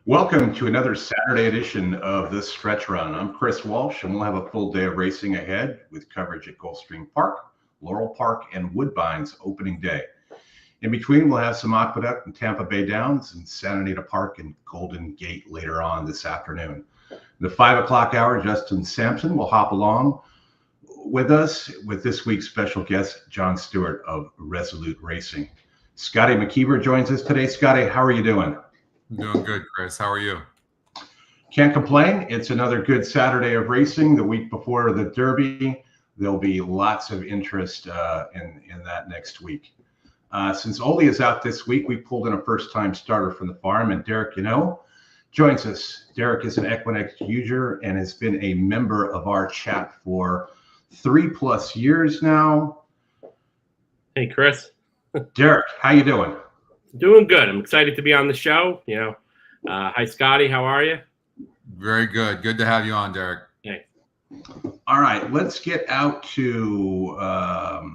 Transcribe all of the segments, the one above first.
Welcome to another Saturday edition of the Stretch Run. I'm Chris Walsh, and we'll have a full day of racing ahead with coverage at Gulfstream Park, Laurel Park, and Woodbine's opening day. In between, we'll have some Aqueduct and Tampa Bay Downs and Santa Anita Park and Golden Gate later on this afternoon. In the 5 o'clock hour, Justin Sampson will hop along with us with this week's special guest, John Stewart of Resolute Racing. Scotty McKeever joins us today. Scotty, how are you doing? I'm doing good, Chris. How are you? Can't complain. It's another good Saturday of racing. The week before the Derby, there'll be lots of interest in that next week. Since Oldy is out this week, we pulled in a first-time starter from the farm, and Derek Huneau joins us. Derek is an EquinEdge user and has been a member of our chat for 3+ years now. Hey, Chris. Derek, how you doing? Doing good. I'm excited to be on the show. Hi, Scotty. How are you? Very good. Good to have you on, Derek. Hey. All right, let's get out to, I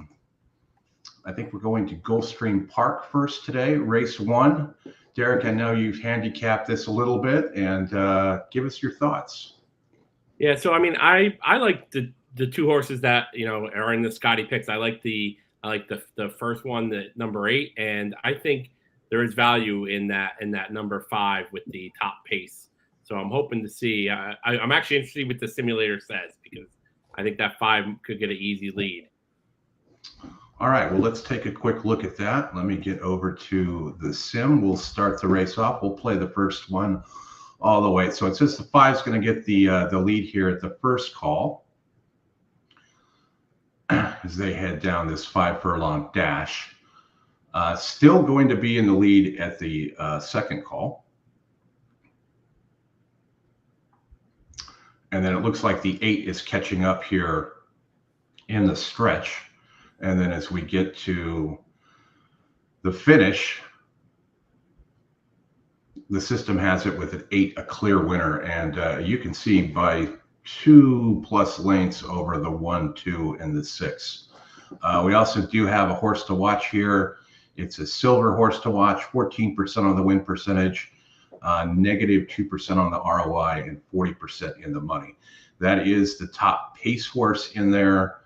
think we're going to Gulfstream Park first today, race 1. Derek, I know you've handicapped this a little bit, and give us your thoughts. Yeah, so, I like the two horses that, are in the Scotty picks. I like the first one, the number 8, and I think there is value in that number 5 with the top pace. So I'm hoping to see. I'm actually interested what the simulator says, because I think that 5 could get an easy lead. All right, well, let's take a quick look at that. Let me get over to the sim. We'll start the race off. We'll play the first one all the way. So it says the 5 is going to get the lead here at the first call as they head down this 5 furlong dash. Still going to be in the lead at the second call. And then it looks like the 8 is catching up here in the stretch. And then as we get to the finish, the system has it with an 8, a clear winner. And you can see by 2+ lengths over the 1, 2, and the 6. We also do have a horse to watch here. It's a silver horse to watch, 14% on the win percentage, -2% on the ROI, and 40% in the money. That is the top pace horse in there.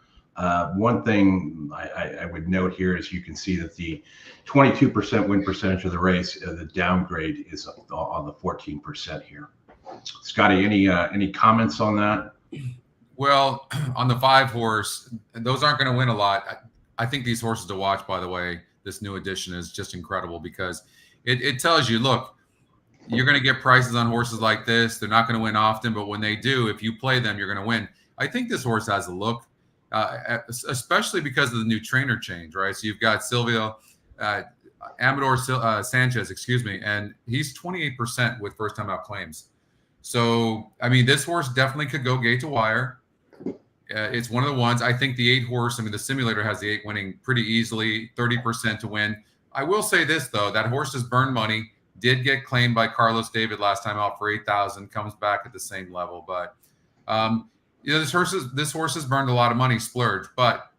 One thing I would note here is you can see that the 22% win percentage of the race, the downgrade is on the 14% here. Scotty, any comments on that? Well, on the 5 horse, those aren't going to win a lot. I think these horses to watch, by the way, this new edition is just incredible, because it tells you, look, you're going to get prices on horses like this. They're not going to win often, but when they do, if you play them, you're going to win. I think this horse has a look, especially because of the new trainer change, right? So you've got Amador Sanchez, and he's 28% with first-time out claims. So, this horse definitely could go gate to wire. It's one of the ones. I think the 8 horse, the simulator has the 8 winning pretty easily, 30% to win. I will say this, though, that horse has burned money, did get claimed by Carlos David last time out for 8,000, comes back at the same level. But, this horse has burned a lot of money, splurged. But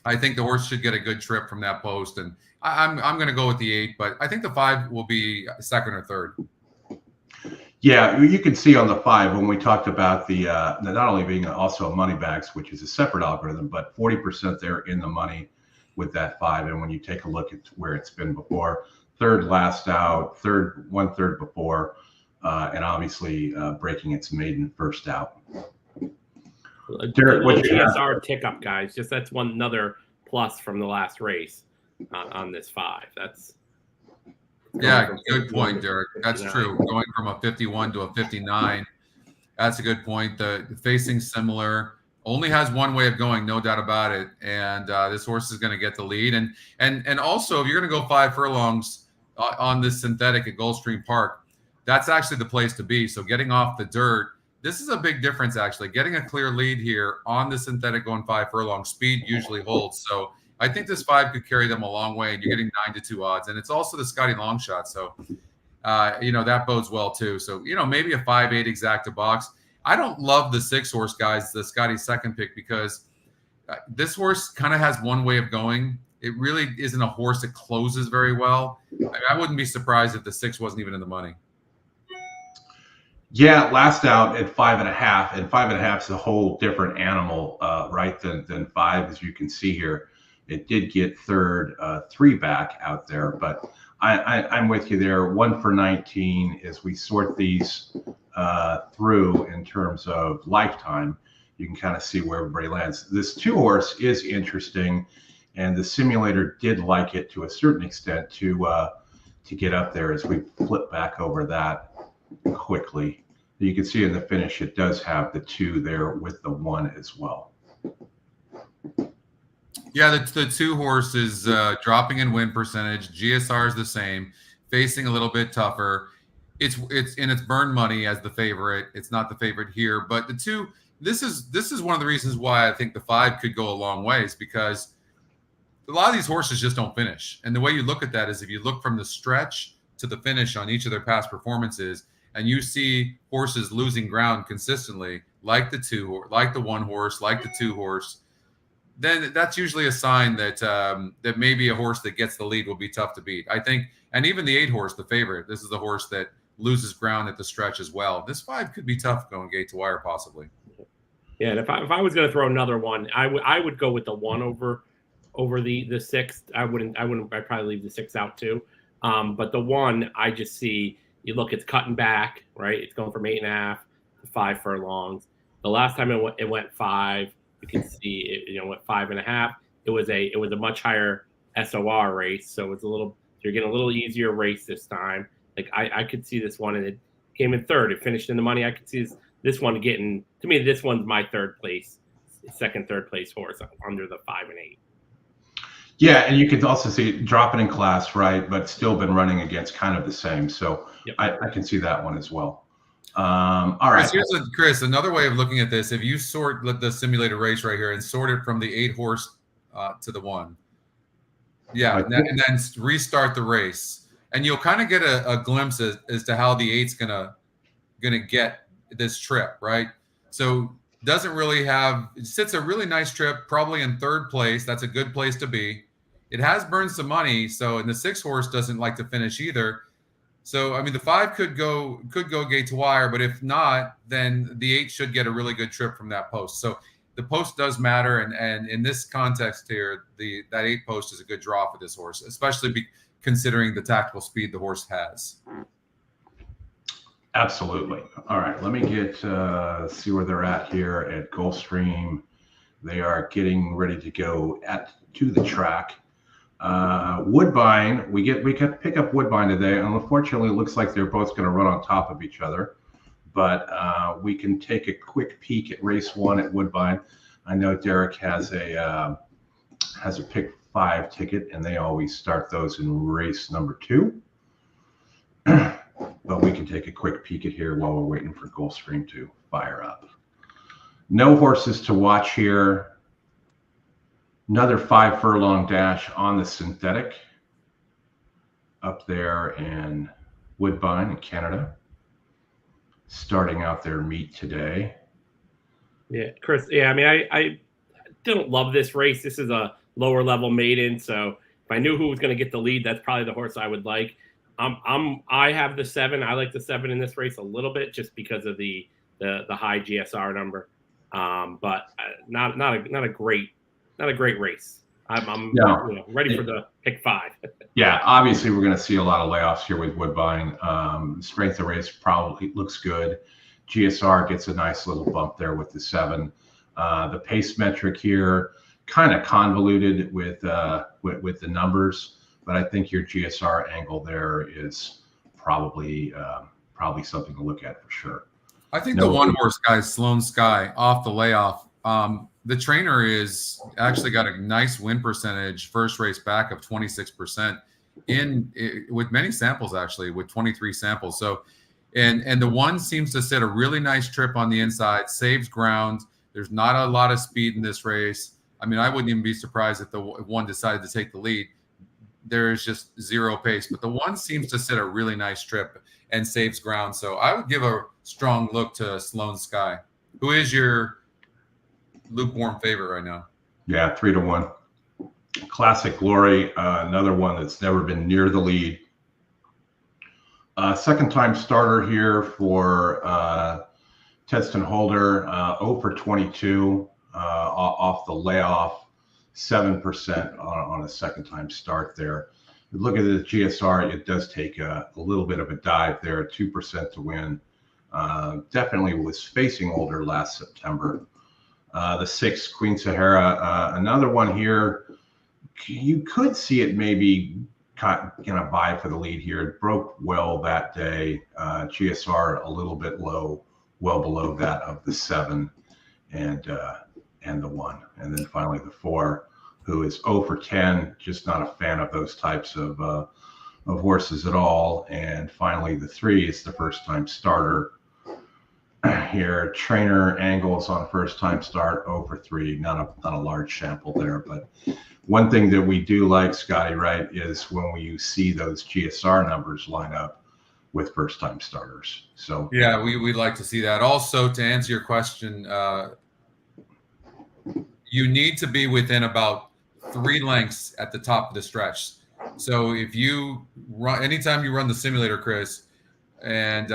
I think the horse should get a good trip from that post. And I'm going to go with the 8, but I think the 5 will be second or third. Yeah, you can see on the 5 when we talked about the not only being also a money bags, which is a separate algorithm, but 40% there in the money with that 5. And when you take a look at where it's been before, third last out, third 1/3 before, and obviously breaking its maiden first out. Derek, what our tick up, guys? Just that's another plus from the last race on this 5. That's. Yeah, good point, Derek. That's true. Going from a 51 to a 59, that's a good point. The facing similar, only has one way of going, no doubt about it. And this horse is going to get the lead. And also, if you're going to go 5 furlongs on this synthetic at Gulfstream Park, that's actually the place to be. So getting off the dirt this is a big difference, actually. Getting a clear lead here on the synthetic going 5 furlong, speed usually holds. So I think this 5 could carry them a long way, and you're getting 9-2 odds. And it's also the Scotty long shot. So, that bodes well too. So, maybe a 5-8 exacta box. I don't love the 6 horse, guys, the Scotty second pick, because this horse kind of has one way of going. It really isn't a horse that closes very well. I wouldn't be surprised if the 6 wasn't even in the money. Yeah, last out at 5.5, and 5.5 is a whole different animal, right, than 5, as you can see here. It did get third 3 back out there, but I'm with you there. 1 for 19 as we sort these through in terms of lifetime. You can kind of see where everybody lands. This 2 horse is interesting, and the simulator did like it to a certain extent to get up there. As we flip back over that quickly, you can see in the finish it does have the 2 there with the 1 as well. Yeah, the 2 horse is dropping in win percentage. GSR is the same, facing a little bit tougher. It's in its burn money as the favorite. It's not the favorite here, but the 2. This is one of the reasons why I think the 5 could go a long ways, because a lot of these horses just don't finish. And the way you look at that is if you look from the stretch to the finish on each of their past performances, and you see horses losing ground consistently, like the 2, like the 1 horse, like the 2 horse, then that's usually a sign that that maybe a horse that gets the lead will be tough to beat. I think, and even the 8 horse, the favorite, this is the horse that loses ground at the stretch as well. This 5 could be tough going gate to wire, possibly. Yeah, and if I was going to throw another one, I would go with the 1 over the 6. I'd probably leave the 6 out too. But the 1, I just see, you look, it's cutting back, right? It's going from 8.5 to 5 furlongs. The last time it went 5, you can see it, went 5.5. It was a much higher SOR race, so you're getting a little easier race this time. Like I could see this one, and it came in third. It finished in the money. I could see this one getting, to me, this one's my third place horse under the 5 and 8. Yeah, and you can also see it dropping in class, right? But still been running against kind of the same. So yep. I can see that one as well. All right. Chris, another way of looking at this, if you sort the simulated race right here and sort it from the 8 horse to the 1. Yeah, and then restart the race. And you'll kind of get a glimpse as to how the 8's gonna get this trip, right? So doesn't really have, it sits a really nice trip, probably in 3rd place. That's a good place to be. It has burned some money, so, and the 6 horse doesn't like to finish either. So, I mean, the 5 could go gate to wire, but if not, then the 8 should get a really good trip from that post. So the post does matter, and in this context here, that 8 post is a good draw for this horse, especially considering the tactical speed the horse has. Absolutely. All right, let me get see where they're at here at Gulfstream. They are getting ready to go to the track. Woodbine, we could pick up Woodbine today, and unfortunately, it looks like they're both going to run on top of each other. But we can take a quick peek at race 1 at Woodbine. I know Derek has a pick 5 ticket, and they always start those in race number 2. But we can take a quick peek at here while we're waiting for Gulfstream to fire up. No horses to watch here. Another 5 furlong dash on the synthetic up there in Woodbine in Canada, starting out their meet today. Yeah, Chris. Yeah, I mean, I don't love this race. This is a lower level maiden, so if I knew who was going to get the lead, that's probably the horse I would like. I have the 7. I like the 7 in this race a little bit just because of the high GSR number, but not a great race. I'm ready for the pick 5. Yeah, obviously we're going to see a lot of layoffs here with Woodbine. Strength of race probably looks good. GSR gets a nice little bump there with the 7. The pace metric here kind of convoluted with the numbers, but I think your GSR angle there is probably something to look at for sure. I think the 1 horse guy, Sloan Sky, off the layoff. The trainer is actually got a nice win percentage, first race back of 26% with many samples, actually, with 23 samples. So And the 1 seems to set a really nice trip on the inside, saves ground. There's not a lot of speed in this race. I mean, I wouldn't even be surprised if the 1 decided to take the lead. There is just zero pace, but the 1 seems to set a really nice trip and saves ground. So I would give a strong look to Sloan Sky. Who is your lukewarm favorite right now? Yeah, 3-1. Classic Glory, another one that's never been near the lead. Second time starter here for Teston Holder, 0 for 22 off the layoff, 7% on a second time start there. Look at the GSR, it does take a little bit of a dive there, 2% to win. Definitely was facing Holder last September. The 6, Queen Sahara, another one here. You could see it maybe gonna buy for the lead here. It broke well that day. GSR a little bit low, well below that of the 7 and the 1, and then finally the 4, who is 0 for 10. Just not a fan of those types of horses at all. And finally the 3 is the first time starter here. Trainer Angles on first time start, 0 for 3. Not a large sample there, but one thing that we do like, Scotty, right, is when you see those GSR numbers line up with first time starters. So yeah, we'd like to see that. Also, to answer your question, you need to be within about 3 lengths at the top of the stretch. So if you run, anytime you run the simulator, Chris, and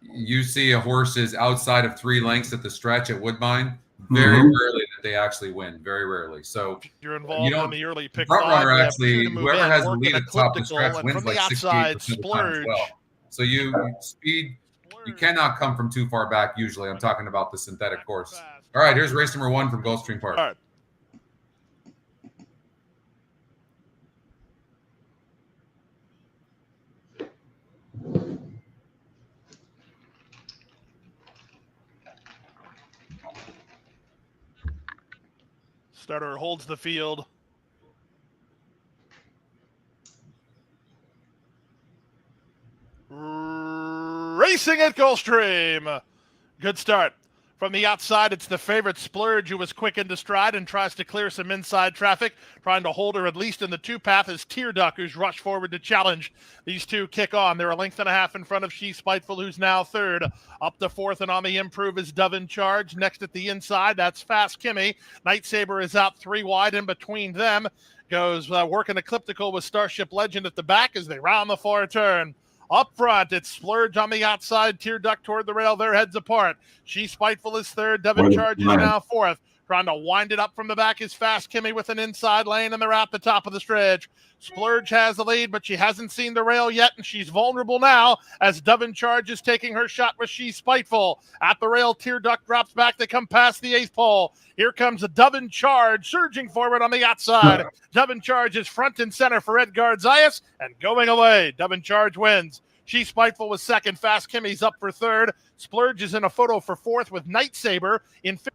you see a horse is outside of 3 lengths at the stretch at Woodbine, very rarely that they actually win. Very rarely. So you're involved in the early pick. Front runner actually, whoever has the lead at the top of the stretch wins like 68% of the time as well. So you speed, you cannot come from too far back. Usually, I'm talking about the synthetic course. All right, here's race number 1 from Gulfstream Park. All right. Starter holds the field. Racing at Gulfstream. Good start. From the outside, it's the favorite Splurge, who was quick into stride and tries to clear some inside traffic, trying to hold her at least in the 2 path is Tear Duck, who's rushed forward to challenge. These 2 kick on. They're a length and a half in front of She Spiteful, who's now 3rd. Up to 4th and on the improve is Dove in Charge. Next at the inside, that's Fast Kimmy. Night Saber is out 3 wide. In between them goes working ecliptical with Starship Legend at the back as they round the far turn. Up front, it's Splurge on the outside, Tear Duck toward the rail, their heads apart. She Spiteful is 3rd, Dove in Charge is now 4th. Trying to wind it up from the back is Fast Kimmy with an inside lane, and they're at the top of the stretch. Splurge has the lead, but she hasn't seen the rail yet, and she's vulnerable now as Dove in Charge is taking her shot with She Spiteful. At the rail, Tear Duck drops back. They come past the 8th pole. Here comes a Dove in Charge, surging forward on the outside. Dove in Charge is front and center for Edgard Zayas, and going away. Dove in Charge wins. She Spiteful was 2nd. Fast Kimmy's up for 3rd. Splurge is in a photo for 4th with Night Saber in 5th.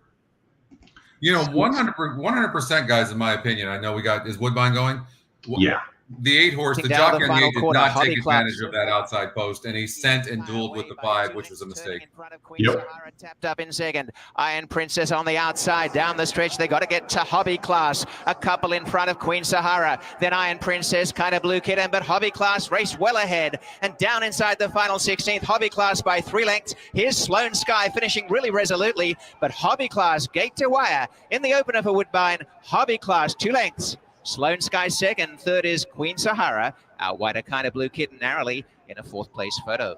You know, 100%, guys, in my opinion. I know is Woodbine going? Yeah. The 8 horse, the jockey on the 8 did not take advantage of that outside post, and he sent and dueled with the 5, which was a mistake. Yep. Tapped up in 2nd. Iron Princess on the outside. Down the stretch, they got to get to Hobby Class. A couple in front of Queen Sahara. Then Iron Princess, kind of blue kitten, but Hobby Class raced well ahead. And down inside the final 16th, Hobby Class by 3 lengths. Here's Sloan Sky finishing really resolutely, but Hobby Class gate to wire in the opener for Woodbine. Hobby Class 2 lengths. Sloan Sky 2nd, 3rd is Queen Sahara. Out wide, a kind of blue kitten narrowly in a 4th place photo.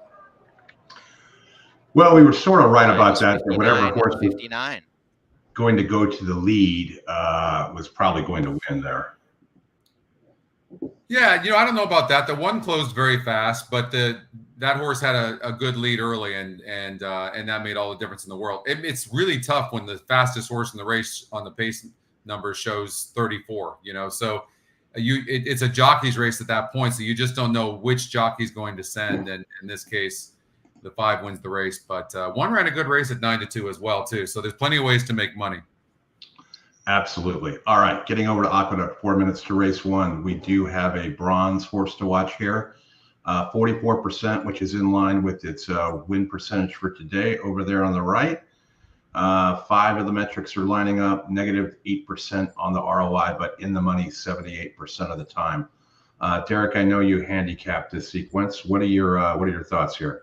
Well, we were sort of right about that. Whatever horse 59 going to go to the lead was probably going to win there. Yeah, you know, I don't know about that. The 1 closed very fast, but that horse had a good lead early, and that made all the difference in the world. It's really tough when the fastest horse in the race on the pace number shows 34, you know, so it's a jockey's race at that point, so you just don't know which jockey's going to send, and in this case the 5 wins the race, but 1 ran a good race at 9-2 as well too, so there's plenty of ways to make money. Absolutely. All right, getting over to Aqueduct, 4 minutes to race 1. We do have a bronze horse to watch here. 44%, which is in line with its win percentage for today over there on the right. 5 of the metrics are lining up, negative 8% on the ROI, but in the money 78% of the time. Derek, I know you handicapped this sequence. What are your thoughts here?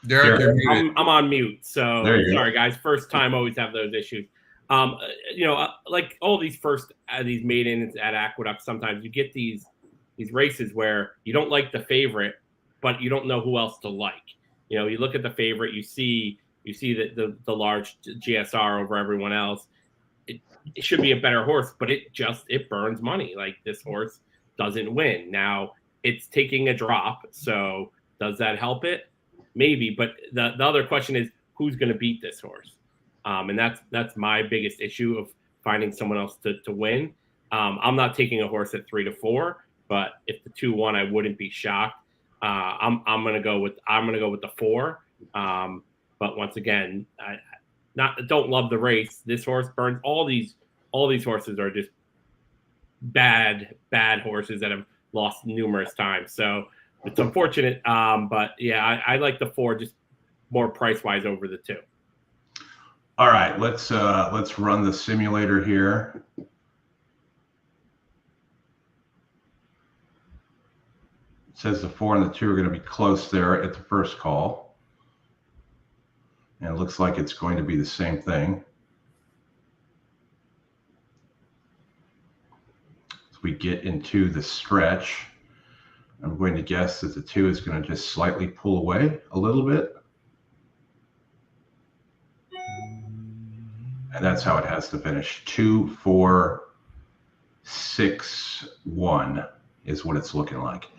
Derek, you're muted. I'm on mute, so sorry, go. guys. First time, always have those issues. Like all these these maidens at Aqueduct, sometimes you get these races where you don't like the favorite, but you don't know who else to like. You look at the favorite, you see the large GSR over everyone else. It should be a better horse, but it burns money. Like, this horse doesn't win. Now it's taking a drop, so does that help it? Maybe, but the other question is, who's going to beat this horse? And that's my biggest issue of finding someone else to win. I'm not taking a horse at 3 to 4, but if the 2-1, I wouldn't be shocked. I'm gonna go with the 4. But once again, I don't love the race. This horse burns. All these horses are just bad horses that have lost numerous times. So it's unfortunate. But yeah, I like the 4 just more price wise over the 2. All right, let's run the simulator here. It says the 4 and the 2 are going to be close there at the first call. And it looks like it's going to be the same thing. As we get into the stretch, I'm going to guess that the 2 is going to just slightly pull away a little bit. And that's how it has to finish. 2, 4, 6, 1 is what it's looking like.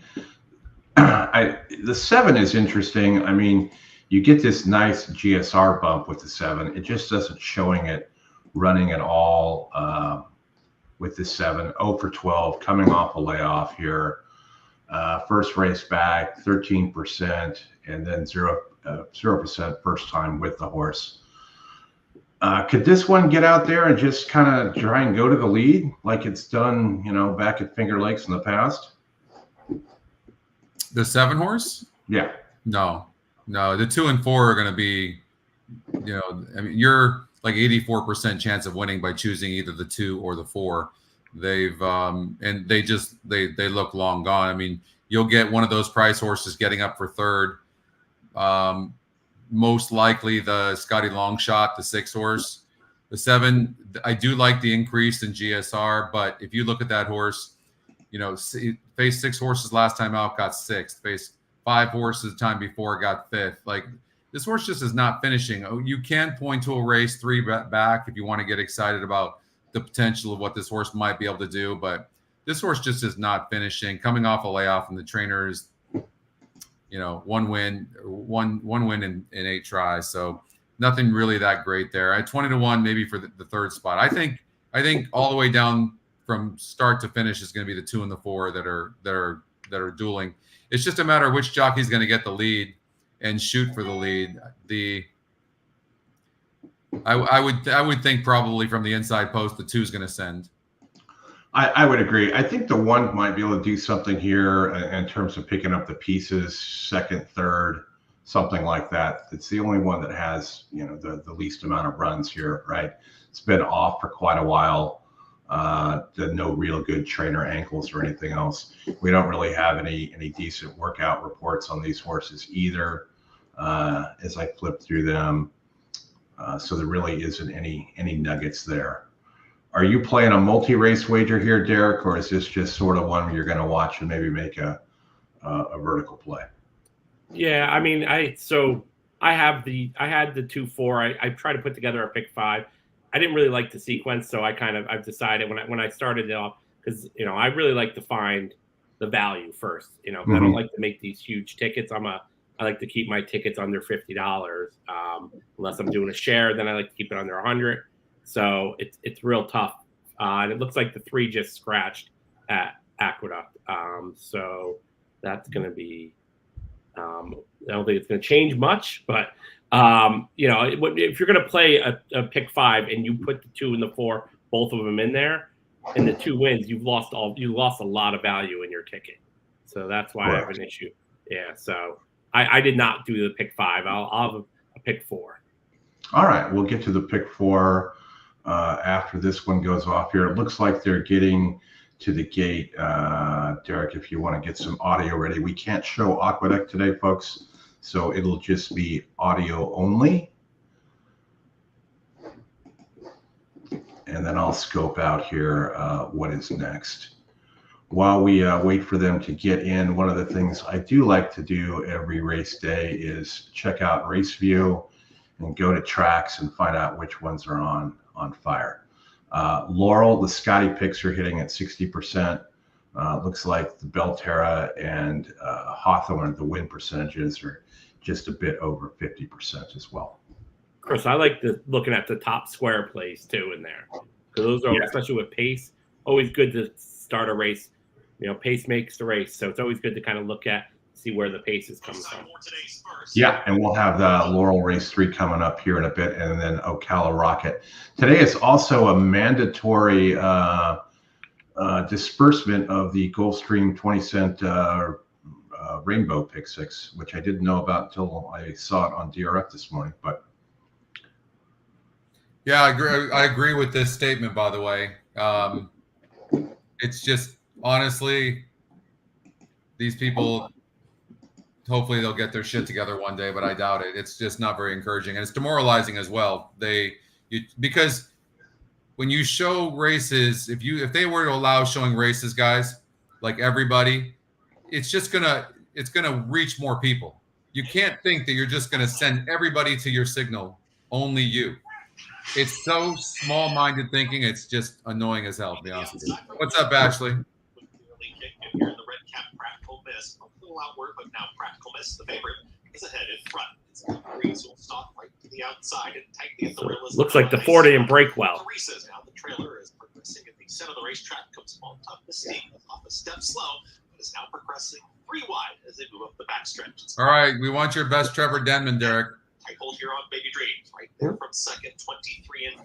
The 7 is interesting. I mean, you get this nice GSR bump with the 7. It just doesn't showing it running at all with the 7. 0 for 12, coming off a layoff here. First race back, 13%, and then 0% first time with the horse. Could this one get out there and just kind of try and go to the lead like it's done, back at Finger Lakes in the past? The 7 horse? Yeah. No. The 2 and 4 are going to be, you're like 84% chance of winning by choosing either the 2 or the 4. They've and they look long gone. I mean, you'll get one of those price horses getting up for 3rd. Most likely the Scotty Longshot, the 6 horse. The 7, I do like the increase in GSR, but if you look at that horse, faced 6 horses last time out, got 6th. Faced 5 horses the time before, got 5th. Like, this horse just is not finishing. You can point to a race 3 back if you want to get excited about the potential of what this horse might be able to do, but this horse just is not finishing. Coming off a layoff, and the trainer is, 1 win in 8 tries. So nothing really that great there. At 20 to 1, maybe for the 3rd spot. I think all the way down from start to finish is going to be the 2 and the 4 that are dueling. It's just a matter of which jockey is going to get the lead and shoot for the lead. I would think probably from the inside post, the 2 is going to send. I would agree. I think the 1 might be able to do something here in terms of picking up the pieces, 2nd, 3rd, something like that. It's the only one that has, the least amount of runs here, right? It's been off for quite a while. No real good trainer ankles or anything else. We don't really have any decent workout reports on these horses either. As I flip through them, so there really isn't any nuggets there. Are you playing a multi-race wager here, Derek, or is this just sort of one where you're going to watch and maybe make a vertical play? Yeah, I mean, I had the 2-4. I tried to put together a pick 5. I didn't really like the sequence, so I've decided when I started it off, because I really like to find the value first. I don't like to make these huge tickets. I like to keep my tickets under $50. Unless I'm doing a share, then I like to keep it under 100. So it's real tough. And it looks like the 3 just scratched at Aqueduct. So that's going to be I don't think it's going to change much, but if you're going to play a pick 5 and you put the 2 and the 4, both of them in there, and the 2 wins, you lost a lot of value in your ticket. So that's why I have an issue. Yeah. So I did not do the pick 5. I'll have a pick 4. All right, we'll get to the pick 4 after this one goes off here. It looks like they're getting to the gate. Derek, if you want to get some audio ready. We can't show EquinEdge today, folks, so it'll just be audio only. And then I'll scope out here what is next. While we wait for them to get in, one of the things I do like to do every race day is check out Race View and go to tracks and find out which ones are on fire. Laurel, the Scotty picks are hitting at 60%. Looks like the Belterra and Hawthorne, the win percentages are just a bit over 50% as well. Chris, I like looking at the top square plays too in there, because those are, especially with pace, always good to start a race. Pace makes the race, so it's always good to kind of look at, see where the pace is coming from. Yeah, and we'll have the Laurel Race 3 coming up here in a bit, and then Ocala Rocket. Today is also a mandatory disbursement of the Gulfstream 20-cent Rainbow Pick 6, which I didn't know about until I saw it on DRF this morning. But yeah, I agree with this statement, by the way. It's just, honestly, these people, hopefully they'll get their shit together one day, but I doubt it. It's just not very encouraging, and it's demoralizing as well. Because when you show races, if they were to allow showing races, guys, like everybody, it's gonna reach more people. You can't think that you're just gonna send everybody to your signal, only you. It's so small-minded thinking. It's just annoying as hell, to be honest with you. What's up, Ashley? Here in the red cap, Practical Miss, a little outward, but now Practical Miss, the favorite, is ahead in front. It's Breeze will stop right to the outside and tightly at the rail. Looks like the 4 didn't break well. Teresa's now the trailer is progressing at the center of the racetrack, comes on top of the steam, off a step slow, but is now progressing 3 wide as they move up the backstretch. All right, we want your best Trevor Denman, Derek. Tight hold here on Baby Dreams, right there from second, 23 and 4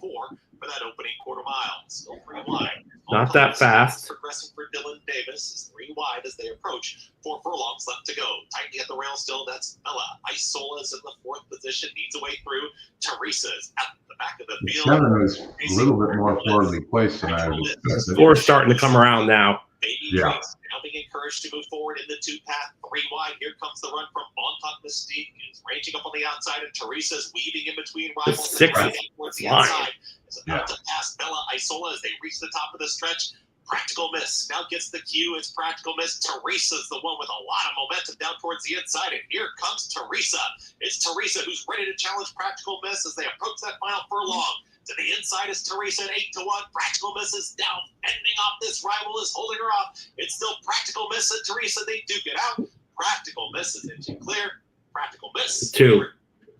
for that opening quarter mile. Still 3 wide. Not that fast. Progressing for Dylan Davis is 3 wide as they approach. 4 furlongs left to go. Tightly at the rail still. That's Bella. Isola's in the 4th position. Needs a way through. Teresa's at the back of the field. 7 is a little bit more forwardly placed than I was expecting. 4 starting to come around now. Baby Dreams now being encouraged to move forward in the 2 path. 3 wide. Here comes the run from Montauk Mystique. He's ranging up on the outside, and Teresa's weaving in between rivals. 6 towards the outside. Is about to pass Bella Isola as they reach the top of the stretch. Practical Miss now gets the cue. It's Practical Miss. Teresa's the one with a lot of momentum down towards the inside, and here comes Teresa. It's Teresa who's ready to challenge Practical Miss as they approach that final furlong. To the inside is Teresa at 8 to 1. Practical Miss is down, fending off this rival, is holding her off. It's still Practical Miss and Teresa. They duke it out. Practical Miss is into clear. Practical Miss 2-6.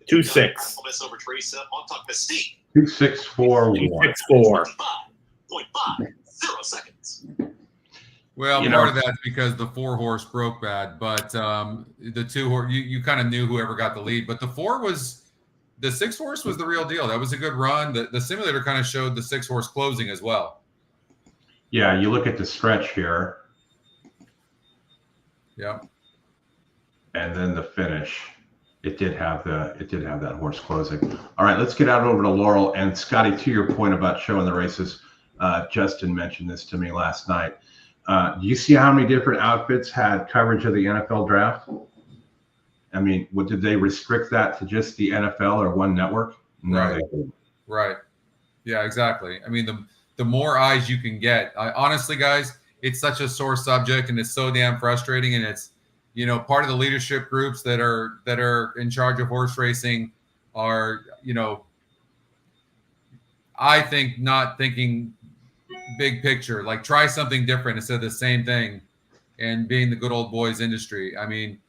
Practical Miss over Teresa. Montauk Mystique. 2-6-4-1. 2-6-4. 5.50 seconds. Well, part of that's because the 4 horse broke bad, but the 2 horse, you kind of knew whoever got the lead, but the 6 horse was the real deal. That was a good run. The simulator kind of showed the 6 horse closing as well. Yeah, you look at the stretch here. Yeah. And then the finish. It did have that horse closing. All right, let's get out over to Laurel. And Scotty, to your point about showing the races, Justin mentioned this to me last night. Do you see how many different outfits had coverage of the NFL draft? I mean, did they restrict that to just the NFL or one network? No, Right. they didn't. Right. Yeah, exactly. I mean, the more eyes you can get, honestly, guys, it's such a sore subject and it's so damn frustrating. And it's, part of the leadership groups that are in charge of horse racing are, I think not thinking big picture, like try something different instead of the same thing and being the good old boys industry. I mean,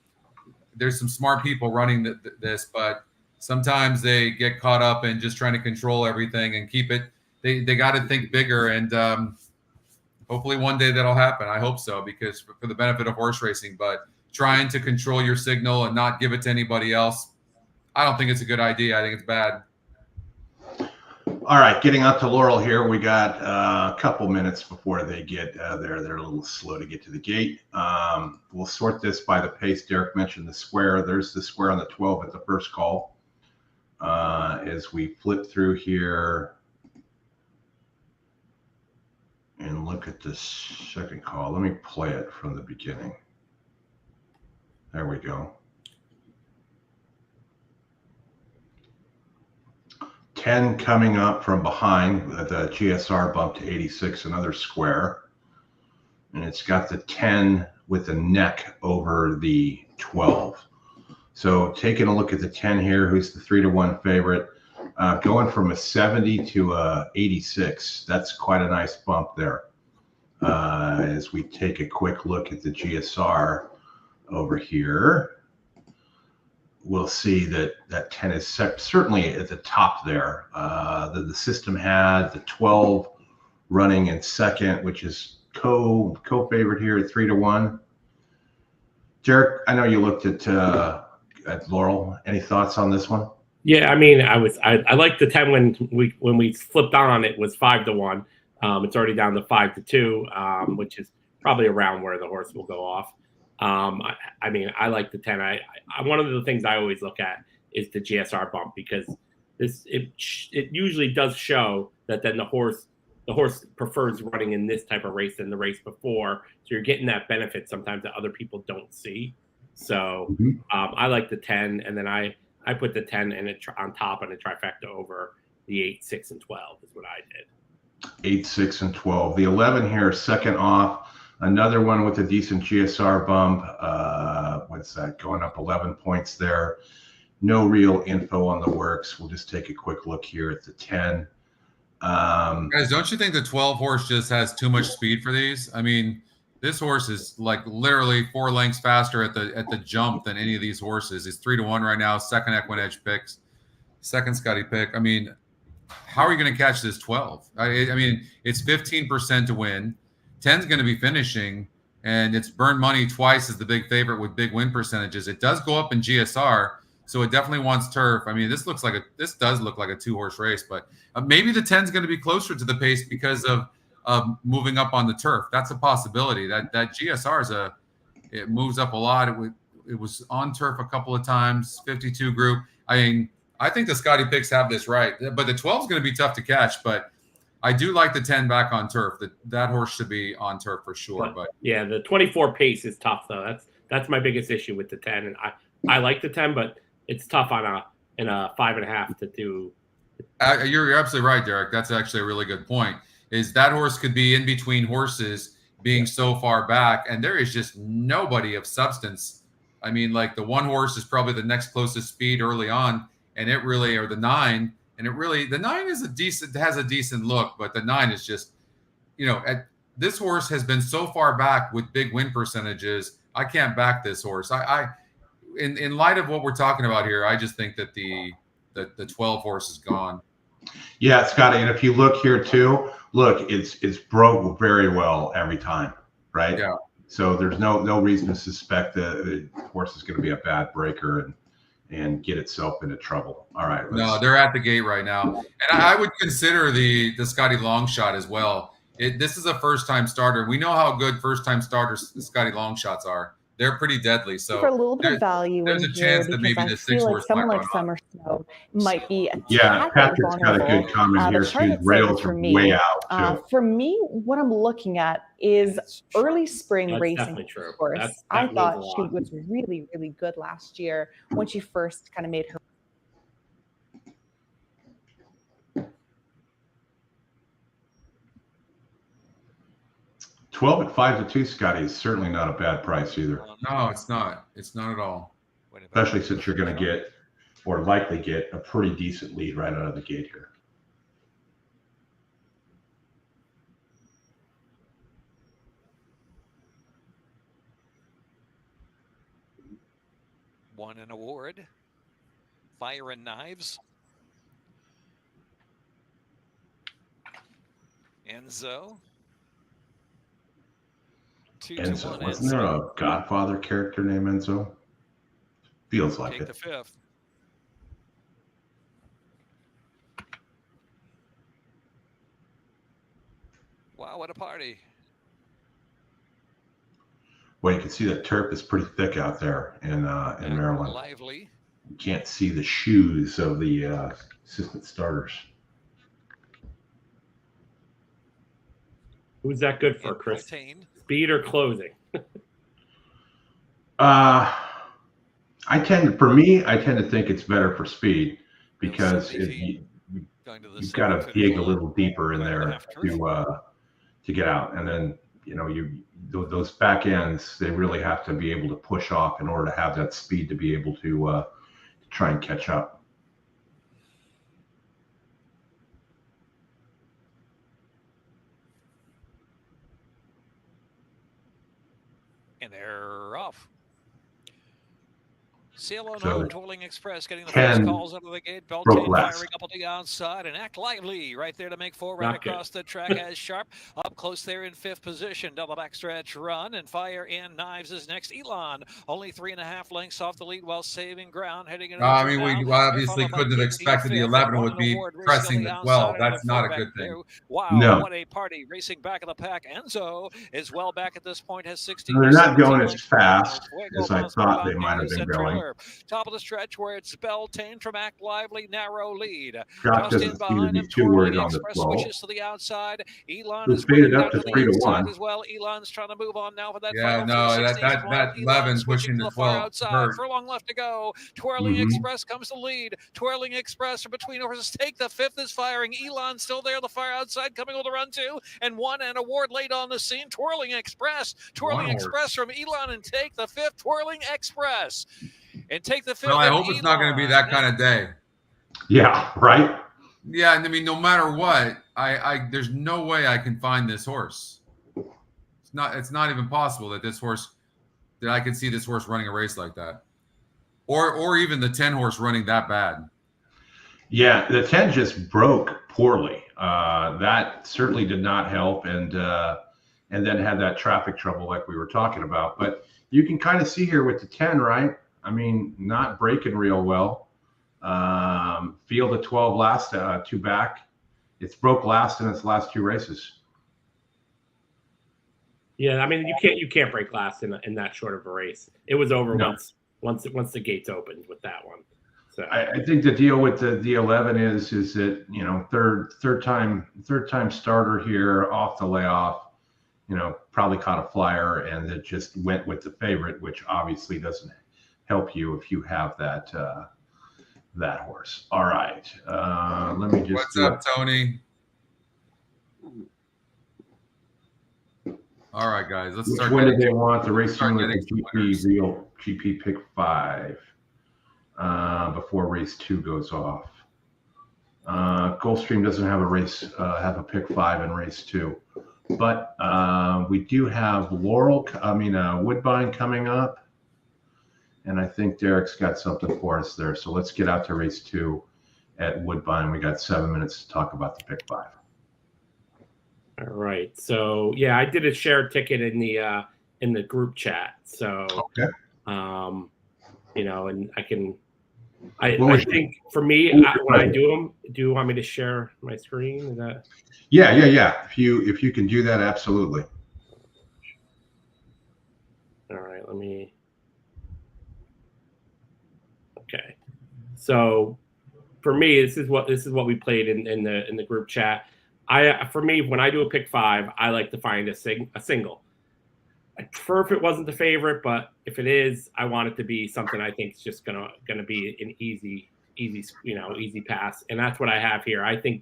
there's some smart people running this, but sometimes they get caught up in just trying to control everything and keep it. They got to think bigger, and hopefully one day that'll happen. I hope so, because for the benefit of horse racing. But trying to control your signal and not give it to anybody else, I don't think it's a good idea. I think it's bad. All right, getting up to Laurel here. We got a couple minutes before they get there. They're a little slow to get to the gate. We'll sort this by the pace. Derek mentioned the square. There's the square on the 12 at the first call. As we flip through here and look at the second call. Let me play it from the beginning. There we go. 10 coming up from behind. The GSR bump to 86, another square. And it's got the 10 with the neck over the 12. So taking a look at the 10 here, who's the 3-1 favorite, going from a 70 to a 86. That's quite a nice bump there. As we take a quick look at the GSR over here, we'll see that that 10 is certainly at the top there. The system had the 12 running in second, which is co-favorite here at 3-1. Derek, I know you looked at Laurel. Any thoughts on this one? Yeah, I mean, I liked the 10 when we flipped on it was 5-1. It's already down to 5-2, which is probably around where the horse will go off. I mean, I like the 10. I one of the things I always look at is the GSR bump, because it usually does show that then the horse prefers running in this type of race than the race before. So you're getting that benefit sometimes that other people don't see. So I like the 10, and then I put the 10 and on top and a trifecta over the 8, 6, and 12 is what I did. 8, 6, and 12. The 11 here, second off. Another one with a decent GSR bump. What's that? Going up 11 points there. No real info on the works. We'll just take a quick look here at the 10. Guys, don't you think the 12 horse just has too much speed for these? I mean, this horse is like literally 4 lengths faster at the jump than any of these horses. It's 3-1 right now. Second EquinEdge picks, second Scotty pick. I mean, how are you going to catch this 12? I mean, it's 15% to win. 10's going to be finishing, and it's burned money twice as the big favorite with big win percentages. It does go up in GSR, so it definitely wants turf. I mean, this does look like a 2-horse race, but maybe the 10's going to be closer to the pace because of moving up on the turf. That's a possibility. That GSR it moves up a lot. It was on turf a couple of times. 52 group. I mean, I think the Scotty picks have this right, but the 12 is going to be tough to catch. But I do like the 10 back on turf. That horse should be on turf for sure. But yeah, the 24 pace is tough though. That's my biggest issue with the 10, and I like the 10, but it's tough in a 5.5 to do. You're absolutely right, Derek. That's actually a really good point. Is that horse could be in between horses being so far back, and there is just nobody of substance. I mean, like the 1 horse is probably the next closest speed early on, and it really, or the 9, and it really, the 9 has a decent look, but the 9 is just, this horse has been so far back with big win percentages. I can't back this horse. In light of what we're talking about here, I just think that the 12 horse is gone. Yeah, Scotty, and if you look here too, it's broke very well every time, right? Yeah. So there's no reason to suspect that the horse is going to be a bad breaker and get itself into trouble. All right. No, they're at the gate right now, and I would consider the Scotty long shot as well. This is a first-time starter. We know how good first-time starters Scotty long shots are. They're pretty deadly. So for a little bit of value, there's a chance that maybe the 6 horse someone might like Summer Snow might be a yeah. Patrick's got a good comment here. She's rails are way out too. For me, what I'm looking at is early spring That's racing. definitely true. Horse. I thought she was really, really good last year when she first kind of made her. 12 at 5-2, Scotty, is certainly not a bad price either. No, it's not. It's not at all. Especially since you're going to get, or likely get, a pretty decent lead right out of the gate here. Won an award. Fire and Knives. Enzo. Enzo. Wasn't there a Godfather character named Enzo? Feels like Take it. the fifth. Wow, what a party. Well, you can see that turf is pretty thick out there in Maryland. Lively. You can't see the shoes of the assistant starters. Who's that good for, Chris? Speed or closing? I tend to think it's better for speed because you've got to dig a little deeper in there to get out, and then those back ends, they really have to be able to push off in order to have that speed to be able to try and catch up. And they're off. Sail on So home, Twirling Express getting the first calls out of the gate. Beltane firing up on the outside, and Act Lively right there to make four right across the track as Sharp. Up close there in fifth position. Double backstretch run, and Fire and Knives is next. Elon only 3.5 lengths off the lead while saving ground. Heading in. I mean, we obviously couldn't have expected the 11 would be pressing the 12. That's not a good thing. Wow, what a party. Racing back of the pack. Enzo is well back at this point, has 16. They're not going as fast as I thought they might have been going. Top of the stretch where it's Beltane from Act Lively, narrow lead. Scott Just in behind him, Twirling Express switches to the outside. Elon is speeded down up to to the 3-1 as well. Elon's trying to move on now for that. Yeah, no, that 11 pushing the 12 outside. Furlong left to go. Twirling Express comes to lead. Twirling Express from between horses. Take the fifth is firing. Elon still there. The fire outside coming with a run two and one, and Award late on the scene. Twirling Express from Elon, and Take the fifth. Twirling Express. And Take the fifth. Well, I hope it's not going to be that kind of day. Yeah, right. Yeah, I mean, no matter what, there's no way I can find this horse. It's not even possible that I could see this horse running a race like that, or even the 10 horse running that bad. Yeah, the 10 just broke poorly. That certainly did not help, and then had that traffic trouble like we were talking about. But you can kind of see here with the 10, right? I mean, not breaking real well. Field of 12 last two back. It's broke last in its last two races. Yeah, I mean, you can't break last in that short of a race. It was over once the gates opened with that one. So I think the deal with the 11 is that third time starter here off the layoff. Probably caught a flyer and it just went with the favorite, which obviously doesn't help you if you have that horse. All right, let me just. What's up, Tony? All right, guys, let's start. When did they want the race simulator GP pick 5 before race 2 goes off? Gulfstream doesn't have a pick 5 in race 2. But we do have Woodbine coming up. And I think Derek's got something for us there. So let's get out to race 2 at Woodbine. We got 7 minutes to talk about the pick 5. All right. So yeah, I did a shared ticket in the group chat. So okay. And I think for me, when I do them, do you want me to share my screen? Is that? Yeah. If you can do that, absolutely. All right. Let me. Okay. So for me, this is what we played in the group chat. For me, when I do a pick 5, I like to find a single. I prefer if it wasn't the favorite, but if it is, I want it to be something I think is just gonna be an easy pass, and that's what I have here. I think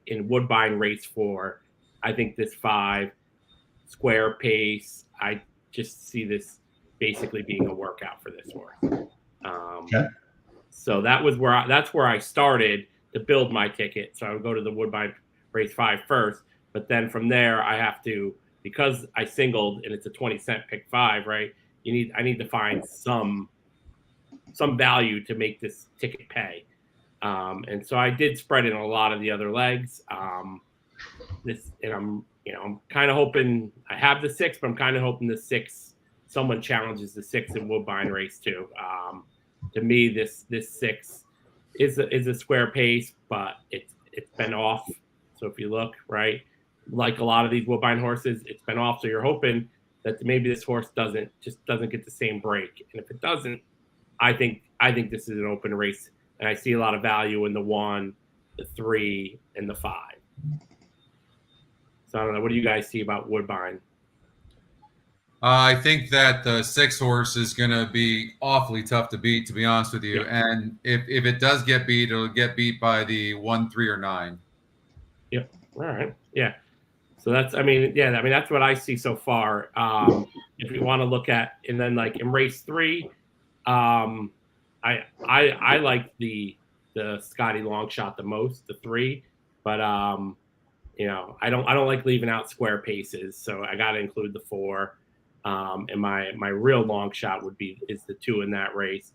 in Woodbine race 4, I think this 5 square pace. I just see this basically being a workout for this horse. Okay. So that's where I started to build my ticket. So I would go to the Woodbine race 5 first, but then from there I have to, because I singled and it's a 20-cent pick 5, right? I need to find some value to make this ticket pay. And so I did spread in a lot of the other legs. I'm I'm kind of hoping I have the 6, but I'm kind of hoping the 6 someone challenges the 6 in Woodbine race 2. To me, this 6 is a square pace, but it's been off. So if you look right, like a lot of these Woodbine horses, it's been off. So you're hoping that maybe this horse doesn't get the same break. And if it doesn't, I think this is an open race, and I see a lot of value in the 1, the 3, and the 5. So I don't know. What do you guys see about Woodbine? I think that the 6 horse is going to be awfully tough to beat, to be honest with you. Yeah. And if it does get beat, it'll get beat by the 1, 3, or 9. Yep. All right. Yeah. So that's what I see so far. If you want to look at, and then like in race 3, I like the Scotty long shot the most, the 3, but I don't like leaving out square paces, so I got to include the 4. And my real long shot is the 2 in that race.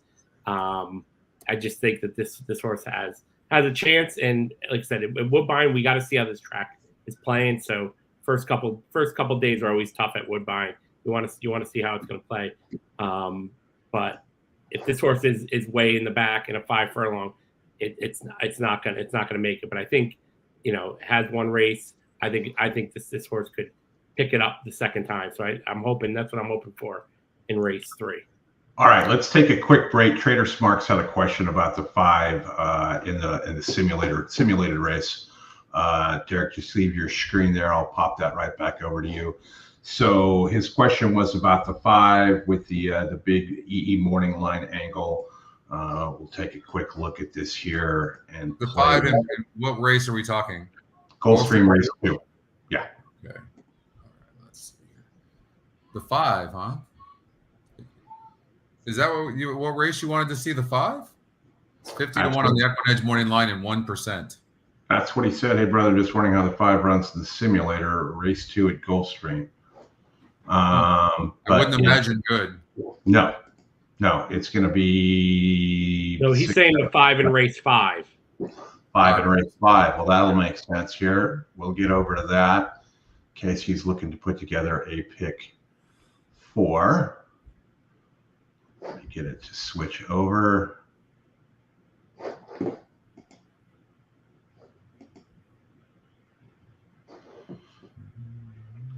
I just think that this horse has a chance, and like I said, at Woodbine, we got to see how this track is playing. So first couple days are always tough at Woodbine. You want to see how it's going to play. But if this horse is way in the back in a 5 furlong, it's not gonna make it. But I think it has one race. I think this horse could pick it up the second time. So I'm hoping that's what I'm hoping for in race 3. All right, let's take a quick break. Trader Smarks had a question about the 5 in the simulated race. Derek, just leave your screen there. I'll pop that right back over to you. So his question was about the 5 with the big EE morning line angle. We'll take a quick look at this here. And the 5 in what race are we talking? Gulfstream race 2. Yeah. Okay. All right, let's see. The 5, huh? Is that what race you wanted to see? The 5? It's 50 to 1 on the EquinEdge morning line and 1%. That's what he said. Hey, brother, just wondering how the 5 runs to the simulator. Race 2 at Gulfstream. I wouldn't imagine good. No, it's going to be. No, he's saying the 5 in race 5. 5 in race 5. Well, that'll make sense here. We'll get over to that in case he's looking to put together a pick 4. Let me get it to switch over.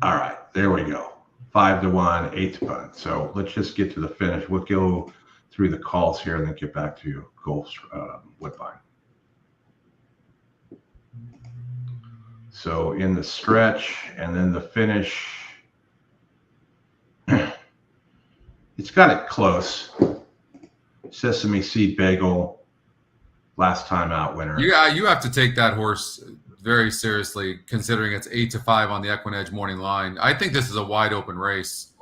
All right, there we go. 5 to 1, 8 to 1. So let's just get to the finish. We'll go through the calls here and then get back to Woodbine. So in the stretch and then the finish, it's got it close. Sesame seed bagel, last time out winner. Yeah, you have to take that horse very seriously, considering it's 8 to 5 on the EquinEdge morning line. I think this is a wide open race,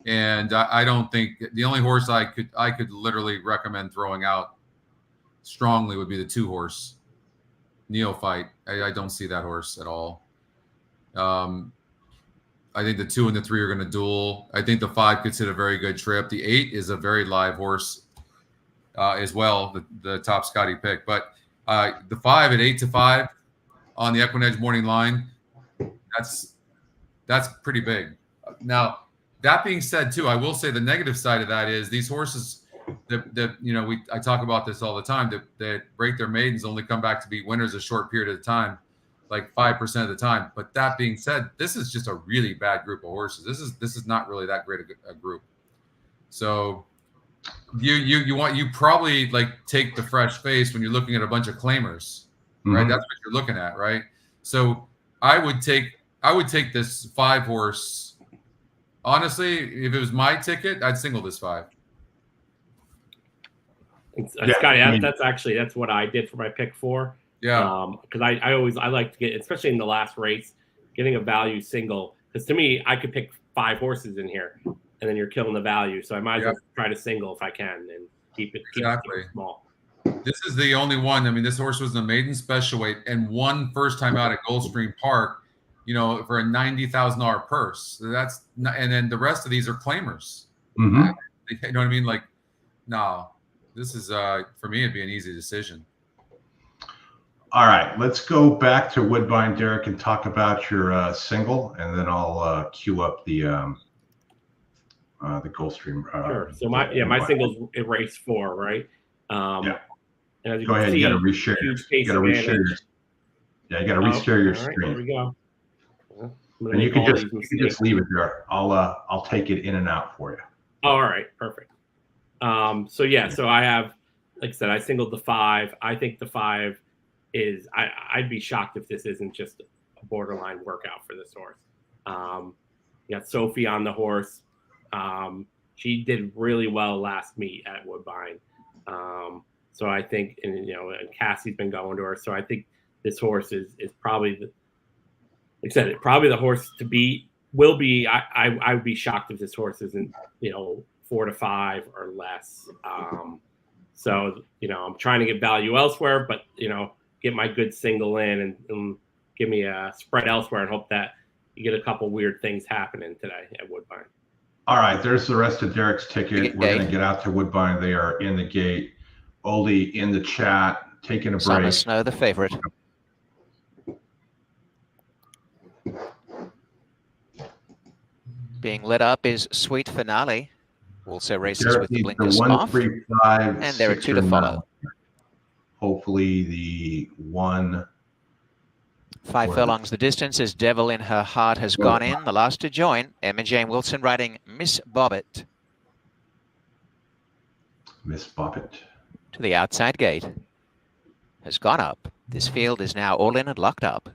and I don't think the only horse I could literally recommend throwing out strongly would be the 2 horse Neophyte. I don't see that horse at all. I think the 2 and the 3 are going to duel. I think the 5 could sit a very good trip. The 8 is a very live horse as well, the top Scotty pick. But the 5 at 8 to 5 on the EquinEdge morning line, that's pretty big. Now, that being said, too, I will say the negative side of that is these horses I talk about this all the time, that break their maidens only come back to be winners a short period of time, like 5% of the time. But that being said, this is just a really bad group of horses. This is not really that great a group. So you probably like take the fresh face when you're looking at a bunch of claimers, right? Mm-hmm. That's what you're looking at, right? So I would take this 5 horse. Honestly, if it was my ticket, I'd single this 5. Scotty, that's what I did for my pick 4. Yeah. Because I like to get, especially in the last race, getting a value single. Because to me, I could pick 5 horses in here, and then you're killing the value. So I might as well try to single if I can and keep it small. This is the only one. I mean, this horse was the maiden special weight and won first time out at Gulfstream Park, for a $90,000 purse. And then the rest of these are claimers. Mm-hmm. You know what I mean? Like, no. This is, for me, it'd be an easy decision. All right, let's go back to Woodbine, Derek, and talk about your single, and then I'll queue up the Gulfstream. Sure. So my singles in race 4, right? Yeah. And as you Go can ahead. see, You got to reshare. huge pace You got to reshare. advantage. Yeah, you got to reshare your All right, screen. here we go. And you can just leave it there. I'll take it in and out for you. All right, perfect. So I have, like I said, I singled the 5. I think the 5 is I'd be shocked if this isn't just a borderline workout for this horse. You got Sophie on the horse. She did really well last meet at Woodbine. So I think, and Cassie's been going to her. So I think this horse is probably like I said, probably the horse to beat. Will be. I would be shocked if this horse isn't 4 to 5 or less. So I'm trying to get value elsewhere, but get my good single in and give me a spread elsewhere and hope that you get a couple weird things happening today at Woodbine. All right, there's the rest of Derek's ticket. We're going to get out to Woodbine. They are in the gate. Oldie in the chat, taking a break. Summer Snow, the favorite. Being lit up is Sweet Finale. Also races with the blinkers off. 1, 3, 5, and there are 2 to follow. Hopefully the 1. 5 furlongs the distance as Devil in Her Heart has gone in. The last to join, Emma Jane Wilson riding Miss Bobbit. Miss Bobbit. To the outside gate. Has gone up. This field is now all in and locked up.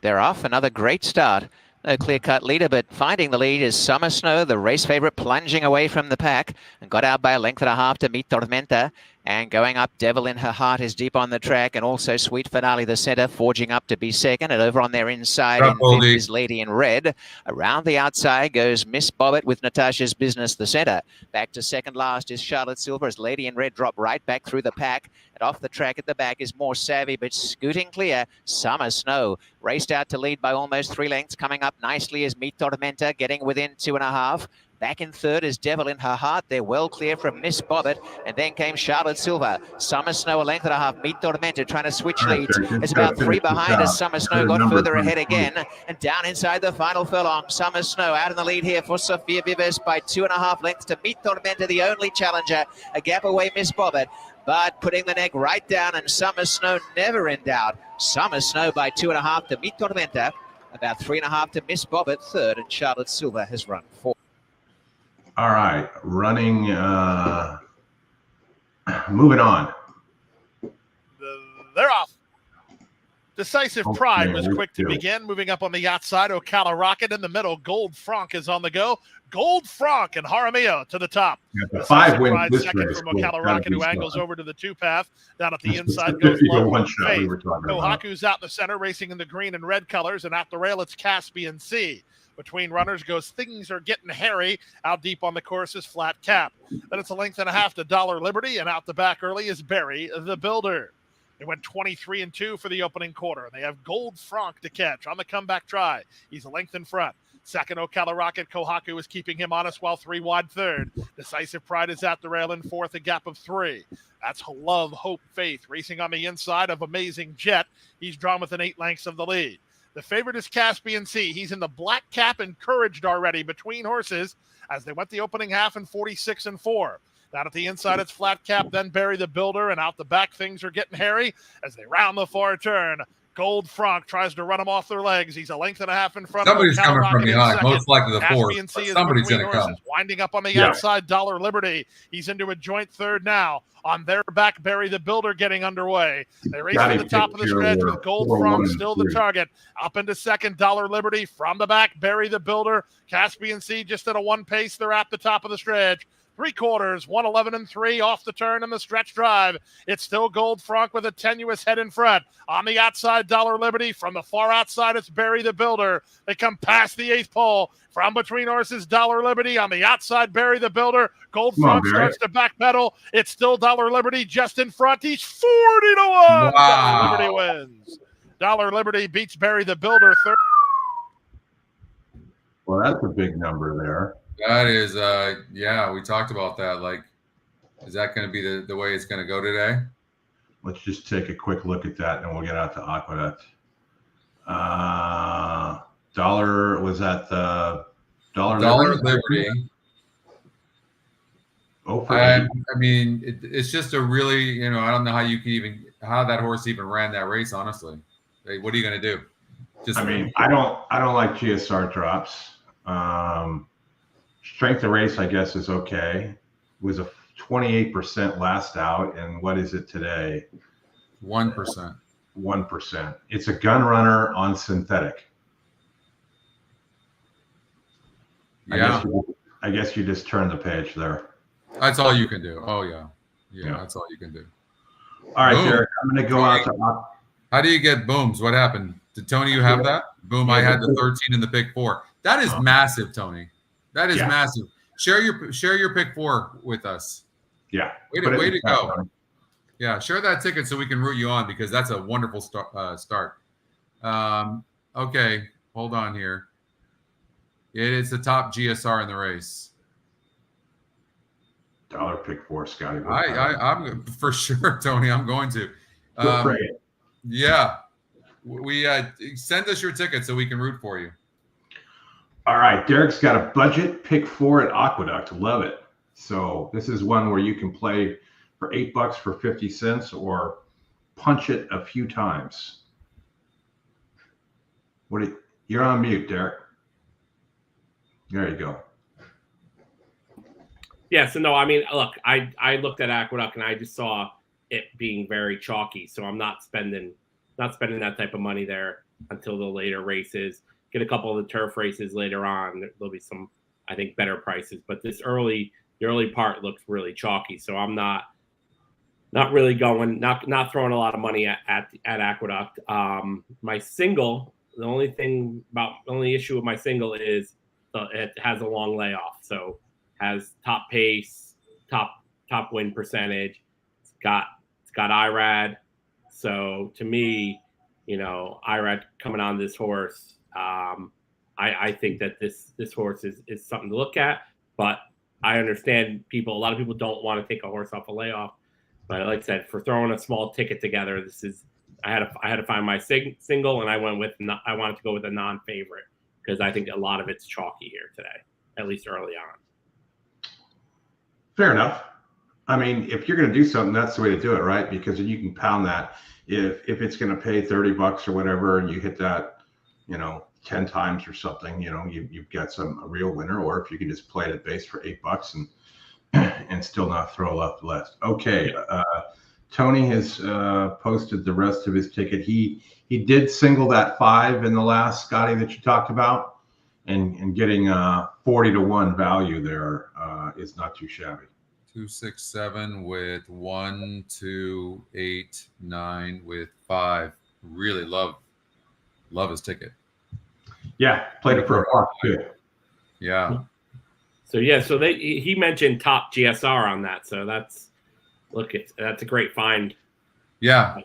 They're off. Another great start. No clear-cut leader, but finding the lead is Summer Snow, the race favorite, plunging away from the pack and got out by a length and a half to meet Tormenta. And going up, Devil in Her Heart is deep on the track, and also Sweet Finale, the center, forging up to be second. And over on their inside in fifth is Lady in Red. Around the outside goes Miss Bobbit with Natasha's Business, the center. Back to second last is Charlotte Silver as Lady in Red drop right back through the pack. And off the track at the back is More Savvy, but scooting clear, Summer Snow. Raced out to lead by almost 3 lengths. Coming up nicely is Meet Tormenta, getting within 2.5. Back in third is Devil in Her Heart. They're well clear from Miss Bobbit. And then came Charlotte Silver. Summer Snow a length and a half. Meet Tormenta trying to switch leads. It's about 3 behind as Summer Snow got further ahead again. And down inside the final furlong, Summer Snow out in the lead here for Sophia Vives by 2.5 lengths to Meet Tormenta, the only challenger. A gap away, Miss Bobbit. But putting the neck right down, and Summer Snow never in doubt. Summer Snow by 2.5 to Meet Tormenta. About 3.5 to Miss Bobbit, third, and Charlotte Silver has run 4. All right, running, moving on. They're off. Decisive Pride was quick to begin. Moving up on the outside, Ocala Rocket in the middle. Gold Franc is on the go. Gold Franc and Jaramillo to the top. Yeah, the 5 wins Pride this second race. from Ocala Rocket, who angles over to the 2 path. Down at the inside goes one shot we were talking about. Kohaku's out in the center, racing in the green and red colors, and at the rail it's Caspian Sea. Between runners goes Things Are Getting Hairy. Out deep on the course is Flat Cap. Then it's a length and a half to Dollar Liberty, and out the back early is Barry the Builder. They went 23-2 for the opening quarter. They have Gold Franc to catch on the comeback try. He's a length in front. Second, Ocala Rocket. Kohaku is keeping him honest while 3 wide third. Decisive Pride is at the rail in fourth, a gap of 3. That's Love, Hope, Faith racing on the inside of Amazing Jet. He's drawn within 8 lengths of the lead. The favorite is Caspian Sea. He's in the black cap, encouraged already between horses as they went the opening half in 46-4. Down at the inside, it's Flat Cap, then Barry the Builder, and out the back, Things Are Getting Hairy as they round the far turn. Gold Franc tries to run them off their legs. He's a length and a half in front. Somebody's coming from behind, most likely the fourth. Somebody's going to come. Winding up on the outside, Dollar Liberty. He's into a joint third now. On their back, Barry the Builder getting underway. They race to the top of the stretch with Gold Franc still the target. Up into second, Dollar Liberty. From the back, Barry the Builder. Caspian Sea just at a 1 pace. They're at the top of the stretch. 3/4, 1:11-3 off the turn in the stretch drive. It's still Gold Franc with a tenuous head in front. On the outside, Dollar Liberty. From the far outside, it's Barry the Builder. They come past the 8th pole. From between horses, Dollar Liberty. On the outside, Barry the Builder. Gold Franc starts to backpedal. It's still Dollar Liberty just in front. He's 40-1. Wow. Dollar Liberty wins. Dollar Liberty beats Barry the Builder third. Well, that's a big number there. That is, yeah, we talked about that. Like, Is that going to be the way it's going to go today? Let's just take a quick look at that, and we'll get out to Aqueduct. Dollar was at the Dollar Liberty. Oh, for I mean, it's just a really, I don't know how that horse even ran that race, honestly. Like, what are you going to do? I don't like GSR drops. Strength of race, I guess, is okay. It was a 28% last out, and what is it today? 1%. 1%. It's a gun runner on synthetic. Yeah. I guess you just turn the page there. That's all you can do. Oh, yeah. Yeah, that's all you can do. All right, Boom. Derek, I'm going to go out to... How do you get booms? What happened? Did Tony, you have that? Boom, I had the 13 in the pick 4. That is massive, Tony. That is massive. Share your pick 4 with us. Yeah. Way to go. Yeah, share that ticket so we can root you on, because that's a wonderful start. Okay, hold on here. It is the top GSR in the race. Dollar pick 4, Scotty. I'm for sure, Tony. I'm going to. Yeah. We send us your ticket so we can root for you. All right, Derek's got a budget pick 4 at Aqueduct. Love it. So this is one where you can play for $8 for 50 cents or punch it a few times. You're on mute, Derek. There you go. Yeah, so no, I mean, look, I looked at Aqueduct and I just saw it being very chalky. So I'm not spending that type of money there until the later races. Get a couple of the turf races later on. There'll be some, I think, better prices. But the early part looks really chalky. So I'm not really going, not throwing a lot of money at Aqueduct. My single, the only issue with my single is it has a long layoff. So has top pace, top win percentage. It's got IRAD. So to me, IRAD coming on this horse, I think that this horse is something to look at. But I understand a lot of people don't want to take a horse off a layoff. But like I said, for throwing a small ticket together, I had to find my single, and I wanted to go with a non-favorite because I think a lot of it's chalky here today, at least early on. Fair enough. I mean, if you're going to do something, that's the way to do it, right? Because you can pound that. If it's going to pay $30 or whatever, and you hit that, 10 times or something, you've got a real winner. Or if you can just play it at base for $8 and still not throw less. Okay. Tony has posted the rest of his ticket. He did single that 5 in the last, Scotty, that you talked about, and getting 40-1 value there is not too shabby. 2, 6, 7 with 1, 2, 8, 9 with 5. Really love his ticket. Yeah, played it for a park too. Yeah. So he mentioned top GSR on that. So that's a great find. Yeah.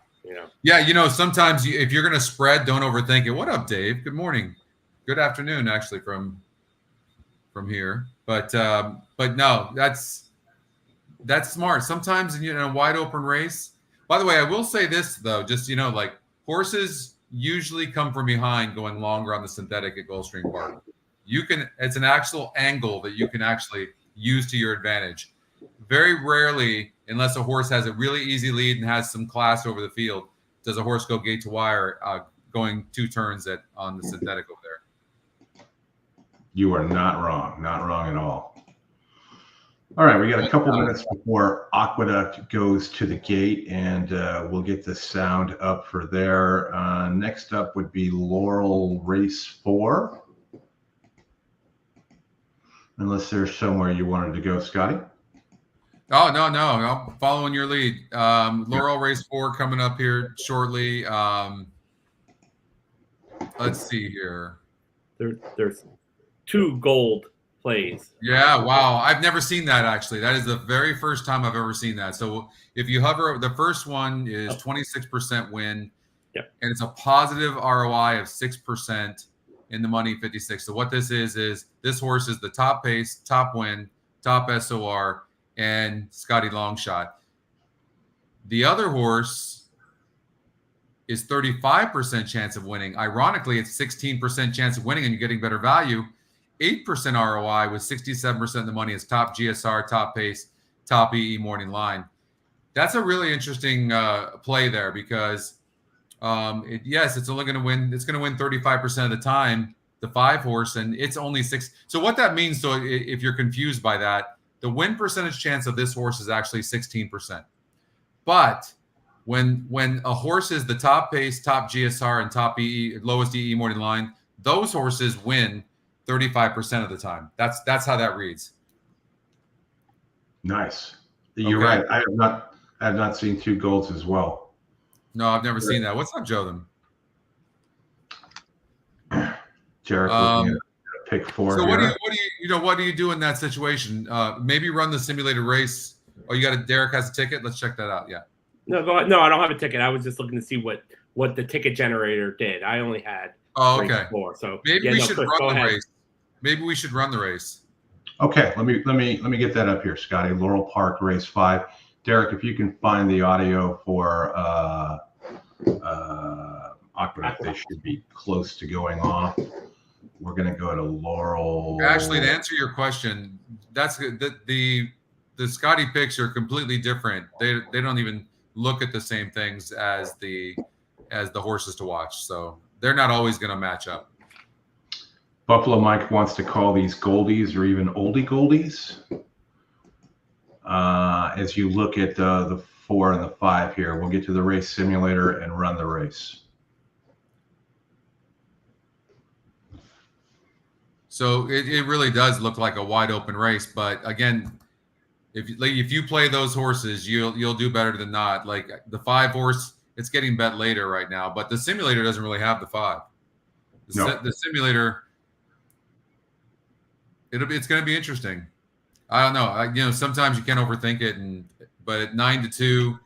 Yeah, sometimes if you're gonna spread, don't overthink it. What up, Dave? Good morning. Good afternoon, actually, from here. But no, that's smart. Sometimes in a wide open race. By the way, I will say this though, just like horses usually come from behind going longer on the synthetic at Gulfstream Park. It's an actual angle that you can actually use to your advantage. Very rarely, unless a horse has a really easy lead and has some class over the field, does a horse go gate to wire going 2 turns on the synthetic over there. You are not wrong. Not wrong at all. All right, we got a couple minutes before Aqueduct goes to the gate, and we'll get the sound up for there. Next up would be Laurel Race 4. Unless there's somewhere you wanted to go, Scotty. Oh, no. I'm following your lead. Laurel Race 4 coming up here shortly. Let's see here. There's 2 gold plays. Yeah, wow. I've never seen that, actually. That is the very first time I've ever seen that. So if you hover, the first one is 26% win. Yep. And it's a positive ROI of 6% in the money 56. So what this is this horse is the top pace, top win, top SOR, and Scotty Longshot. The other horse is 35% chance of winning. Ironically, it's 16% chance of winning, and you're getting better value. 8% ROI with 67% of the money is top GSR, top pace, top EE morning line. That's a really interesting play there because, it's only going to win. It's going to win 35% of the time, the 5 horse, and it's only 6. So what that means, so if you're confused by that, the win percentage chance of this horse is actually 16%. But when a horse is the top pace, top GSR, and top EE, lowest EE morning line, those horses win 35% of the time. That's how that reads. Nice. You're right. I have not seen 2 golds as well. No, I've never seen that. What's up, Joe? Jared looking at pick 4. So what do you do in that situation? Maybe run the simulated race. Oh, Derek has a ticket. Let's check that out. Yeah. No, go ahead. No, I don't have a ticket. I was just looking to see what the ticket generator did. I only had okay. 4. So maybe we should run the race. Maybe we should run the race. Okay, let me get that up here, Scotty. Laurel Park race 5. Derek, if you can find the audio for Aqueduct, they should be close to going off. We're going to go to Laurel. Actually, to answer your question, that's the Scotty picks are completely different. They don't even look at the same things as the horses to watch. So they're not always going to match up. Buffalo Mike wants to call these goldies or even oldie goldies. As you look at the 4 and the 5 here, we'll get to the race simulator and run the race. So it really does look like a wide open race, but again, if you play those horses, you'll do better than not. Like the 5 horse, it's getting bet later right now, but the simulator doesn't really have the 5. The simulator, it's going to be interesting. I don't know. Sometimes you can't overthink it, but at 9-2,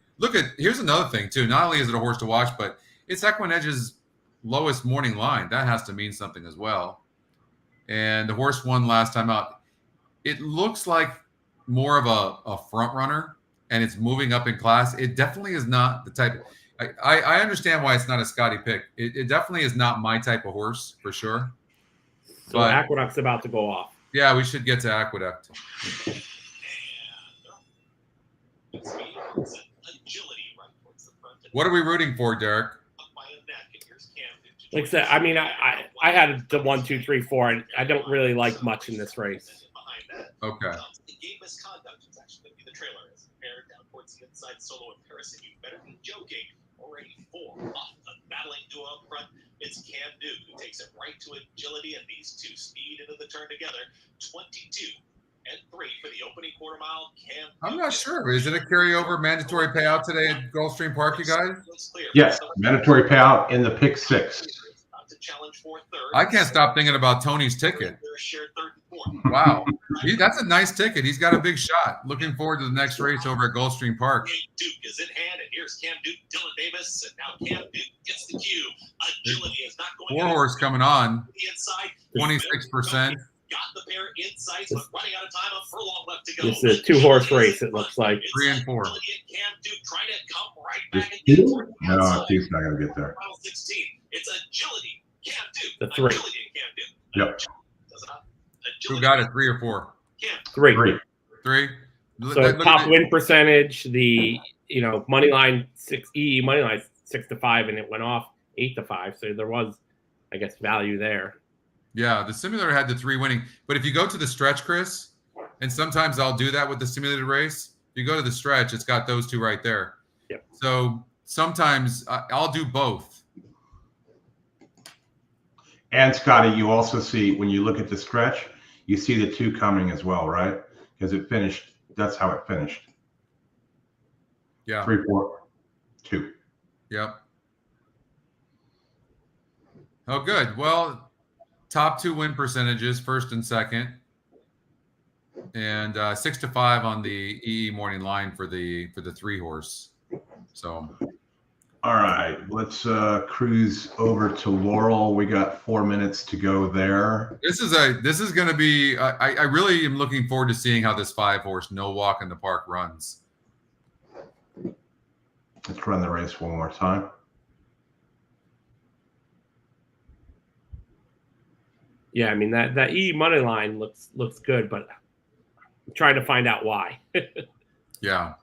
here's another thing too. Not only is it a horse to watch, but it's EquinEdge's lowest morning line. That has to mean something as well. And the horse won last time out. It looks like more of a front runner, and it's moving up in class. It definitely is not the type. I understand why it's not a Scotty pick. It definitely is not my type of horse for sure. So Aqueduct's about to go off. Yeah, we should get to Aqueduct. What are we rooting for, Derek? Like I said, I mean, I had the 1, 2, 3, 4, and I don't really like much in this race. Okay. The game misconduct is actually going to be the trailer. As compared down towards the inside solo of Harrison, you better be joking. Already 4 off the battling duo up front. It's Cam Duke who takes it right to agility, and these 2 speed into the turn together. 22 and 3 for the opening quarter mile. Cam I'm not sure. Is it a carryover mandatory payout today at Gulfstream Park, you guys? Yes, mandatory payout in the pick 6. I can't stop thinking about Tony's ticket. Wow. That's a nice ticket. He's got a big shot. Looking forward to the next race over at Gulfstream Park. Duke is in hand, and here's Cam Duke, Dylan Davis, and now Cam Duke gets the cue. Agility is not going 4 horse coming on. The inside. 26%. Got the pair inside, but running out of time, a furlong left to go. It's a 2-horse race, it looks like. 3 and 4. Cam Duke trying to come right back and get No, Duke's not going to get there. Final 16. It's agility. Cam Duke. The 3. Agility and Cam Duke. Yep. Who got it? 3 or 4? 3. 3. So top win percentage, the money line 6 money line 6-5, and it went off 8-5. So there was, I guess, value there. Yeah, the simulator had the 3 winning. But if you go to the stretch, Chris, and sometimes I'll do that with the simulated race. If you go to the stretch, it's got those 2 right there. Yep. So sometimes I'll do both. And Scotty, you also see when you look at the stretch, you see the 2 coming as well, right? Because it finished. That's how it finished. Yeah. 3, 4, 2. Yep. Oh, good. Well, top 2 win percentages, first and second, and 6-5 on the EE morning line for the 3 horse. So All right, let's cruise over to Laurel. We got 4 minutes to go there. This is going to be. I really am looking forward to seeing how this 5-horse No Walk in the Park runs. Let's run the race one more time. Yeah, I mean that E money line looks good, but I'm trying to find out why. Yeah,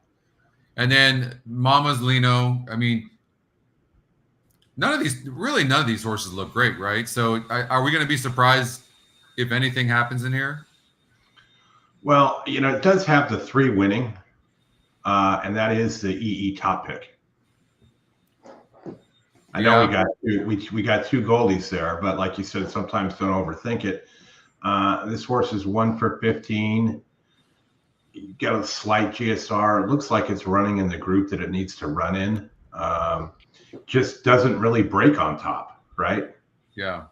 and then Mama's Lino. I mean, none of these horses look great, right? So are we going to be surprised if anything happens in here? Well, it does have the 3 winning, and that is the EE top pick. I know we got 2 goldies there, but like you said, sometimes don't overthink it. This horse is 1 for 15. You got a slight GSR. It looks like it's running in the group that it needs to run in. Just doesn't really break on top, right? Yeah.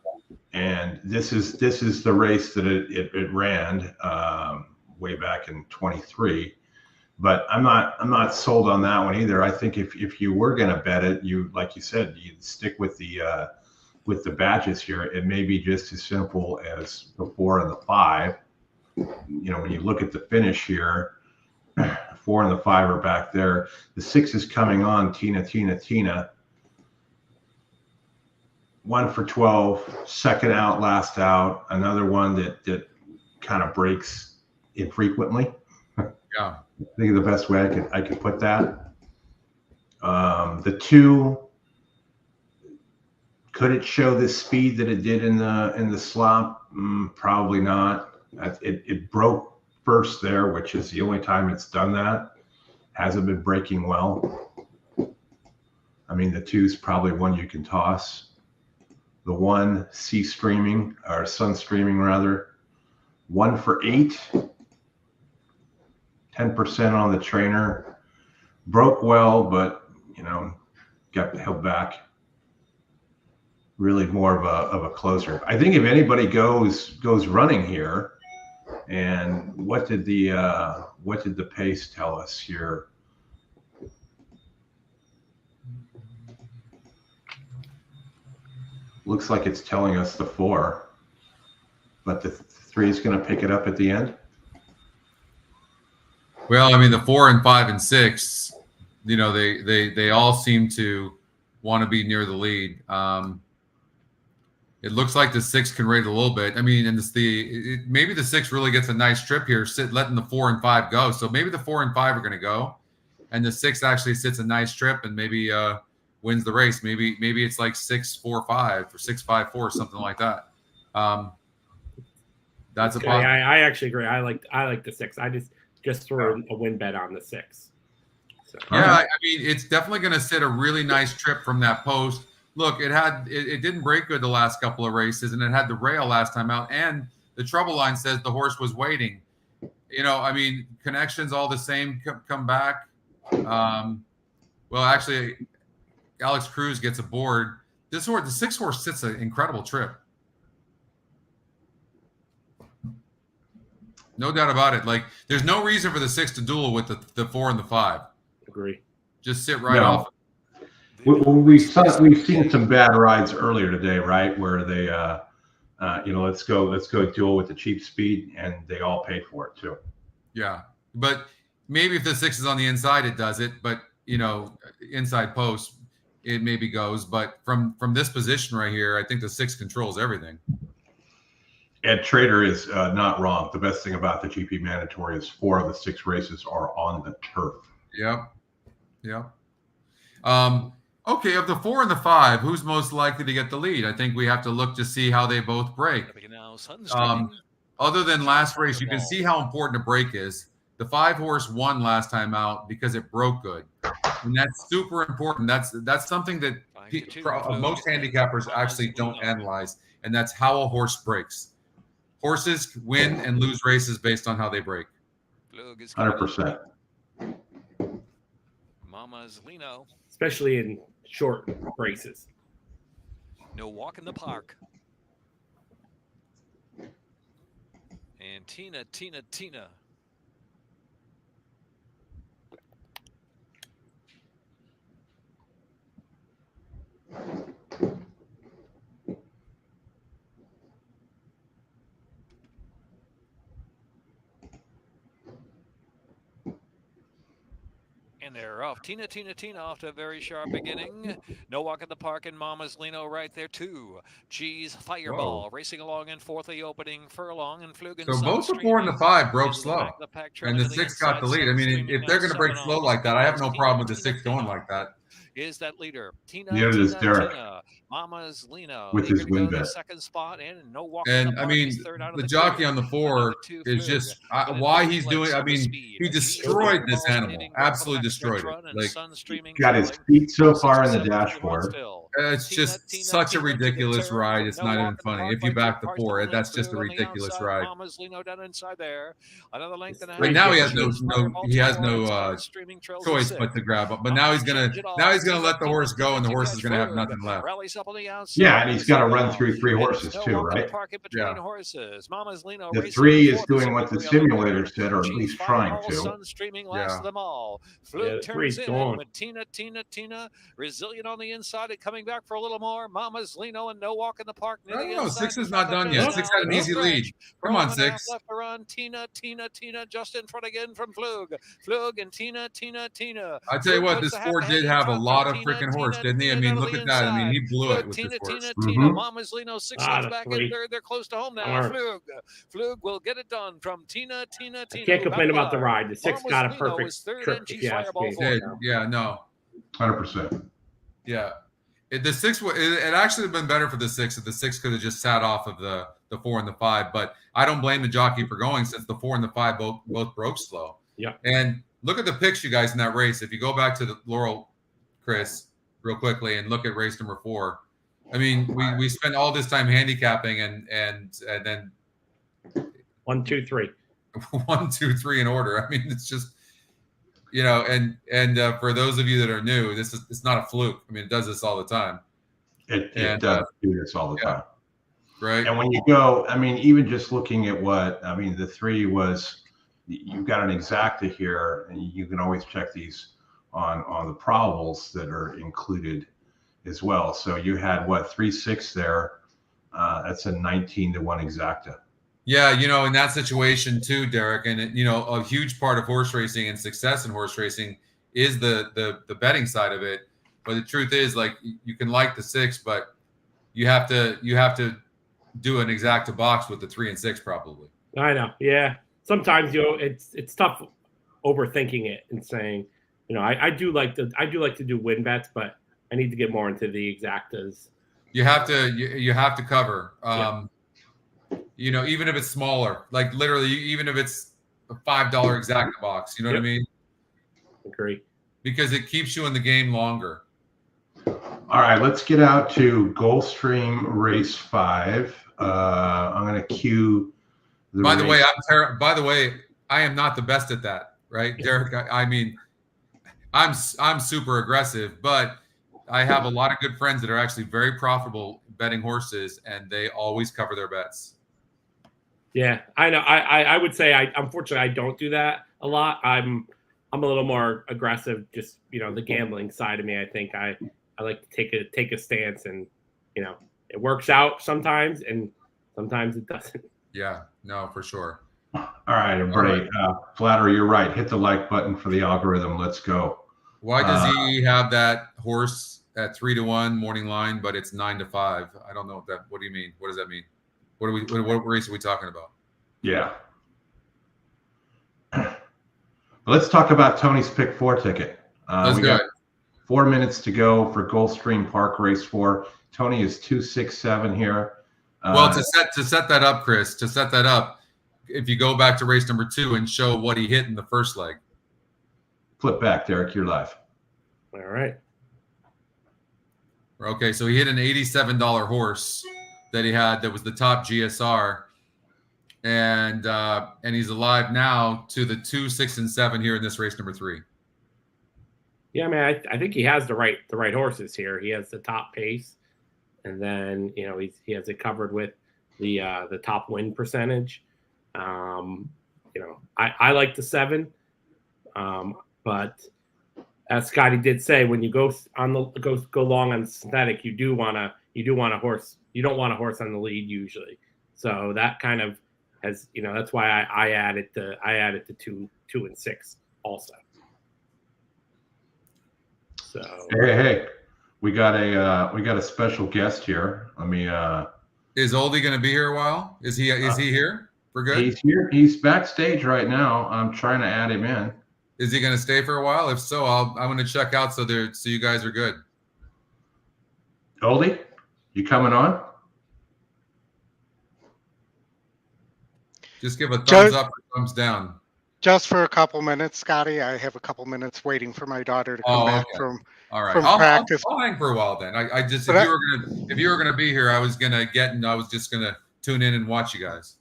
And this is the race that it ran way back in 23. But I'm not sold on that one either. I think if you were going to bet it, like you said, you'd stick with the badges here. It may be just as simple as the 4 and the 5. When you look at the finish here, 4 and the 5 are back there. The 6 is coming on. Tina. 1 for 12, second out, last out. Another one that kind of breaks infrequently. Yeah. I think the best way I could put that. The 2, could it show the speed that it did in the slop? Probably not. It broke first there, which is the only time it's done that. Hasn't been breaking well. I mean, the 2 is probably one you can toss. The 1, sun streaming rather. 1 for 8. 10% on the trainer. Broke well, but got held back. Really more of a closer. I think if anybody goes running here, and what did the pace tell us here? Looks like it's telling us the 4, but the 3 is going to pick it up at the end. Well, I mean, the 4 and 5 and 6, they all seem to want to be near the lead. It looks like the 6 can rate a little bit. I mean, and maybe the 6 really gets a nice trip here, letting the 4 and 5 go. So maybe the 4 and 5 are going to go, and the 6 actually sits a nice trip and maybe wins the race. Maybe it's like 6-4-5 or 6-5-4, something like that. That's a possibility. I actually agree. I like the 6. I just threw a win bet on the 6. So. Yeah, I mean, it's definitely going to sit a really nice trip from that post. Look, it didn't break good the last couple of races, and it had the rail last time out, and the trouble line says the horse was waiting. I mean, connections all the same come back. Well, actually, Alex Cruz gets aboard. The 6 horse sits an incredible trip. No doubt about it. Like, there's no reason for the 6 to duel with the 4 and the 5. Agree. Just sit right off. We've seen some bad rides earlier today, right? Where they, let's go duel with the cheap speed, and they all paid for it too. Yeah, but maybe if the 6 is on the inside, it does it. But inside post, it maybe goes. But from this position right here, I think the 6 controls everything. Ed Trader is not wrong. The best thing about the GP mandatory is 4 of the 6 races are on the turf. Yep. Okay, of the 4 and the 5, who's most likely to get the lead? I think we have to look to see how they both break. Other than last race, you can see how important a break is. The 5 horse won last time out because it broke good, and that's super important. That's something that most handicappers actually don't analyze, and that's how a horse breaks. Horses win and lose races based on how they break. 100%. Mama's Lino. Especially in short races. No Walk in the Park. And Tina. And they're off. Tina off to a very sharp beginning. No Walk in the Park and Mama's Lino right there too. G's Fireball racing along in fourth, the opening furlong, and Flug and So both the 4 and the 5 broke slow, and the 6 got the lead. I mean, if they're going to break slow like that, I have no problem with the 6 going like that. Is that leader? Tina, Mama's Lino with his win bet. Second spot and no walk. And I mean, the jockey on the 4 is just why he's doing. I mean, he destroyed this animal, absolutely destroyed it. Like, got his feet so far in the dashboard. It's just such a ridiculous ride. It's not even funny. If you back the 4, that's just a ridiculous ride. Right now he has no choice but to grab up. But now he's gonna let the horse go, and the horse is gonna have nothing left. Yeah, and he's got to run through 3 horses too, right? Yeah. The 3 is doing what the simulator said, or at least trying to. Flug turns in with Tina, resilient on the inside and coming back for a little more. Mama's Lino and No Walk in the Park. I don't know. 6 is not done yet. 6 got an easy lead. Come on, 6. Left to run. Tina, just in front again from Flug. Flug and Tina. I tell you what, this 4 did have a lot of freaking horse, didn't he? I mean, look at that. I mean, he blew it with this horse. Tina. Mama's Lino 6 lengths back in third. They're close to home now. Flug will get it done from Tina. I can't complain about the ride. The 6 got a perfect trip. Yeah, no. 100%. Yeah. The 6 it actually have been better for the 6 if the 6 could have just sat off of the 4 and the 5. But I don't blame the jockey for going, since the 4 and the 5 both broke slow. Yeah. And look at the picks, you guys, in that race. If you go back to the Laurel, Chris, real quickly, and look at race number 4. I mean, we spent all this time handicapping and then 1, 2, 3. 1, 2, 3 in order. I mean, it's just, you know, and for those of you that are new, it's not a fluke. I mean, it does this all the time. It does do this all the time. Right. And when you go, I mean, even just looking at the 3 was, you've got an exacta here, and you can always check these on the probables that are included as well. So you had 3-6 there. That's a 19-1 exacta. Yeah, you know, in that situation too, Derek, and a huge part of horse racing and success in horse racing is the betting side of it. But the truth is, like, you can like the 6, but you have to do an exacta box with the 3 and 6 probably. I know. Yeah. Sometimes it's tough overthinking it and saying, I do like to do win bets, but I need to get more into the exactas. You have to cover. Even if it's smaller, like literally, even if it's a $5 exacta box, you know what I mean? Agree. Because it keeps you in the game longer. All right, let's get out to Gulfstream Race 5. I'm going to cue. By the way, I am not the best at that, right, Derek? I mean, I'm super aggressive, but I have a lot of good friends that are actually very profitable betting horses, and they always cover their bets. Yeah, I know. I would say unfortunately I don't do that a lot. I'm a little more aggressive. Just the gambling side of me. I think I like to take a stance, and it works out sometimes, and sometimes it doesn't. Yeah, no, for sure. All right, everybody. Flattery, you're right. Hit the like button for the algorithm. Let's go. Why does he have that horse at 3-1 morning line, but it's 9-5? I don't know what do you mean? What does that mean? What race are we talking about? Yeah. Let's talk about Tony's Pick 4 ticket. Let's go. 4 minutes to go for Gulfstream Park Race 4. Tony is 267 here. Well, to set that up, Chris, if you go back to race number 2 and show what he hit in the first leg. Flip back, Derek. You're live. All right. Okay, so he hit an $87 horse that he had that was the top GSR, and he's alive now to the 2, 6, and 7 here in this race number 3. Yeah, man, I think he has the right horses here. He has the top pace, and then he has it covered with the top win percentage. I like the 7, but as Scotty did say, when you go on the go long on synthetic, you want a horse. You don't want a horse on the lead usually. So that kind of has, that's why I added the 2 and 6 also. So hey, we got a special guest here. Let me. Is Oldie going to be here a while? Is he here for good? He's here. He's backstage right now. I'm trying to add him in. Is he going to stay for a while? If so, I'm going to check out so you guys are good. Oldie, you coming on? Just give a thumbs up or thumbs down. Just for a couple minutes, Scotty. I have a couple minutes waiting for my daughter to come back from practice. I'll hang for a while then. I just if you were gonna be here, I was just gonna tune in and watch you guys.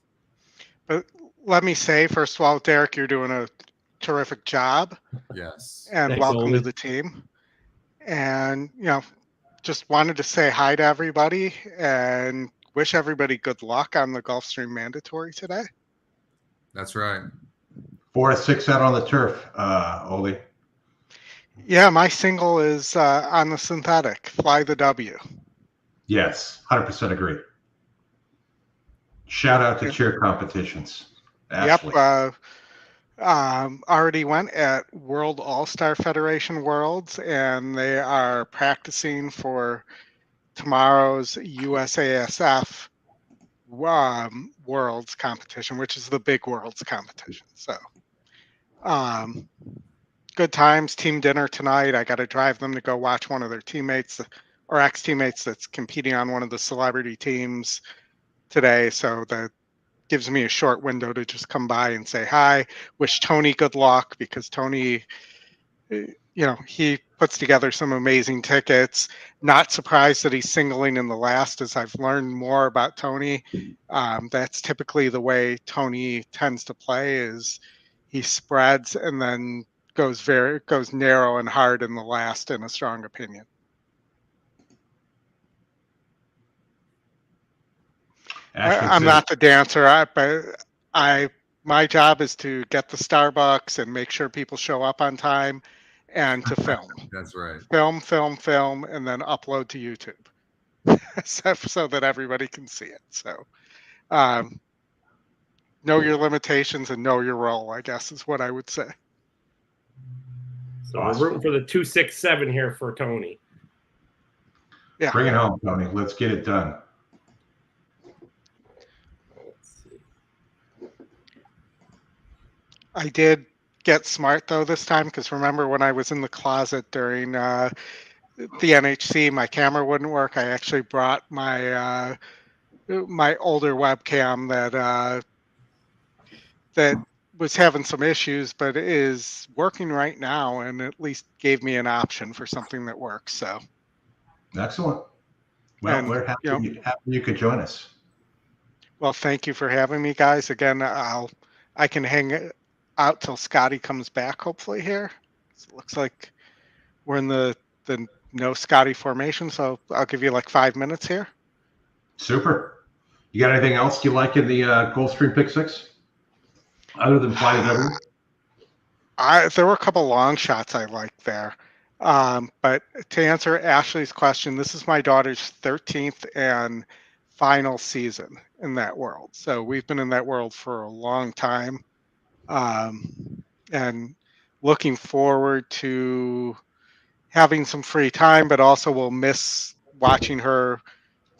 But let me say, first of all, Derek, you're doing a terrific job. Yes. And thanks, welcome Oldie. to the team. And just wanted to say hi to everybody and wish everybody good luck on the Gulfstream Mandatory today. That's right. 4 to 6 out on the turf, Oldie. Yeah, my single is on the synthetic. Fly the W. Yes, 100% agree. Shout out to cheer competitions. Ashley. Yep. Already went at World All-Star Federation Worlds, and they are practicing for tomorrow's USASF Worlds competition, which is the big Worlds competition. So good times. Team dinner tonight. I got to drive them to go watch one of their teammates or ex-teammates that's competing on one of the celebrity teams today. So that gives me a short window to just come by and say hi, wish Tony good luck, because Tony, he puts together some amazing tickets. Not surprised that he's singling in the last, as I've learned more about Tony. That's typically the way Tony tends to play, is he spreads and then goes narrow and hard in the last, in a strong opinion. I'm not the dancer, but my job is to get the Starbucks and make sure people show up on time and to film. That's right. Film, and then upload to YouTube so that everybody can see it. So know your limitations and know your role, I guess, is what I would say. So we're rooting for the 267 here for Tony. Yeah. Bring it home, Tony. Let's get it done. I did get smart though this time, because remember when I was in the closet during the NHC, my camera wouldn't work. I actually brought my my older webcam that was having some issues, but is working right now, and at least gave me an option for something that works. So excellent. Well, we're happy you could join us. Well, thank you for having me, guys. Again, I can hang out till Scotty comes back, hopefully here. So it looks like we're in the no Scotty formation, so I'll give you like 5 minutes here. Super. You got anything else you like in the Gulfstream Pick 6 other than Fly the W? There were a couple long shots I liked there. But to answer Ashley's question, this is my daughter's 13th and final season in that world. So we've been in that world for a long time. And looking forward to having some free time, but also will miss watching her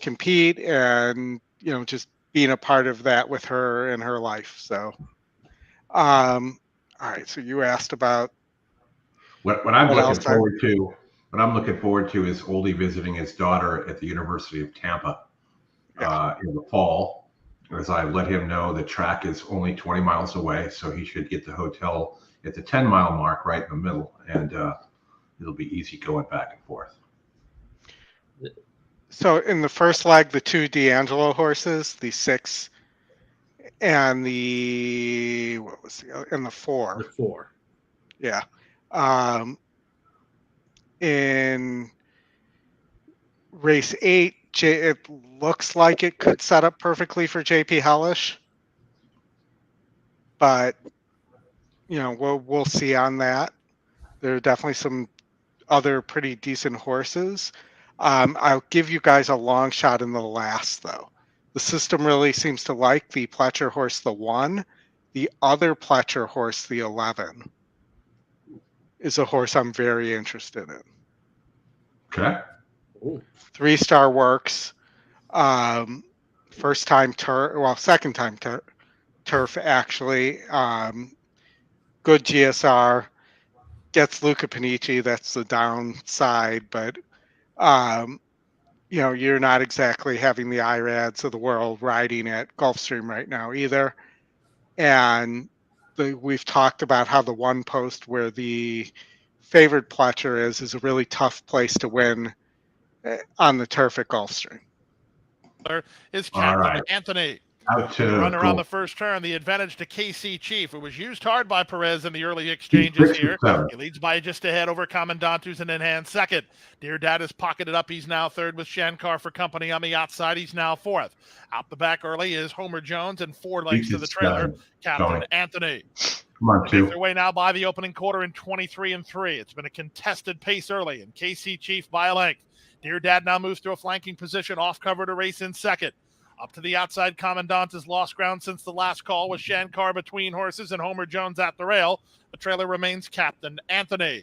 compete and, just being a part of that with her in her life. So, all right. So you asked about what I'm looking forward to. What I'm looking forward to is Oldie visiting his daughter at the University of Tampa in the fall. As I let him know the track is only 20 miles away, so he should get the hotel at the 10-mile mark right in the middle, and it'll be easy going back and forth. So in the first leg, the 2 D'Angelo horses, the 6 and the 4. The 4. Yeah. In race 8, it looks like it could set up perfectly for JP Hellish, but we'll see on that. There are definitely some other pretty decent horses. I'll give you guys a long shot in the last, though. The system really seems to like the Pletcher horse, the 1. The other Pletcher horse, the 11, is a horse I'm very interested in. Okay. 3-star works. First time turf, well, second time turf actually. Good GSR. Gets Luca Panici. That's the downside, but you know, you're not exactly having the IRADs of the world riding at Gulfstream right now either. And we've talked about how the one post where the favored Pletcher is a really tough place to win on the turf at Gulfstream. Is captain right. Anthony. Out to Run around the first turn, the advantage to KC Chief, who was used hard by Perez in the early exchanges here. He leads by just ahead over Commandant, who's in hand second. Dear Dad is pocketed up. He's now third with Shankar for company on the outside. He's now fourth. Out the back early is Homer Jones and 4 lengths to the trailer, Captain Anthony. Come on, They make their way now by the opening quarter in 23 and 3. It's been a contested pace early, and KC Chief by a length. Dear Dad now moves to a flanking position, off cover to race in second. Up to the outside, Commandant has lost ground since the last call with Shankar between horses and Homer Jones at the rail. The trailer remains Captain Anthony.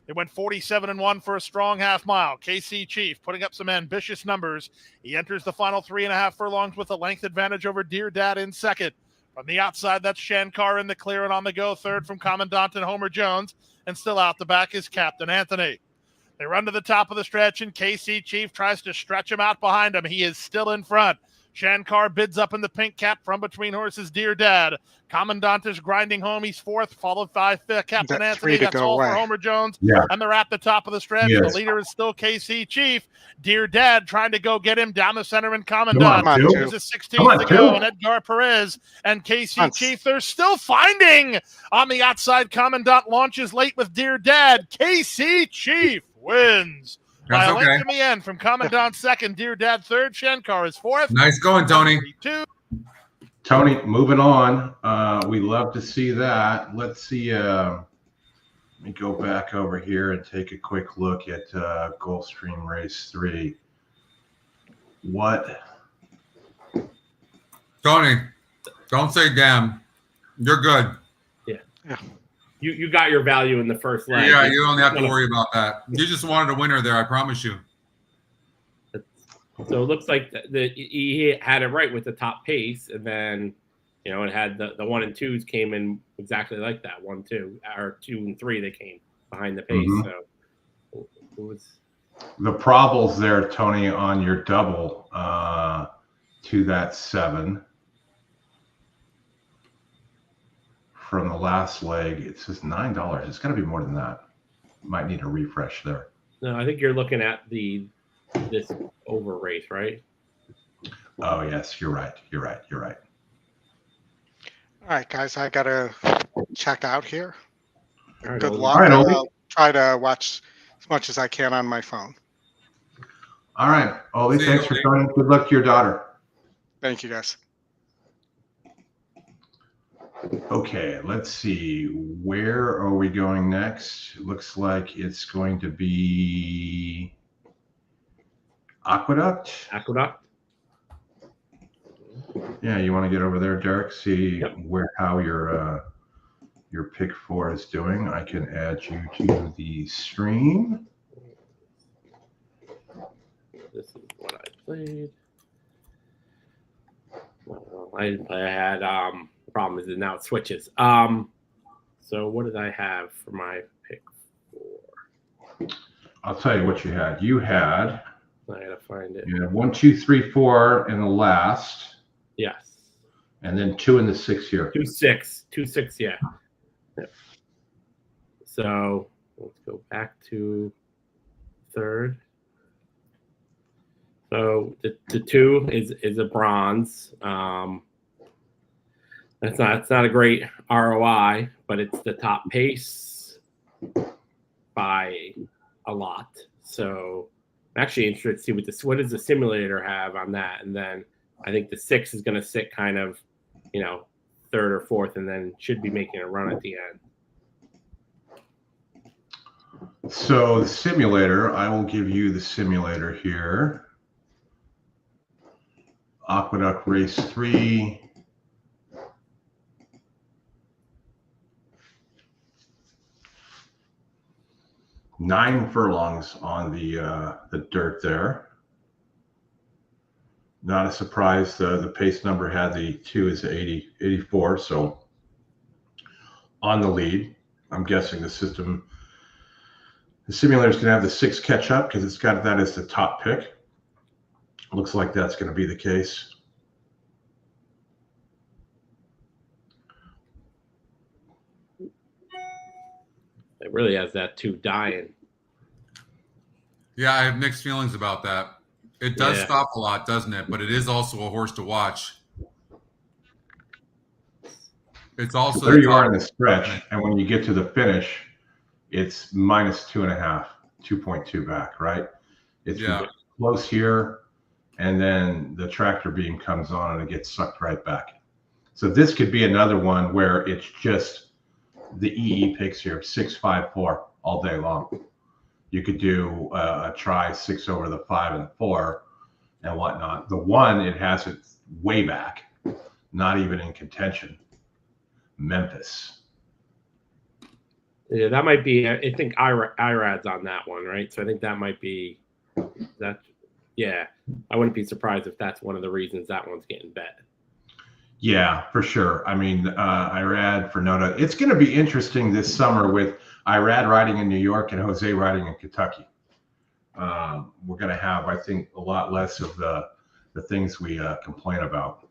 They went 47-1 for a strong half mile. KC Chief putting up some ambitious numbers. He enters the final 3.5 furlongs with a length advantage over Dear Dad in second. From the outside, that's Shankar in the clear and on the go third from Commandant and Homer Jones. And still out the back is Captain Anthony. They run to the top of the stretch, and KC Chief tries to stretch him out behind him. He is still in front. Shankar bids up in the pink cap from between horses Dear Dad. Commandant is grinding home. He's fourth, followed by Captain Anthony. That's all for Homer Jones. Yeah. And they're at the top of the stretch. Yes. The leader is still KC Chief. Dear Dad trying to go get him down the center and Commandant. There's a 16th to go. And Edgar Perez and KC Chief. They're still finding on the outside. Commandant launches late with Dear Dad. KC Chief wins. By a length in the end from Commandant second, Dear Dad third, Shankar is fourth. Nice going, Tony. Tony, moving on. We love to see that. Let's see. Let me go back over here and take a quick look at Gulfstream Race 3. What? Tony, don't say damn. You're good. Yeah. You got your value in the first leg. Yeah, you don't have to worry about that. You just wanted a winner there, I promise you. So it looks like he had it right with the top pace, and then it had the 1 and 2s came in exactly like that. 1, 2, or 2 and 3 they came behind the pace. Mm-hmm. So it was the problems there, Tony, on your double to that 7. From the last leg, it says $9. It's got to be more than that. Might need a refresh there. No, I think you're looking at this over race, right? Oh yes, you're right. You're right. All right, guys, I gotta check out here. Right, good Oldy. luck. All right, I'll try to watch as much as I can on my phone. All right, Oldy, thanks for joining. Good luck to your daughter. Thank you, guys. Okay, let's see. Where are we going next? It looks like it's going to be Aqueduct. Yeah, you want to get over there, Derek? See how your pick 4 is doing. I can add you to the stream. This is what I played. Well, I had problem is that now it switches. So what did I have for my pick 4? I'll tell you what you had. You had. I gotta find it. You had 1, 2, 3, 4 in the last. Yes. And then 2 in the 6 here. 2, 6, 2, 6. Yeah. So let's go back to third. So the 2 is a bronze. It's not a great ROI, but it's the top pace by a lot. So I'm actually interested to see what does the simulator have on that, and then I think the 6 is going to sit kind of, third or fourth, and then should be making a run at the end. So the simulator, I will give you the simulator here. Aqueduct race 3. Nine furlongs on the dirt there. Not a surprise. The pace number had the 2 is 84. So on the lead, I'm guessing the simulator is going to have the 6 catch up because it's got that as the top pick. Looks like that's going to be the case. It really has that 2 dying. Yeah, I have mixed feelings about that. It does stop a lot, doesn't it? But it is also a horse to watch. It's also there you are in the stretch, and when you get to the finish, it's minus 2.5, 2.2 back, right? It's close here, and then the tractor beam comes on and it gets sucked right back. So this could be another one where it's just the EE picks here, 6, 5, 4 all day long. You could do a try 6 over the 5 and 4 and whatnot. The 1, it has it way back, not even in contention. Memphis. Yeah, that might be. I think IRAD's on that one, right? So I think that might be that. Yeah, I wouldn't be surprised if that's one of the reasons that one's getting bet. Yeah, for sure. I mean, IRAD for Noda. It's going to be interesting this summer with IRAD riding in New York and Jose riding in Kentucky. We're going to have, I think, a lot less of the things we complain about.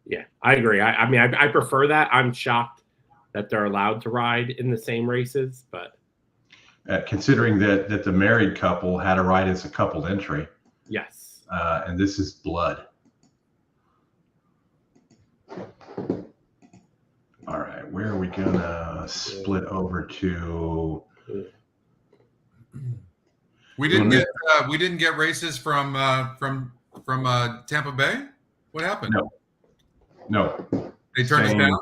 Yeah, I agree. I mean, I prefer that. I'm shocked that they're allowed to ride in the same races, but considering that the married couple had a ride as a coupled entry. Yes. And this is blood. All right, where are we gonna split over to? We didn't get races from Tampa Bay. What happened? No. They turned us down.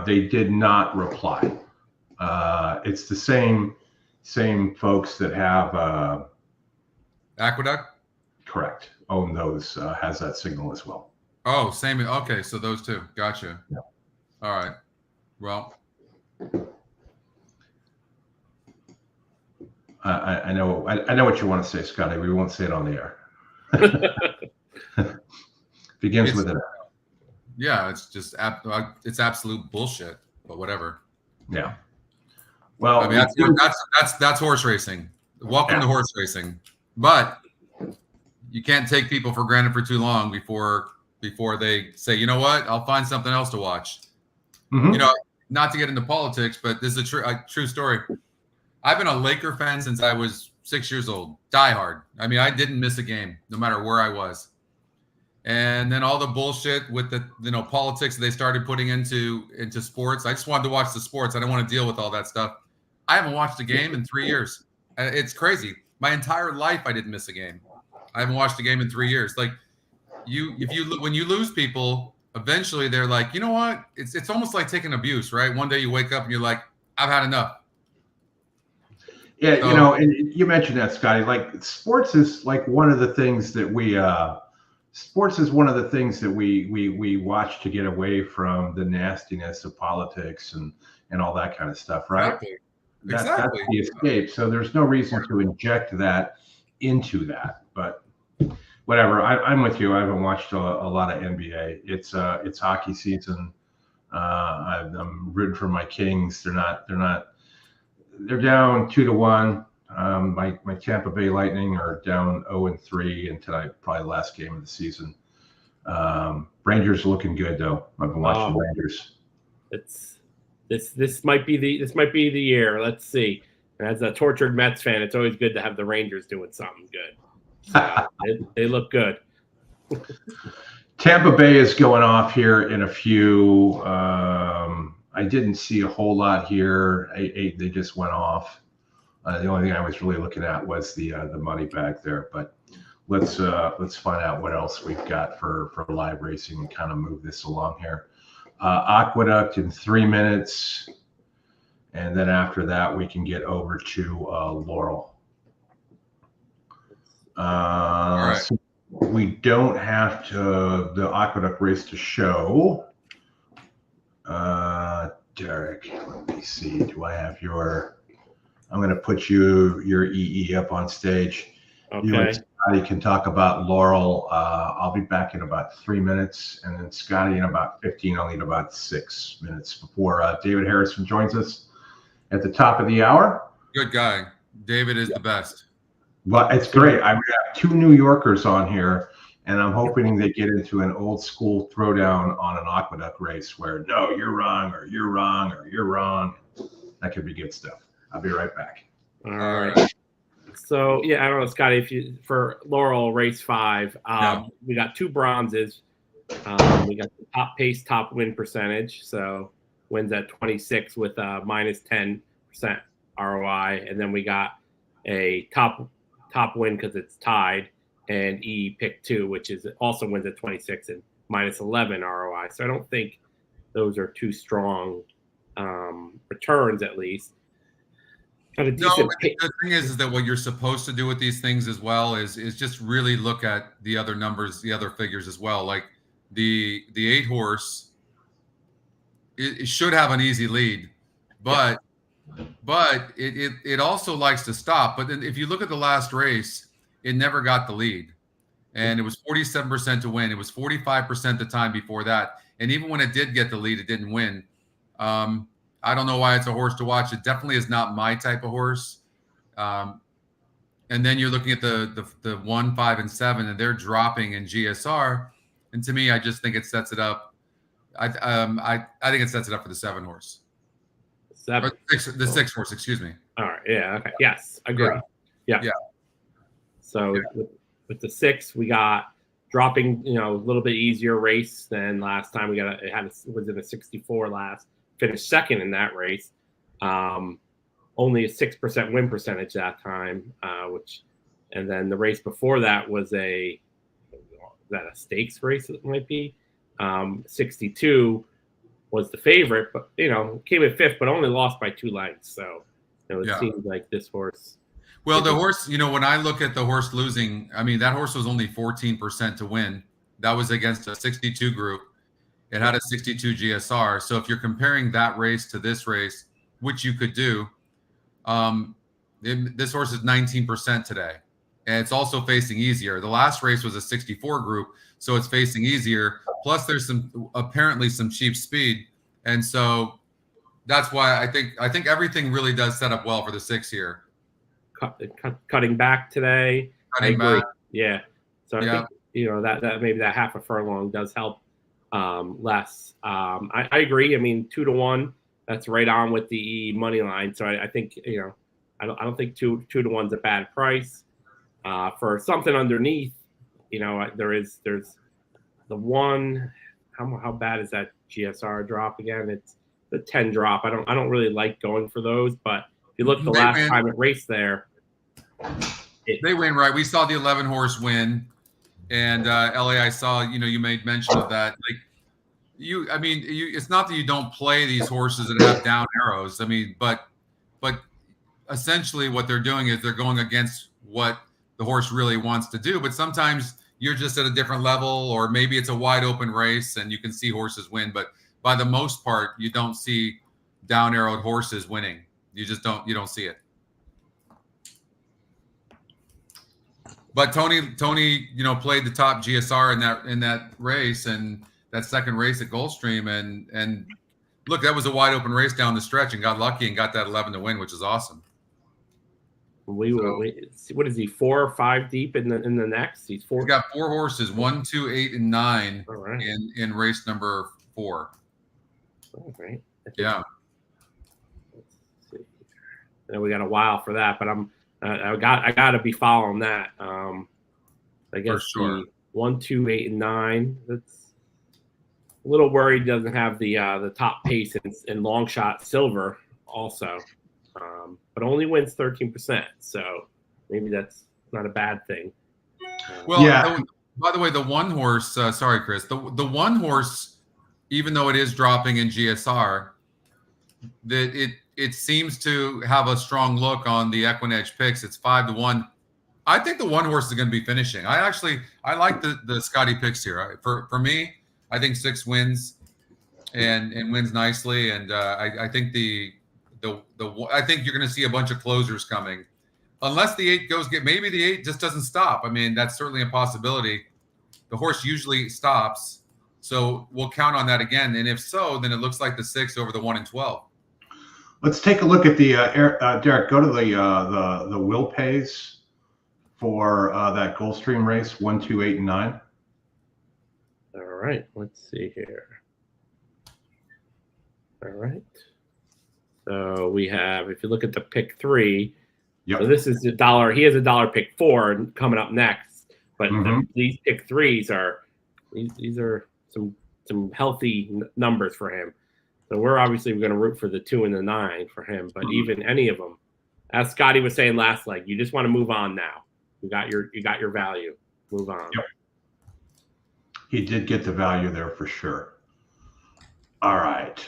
They did not reply. It's the same folks that have Aqueduct. Correct. Own those has that signal as well. Oh, same. Okay, so those two. Gotcha. Yeah. All right. Well, I know what you want to say, Scotty. We won't say it on the air. Begins with an. Yeah, it's just it's absolute bullshit. But whatever. Yeah. Well, I mean, that's horse racing. Welcome to horse racing. But you can't take people for granted for too long before they say, you know what, I'll find something else to watch. Mm-hmm. You know, not to get into politics, but this is a true story. I've been a Laker fan since I was 6 years old. Die hard. I mean, I didn't miss a game, no matter where I was. And then all the bullshit with the politics they started putting into sports. I just wanted to watch the sports. I don't want to deal with all that stuff. I haven't watched a game in 3 years. It's crazy. My entire life, I didn't miss a game. I haven't watched a game in 3 years. Like when you lose people, eventually they're like, you know what? It's almost like taking abuse, right? One day you wake up and you're like, I've had enough. Yeah, so, and you mentioned that, Scotty. Like sports is like one of the things that we watch to get away from the nastiness of politics and all that kind of stuff, right? Exactly. That's the escape. So there's no reason to inject that into that. But whatever. I'm with you. I haven't watched a lot of NBA. It's hockey season. I'm rooting for my Kings. They're down 2-1. My Tampa Bay Lightning are down 0-3, and tonight probably the last game of the season. Rangers are looking good though. I've been watching Rangers. This might be the year. Let's see. And as a tortured Mets fan, it's always good to have the Rangers doing something good. So they look good. Tampa Bay is going off here in a few. I didn't see a whole lot here. They just went off. The only thing I was really looking at was the money bag there. But let's find out what else we've got for live racing and kind of move this along here. Aqueduct in 3 minutes. And then after that, we can get over to Laurel. right. So we don't have the aqueduct race to show. Derek, let me see. Do I have your? I'm going to put your EE up on stage. Okay. You and Scotty can talk about Laurel. I'll be back in about 3 minutes, and then Scotty in about 15. I'll need about 6 minutes before David Harrison joins us at the top of the hour. Good guy. David is the best. Well, it's great. I have 2 New Yorkers on here, and I'm hoping they get into an old school throwdown on an aqueduct race where, no, you're wrong, or you're wrong, or you're wrong. That could be good stuff. I'll be right back. All right. So yeah, I don't know, Scotty, if you for Laurel race 5, we got 2 bronzes. We got the top pace, top win percentage. So wins at 26 with a minus 10% ROI, and then we got a top win because it's tied, and E pick 2, which is also wins at 26 and minus 11 ROI. So I don't think those are too strong returns, at least. Got a decent the thing is that what you're supposed to do with these things as well is just really look at the other numbers, the other figures as well. Like the 8 horse, it should have an easy lead, but it also likes to stop. But then if you look at the last race, it never got the lead, and it was 47% to win. It was 45% the time before that, and even when it did get the lead, it didn't win. I don't know why it's a horse to watch. It definitely is not my type of horse. And then you're looking at the 1, 5, and 7, and they're dropping in GSR. And to me, I just think it sets it up. I think it sets it up for the 7 horse. 7. The 6 horse, excuse me. All right. Yeah. Okay. Yes. Agree. Yeah. So with the 6, we got dropping, a little bit easier race than last time. Was in a 64 last. Finished second in that race. Only a 6% win percentage that time, and then the race before that was a stakes race, it might be. 62 was the favorite, but came in 5th, but only lost by 2 lengths. So it seems like this horse. Well, the horse, when I look at the horse losing, I mean, that horse was only 14% to win. That was against a 62 group. It had a 62 GSR. So if you're comparing that race to this race, which you could do, this horse is 19% today. And it's also facing easier. The last race was a 64 group, so it's facing easier. Plus, there's apparently some cheap speed. And so that's why I think everything really does set up well for the 6 here. Cutting back today. Cutting back. Yeah. So I think, that maybe that half a furlong does help. Less. I agree. I mean, 2 to 1, that's right on with the money line. So I think, I don't think 2 to 1's a bad price. For something underneath, there's the 1. How bad is that GSR drop again? It's the 10 drop. I don't really like going for those, but if you look the last time it raced there, they win, right? We saw the 11 horse win. And LA, I saw, you made mention of that. Like, it's not that you don't play these horses that have down arrows. I mean, but essentially what they're doing is they're going against what the horse really wants to do. But sometimes you're just at a different level, or maybe it's a wide open race and you can see horses win. But by the most part, you don't see down arrowed horses winning. You don't see it. But Tony, played the top GSR in that race, and that second race at Gulfstream, and look, that was a wide open race down the stretch, and got lucky and got that 11 to win, which is awesome. What is he, 4 or 5 deep in the next? He's 4. He's got 4 horses, 1, 2, 8, and 9 right. in race number 4. All right. Yeah. Let's see. And we got a while for that, but I got to be following that. I guess for sure. The 1, 2, 8, and 9. That's a little worried. Doesn't have the top pace in long shot silver also, but only wins 13%. So maybe that's not a bad thing. Well, yeah. By the way, the 1 horse. Sorry, Chris. The 1 horse, even though it is dropping in GSR, that it seems to have a strong look on the EquinEdge picks. It's 5-1. I think the one horse is going to be finishing. I like the Scotty picks here. For me, I think 6 wins and wins nicely. And I think I think you're going to see a bunch of closers coming, unless the 8 maybe the 8 just doesn't stop. I mean, that's certainly a possibility. The horse usually stops, so we'll count on that again. And if so, then it looks like the 6 over the 1 and 12. Let's take a look at the Derek. Go to the will pays for that Gulfstream race 1, 2, 8, and 9. All right, let's see here. All right. So we have, if you look at the pick 3, so this is the dollar. He has a dollar pick 4 coming up next, but these pick 3s are these are some healthy numbers for him. So we're obviously going to root for the 2 and the 9 for him, but even any of them, as Scotty was saying last leg, you just want to move on now. You got your value. Move on. Yep. He did get the value there for sure. All right.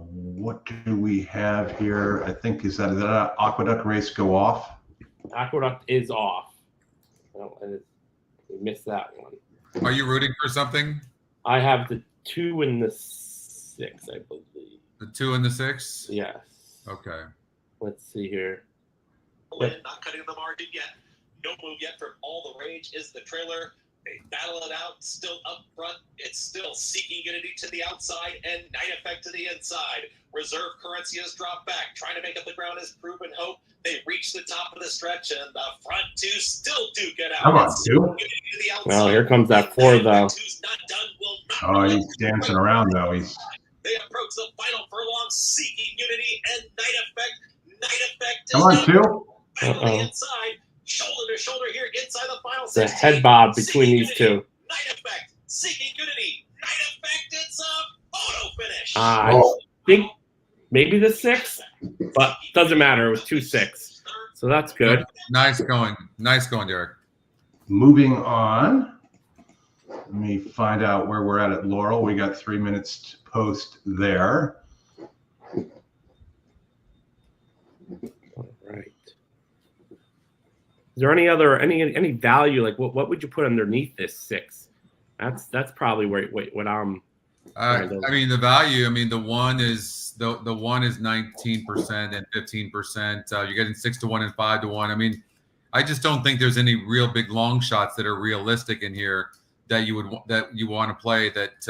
What do we have here? I think is that an Aqueduct race go off? Aqueduct is off. Oh, we missed that one. Are you rooting for something? I have the 2 and the 6, I believe. The 2 and the 6? Yes. Okay. Let's see here. Not cutting the margin yet. No move yet from All the Rage is the trailer. They battle it out, still up front. It's still Seeking Unity to the outside and Night Effect to the inside. Reserve Currency has dropped back. Trying to make up the ground is Proven Hope. They reach the top of the stretch, and the front 2 still duke it out. Come on, 2. Well, here comes that 4, though. Oh, he's dancing around, though. They approach the final furlong, Seeking Unity and Night Effect. Night Effect is come on, 2. battling inside. Shoulder to shoulder here inside the final 16. The head bob between these 2. Night Effect, Seeking Unity, Night Effect. It's a photo finish. I think maybe the 6, but doesn't matter. It was 2-6, so that's good. Nice going, Derek. Moving on. Let me find out where we're at Laurel. We got 3 minutes to post there. All right. Is there any other any value? Like what would you put underneath this 6? That's probably what I'm. I mean the value. I mean the 1 is the 1 is 19% and 15%. You're getting 6-1 and 5-1. I mean, I just don't think there's any real big long shots that are realistic in here that you want to play that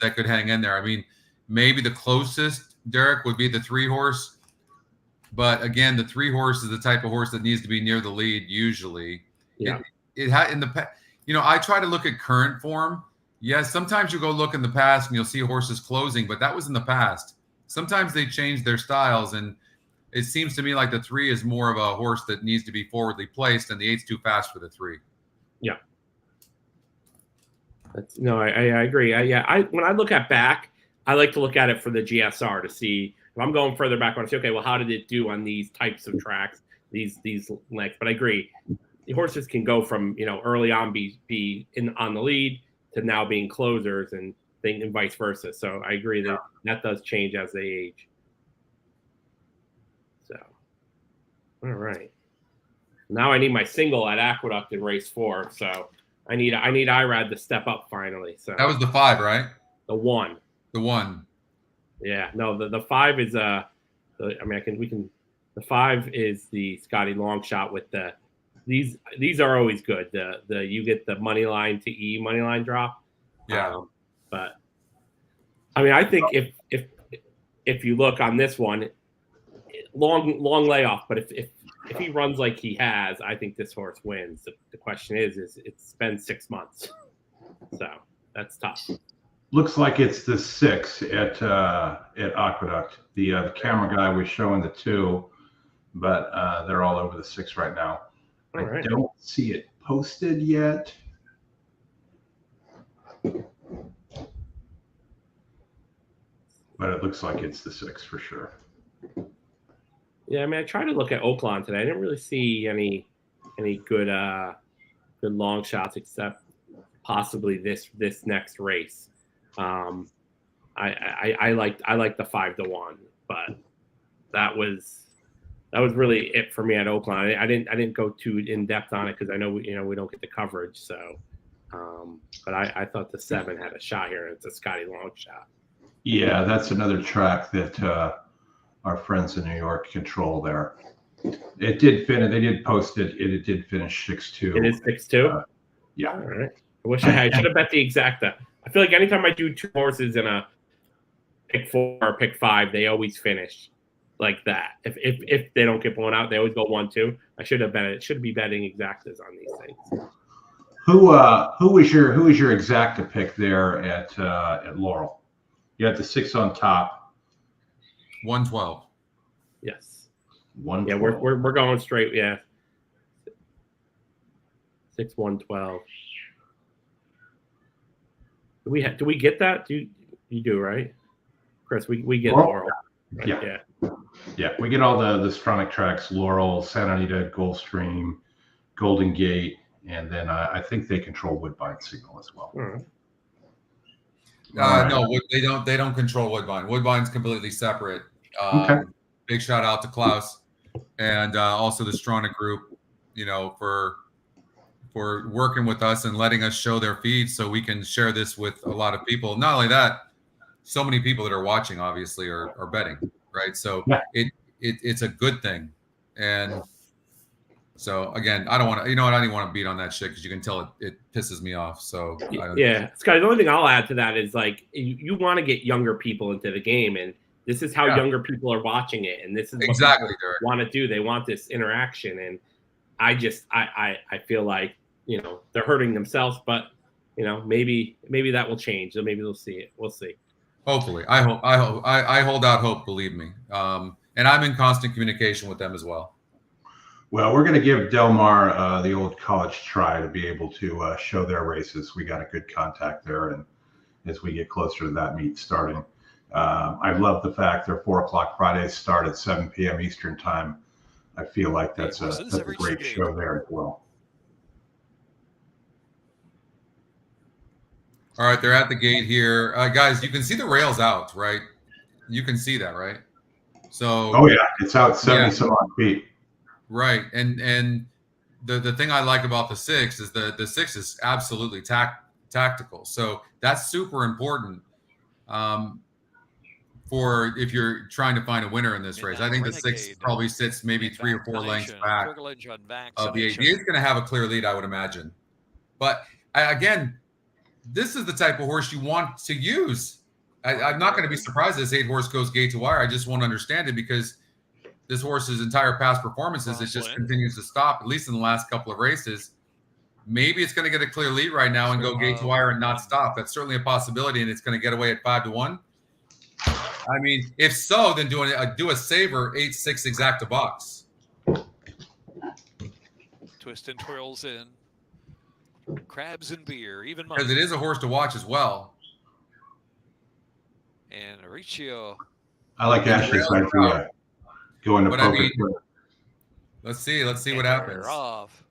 could hang in there. I mean, maybe the closest, Derek, would be the 3 horse. But again, the 3 horse is the type of horse that needs to be near the lead usually. Yeah. It had in the past. I try to look at current form. Yes, sometimes you go look in the past and you'll see horses closing, but that was in the past. Sometimes they change their styles, and it seems to me like the 3 is more of a horse that needs to be forwardly placed, and the 8's too fast for the 3. Yeah. I agree. When I look at back, I like to look at it for the GSR to see. If I'm going further back, I want to see, okay, well, how did it do on these types of tracks, these lengths? But I agree, the horses can go from early on be on the lead to now being closers and vice versa. So I agree that does change as they age. So, all right, now I need my single at Aqueduct in race 4. So I need IRAD to step up finally. So that was the 5, right? The 1. The 1. Yeah, no, the 5 is the 5 is the Scotty long shot with these are always good. You get the money line to E money line drop. Yeah. But I mean, I think if you look on this one, long layoff, but if he runs like he has, I think this horse wins. The question is it's been 6 months, so that's tough. Looks like it's the 6 at Aqueduct. The camera guy was showing the 2, but they're all over the 6 right now. All right. I don't see it posted yet. But it looks like it's the 6 for sure. Yeah, I mean, I tried to look at Oaklawn today. I didn't really see any good long shots except possibly this next race. I like the 5-1, but that was really it for me at Oakland. I didn't go too in depth on it because I know we don't get the coverage. So, but I thought the 7 had a shot here. It's a Scotty long shot. Yeah, that's another track that our friends in New York control there. It did finish. They did post it. It did finish 6-2. It is 6-2. Yeah. All right. I wish I should have bet the exacta. I feel like anytime I do 2 horses in a pick 4 or pick 5, they always finish like that. If they don't get blown out, they always go 1-2. I should have bet it. Should be betting exactas on these things. Who was your exacta pick there at Laurel? You had the 6 on top. 112. Yes. 112. Yeah, we're going straight. Yeah. 6 112. Do we get that? You do, right, Chris? We get Laurel. Right? Yeah. Yeah, we get all the Stronach tracks: Laurel, Santa Anita, Gulfstream, Golden Gate, and then I think they control Woodbine Signal as well. No, they don't control Woodbine. Woodbine's completely separate. Okay. Big shout out to Klaus and also the Stronach group, for working with us and letting us show their feeds so we can share this with a lot of people. Not only that, so many people that are watching obviously are betting, right? So yeah. It's a good thing. And so again, I don't want to, I don't even want to beat on that shit because you can tell it pisses me off. So yeah, Scott, the only thing I'll add to that is like you want to get younger people into the game, and this is how younger people are watching it, and this is exactly what they want to do. They want this interaction, and I feel like they're hurting themselves, but maybe that will change. So maybe they'll see it. We'll see. Hopefully, I hold out hope. Believe me, and I'm in constant communication with them as well. Well, we're going to give Del Mar the old college try to be able to show their races. We got a good contact there, and as we get closer to that meet starting, I love the fact their 4:00 Fridays start at 7 p.m. Eastern time. I feel like that's a great show there as well. All right, they're at the gate here, guys. You can see the rails out, right? You can see that, right? So. Oh yeah, it's out 70 some odd feet. Right, and the thing I like about the 6 is the 6 is absolutely tactical. So that's super important for if you're trying to find a winner in this race. I think the 6 probably sits maybe 3 or 4 lengths back of the 8. He's going to have a clear lead, I would imagine. But again, this is the type of horse you want to use. I'm not going to be surprised this 8 horse goes gate to wire. I just won't understand it because this horse's entire past performances, it just continues to stop, at least in the last couple of races. Maybe it's going to get a clear lead right now and go gate to wire and not stop. That's certainly a possibility, and it's going to get away at 5-1. I mean, if so, then do a saver 8-6 exacta box. Twist and twirls in. Crabs and beer, even because it is a horse to watch as well. And Riccio. I like Ashley's idea. Going to focus. Let's see what happens. Off.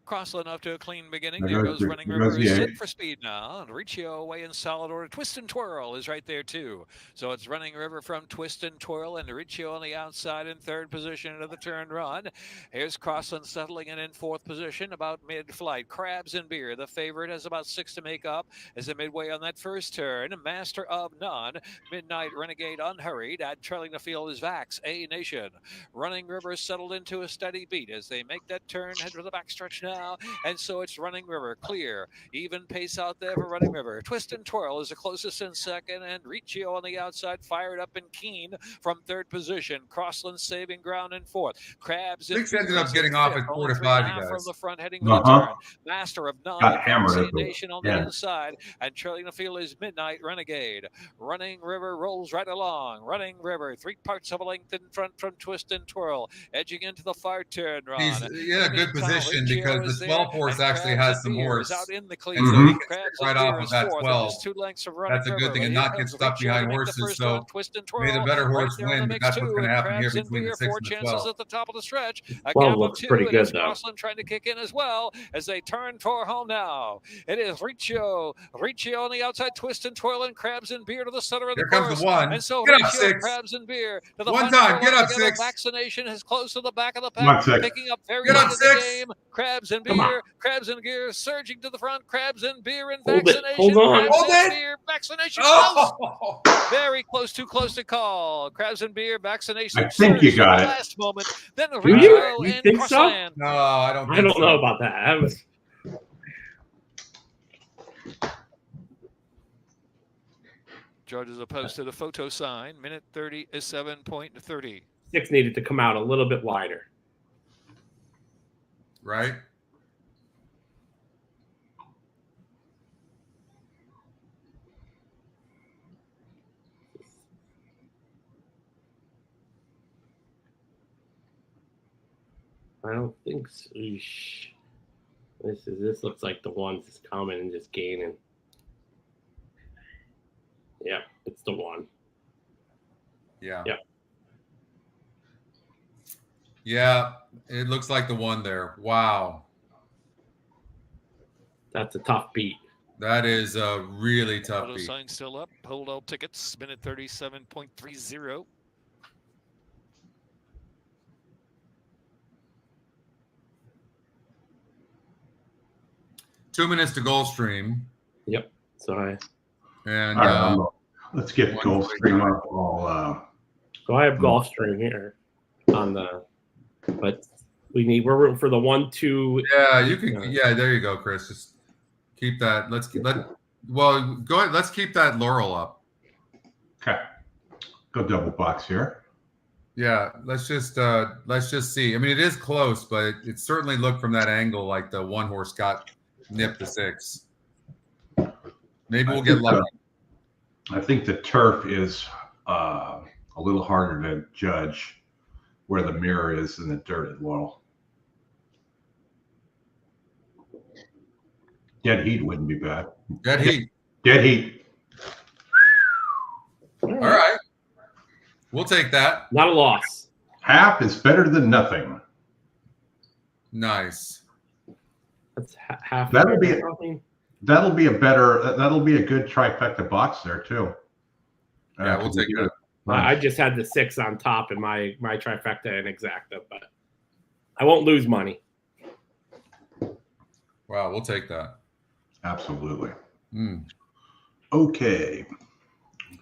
Crossland off to a clean beginning. There goes Running River. Is set for speed now. And Riccio away in solid order. Twist and Twirl is right there too. So it's Running River from Twist and Twirl and Riccio on the outside in 3rd position into the turn run. Here's Crossland settling in 4th position about mid-flight. Crabs and Beer, the favorite, has about 6 to make up as a midway on that first turn. Master of None. Midnight Renegade unhurried. Trailing the field is Vax, A Nation. Running River settled into a steady beat as they make that turn, head for the backstretch now. And so it's Running River clear, even pace out there for Running River. Twist and Twirl is the closest in 2nd, and Riccio on the outside fired up and keen from 3rd position. Crossland saving ground in 4th. Crabs ended up getting off at 4 to 5, you guys. From the front heading for the turn. Master of None, Nation on the inside, and trailing the field is Midnight Renegade. Running River rolls right along. Running River 3 parts of a length in front from Twist and Twirl, edging into the far turn run. He's in a good position because the 12 horse actually has some horse. Out in the cleat. And so he can Crabs sit right off of that 12. That's a good thing, and not get stuck behind horses. So may the better horse win, but that's what's going to happen here between the 6 and the 12. At the top of the stretch. A Well, gap of looks 2, pretty and good, it's though. Crossland trying to kick in as well as they turn for home now. It is Riccio on the outside, twist and twirl, and Crabs and Beer to the center of the Here course. comes the one. And so Get up, Riccio, 6. Crabs and Beer to the One final time. Get up, together. 6. Vaccination is close to the back of the One pack, sec. picking up very Get late up, in the 6. game. Crabs and Come on. Beer, Crabs and Gear surging to the front. Crabs and Beer and Hold it. vaccination. Hold on. Crabs Hold and it. Beer, vaccination close. Oh! Very close, too close to call. Crabs and Beer, vaccination. I think you surge got at the it. last moment. Then you? Riccio You and think so? Crossland. No, I don't think I don't so. know about that. That was Judges opposed to the photo sign. Minute 30 is 7.30. 6 needed to come out a little bit wider. Right? I don't think so. Eesh. This looks like the one's just coming and just gaining. Yeah, it's the one. Yeah. Yeah. Yeah, it looks like the one there. Wow. That's a tough beat. That is a really tough Photo beat. sign still up. Hold all tickets. Minute 37.30. Two minutes to Gulfstream. Yep. So And All right, let's get Gulfstream up. so I have Gulfstream here on the, but we're rooting for the 1, 2. yeah, you can. Yeah, there you go, Chris. Just keep that. Well, go ahead. Let's keep that Laurel up. Okay. Go double box here. Yeah, let's just see. I mean, it is close, but it certainly looked from that angle like the one horse got nipped to 6. Maybe we'll get lucky. I think the turf is a little harder to judge where the mirror is than the dirt at Laurel. Dead heat wouldn't be bad. Dead heat. Dead heat. All right. We'll take that. Not a loss. Half is better than nothing. Nice. That's half. That'll be a good trifecta box there too. Yeah, we'll take that. I just had the 6 on top in my trifecta and exacta, but I won't lose money. Wow, we'll take that. Absolutely. Mm. Okay.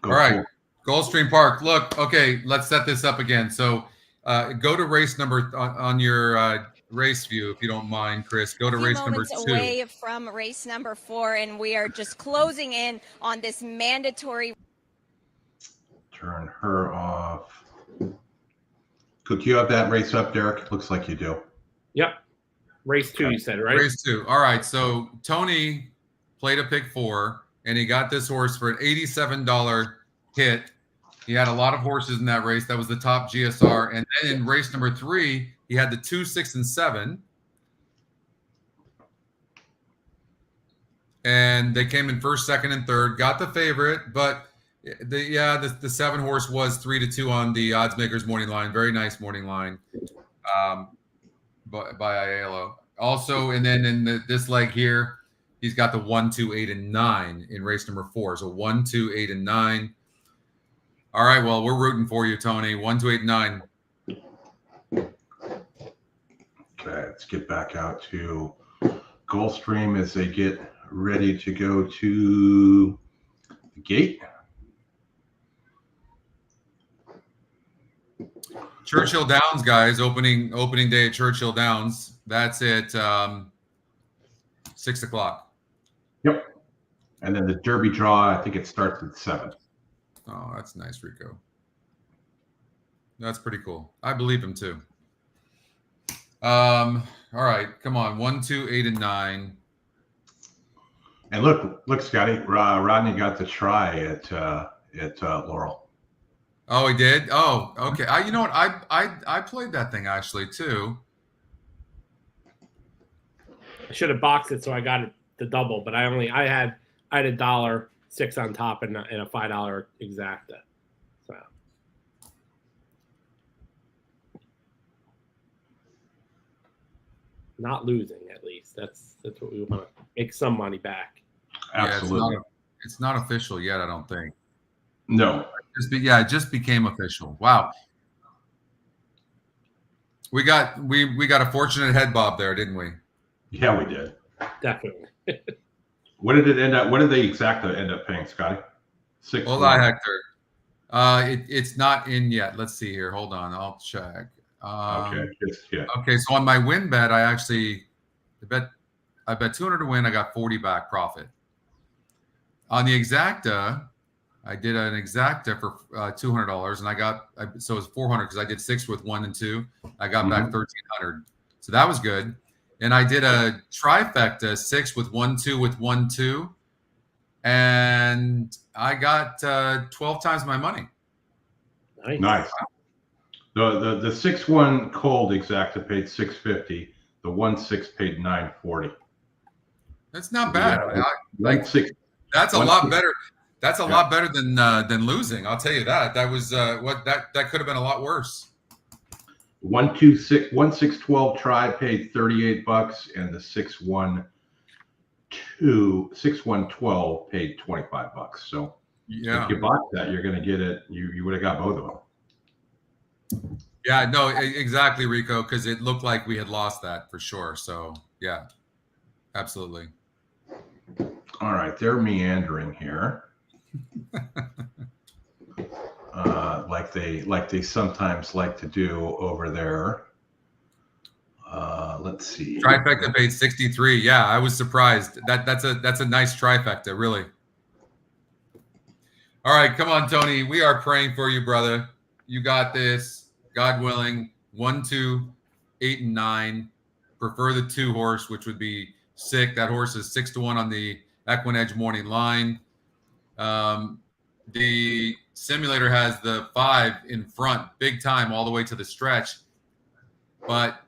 All right. Gulfstream Park. Look, okay, let's set this up again. So go to race number on your race view, if you don't mind, Chris. Go to race number 2. Away from race number 4, and we are just closing in on this mandatory. Turn her off. Could you have that race up, Derek? Looks like you do. Yep. Race 2, you said, right? Race 2. All right. So Tony played a pick 4, and he got this horse for an $87 hit. He had a lot of horses in that race. That was the top GSR. And then in race number 3, he had the 2, 6, and 7. And they came in first, second, and third. Got the favorite, but the 7 horse was 3-2 on the odds makers morning line. Very nice morning line, by Aiello. Also, and then in this leg here, he's got the 1, 2, 8, and 9 in race number 4. So 1, 2, 8, and 9. All right, well, we're rooting for you, Tony. 1, 2, 8, and 9. Okay, let's get back out to Gulfstream as they get ready to go to the gate. Churchill Downs, guys, opening day at Churchill Downs. That's at 6 o'clock. Yep. And then the Derby draw, I think it starts at 7. Oh, that's nice, Rico. That's pretty cool. I believe him too. All right, come on. 1, 2, 8, and 9. And look, Scotty, Rodney got the try at Laurel. Oh, he did. Oh, okay. You know what? I played that thing actually too. should have boxed it so I got it the double, but I had $1.06 on top and a $5 exacta. So not losing, at least. That's what we want to make some money back. Absolutely. Yeah, it's not official yet, I don't think. No. It just became official. Wow. We got a fortunate head bob there, didn't we? Yeah, we did. Definitely. What did it end up? What did they exactly end up paying, Scotty? 6. Hold on, Hector. It's not in yet. Let's see here. Hold on, I'll check. Okay. Yeah. Okay, so on my win bet, I bet 200 to win. I got 40 back profit. On the exacta, I did an exacta for $200, and so it was 400 because I did 6 with 1 and 2. I got back 1,300, so that was good. And I did a trifecta 6 with 1 2 with 1 2, and I got 12 times my money. Nice. The 6-1 cold exacta paid $650. The 1-6 paid $940. That's not bad. That's a One, lot six. better. That's a lot better than losing. I'll tell you that. That was that could have been a lot worse. 1-6-12 try paid $38, and the 6-1-12 paid $25. So if you bought that, you're going to get it. You would have got both of them. Yeah, no, exactly, Rico, because it looked like we had lost that for sure. So yeah, absolutely. All right, they're meandering here. Like they sometimes like to do over there. Let's see. Trifecta paid 63. Yeah, I was surprised. That's a nice trifecta, really. All right, come on, Tony. We are praying for you, brother. You got this. God willing. 1, 2, 8, and 9. Prefer the 2 horse, which would be sick. That horse is 6-1 on the EquinEdge morning line. The simulator has the 5 in front, big time, all the way to the stretch. But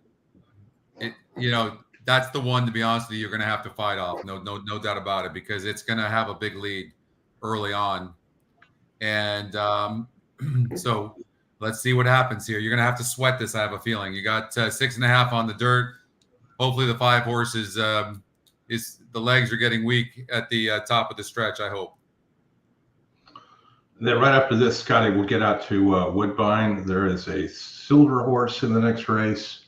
that's the one, to be honest with you, you're going to have to fight off. No doubt about it, because it's going to have a big lead early on. And so let's see what happens here. You're going to have to sweat this, I have a feeling. You got 6.5 on the dirt. Hopefully the 5 horses the legs are getting weak at the top of the stretch, I hope. And then right after this, Scotty, we'll get out to Woodbine. There is a silver horse in the next race.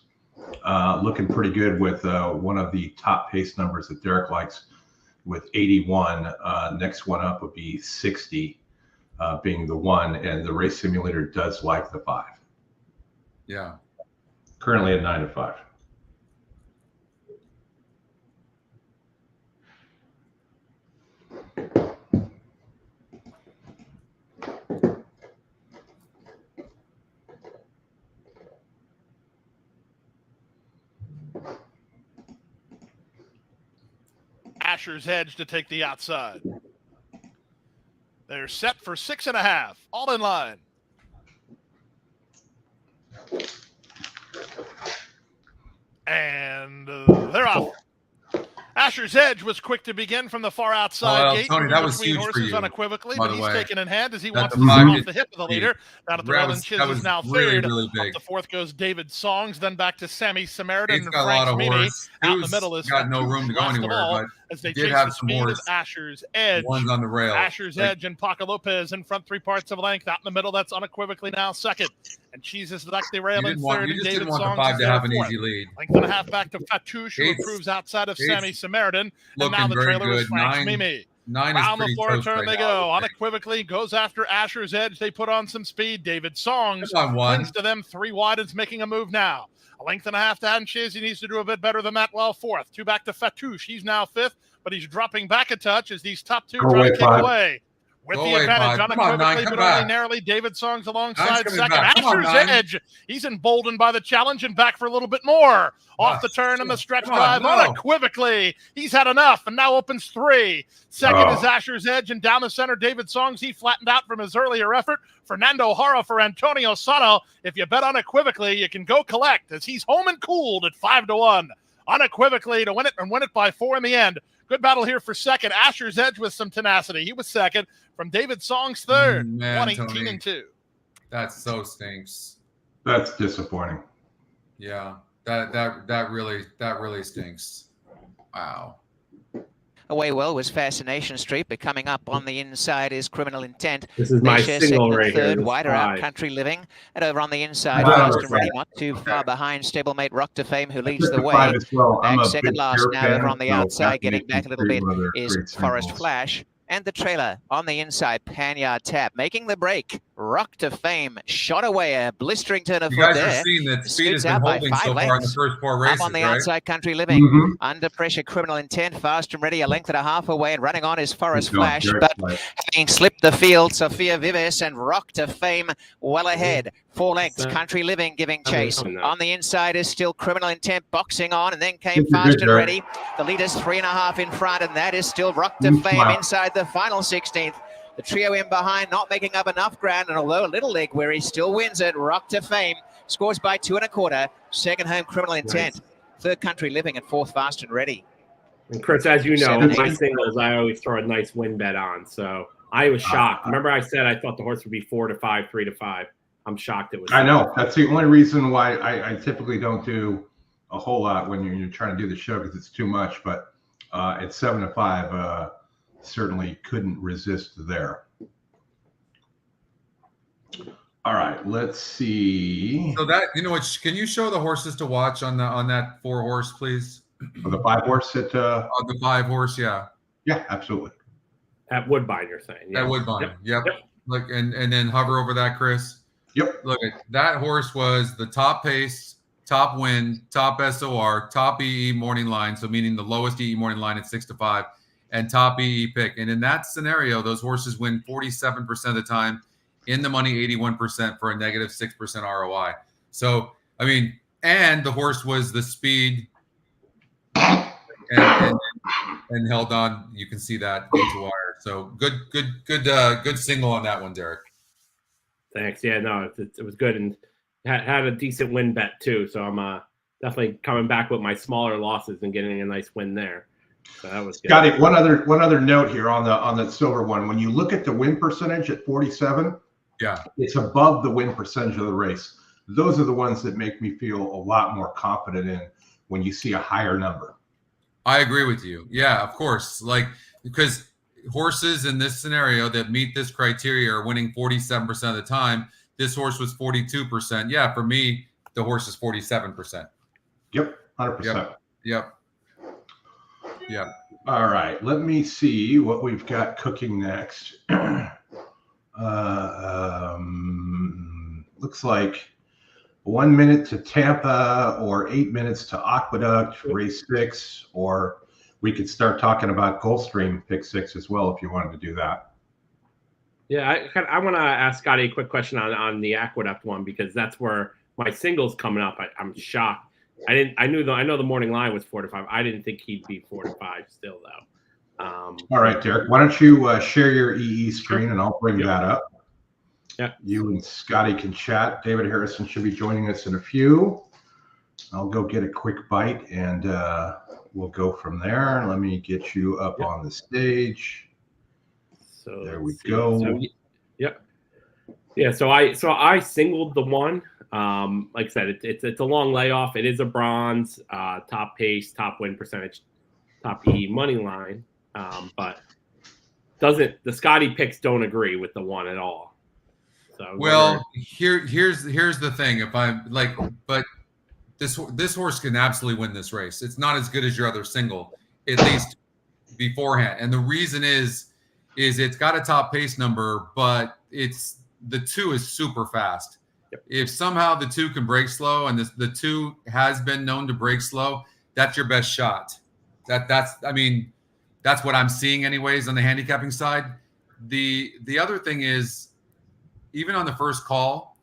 Looking pretty good with one of the top pace numbers that Derek likes with 81. Next one up would be 60, being the 1. And the race simulator does like the 5. Yeah. Currently at 9-5. Asher's Edge to take the outside. They're set for 6.5. All in line. And they're off. Asher's Edge was quick to begin from the far outside gate. Tony, that was huge horses for you, unequivocally, by but the he's way. taken in hand as he That wants to come five off the hip of the leader. Down at the That 11, was- Chiz that is was now really, third. really Up big. the 4th goes David Songs, then back to Sammy Samaritan He's and got a lot Frank of Meany. horse. Out in the Who's middle is got no room to go last of anywhere, all, but as they did chase have the some speed horse. of Asher's Edge. One's on the rail. Asher's Like- Edge and Paco Lopez in front 3 parts of length. Out in the middle, that's unequivocally now second. And Jesus is like the rail in third. You And just David didn't want the Songs 5 is to there have an fourth. easy lead. Length and a half back to Fatouche, who Eight's- improves outside of eight's Sammy Samaritan. And looking now the very trailer is good. Frank 9 Mimi. 9 is Round the pretty floor toast turn right they now, go. I think. Unequivocally goes after Asher's Edge. They put on some speed. David Songs Come on, 1. wins to them 3 wide and is making a move now. A length and a half to Hanches. He needs to do a bit better than that. Well, 4th. 2 back to Fatouche. He's now 5th, but he's dropping back a touch as these top 2 Go try away, to kick 5. away. With Go the away, advantage 5. Come on, 9, unequivocally, come but only back. narrowly. David Songs Nine's alongside coming second. back. Come on, Asher's 9. Edge. He's emboldened by the challenge and back for a little bit more. Off the turn and the stretch Come on, drive no. unequivocally. He's had enough and now opens 3. Second Oh. is Asher's Edge, and down the center, David Songs. He flattened out from his earlier effort. Fernando Hara for Antonio Sano. If you bet unequivocally, you can go collect as he's home and cooled at 5-1. unequivocally to win it and win it by 4 in the end. Good battle here for second. Asher's Edge with some tenacity. He was second from David Song's third. Man, 118 and 2. That so stinks. That's disappointing. Yeah, that really stinks. Wow. Away well was Fascination Street, but coming up on the inside is Criminal Intent. This is my Leisure single second and right here. third, This wider out 5. Country Living. And over on the inside, Wow, Fast and Ready, right. not too far Okay. behind stablemate Rock to Fame, who leads Just the the way. 5 as well. I'm Back a second big last Bear now fan, over on the so outside, getting Fascination back a little Street, bit, one of their is great Forest singles. Flash. And the trailer on the inside, Panyard Tap, making the break. Rock to Fame, shot away, a blistering turn of You foot guys there. have seen that speed has Scoots been out by holding 5 so far in the lengths. first 4 races, Up on the right? outside, Country Living. Mhm. Under pressure, Criminal Intent, Fast and Ready, a length and a half away, and running on is Forest Good job, Flash, Derek. but Like, having slipped the field, Sophia Vives and Rock to Fame well ahead. 4 lengths, Country Living giving chase. On the inside is still Criminal Intent boxing on, and then came This is Fast good, and Derek. Ready. The leader's 3.5 in front, and that is still Rock to Mm, Fame wow. inside the final 16th. The trio in behind, not making up enough ground, and although a little leg where he still wins it, Rock to Fame scores by 2 1/4. Second home, Criminal Intent. Third, Country Living, and fourth, Fast and Ready. And Chris, as you know, 7, my 8. singles, I always throw a nice win bet on. So I was shocked. Remember I said I thought the horse would be 4 to 5, 3 to 5. I'm shocked it was. I know. That's the only reason why I typically don't do a whole lot when you're trying to do the show, because it's too much. But at 7 to 5, certainly couldn't resist there. All right, let's see. So that, you know what, can you show the horses to watch on that 4 horse, please? For the 5 horse at On the 5 horse, yeah. yeah, absolutely. At Woodbine, you're saying. That Woodbine. Yep. Yep. Look, and then hover over that, Chris. Yep. Look, that horse was the top pace, top win, top SOR, top EE morning line, so meaning the lowest EE morning line at 6 to 5, and top EE pick. And in that scenario, those horses win 47% of the time, in the money 81% for a negative 6% ROI. So, I mean, and the horse was the speed and held on. You can see that gate to wire. So good single on that one, Derek. Thanks. Yeah, no, it was good, and had a decent win bet too. So I'm definitely coming back with my smaller losses and getting a nice win there. So that was good. Got it. One other note here on the silver one. When you look at the win percentage at 47, yeah, it's above the win percentage of the race. Those are the ones that make me feel a lot more confident in when you see a higher number. I agree with you. Yeah, of course. Like, because horses in this scenario that meet this criteria are winning 47% of the time. This horse was 42%. Yeah, for me, the horse is 47%. Yep, 100%. Yep. All right, let me see what we've got cooking next. Looks like 1 minute to Tampa or 8 minutes to Aqueduct, race 6, or we could start talking about Gulfstream pick 6 as well if you wanted to do that. Yeah, I want to ask Scotty a quick question on the Aqueduct one, because that's where my single's coming up. I'm shocked. I know the morning line was 4 to 5. I didn't think he'd be 4 to 5 still though. All right, Derek, why don't you share your EE screen and I'll bring that up. Yeah. You and Scotty can chat. David Harrison should be joining us in a few. I'll go get a quick bite and we'll go from there. Let me get you up on the stage. So there we go. So, yeah. So I singled the one. Like I said, it's a long layoff. It is a bronze, top pace, top win percentage, top E money line. But the Scotty picks don't agree with the one at all. So well, here's the thing. If I'm like, but this horse can absolutely win this race. It's not as good as your other single, at least beforehand. And the reason is it's got a top pace number, but the 2 is super fast. Yep. If somehow the 2 can break slow, and the 2 has been known to break slow, that's your best shot. That's what I'm seeing anyways on the handicapping side. The other thing is, even on the first call,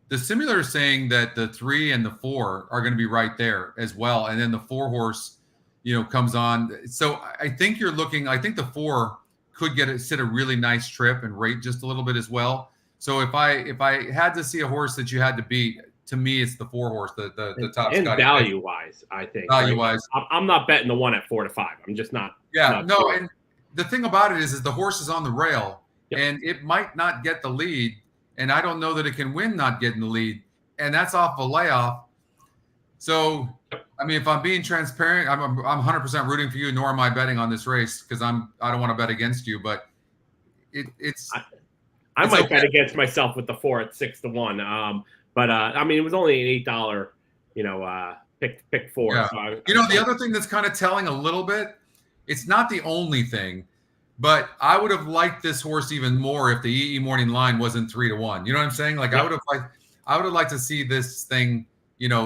the simulator is saying that the 3 and the 4 are going to be right there as well. And then the 4 horse, comes on. So I think I think the 4 could sit a really nice trip and rate just a little bit as well. So if I had to see a horse that you had to beat, to me, it's the 4 horse, the top and Scotty. Value wise, I think. Value wise, I'm not betting the 1 at 4 to 5. I'm just not. Yeah, not no, sure. and the thing about it is the horse is on the rail, Yep. and it might not get the lead, and I don't know that it can win not getting the lead, and that's off a layoff. So, I mean, if I'm being transparent, I'm 100% rooting for you. Nor am I betting on this race because I don't want to bet against you, but it's. I it's might okay. bet against myself with the 4 at 6 to 1. But I mean, it was only an $8, pick 4. Yeah. So the other thing that's kind of telling a little bit, it's not the only thing, but I would have liked this horse even more if the EE Morning Line wasn't 3 to 1. You know what I'm saying? Like Yeah. I would have liked to see this thing,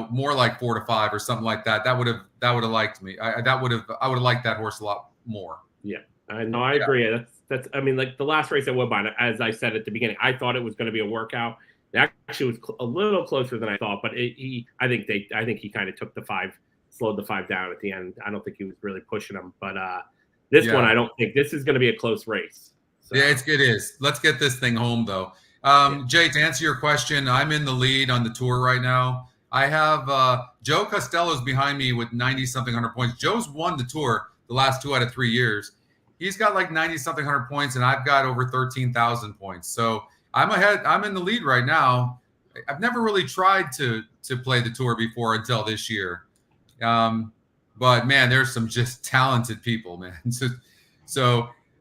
more like 4 to 5 or something like that. That would have liked me. I would have liked that horse a lot more. Yeah, I know. I agree. That's. I mean, like the last race at Woodbine, as I said at the beginning, I thought it was going to be a workout. It actually was a little closer than I thought, but I think he kind of took the 5, slowed the 5 down at the end. I don't think he was really pushing them, but this one, I don't think this is going to be a close race. So. Yeah, it is. Let's get this thing home though. Jay, to answer your question, I'm in the lead on the tour right now. I have Joe Costello's behind me with 90-something 100 points. Joe's won the tour the last 2 out of 3 years. He's got like 90-something 100 points, and I've got over 13,000 points. So I'm ahead. I'm in the lead right now. I've never really tried to play the tour before until this year. But man, there's some just talented people, man.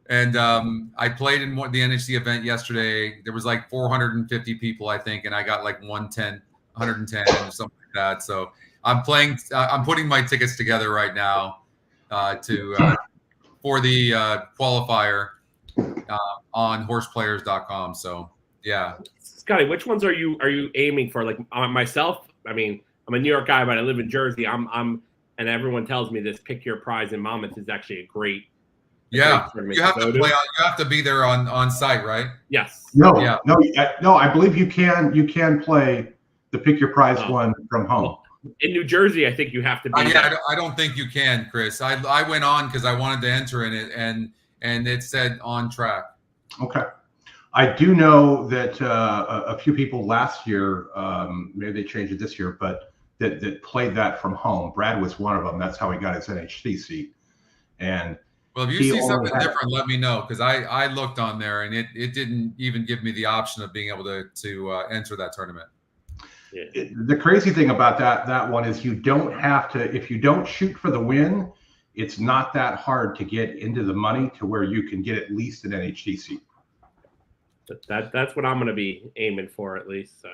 I played in the NHC event yesterday. There was like 450 people, I think, and I got like 110 or something like that. So I'm putting my tickets together right now for the qualifier on horseplayers.com. So yeah. Scotty, which ones are you aiming for? Like myself, I mean, I'm a New York guy, but I live in Jersey. I'm and everyone tells me this Pick Your Prize in Monmouth is actually a great. Yeah, tournament you have go to play on. You have to be there on site, right? Yes. No, Yeah. no. I believe you can play the Pick Your Prize one from home. In New Jersey, I think you have to be. Yeah, I don't think you can, Chris. I went on because I wanted to enter in it, and it said on track. Okay. I do know that a few people last year, maybe they changed it this year, but that played that from home. Brad was one of them. That's how he got his NHC seat. And well, if you see something different, let me know, because I looked on there and it didn't even give me the option of being able to enter that tournament. Yeah. The crazy thing about that one is you don't have to, if you don't shoot for the win, it's not that hard to get into the money to where you can get at least an NHC seat. That's what I'm going to be aiming for, at least. So.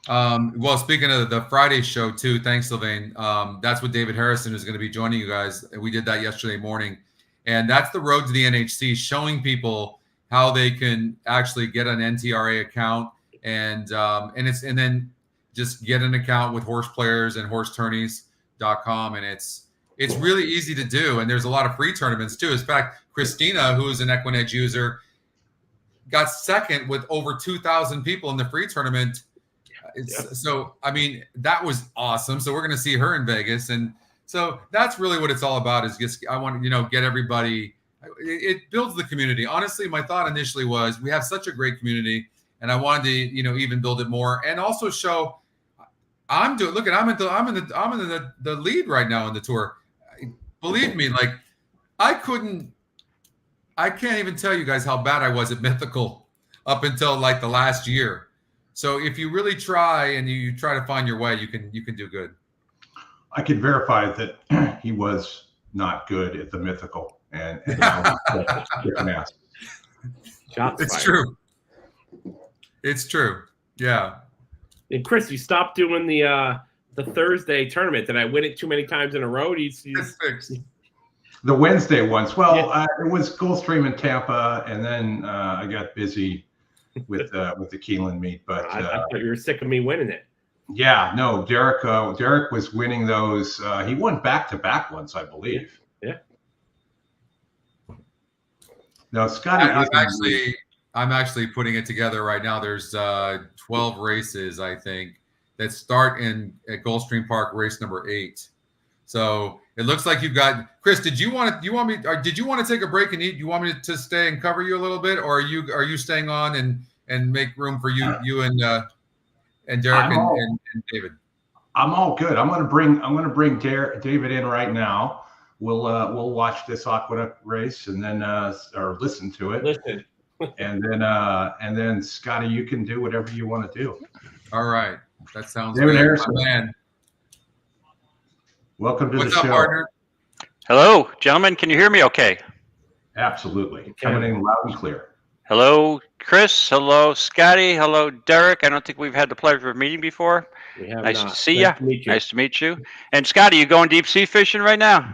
Well, speaking of the Friday show too, thanks, Sylvain. That's what David Harrison is going to be joining you guys. We did that yesterday morning, and that's the road to the NHC, showing people how they can actually get an NTRA account and then just get an account with horse players and horsetourneys.com. And it's really easy to do. And there's a lot of free tournaments too. In fact, Christina, who is an EquinEdge user, got second with over 2,000 people in the free tournament. So, I mean, that was awesome. So we're going to see her in Vegas. And so that's really what it's all about, is just, I want to, get everybody, it builds the community. Honestly, my thought initially was we have such a great community, and I wanted to, even build it more, and also show I'm in the lead right now in the tour. Believe me, like I can't even tell you guys how bad I was at Mythical up until like the last year. So if you really try and you try to find your way, you can do good. I can verify that he was not good at the Mythical, and Shots it's fired. true. It's true. Yeah. And Chris, you stopped doing the Thursday tournament. Did I win it too many times in a row? It's fixed. The Wednesday ones. Well, it was Gulfstream in Tampa, and then I got busy with the Keeneland meet. But I thought you were sick of me winning it. Yeah, no, Derek was winning those. He won back-to-back ones, I believe. Yeah. No, Scotty. I'm actually putting it together right now. There's 12 races, I think, that start at Gulfstream Park, race number 8. So it looks like you've got Chris. Did you want to take a break and eat? You want me to stay and cover you a little bit, or are you staying on and make room for you and Derek and David. I'm all good. I'm gonna bring David in right now. We'll watch this Aqueduct race and then or listen to it. Listen. and then Scotty, you can do whatever you want to do. All right. That sounds David good. Harrison. My man. Welcome to What's the up, show. partner? Hello, gentlemen. Can you hear me okay? Absolutely. Coming in loud and clear. Hello, Chris. Hello, Scotty. Hello, Derek. I don't think we've had the pleasure of meeting before. We have Nice not. to see Nice you. to meet you. Nice to meet you. And Scotty, you going deep sea fishing right now?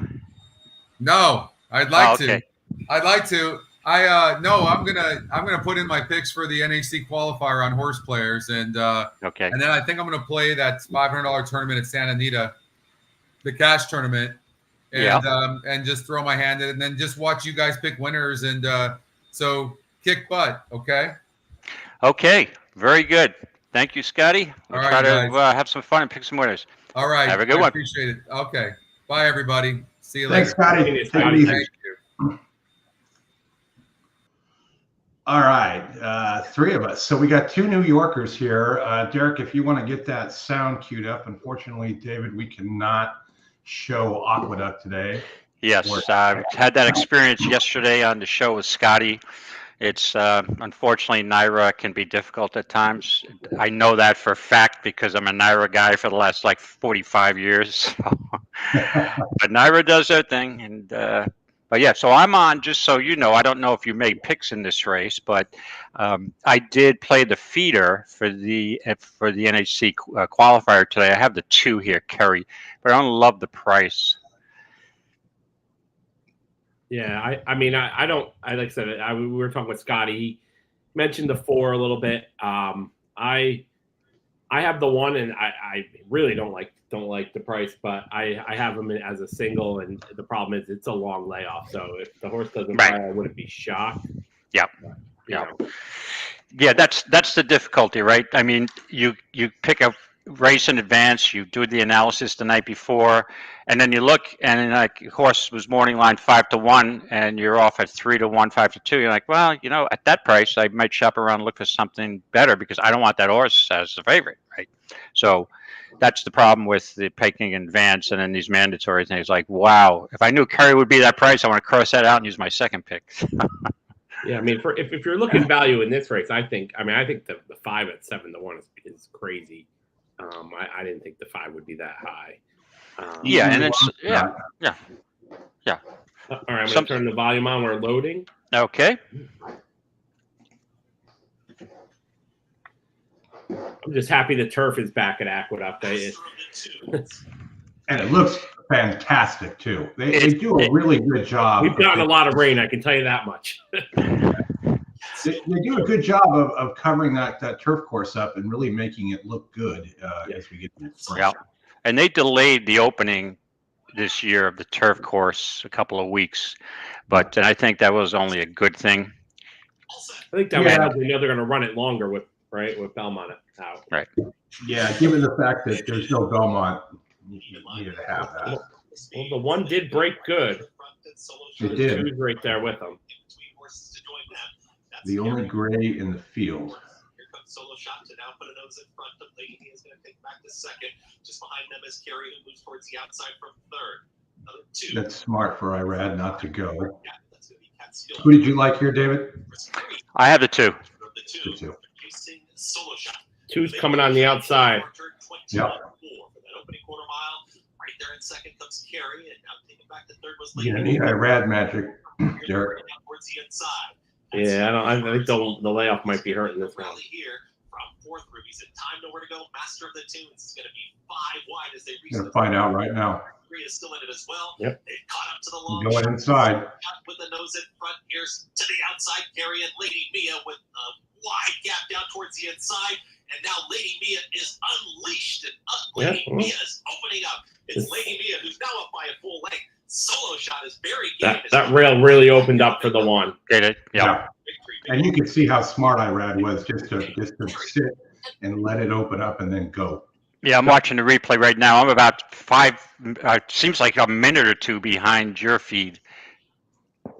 No, I'd like okay. to. I'd like to. I'm gonna put in my picks for the NHC qualifier on horse players, and Okay. and then I think I'm gonna play that $500 tournament at Santa Anita, the cash tournament, and just throw my hand in it, and then just watch you guys pick winners, and so kick butt, okay? Okay. Very good. Thank you, Scotty. We'll All try right, to have some fun and pick some winners. All right. Have a good I one. appreciate it. Okay. Bye, everybody. See you Thanks, later. Scotty. Thank you, Take Scotty. it easy. Thank you. All right, three of us. So we got two New Yorkers here. Derek, if you want to get that sound queued up. Unfortunately, David, we cannot show Aqueduct today. Yes, I had that experience yesterday on the show with Scotty. It's unfortunately NYRA can be difficult at times. I know that for a fact because I'm a NYRA guy for the last 45 years. But NYRA does their thing, and but yeah. So I'm on. Just so you know, I don't know if you made picks in this race, but I did play the feeder for the NHC qualifier today. I have the 2 here, Kerry, but I don't love the price. Yeah, I mean, I don't. Like I said, we were talking with Scotty. He mentioned the 4 a little bit. I have the 1, and I really don't like the price, but I have him as a single, and the problem is it's a long layoff. So if the horse doesn't buy, I wouldn't be shocked. Yep. Yeah. Yeah, that's the difficulty, right? I mean, you pick a race in advance, you do the analysis the night before, and then you look, and horse was morning line 5-1, and you're off at 3-1, 5-2. You're like, well, at that price, I might shop around and look for something better because I don't want that horse as the favorite, right? So that's the problem with the picking in advance and then these mandatory things. Like, wow, if I knew Kerry would be that price, I want to cross that out and use my second pick. Yeah, I mean, if you're looking value in this race, I think the 5 at 7-1 is crazy. I didn't think the 5 would be that high. Yeah, and it's yeah. All right, I'm gonna turn the volume on. We're loading. Okay. I'm just happy the turf is back at Aqueduct. And it looks fantastic too. They do a really good job. We've gotten a lot of rain, I can tell you that much. They do a good job of covering that turf course up and really making it look good as we get to the spring. Yeah, and they delayed the opening this year of the turf course a couple of weeks, and I think that was only a good thing. I think that means we know they're going to run it longer with Belmont out. Right. Yeah, given the fact that there's no Belmont, you needed to have that. Well, the 1 did break good. It did. 2's right there with them. The only gray in the field. Here comes Solo Shot to now put a nose in front of Lady Mia is going to take back to second. Just behind them is Carrie, who moves towards the outside from 3rd. Another 2. That's smart for Irad not to go. Yeah, that's going to be Catskill. Who did you like here, David? I have the 2. The 2. Facing Solo Shot. 2's coming on the outside. Yep. For that opening quarter mile. Right there in second comes Carrie, and now taking back to 3rd was You're Lady. gonna need Irad magic, Derek. Towards the inside. Yeah, I think the layoff might be hurting this one. Rally here from 4th. Ruby's in time, nowhere to go. Master of the Tunes is going to be 5 wide as they reach. Gonna find out right now. 3 is still in it as well. Yep. They've caught up to the long Going shot. inside. With the nose in front, here's to the outside. Carrie and Lady Mia with a wide gap down towards the inside. And now Lady Mia is unleashed. And Lady Mia is opening up. It's Lady Mia who's now up by a full length. Solo Shot is very good. That rail really opened up for the 1. Get it? Yeah. And you can see how smart Irad was just to sit and let it open up and then go. Yeah, I'm watching the replay right now. I'm about 5, seems like a minute or 2 behind your feed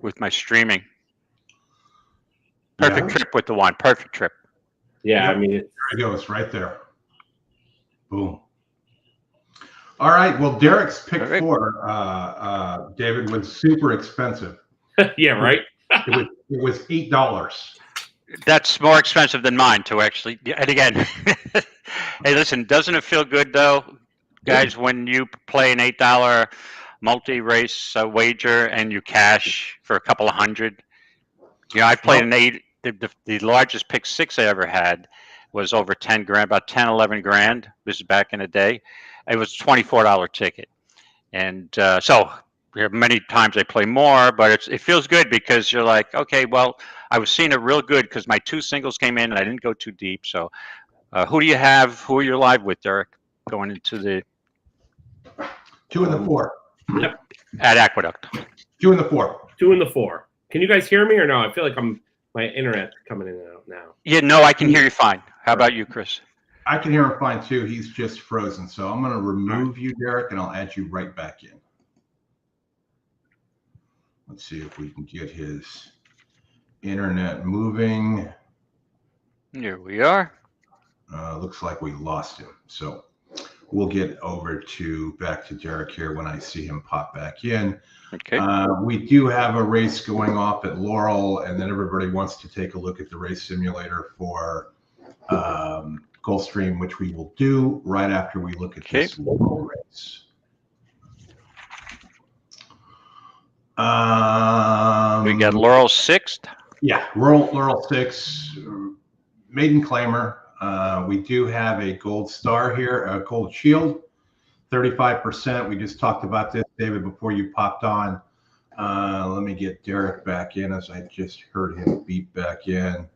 with my streaming. Perfect trip with the 1. Perfect trip. Yeah, I mean, there he goes right there. Boom. All right. Well, Derek's pick All right. 4, David, was super expensive. Yeah, right. It was $8. That's more expensive than mine, too, actually. And again, hey, listen, doesn't it feel good, though, guys, when you play an $8 multi-race wager and you cash for a couple of hundred? You know, I played an 8. The largest pick 6 I ever had was over 10 grand, about 10, 11 grand. This is back in the day. It was a $24 ticket. And so many times I play more, but it feels good because you're like, okay, well, I was seeing it real good because my 2 singles came in and I didn't go too deep. So who do you have? Who are you live with, Derek, going into the 2 and the 4. Yep. At Aqueduct? 2 and the 4. 2 and the 4. Can you guys hear me or no? I feel like my internet's coming in and out now. Yeah, no, I can hear you fine. How about you, Chris? I can hear him fine too. He's just frozen. So I'm going to remove you, Derek, and I'll add you right back in. Let's see if we can get his internet moving. Here we are. Looks like we lost him. So we'll get back to Derek here when I see him pop back in. Okay. We do have a race going off at Laurel, and then everybody wants to take a look at the race simulator for Gulfstream, which we will do right after we look at this Laurel race. We got Laurel 6th. Yeah, Laurel 6, maiden claimer. We do have a gold star here, a gold shield, 35%. We just talked about this, David, before you popped on. Let me get Derek back in as I just heard him beep back in.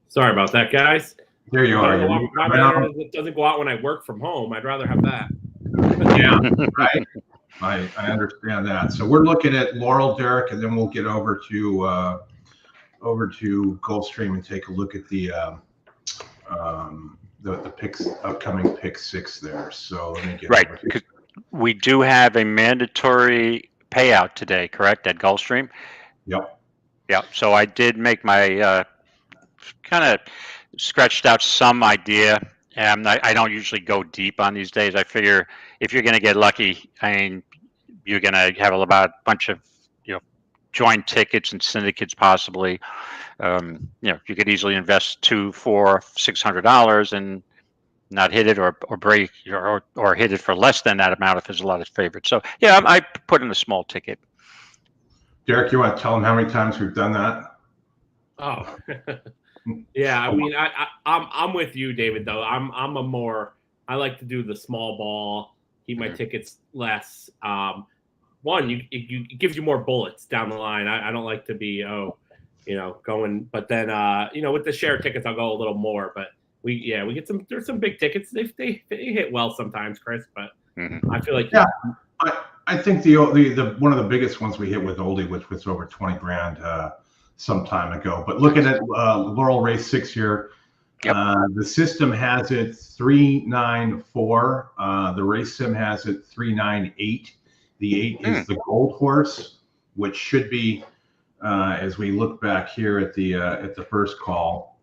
Sorry about that, guys. There you are. It doesn't go out when I work from home. I'd rather have that. Yeah, right. I understand that. So we're looking at Laurel, Derek, and then we'll get over to Gulfstream and take a look at the picks, upcoming pick 6 there. So let me get right. over here. We do have a mandatory payout today, correct, at Gulfstream? Yep. Yeah. So I did make my kind of scratched out some idea. I don't usually go deep on these days. I figure if you're going to get lucky, I mean, you're going to have about a bunch of joint tickets and syndicates possibly. You could easily invest $200, $400, $600 and not hit it or break or hit it for less than that amount if there's a lot of favorites. So yeah, I put in a small ticket. Derek, you want to tell them how many times we've done that? Oh, yeah. I mean, I'm with you, David. Though I like to do the small ball, keep my tickets less. It gives you more bullets down the line. I don't like to be going, but then with the share tickets I'll go a little more. But we get there's some big tickets. They hit well sometimes, Chris. But I feel like I think the one of the biggest ones we hit with Oldie, which was over 20 grand some time ago. But looking at Laurel Race 6 here, the system has it 394. The race sim has it 398. The 8 is the gold horse, which should be, as we look back here at the first call,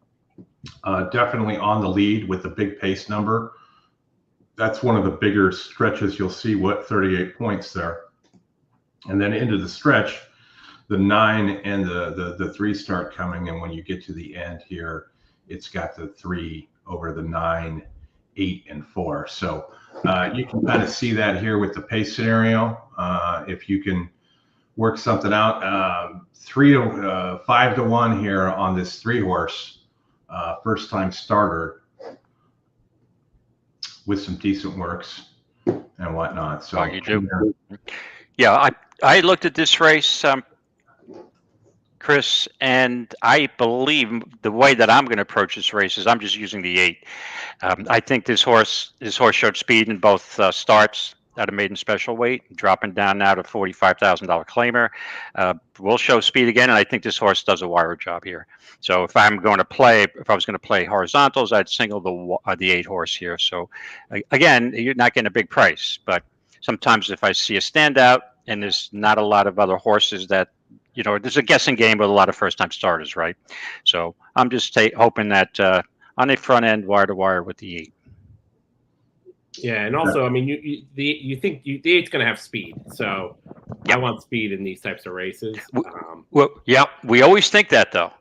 definitely on the lead with the big pace number. That's one of the bigger stretches you'll see. 38 points there, and then into the stretch, the 9 and the 3 start coming, and when you get to the end here, it's got the 3 over the 9, 8, and 4. So you can kind of see that here with the pace scenario. If you can work something out, 5 to 1 here on this 3 horse, first time starter with some decent works and whatnot. So you do. Yeah, I looked at this race, Chris, and I believe the way that I'm going to approach this race is I'm just using the 8. I think this horse showed speed in both starts at a maiden special weight, dropping down now to $45,000 claimer. Will show speed again, and I think this horse does a wire job here. So if I was going to play horizontals, I'd single the 8 horse here. So again, you're not getting a big price, but sometimes if I see a standout and there's not a lot of other horses that, there's a guessing game with a lot of first-time starters, right? So I'm just hoping that on the front end, wire to wire with the 8. Yeah, and also, I mean, you think the 8's going to have speed, so I want speed in these types of races. Well, yeah, we always think that though,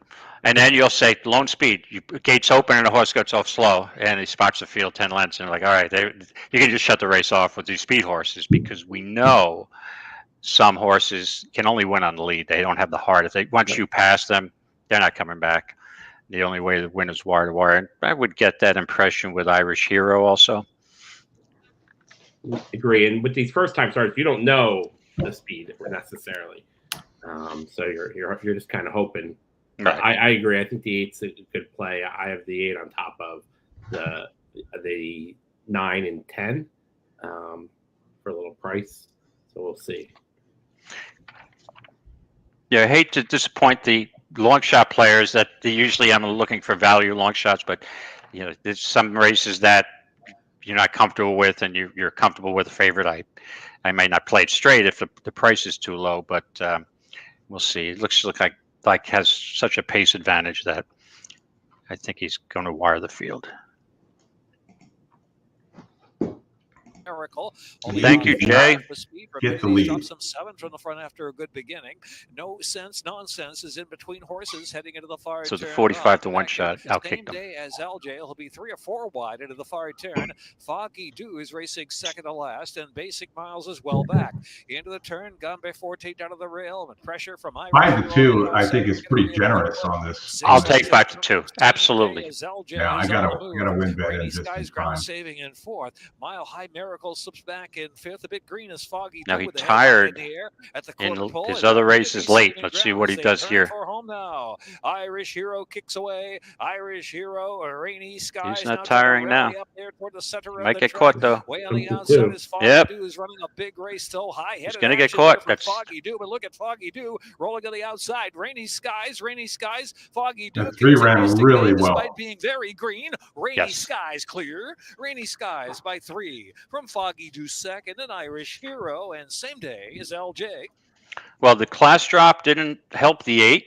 and then you'll say lone speed. Gates open and the horse gets off slow, and he spots the field 10 lengths, and you're like, all right, you can just shut the race off with these speed horses because we know some horses can only win on the lead. They don't have the heart. Once you pass them, they're not coming back. The only way to win is wire to wire. And I would get that impression with Irish Hero also. Agree. And with these first time starts, you don't know the speed necessarily. So you're just kind of hoping. Right. I agree. I think the 8's a good play. I have the 8 on top of the 9 and 10 for a little price. So we'll see. Yeah, I hate to disappoint the long shot players that usually I'm looking for value long shots, but there's some races that you're not comfortable with, and you're comfortable with a favorite. I may not play it straight if the price is too low, but we'll see. It looks like has such a pace advantage that I think he's going to wire the field. Miracle. Thank you, Jay. Get the lead. Drops some 7 from the front after a good beginning. No sense, nonsense is in between horses heading into the far So the turn. 45 to 1 shot outkicked him. Day as LJ, he'll be 3 or 4 wide into the far turn. Foggy Dew is racing second to last, and Basic Miles is well back into the turn. Gone Forte down to the rail, and pressure from 5 to 2. I think is pretty generous on this. I'll take 5 to 2. Absolutely. Yeah, I gotta win bet in just in time. Saving in 4th. Mile High Miracle slips back in 5th. A bit green is Foggy. Now he's tired in his other races late. Let's see what he does here. For home now. Irish Hero kicks away. Irish Hero, Rainy Skies. He's not tiring now. Up there toward the center Might get caught though. Way on the outside is Foggy Dew, is running a big race still high. He's going to get caught. That's Foggy Dew, but look at Foggy Dew rolling on the outside. Rainy Skies. Foggy Dew. 3 ran really well. Despite being very green. Rainy Skies clear. Rainy Skies by 3 from Foggy Dew second, and Irish Hero, and same day is LJ. Well, the class drop didn't help the 8.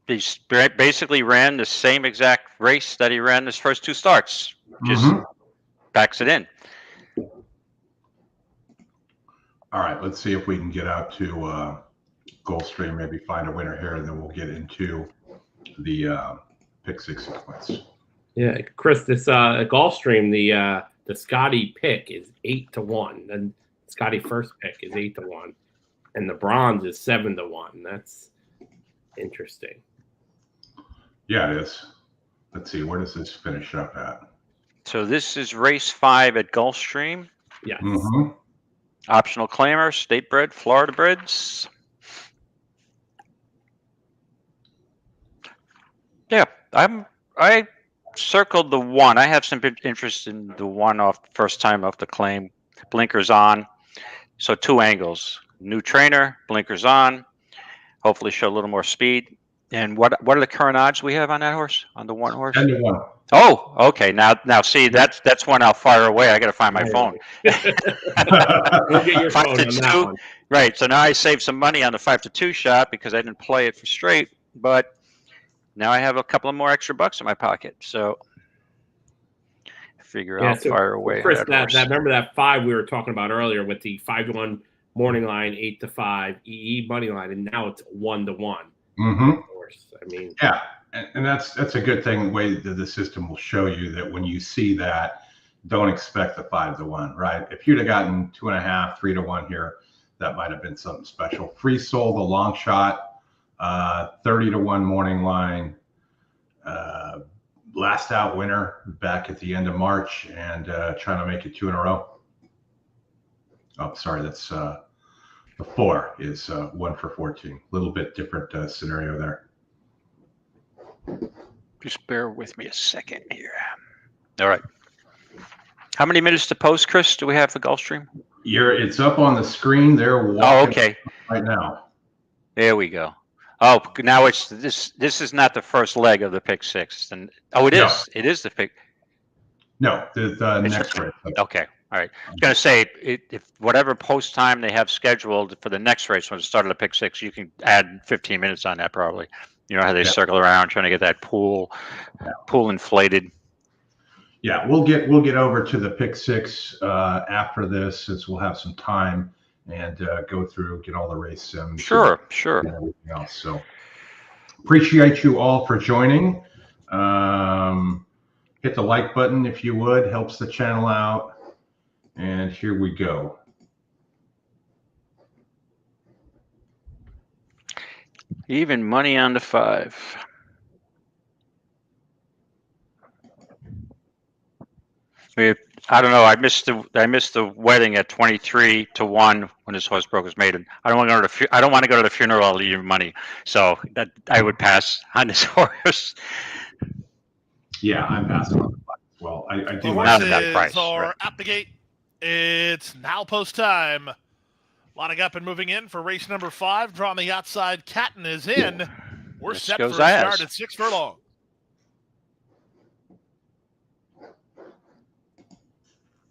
He basically ran the same exact race that he ran his first 2 starts. Just backs it in. All right, let's see if we can get out to Gulfstream, maybe find a winner here, and then we'll get into the pick 6 sequence. Yeah, Chris, this Gulfstream, the Scotty pick is 8 to 1, and Scotty first pick is 8 to 1, and the bronze is 7 to 1. That's interesting. Yeah, it is. Let's see, where does this finish up at? So this is race 5 at Gulfstream. Yes. Optional claimer, state bred, Florida breds. Yeah, I circled the 1. I have some interest in the 1 off first time off the claim. Blinkers on. So 2 angles. New trainer, blinkers on. Hopefully show a little more speed. And what are the current odds we have on that horse? On the 1 horse? 10 to 1. Oh, okay. Now see that's one I'll fire away. I got to find my phone. We'll get your 5 phone to on that 2. one. Right. So now I saved some money on the 5 to 2 shot because I didn't play it for straight, but now I have a couple of more extra bucks in my pocket. So figure I'll fire away. Chris, remember that 5 we were talking about earlier with the 5 to 1 morning line, 8 to 5 EE money line, and now it's 1 to 1. Of course, I mean, yeah, and that's a good thing. The way that the system will show you that when you see that, don't expect the 5 to 1, right? If you'd have gotten 2.5, 3 to 1 here, that might have been something special. Free sold the long shot, 30 to 1 morning line, last out winner back at the end of March, and trying to make it 2 in a row. Oh, sorry, that's the 4 is 1 for 14. A little bit different scenario there. Just bear with me a second here. All right. How many minutes to post, Chris, do we have for Gulfstream? It's up on the screen there. Oh, okay. Right now. There we go. Oh, now it's this. This is not the first leg of the pick 6. And it is. No. It is the pick. No, the next race. Okay. All right. I was going to say, if whatever post time they have scheduled for the next race when it started at pick 6, you can add 15 minutes on that probably. You know how they circle around trying to get that pool inflated. Yeah, we'll get over to the pick six after this, since we'll have some time and go through, get all the race sims. Sure. And everything else. So appreciate you all for joining. Hit the like button if you would, helps the channel out. And here we go. Even money on the 5. I don't know. I missed the wedding at 23-1 when this horse broke his maiden. I don't want to go to the funeral. I'll leave you money. So that I would pass on this horse. Yeah, I'm passing on the 5 as well. I do. The Not at that horses price, are right. at the gate. It's now post time. Lining up and moving in for race number 5. Draw on the outside. Catton is in. We're Let's set go for a Zayas. start at 6 furlong.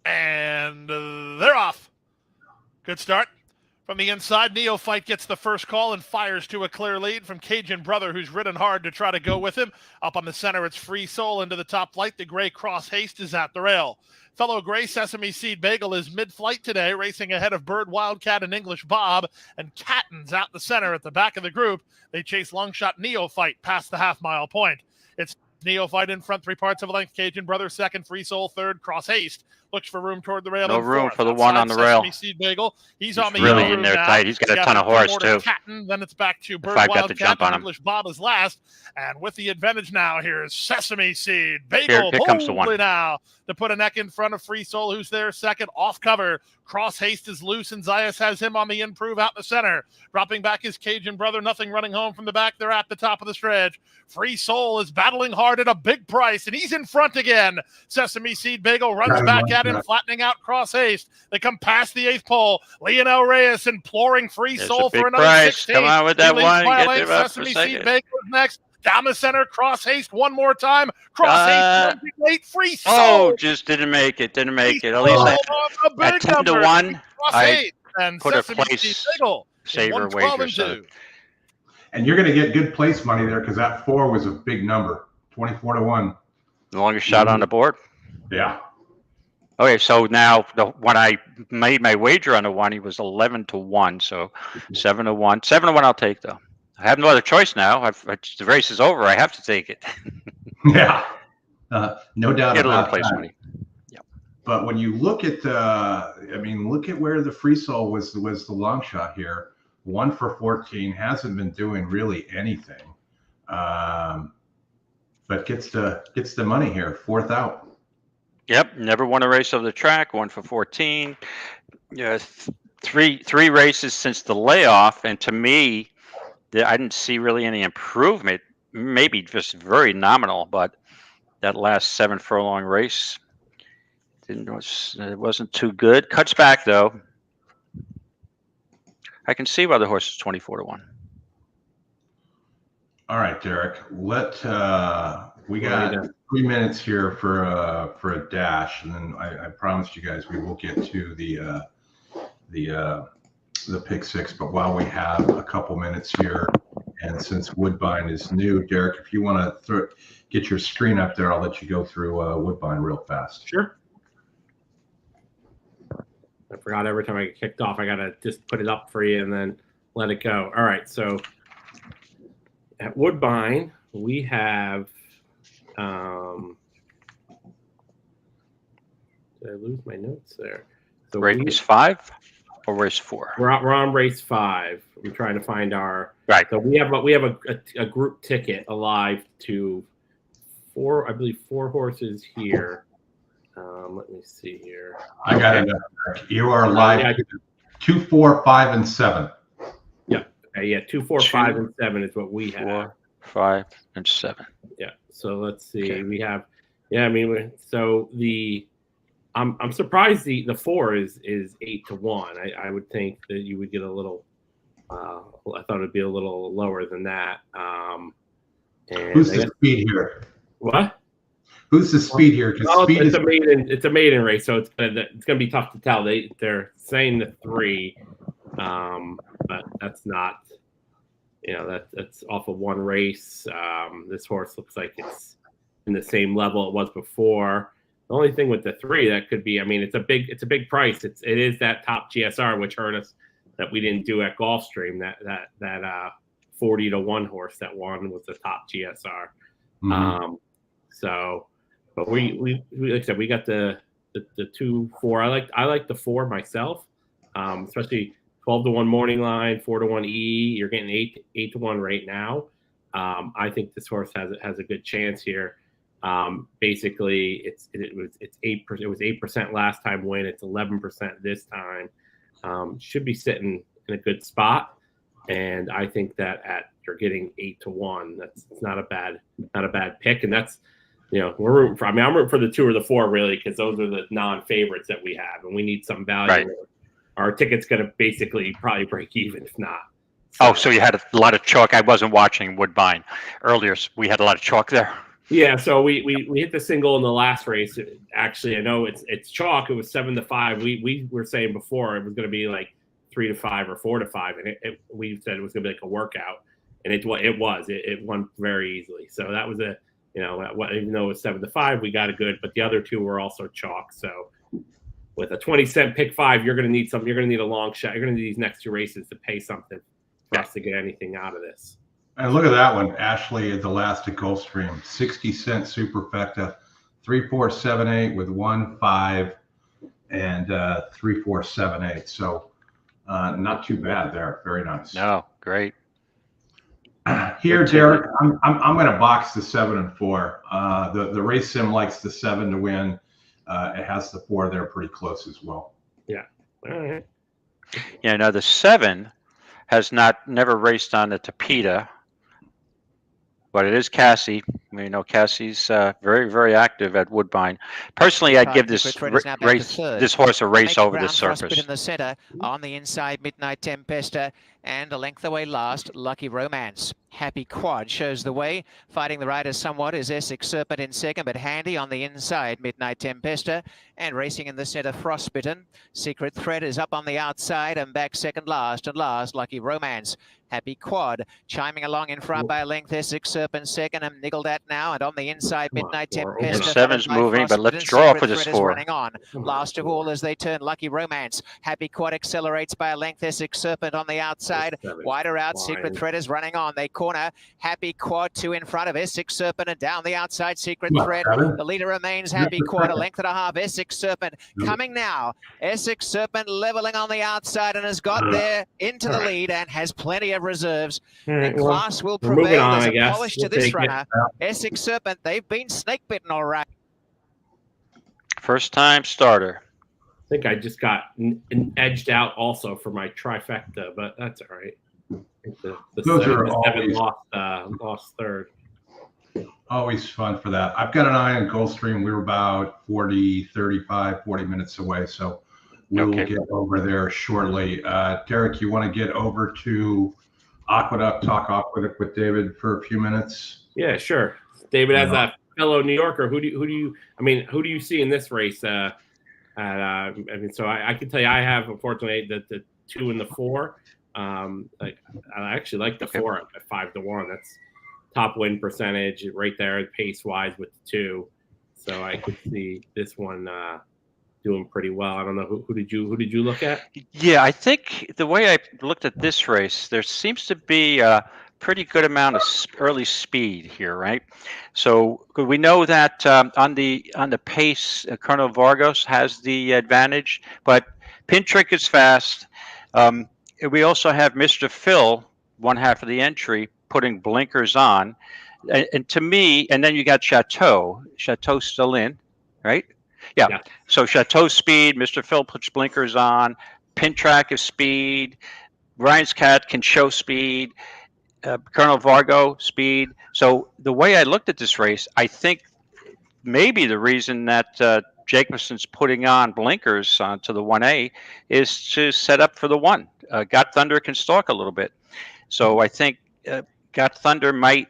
And they're off. Good start. From the inside, Neophyte gets the first call and fires to a clear lead from Cajun Brother, who's ridden hard to try to go with him. Up on the center, it's Free Soul into the top flight. The gray Cross Haste is at the rail. Fellow gray Sesame Seed Bagel is mid-flight today, racing ahead of Bird Wildcat and English Bob. And Catton's out the center at the back of the group. They chase Longshot Neophyte past the half-mile point. It's Neophyte in front, 3 parts of a length. Cajun Brother second, Free Soul third, Cross Haste looks for room toward the rail. No and room fourth. for the one Outside on the rail. Sesame Seed Bagel. He's It's on the really yellow in there room now. tight. He's got a Yeah, ton of more horse, to too. Catton, then it's back to Bird I've got the Wildcat jump on and him. English Bob is last. And with the advantage now, here's Sesame Seed Bagel. Here comes the boldly one. now to put a neck in front of Free Soul, who's there second. Off cover. Cross Haste is loose, and Zayas has him on the improve out the center. Dropping back his Cajun Brother. Nothing running home from the back. They're at the top of the stretch. Free Soul is battling hard at a big price, and he's in front again. Sesame Seed Bagel runs back at him, flattening out Cross Haste. They come past the 8th pole. Lionel Reyes imploring Free There's Soul a big for another price. 16. Come on with that He leads one. by a Get length. them up for a Sesame Seed second. Bagel is next. Down the center, Cross Haste one more time. Cross Haste late. Free Soul. Oh, just didn't make it. At least Free Soul on the at big 10 to number. 1, Cross I Haste and put a Sesame Seed place Bagel is saver 112 wager. and So 2. And you're going to get good place money there, because that 4 was a big number, 24-1. the longest shot on the board. Yeah. Okay, so now when I made my wager on the 1, he was 11-1. So 7-1. 7-1 I'll take, though. I have no other choice now. The race is over. I have to take it. Yeah. No doubt Get a little about place that. money. Yep. But when you look at look at where the Free Soul was the long shot here. 1 for 14, hasn't been doing really anything, but gets the money here. 4th out. Yep, never won a race over the track. 1 for 14. Yeah, three races since the layoff, and to me, I didn't see really any improvement. Maybe just very nominal, but that last 7 furlong race it wasn't too good. Cuts back though. I can see why the horse is 24-1. All right, Derek. We got 3 minutes here for a dash, and then I promised you guys we will get to the pick 6. But while we have a couple minutes here, and since Woodbine is new, Derek, if you want to get your screen up there, I'll let you go through Woodbine real fast. Sure. I forgot every time I get kicked off, I got to just put it up for you and then let it go. All right. So at Woodbine, we have, did I lose my notes there? So race 5 or race 4? We're on race 5. I'm trying to find our right. So we have a group ticket alive to 4 horses here. Let me see here. I got it. You are live. 2, 4, 5, and 7. Yeah. Yeah. 2, 4, 5, and 7 is what we have. 4, 5, and 7. Yeah. So let's see. Okay. We have. Yeah. I mean, so I'm surprised the 4 is 8-1. I would think that you would get a little. I thought it'd be a little lower than that. And who's the speed here? What? Who's the speed here? It's a maiden race, so it's gonna be tough to tell. They're saying the 3, but that's not. That's off of 1 race. This horse looks like it's in the same level it was before. The only thing with the 3 that could be, I mean, it's a big price. It is that top GSR, which hurt us that we didn't do at Gulfstream. That 40 to 1 horse that won was the top GSR. Mm-hmm. But we like I said, we got the 2, 4. I like the 4 myself, especially 12 to 1 morning line, 4 to 1 E. You're getting 8 to 1 right now. I think this horse has a good chance here. Basically, it's 8%. It was 8% last time win. It's 11% this time. Should be sitting in a good spot, and I think that you're getting 8 to 1. That's not a bad pick, and that's we're rooting for. I mean, I'm rooting for the 2 or the 4 really, because those are the non-favorites that we have, and we need some value. Right. Our ticket's going to basically probably break even if not. So you had a lot of chalk. I wasn't watching Woodbine earlier. So we had a lot of chalk there. Yeah, so we hit the single in the last race. Actually, I know it's chalk. It was 7 to 5. We were saying before it was going to be like 3 to 5 or 4 to 5, and we said it was going to be like a workout, and it won very easily. So that was even though it was 7 to 5, we got it good, but the other 2 were also chalk. So with a 20-cent pick 5, you're going to need something. You're going to need a long shot. You're going to need these next 2 races to pay something for us to get anything out of this. And look at that one, Ashley at the last at Gulfstream, 60-cent superfecta, 3-4-7-8 with 1-5 and 3-4-7-8. So not too bad there. Very nice. No, great. Here, Derek, I'm going to box the 7 and 4. The race sim likes the 7 to win. It has the 4 there pretty close as well. Yeah. All right. Yeah. Now the 7 has never raced on the Tapeta. But it is Cassie. We know Cassie's very, very active at Woodbine. Personally, I'd give this horse a race over the surface. In the center, on the inside, Midnight Tempesta, and a length away last, Lucky Romance. Happy Quad shows the way. Fighting the riders somewhat is Essex Serpent in second, but handy on the inside, Midnight Tempesta. And racing in the center, Frostbitten. Secret Thread is up on the outside and back second last, and last, Lucky Romance. Happy Quad chiming along in front by a length, Essex Serpent second, and niggled at now, and on the inside, Midnight Tempesta. The 7's moving, but let's draw for this 4. Running on. Last of all as they turn, Lucky Romance. Happy Quad accelerates by a length, Essex Serpent on the outside. Wider out, Secret Thread is running on. They corner. Happy Quad 2 in front of Essex Serpent, and down the outside, Secret Thread. The leader remains Happy Quad, a length and a half. Essex Serpent coming now. Essex Serpent leveling on the outside and has got there into the lead and has plenty of reserves. And class will prevail. There's a polish to this runner. Essex Serpent, they've been snake bitten all right. First time starter. I think I just got edged out also for my trifecta, but that's all right. Those are always lost third. Always fun for that. I've got an eye on Gulfstream. We were about 40 minutes away, so we'll get over there shortly. Derek, you want to get over to Aqueduct, talk Aqueduct with David for a few minutes? Yeah, sure. David, as a fellow New Yorker, who do you see in this race? So I can tell you, I have unfortunately the 2 and the 4. I actually like the 4 at 5 to 1. That's top win percentage right there, pace wise with the 2. So I could see this one doing pretty well. I don't know who did you look at? Yeah, I think the way I looked at this race, there seems to be a pretty good amount of early speed here, right? So we know that on the pace, Colonel Vargas has the advantage, but Pin Trick is fast. We also have Mr. Phil, one half of the entry, putting blinkers on. And to me, and then you got Chateau. Chateau's still in, right? Yeah. So Chateau speed, Mr. Phil puts blinkers on. Pin Track is speed. Ryan's Cat can show speed. Colonel Vargo speed. So the way I looked at this race, I think maybe the reason that Jacobson's putting on blinkers onto the 1A is to set up for the 1. Got Thunder can stalk a little bit. So I think Got Thunder might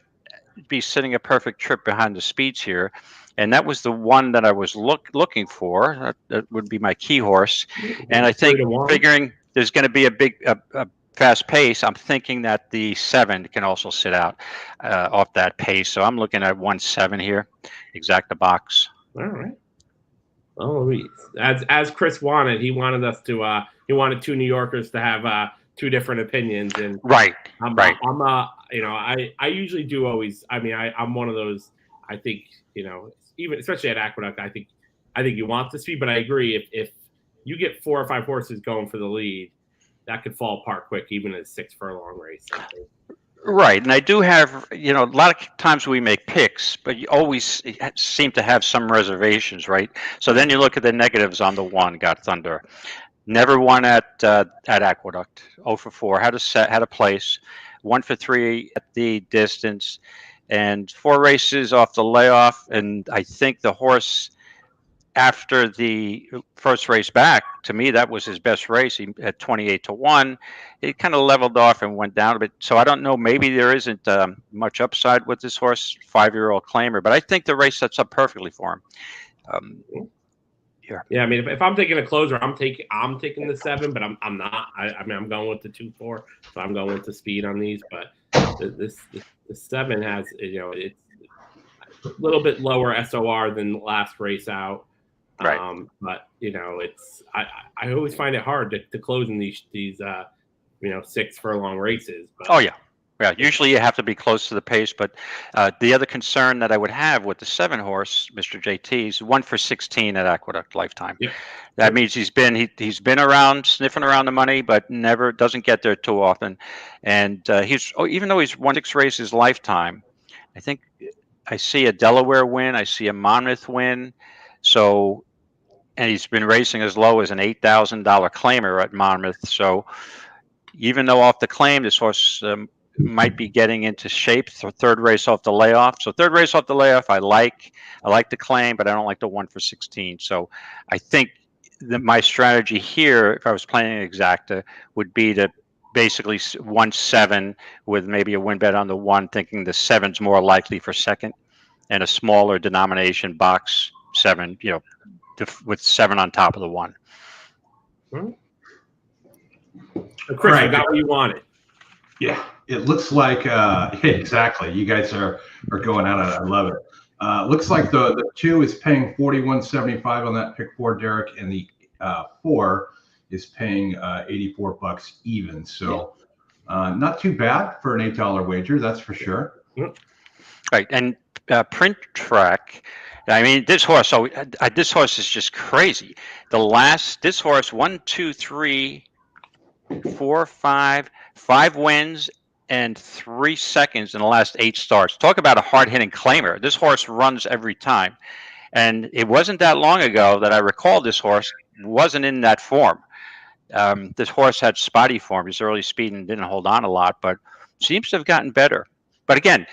be sitting a perfect trip behind the speeds here. And that was the one that I was looking for. That would be my key horse. And I think figuring there's going to be a fast pace, I'm thinking that the 7 can also sit out off that pace. So I'm looking at 1-7 here, exact the box. All right. Oh, as Chris wanted, he wanted us to. He wanted two New Yorkers to have two different opinions, and Right. I'm you know, I usually do always. I mean, I'm one of those. I think, you know, even especially at Aqueduct, I think you want the speed, but I agree if you get 4 or 5 horses going for the lead, that could fall apart quick, even in a 6 furlong race. Right. And I do have, you know, a lot of times we make picks, but you always seem to have some reservations, right? So then you look at the negatives on the 1, Got Thunder. Never won at Aqueduct. 0 for 4. Had a place. 1 for 3 at the distance, and 4 races off the layoff. And I think the horse, after the first race back, to me, that was his best race. He at 28-1. It kind of leveled off and went down a bit. So I don't know. Maybe there isn't much upside with this horse, 5-year-old claimer. But I think the race sets up perfectly for him. Yeah, I mean, if I'm taking a closer, I'm taking the 7, but I'm not. I mean, I'm going with the 2-4, so I'm going with the speed on these. But the 7 has, you know, it's a little bit lower SOR than last race out. Right. But you know, it's I always find it hard to close in these you know, 6 furlong races. But, oh yeah. Yeah, usually you have to be close to the pace, but the other concern that I would have with the 7 horse, Mr. JT, is 1 for 16 at Aqueduct lifetime. Yep. That means he's been around, sniffing around the money, but never doesn't get there too often. And even though he's won 6 races lifetime, I think I see a Delaware win, I see a Monmouth win, so, and he's been racing as low as an $8,000 claimer at Monmouth. So even though off the claim, this horse might be getting into shape. So 3rd race off the layoff. So 3rd race off the layoff, I like the claim, but I don't like the 1 for 16. So I think that my strategy here, if I was playing an exacta, would be to basically 1-7 with maybe a win bet on the 1, thinking the 7's more likely for 2nd, and a smaller denomination box 7, you know, with 7 on top of the 1. Chris, I got what you wanted. Yeah, it looks like exactly. You guys are going at it. I love it. Looks like the 2 is paying $41.75 on that pick 4, Derek, and the 4 is paying $84 even. So not too bad for an $8 wager, that's for sure. Right, and Print Track. I mean, this horse. So this horse is just crazy. This horse 1, 2, 3, 4, 5 wins and 3 seconds in the last 8 starts. Talk about a hard-hitting claimer. This horse runs every time. And it wasn't that long ago that I recall this horse wasn't in that form. This horse had spotty form. His early speed and didn't hold on a lot, but seems to have gotten better. But again,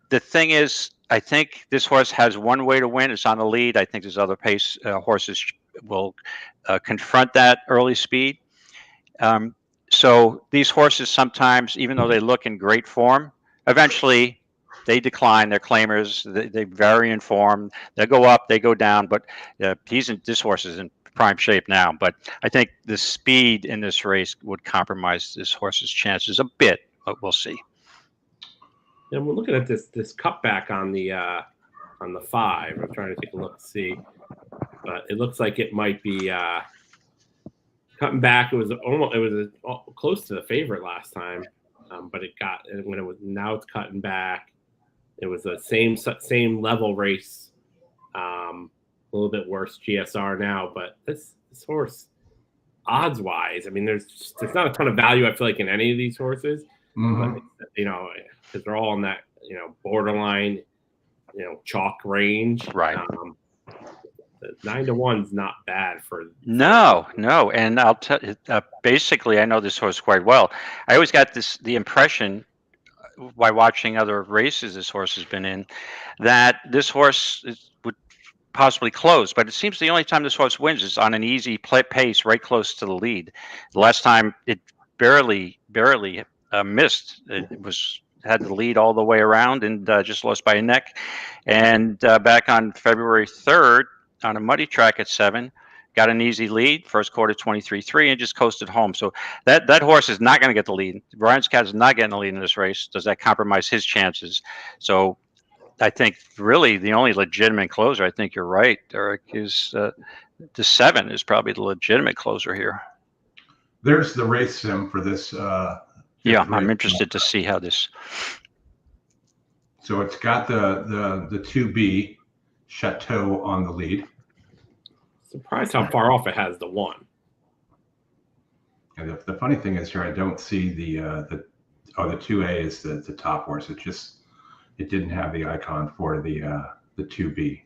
the thing is, I think this horse has one way to win. It's on the lead. I think there's other pace horses will confront that early speed. So these horses sometimes, even though they look in great form, eventually they decline. They're claimers. They vary in form. They go up, they go down. But this horse is in prime shape now. But I think the speed in this race would compromise this horse's chances a bit. But we'll see. And we're looking at this cutback on the 5. I'm trying to take a look to see, but it looks like it might be cutting back. It was close to the favorite last time, but now it's cutting back. It was the same level race, a little bit worse GSR now, but this horse, odds wise, I mean, there's not a ton of value I feel like in any of these horses, but, you know, because they're all in that, you know, borderline, you know, chalk range. Right. 9-1 is not bad for. No. And I'll tell you, basically, I know this horse quite well. I always got the impression while watching other races this horse has been in, that this horse would possibly close. But it seems the only time this horse wins is on an easy pace right close to the lead. The last time it barely missed. It had the lead all the way around and just lost by a neck. And back on February 3rd on a muddy track at 7, got an easy lead, first quarter 23-3, and just coasted home. So that horse is not going to get the lead. Brian Scott is not getting the lead in this race. Does that compromise his chances? So I think really the only legitimate closer, I think you're right, Derek, is the 7 is probably the legitimate closer here. There's the race sim for this. Yeah, I'm interested to see how this. So it's got the 2B Chateau on the lead. Surprised how far off it has the 1. And the funny thing is here, I don't see the 2A is the top horse. It didn't have the icon for the 2B.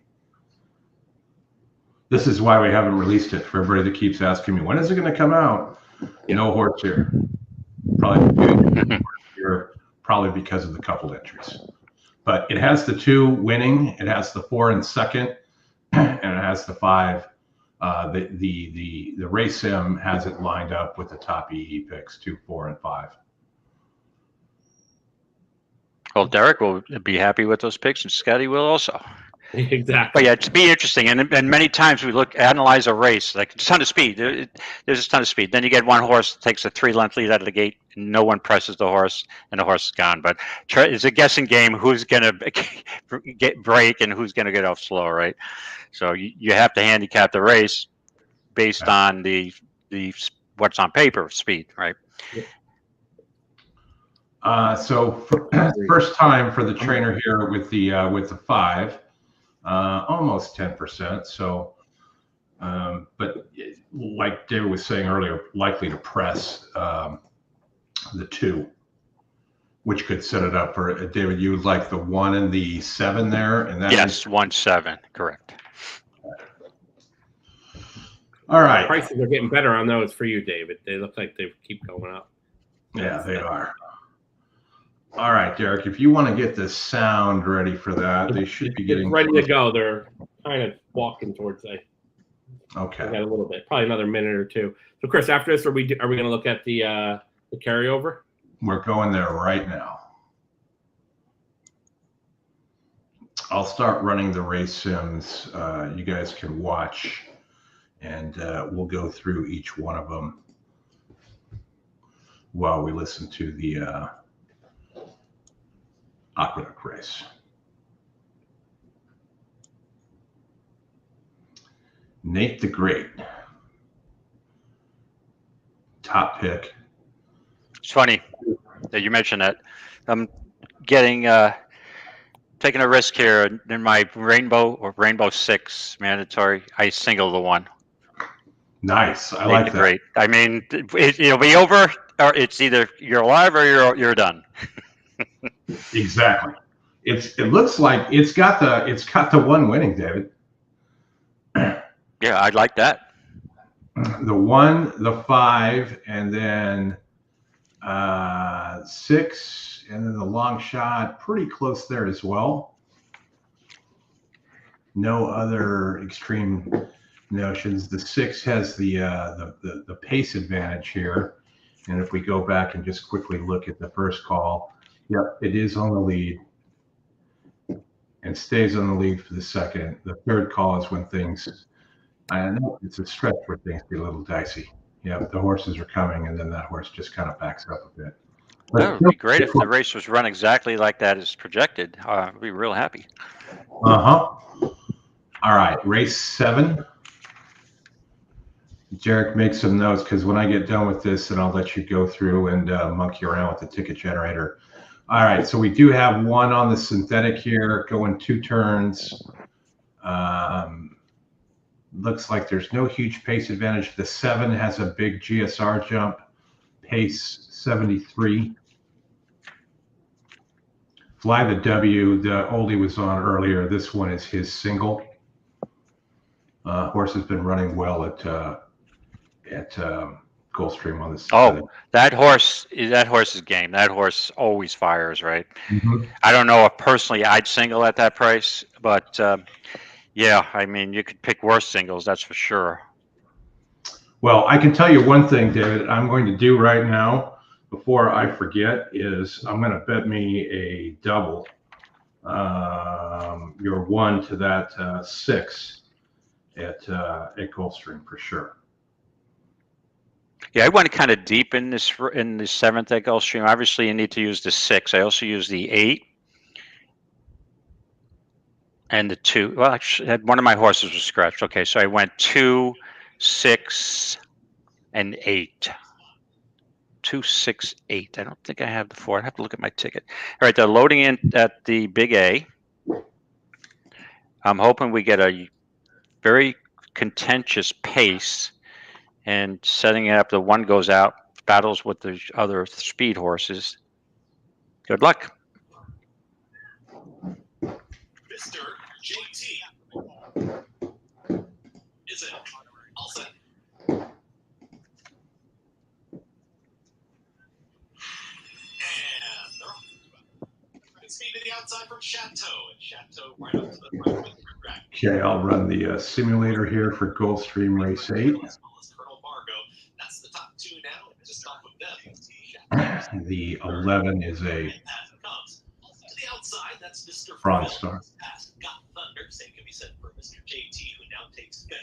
This is why we haven't released it for everybody that keeps asking me, when is it going to come out? No horse here. Probably because of the couple entries. But it has the 2 winning, it has the 4 in second, and it has the 5. The race sim has it lined up with the top EE picks, 2, 4, and 5. Well, Derek will be happy with those picks, and Scotty will also. Exactly. But yeah, it's be interesting, and many times we analyze a race, like a ton of speed. There's a ton of speed. Then you get one horse that takes a 3-length lead out of the gate, and no one presses the horse, and the horse is gone. But it's a guessing game who's going to get break and who's going to get off slow, right? So you have to handicap the race based on the what's on paper speed, right? So first time for the trainer here with the 5. Almost 10%. So, but like David was saying earlier, likely to press the 2, which could set it up for David. You would like the 1 and the 7 there, and that yes, 1-7, correct. All right. Prices are getting better on those for you, David. They look like they keep going up. Yeah, they are. All right, Derek, if you want to get the sound ready for that, they should be getting ready to go. They're kind of walking towards okay. Got a little bit, probably another minute or 2. So, Chris, after this, are we going to look at the carryover? We're going there right now. I'll start running the race sims. You guys can watch, and we'll go through each one of them while we listen to the Aqueduct race. Nate the Great, top pick. It's funny that you mentioned that. I'm getting taking a risk here in my Rainbow 6 mandatory. I single the 1. Nice, I Nate like the that. Great. I mean, it'll be over, or it's either you're alive or you're done. Exactly. It looks like it's got the 1 winning, David. Yeah, I'd like that. The 1, the 5, and then 6, and then the long shot, pretty close there as well. No other extreme notions. The 6 has the pace advantage here, and if we go back and just quickly look at the first call, yep, it is on the lead and stays on the lead for the second. The third call is when things, I know it's a stretch where things get a little dicey. Yeah, the horses are coming, and then that horse just kind of backs up a bit. That would be great if the race was run exactly like that as projected. I'd be real happy. All right, race 7. Derek, make some notes, because when I get done with this, and I'll let you go through and monkey around with the ticket generator. All right, so we do have 1 on the synthetic here, going 2 turns. Looks like there's no huge pace advantage. The 7 has a big GSR jump, pace 73. Fly the W, the Oldie was on earlier. This one is his single. Horse has been running well at Gulfstream on this. Oh, that horse is game. That horse always fires, right? Mm-hmm. I don't know if personally I'd single at that price, but yeah, I mean, you could pick worse singles, that's for sure. Well, I can tell you one thing, David, I'm going to do right now before I forget is I'm going to bet me a double. Your 1 to that 6 at Gulfstream for sure. Yeah, I went kind of deep in the 7th at Gulfstream. Obviously, you need to use the 6. I also use the 8. And the 2. Well, actually, one of my horses was scratched. Okay, so I went 2, 6, and 8. 2, 6, 8. I don't think I have the 4. I have to look at my ticket. All right, they're loading in at the big A. I'm hoping we get a very contentious pace and setting it up. The 1 goes out, battles with the other speed horses. Good luck. Mr. JT. Is it all set? And they're off. Good speed to the outside from Chateau. And Chateau right up to the front with the track. Okay, I'll run the simulator here for Gulfstream Race 8. As well as Colonel Margot. That's the top 2 now. And just off of them. The 11 is a Comes to the outside. That's Mr. Bronze Star. Got Thunder. Same can be said for Mr. JT, who now takes 5th.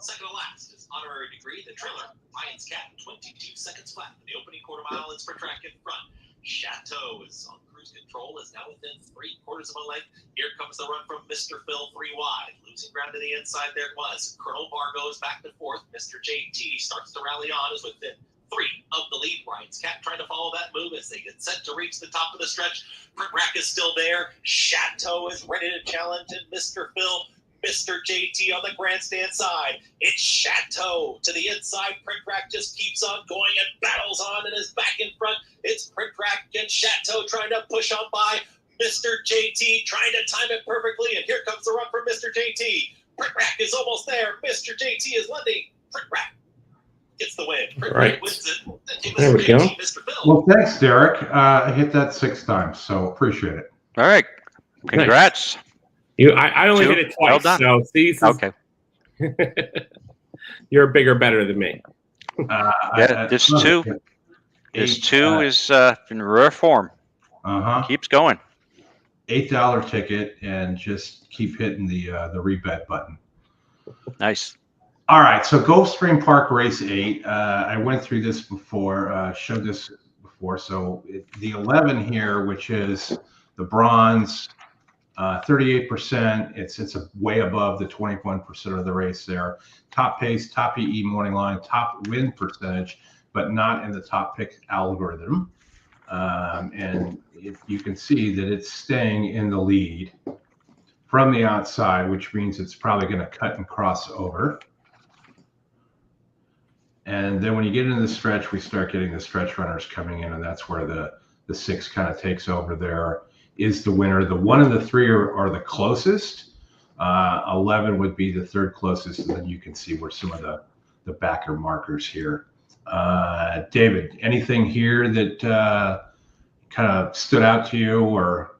Second to last is honorary degree. The trailer, Lion's Cat, 22 seconds flat. In the opening quarter mile, it's for track in front. Chateau is on cruise control, is now within 3/4 of a length. Here comes the run from Mr. Phil, 3 wide. Losing ground to the inside, there it was. Colonel Margot is back to 4th. Mr. JT starts to rally on, is within 3 of the lead. Ryan's Cat trying to follow that move as they get set to reach the top of the stretch. Print Rack is still there. Chateau is ready to challenge, and Mr. Phil, Mr. JT on the grandstand side. It's Chateau to the inside. Print Rack just keeps on going and battles on and is back in front. It's Print Rack and Chateau trying to push on by Mr. JT, trying to time it perfectly. And here comes the run from Mr. JT. Print Rack is almost there. Mr. JT is lending. Print Rack gets the win. Print Rack wins it. There we go. Mr. Phil. Well, thanks, Derek. I hit that 6 times, so appreciate it. All right. Congrats. I only hit it twice. Well so see, okay. You're bigger, better than me. This 2 is in rare form. Keeps going. $8 ticket, and just keep hitting the rebet button. Nice. All right, so Gulfstream Park Race 8. I went through this before, showed this before. So the 11 here, which is the bronze, 38%. It's way above the 21% of the race there. Top pace, top EE morning line, top win percentage, but not in the top pick algorithm. And you can see that it's staying in the lead from the outside, which means it's probably going to cut and cross over. And then when you get into the stretch, we start getting the stretch runners coming in, and that's where the 6 kind of takes over there. Is the winner. The 1 and the 3 are the closest. 11 would be the 3rd closest, and then you can see where some of the backer markers here. David, anything here that kind of stood out to you, or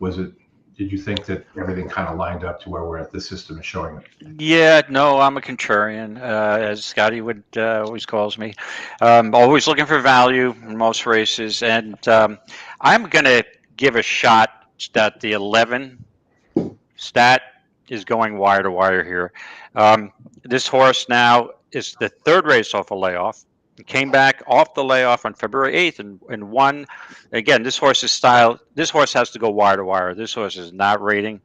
did you think that everything kind of lined up to where we're at? The system is showing it. Yeah, no, I'm a contrarian, as Scotty would always calls me. Always looking for value in most races, and I'm going to give a shot that the 11 stat is going wire to wire here. This horse now is the 3rd race off a layoff. It came back off the layoff on February 8th and won. Again, this horse's style, this horse has to go wire to wire. This horse is not rating.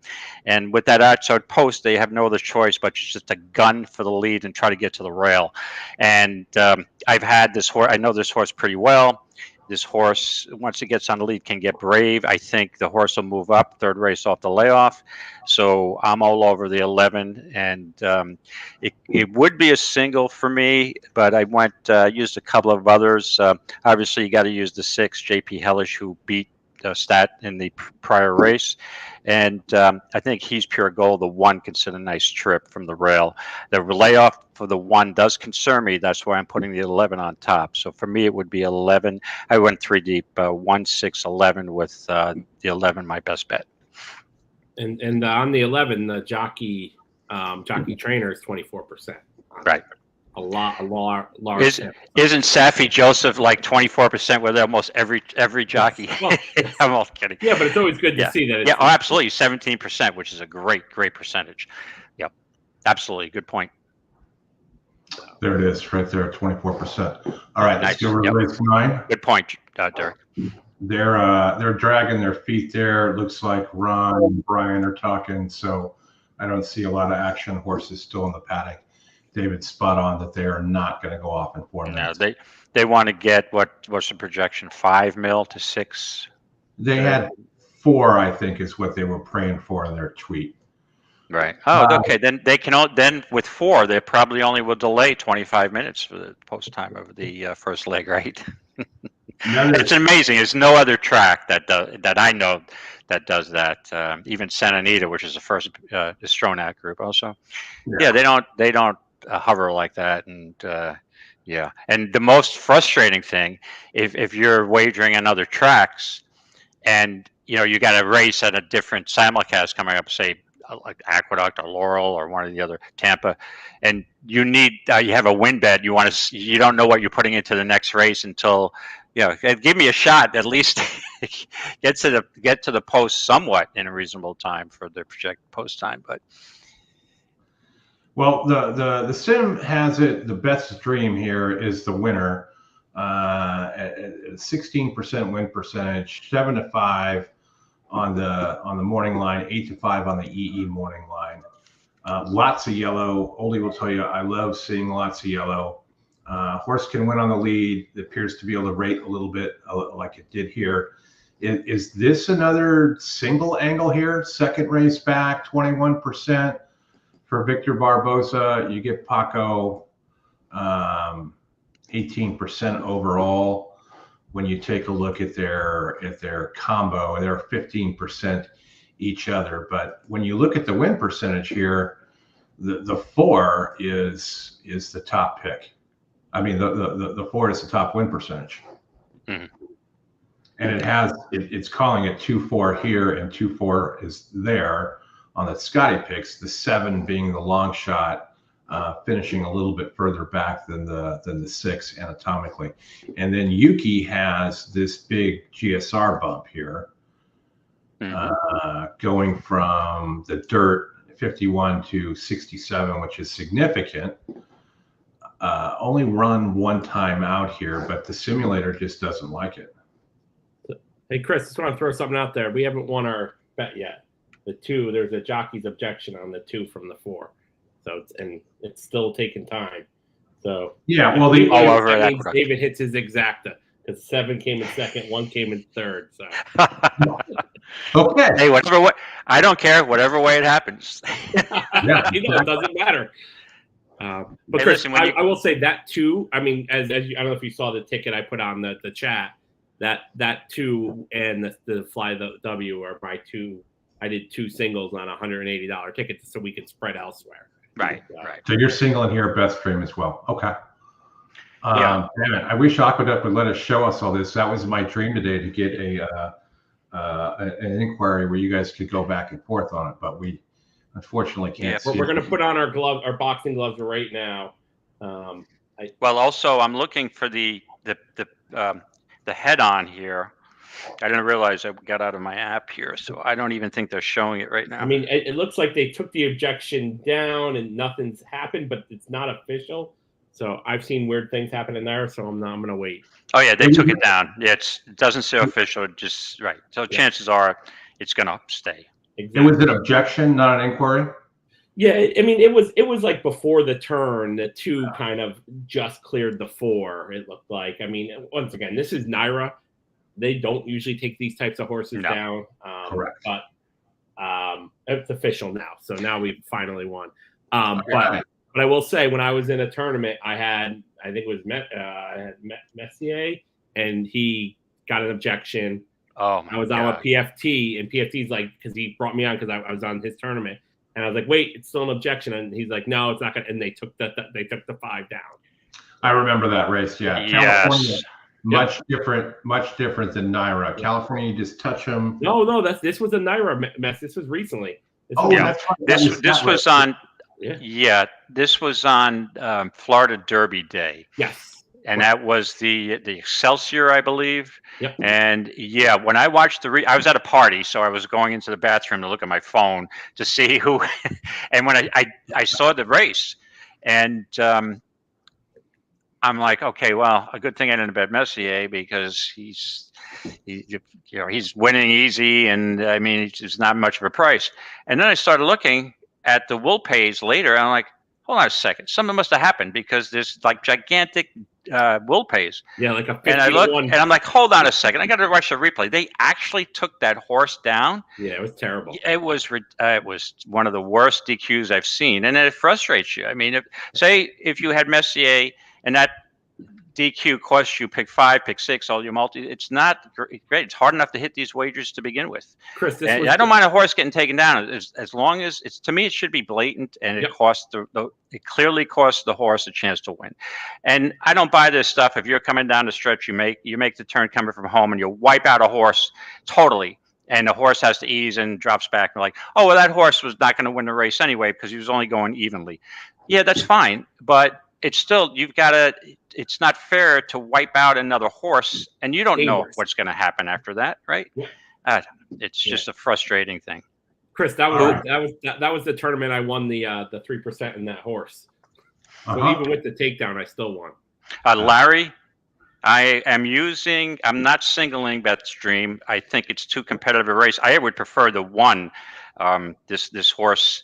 And with that outside post, they have no other choice but just a gun for the lead and try to get to the rail. And I've had this horse, I know this horse pretty well. This horse, once it gets on the lead, can get brave. I think the horse will move up, 3rd race off the layoff. So I'm all over the 11, and it would be a single for me, but I used a couple of others. Obviously, you got to use the 6, JP Hellish, who beat Stat in the prior race. And I think he's pure gold. The 1 can sit a nice trip from the rail. The layoff for the 1 does concern me. That's why I'm putting the 11 on top. So for me, it would be 11. I went 3 deep, 1, 6, 11 with the 11, my best bet. And on the 11, the jockey trainer is 24%. Right. A large. Isn't Safi Joseph like 24% with almost every jockey? Well, I'm all kidding. Yeah, but it's always good to see that. Yeah, oh, absolutely. 17%, which is a great percentage. Yep. Absolutely. Good point. There it is, right there, 24%. All right, let's go over to race 9. Good point, Derek. They're dragging their feet there. It looks like Ron and Brian are talking. So I don't see a lot of action horses still in the paddock. David's spot on that they are not going to go off in 4 minutes. No, they want to get what's the projection? 5 mil to 6. They had 4, I think, is what they were praying for in their tweet. Right. Oh, okay. Then they can. Then with 4, they probably only will delay 25 minutes for the post time of the first leg, right? It's amazing. There's no other track that I know that does that. Even Santa Anita, which is the first the Stronach group, also. Yeah, they don't hover like that, and yeah. And the most frustrating thing, if you're wagering on other tracks, and you got a race at a different simulcast coming up, say like Aqueduct or Laurel or one of the other Tampa, and you need you have a win bet. You don't know what you're putting into the next race until give me a shot at least. get to the post somewhat in a reasonable time for the projected post time. But well, the sim has it. The best dream here is the winner at 16% win percentage, 7-5 on the morning line, 8-5 on the EE morning line. Lots of yellow. Oldy will tell you I love seeing lots of yellow. Horse can win on the lead. It appears to be able to rate a little bit like it did here. Is this another single angle here? Second race back, 21% for Victor Barboza. You get Paco, 18% overall. When you take a look at their combo, they're 15% each other. But when you look at the win percentage here, the 4 is the top pick. I mean, the 4 is the top win percentage. Mm-hmm. And it's calling it 2-4 here and 2-4 is there on the Scotty picks, the 7 being the long shot, finishing a little bit further back than the 6 anatomically. And then Yuki has this big GSR bump here, going from the dirt 51 to 67, which is significant. Only run one time out here, but the simulator just doesn't like it. Hey, Chris, just want to throw something out there. We haven't won our bet yet. The 2, there's a jockey's objection on the 2 from the 4. So it's still taking time. So yeah, well, David hits his exacta because 7 came in second, 1 came in third. So okay, hey, whatever way, I don't care. Whatever way it happens. Yeah, it doesn't matter. But hey, Chris, listen, I will say that 2. I mean, as you, I don't know if you saw the ticket I put on the chat. That 2 and the Fly the W are my 2. I did 2 singles on a $180 ticket so we could spread elsewhere. Right. So you're singling here at best stream as well. Okay. Yeah. Damn it. I wish Aqueduct would let us show us all this. That was my dream today, to get an inquiry where you guys could go back and forth on it, but we unfortunately can't. Yeah, we're going to put on our boxing gloves right now. Well, also I'm looking for the head on here. I didn't realize I got out of my app here, so I don't even think they're showing it right now. I mean, it looks like they took the objection down and nothing's happened, but it's not official. So I've seen weird things happen in there, so I'm going to wait. Oh yeah, they took it down. Yeah, it doesn't say official, just right. So chances are it's going to stay. Exactly. It was an objection, not an inquiry. Yeah, I mean, it was like before the turn, the 2 kind of just cleared the 4. It looked like. I mean, once again, this is Naira. They don't usually take these types of horses down. Correct. But it's official now. So now we've finally won. Okay. But I will say, when I was in a tournament, I think it was Messier, and he got an objection. Oh my I was on a PFT, and PFT's like, because he brought me on because I was on his tournament. And I was like, wait, it's still an objection. And he's like, no, it's not going to. And they took the 5 down. I remember that race. Yeah. Yes. California. Much different than Naira. California, you just touch them. No, this was a Naira mess. This was recently. That's right. This was on. Yeah, this was on Florida Derby Day. Yes, and that was the Excelsior, I believe. Yep. And yeah, when I watched I was at a party, so I was going into the bathroom to look at my phone to see who. And when I saw the race, and I'm like, okay, well, a good thing I didn't bet Messier, because he's winning easy, and I mean, it's not much of a price. And then I started looking, at the Will Pays later, and I'm like, hold on a second, something must have happened because there's like gigantic Will Pays. Yeah, like a 50 And I look, to 1. and I'm like, hold on a second, I got to watch the replay. They actually took that horse down. Yeah, it was terrible. It was one of the worst DQs I've seen, and it frustrates you. I mean, if you had Messier and that DQ costs you pick 5, pick 6, all your multi. It's not great. It's hard enough to hit these wagers to begin with. Chris, I don't mind a horse getting taken down as long as it's, to me, it should be blatant, and it costs it clearly costs the horse a chance to win. And I don't buy this stuff. If you're coming down the stretch, you make the turn coming from home, and you wipe out a horse totally, and the horse has to ease and drops back. And like, oh well, that horse was not going to win the race anyway because he was only going evenly. Yeah, that's fine, but it's still, it's not fair to wipe out another horse and you don't know what's going to happen after that, right? Yeah. It's just a frustrating thing. Chris, that was the tournament I won the 3% in that horse. So even with the takedown, I still won. Larry, I'm not singling Betstream. I think it's too competitive a race. I would prefer the 1. This horse,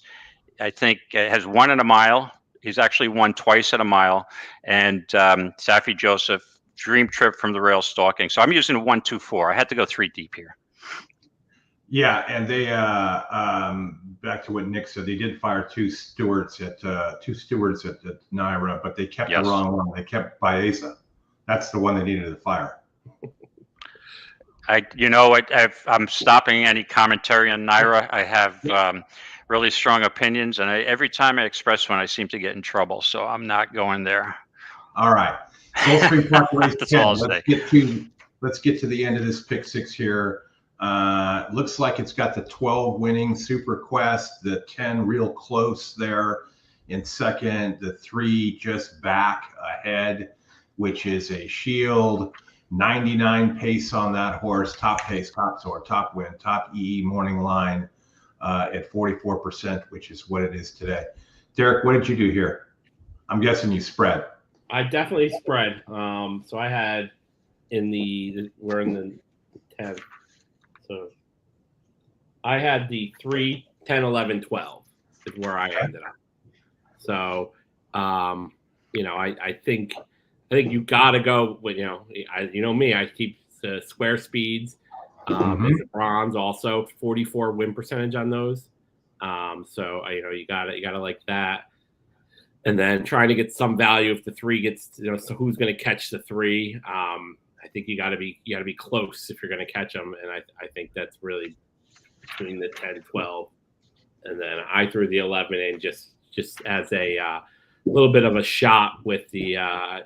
I think, has won in a mile. He's actually won twice at a mile, and Safi Joseph, dream trip from the rail stalking. So I'm using 1, 2, 4. I had to go 3 deep here. Yeah, and they back to what Nick said. They did fire two stewards at Naira, but they kept the wrong one. They kept Baeza. That's the one they needed to fire. I'm stopping any commentary on Naira. I have really strong opinions, and every time I express one, I seem to get in trouble. So I'm not going there. All right. Gulfstream Park Race 10. Let's get to the end of this pick 6 here. Looks like it's got the 12 winning Super Quest, the 10 real close there in second, the 3 just back ahead, which is a Shield. 99 pace on that horse, top pace, top sore, top win, top EE morning line. At 44%, which is what it is today. Derek, what did you do here? I'm guessing you spread. I definitely spread. So I had we're in the 10. So I had the 3, 10, 11, 12 is where I ended up. So, I think you got to go with, me, I keep the square speeds. It's a bronze also 44 win percentage on those. So you gotta like that, and then trying to get some value if the 3 gets, so who's going to catch the 3? I think you gotta be close if you're going to catch them, and I think that's really between the 10, 12, and then I threw the 11 in just as a little bit of a shot with the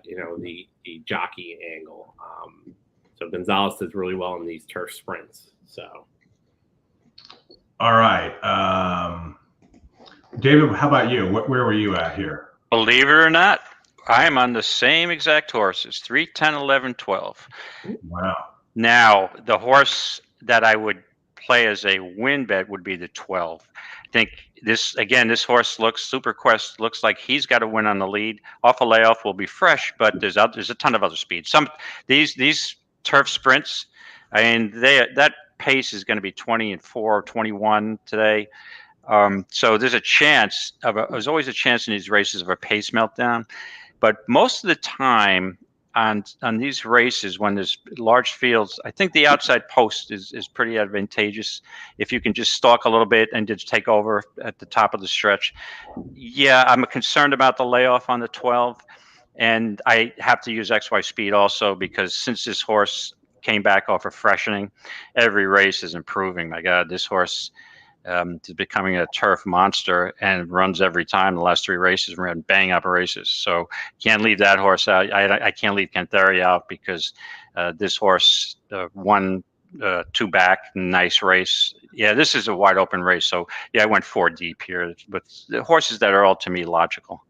the jockey angle. So Gonzalez does really well in these turf sprints. So, all right, David, how about you? Where were you at here? Believe it or not, I am on the same exact horses: 3, 10, 11, 12. Wow. Now, the horse that I would play as a win bet would be the 12. I think this horse Super Quest looks like he's got to win on the lead. Off a layoff will be fresh, but there's a ton of other speed. These turf sprints, that pace is going to be 20 and 4, 21 today. So there's always a chance in these races of a pace meltdown. But most of the time on these races, when there's large fields, I think the outside post is pretty advantageous. If you can just stalk a little bit and just take over at the top of the stretch. Yeah, I'm concerned about the layoff on the 12. And I have to use XY speed also because since this horse came back off of freshening, every race is improving. My God, this horse is becoming a turf monster and runs every time. The last 3 races, we're in bang up races. So can't leave that horse out. I can't leave Cantheri out because this horse won 2 back, nice race. Yeah, this is a wide open race. So yeah, I went 4 deep here, but the horses that are all to me logical.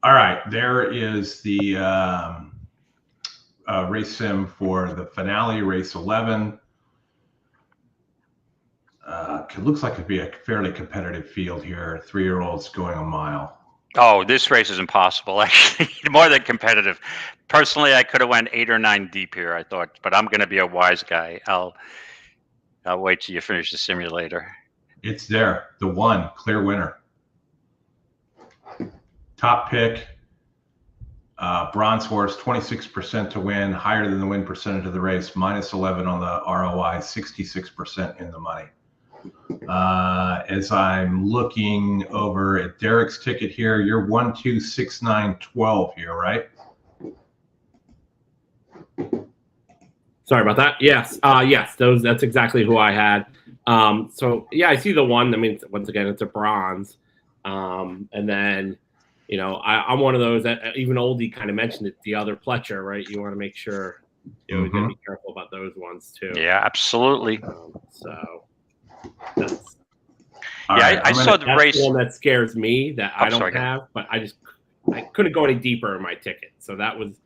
All right, there is the race sim for the finale, race 11. It looks like it'd be a fairly competitive field here. 3-year-olds going a mile. Oh, this race is impossible, actually. More than competitive. Personally, I could have went 8 or 9 deep here, I thought, but I'm going to be a wise guy. I'll wait till you finish the simulator. It's there. The 1, clear winner. top pick, bronze horse, 26% to win, higher than the win percentage of the race, minus 11 on the ROI, 66% in the money. As I'm looking over at Derek's ticket here, you're 1, 2, 6, 9, 12 here, right? Sorry about that. Yes. Yes. That's exactly who I had. So yeah, I see the one. I mean, once again, it's a bronze. And then, you know, I'm one of those that even Oldie kind of mentioned it, the other Pletcher, right? You want to make sure you always got to be careful about those ones too. Yeah, absolutely. So that's, I saw the race. The one that scares me that I don't have, but I couldn't go any deeper in my ticket. So that was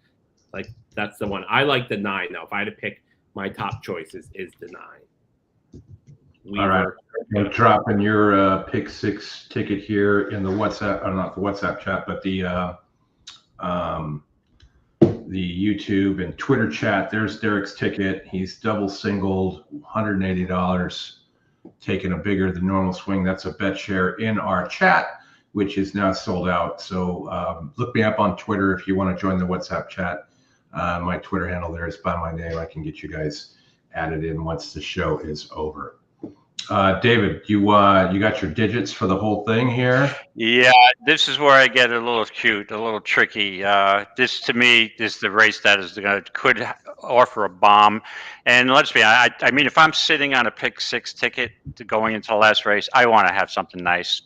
like, that's the one. I like the 9 though. If I had to pick, my top choice is the 9. All right. I'm dropping your pick 6 ticket here in the WhatsApp, or not the WhatsApp chat, but the YouTube and Twitter chat. There's Derek's ticket. He's double singled, $180, taking a bigger than normal swing. That's a bet share in our chat, which is now sold out. So look me up on Twitter if you want to join the WhatsApp chat. My Twitter handle there is by my name. I can get you guys added in once the show is over. David, you got your digits for the whole thing here? Yeah, this is where I get a little cute, a little tricky. This to me is the race that could offer a bomb. And let's be honest, I mean, if I'm sitting on a pick 6 ticket going into the last race, I want to have something nice,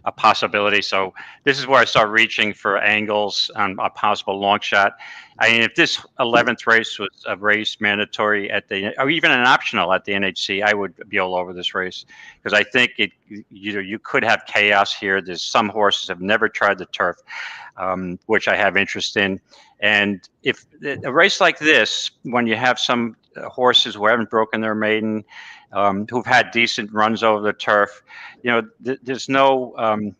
a possibility. So this is where I start reaching for angles on a possible long shot. I mean, if this 11th race was a race mandatory or even an optional at the NHC, I would be all over this race because I think you could have chaos here. There's some horses have never tried the turf, which I have interest in. And if a race like this, when you have some horses who haven't broken their maiden, who've had decent runs over the turf, you know, there's no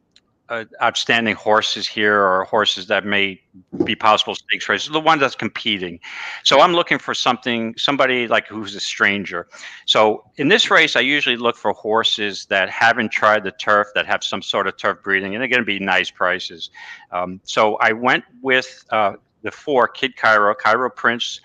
outstanding horses here or horses that may be possible stakes races. The one that's competing. So I'm looking for somebody like who's a stranger. So in this race, I usually look for horses that haven't tried the turf, that have some sort of turf breeding, and they're going to be nice prices. So I went with the 4 Kid Cairo Prince.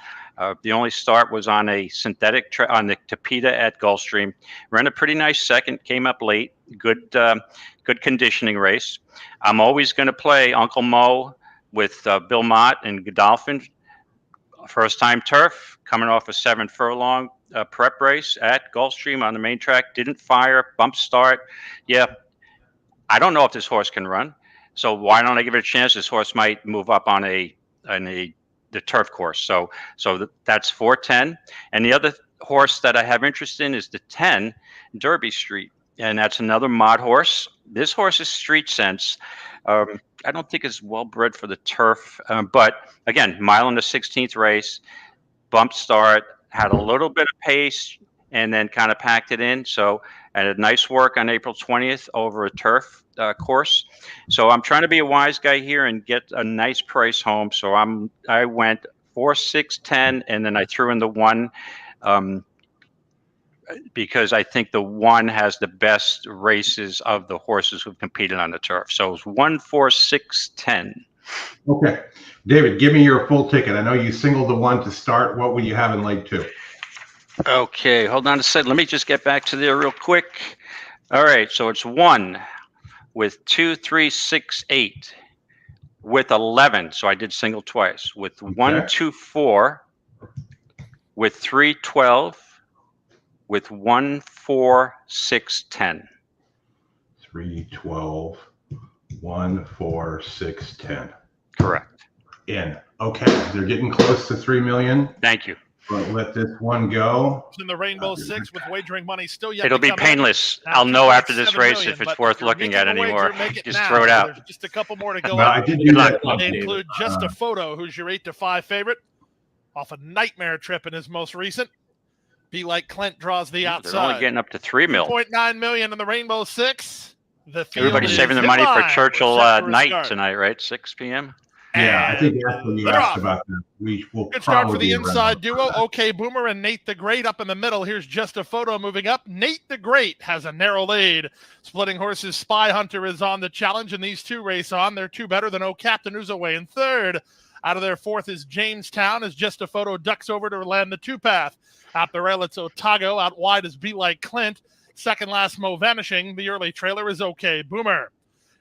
The only start was on a synthetic on the Tapeta at Gulfstream. Ran a pretty nice second, came up late. Good conditioning race. I'm always going to play Uncle Mo with Bill Mott and Godolphin. First time turf, coming off a 7 furlong prep race at Gulfstream on the main track. Didn't fire, bump start. Yeah, I don't know if this horse can run. So why don't I give it a chance? This horse might move up on the turf course. So that's 410. And the other horse that I have interest in is the 10 Derby Street. And that's another mod horse. This horse is street sense. I don't think it's well bred for the turf. But again, mile in the 16th race, bump start, had a little bit of pace, and then kind of packed it in. So I had nice work on April 20th over a turf course. So I'm trying to be a wise guy here and get a nice price home. So I went 4, 6, 10, and then I threw in the 1 because I think the 1 has the best races of the horses who've competed on the turf. So it's 1, 4, 6, 10. Okay. David, give me your full ticket. I know you singled the 1 to start. What will you have in leg 2? Okay, hold on a second. Let me just get back to there real quick. All right, so it's 1 with 2, 3, 6, 8 with 11. So I did single twice with 1, 2, 4 with 3, 12 with 1, 4, 6, 10. 3, 12, 1, 4, 6, 10. Correct. In. Okay, they're getting close to 3 million. Thank you. But let this one go. In the Rainbow 6 with wagering money still yet. It'll be painless. I'll know after this race if it's worth looking at anymore. Just throw it out. There's just a couple more to go. I did do that. They include Just a Photo, who's your 8-5 favorite, off a nightmare trip in his most recent. Be Like Clint draws the outside. They're only getting up to 3 mil. 0.9 million in the Rainbow 6. Everybody's saving their money for Churchill night tonight, right? 6 p.m. Yeah, I think And after you they're asked off. about that, we will Good start for probably the be around inside for duo. that. OK Boomer and Nate the Great up in the middle. Here's just a photo moving up. Nate the Great has a narrow lead. Splitting horses, Spy Hunter is on the challenge, and these two race on. They're two better than O Captain, who's away in third. Out of their fourth is Jamestown, as just a photo ducks over to land the two path. Out the rail, it's Otago. Out wide is Be Like Clint. Second last, Mo Vanishing. The early trailer is OK Boomer.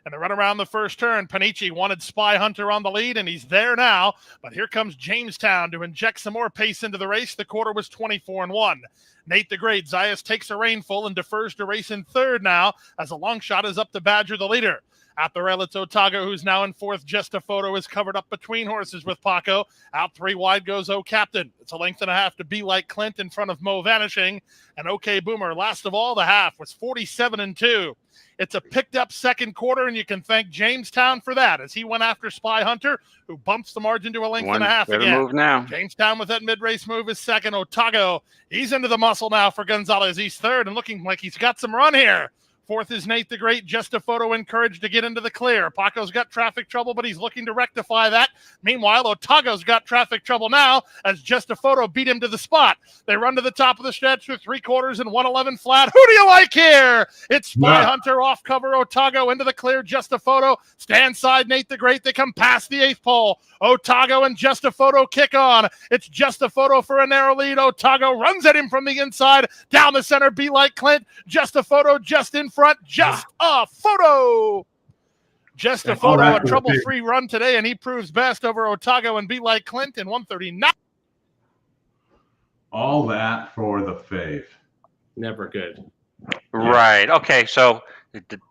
And the run around the first turn, Panici wanted Spy Hunter on the lead, and he's there now. But here comes Jamestown to inject some more pace into the race. The quarter was 24-1. Nate the Great, Zayas takes a rainful and defers to race in third now, as a long shot is up to Badger, the leader. At the rail, it's Otago, who's now in fourth. Just a photo is covered up between horses with Paco. Out three wide goes O Captain. It's a length and a half to Be Like Clint in front of Mo Vanishing. And OK Boomer, last of all, the half was 47-2. It's a picked up second quarter, and you can thank Jamestown for that, as he went after Spy Hunter, who bumps the margin to a length and a half again. Move now. Jamestown with that mid-race move is second. Otago, he's into the muscle now for Gonzalez. He's third and looking like he's got some run here. Fourth is Nate the Great, just a photo encouraged to get into the clear. Paco's got traffic trouble, but he's looking to rectify that. Meanwhile, Otago's got traffic trouble now, as just a photo beat him to the spot. They run to the top of the stretch with 3/4 and 111 flat. Who do you like here? It's Spy Hunter off cover. Otago into the clear. Just a photo. Stand side Nate the Great. They come past the eighth pole. Otago and just a photo kick on. It's just a photo for a narrow lead. Otago runs at him from the inside. Down the center, Be Like Clint. Just a photo, just in front. Just a photo. Just a photo, a trouble-free run today, and he proves best over Otago and Be Like Clint in 139. All that for the fave. Never good. Right. Okay. So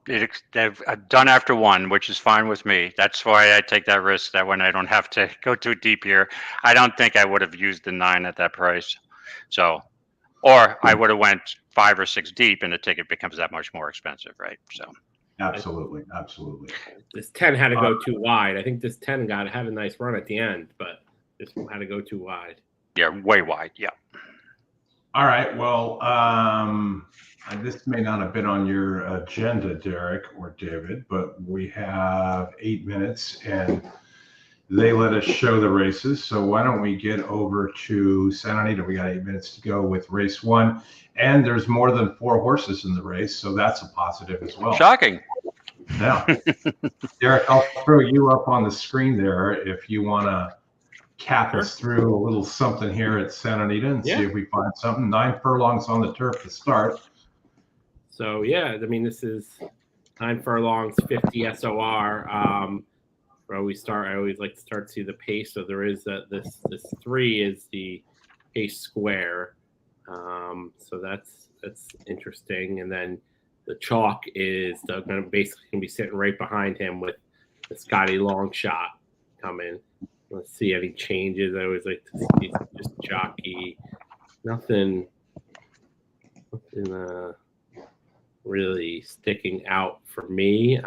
they've done after one, which is fine with me. That's why I take that risk, that when I don't have to go too deep here. I don't think I would have used the 9 at that price. So, or I would have went 5 or 6 deep, and the ticket becomes that much more expensive, right? So. Absolutely. Absolutely. This 10 had to go too wide. I think this 10 had a nice run at the end, but this one had to go too wide. Yeah, way wide. Yeah. All right. Well, this may not have been on your agenda, Derek or David, but we have 8 minutes and they let us show the races. So why don't we get over to Santa Anita? We got 8 minutes to go with race 1. And there's more than 4 horses in the race. So that's a positive as well. Shocking. Now, Derek, I'll throw you up on the screen there if you want to cap us through a little something here at Santa Anita and see if we find something. 9 furlongs on the turf to start. So, yeah, I mean, this is 9 furlongs, 50 SOR. I always like to start to see the pace. So there is this 3 is the pace square. So that's interesting. And then the chalk is going to basically be sitting right behind him with the Scotty long shot coming. Let's see any changes. I always like to see just jockey. Nothing really sticking out for me.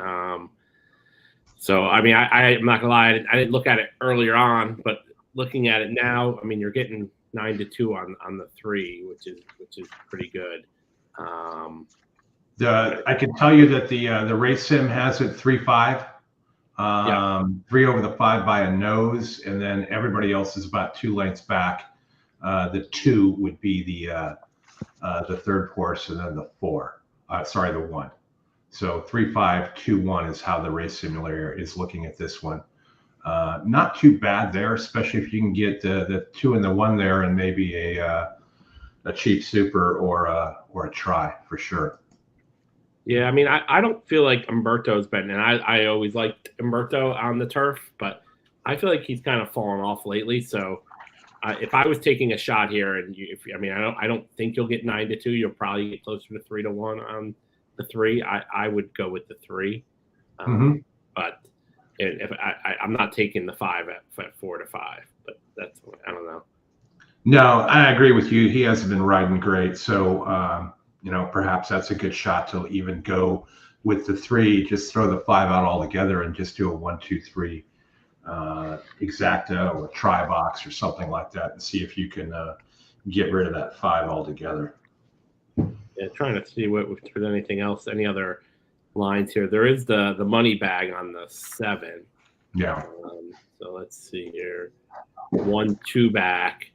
So, I mean, I'm not going to lie. I didn't look at it earlier on, but looking at it now, I mean, you're getting 9-2 on the 3, which is pretty good. I can tell you that the race sim has it 3-5. 3 over the 5 by a nose, and then everybody else is about 2 lengths back. The 2 would be the third horse, and then the 4. The 1. So 3-5, 2-1 is how the race simulator is looking at this one. Not too bad there, especially if you can get the 2 and the 1 there, and maybe a cheap super or a try for sure. Yeah, I mean, I don't feel like Umberto's been, and I always liked Umberto on the turf, but I feel like he's kind of fallen off lately. So if I was taking a shot here, and I don't think you'll get 9-2. You'll probably get closer to 3-1 on the 3. I would go with the 3, but if I'm not taking the 5 at 4-5. But that's, I don't know. No, I agree with you. He hasn't been riding great, so. Perhaps that's a good shot to even go with the 3, just throw the 5 out altogether and just do a 1-2-3 exacta or try box or something like that and see if you can get rid of that 5 altogether. Yeah, trying to see if there's anything else, any other lines here. There is the money bag on the 7. Yeah. So let's see here. 1-2 back,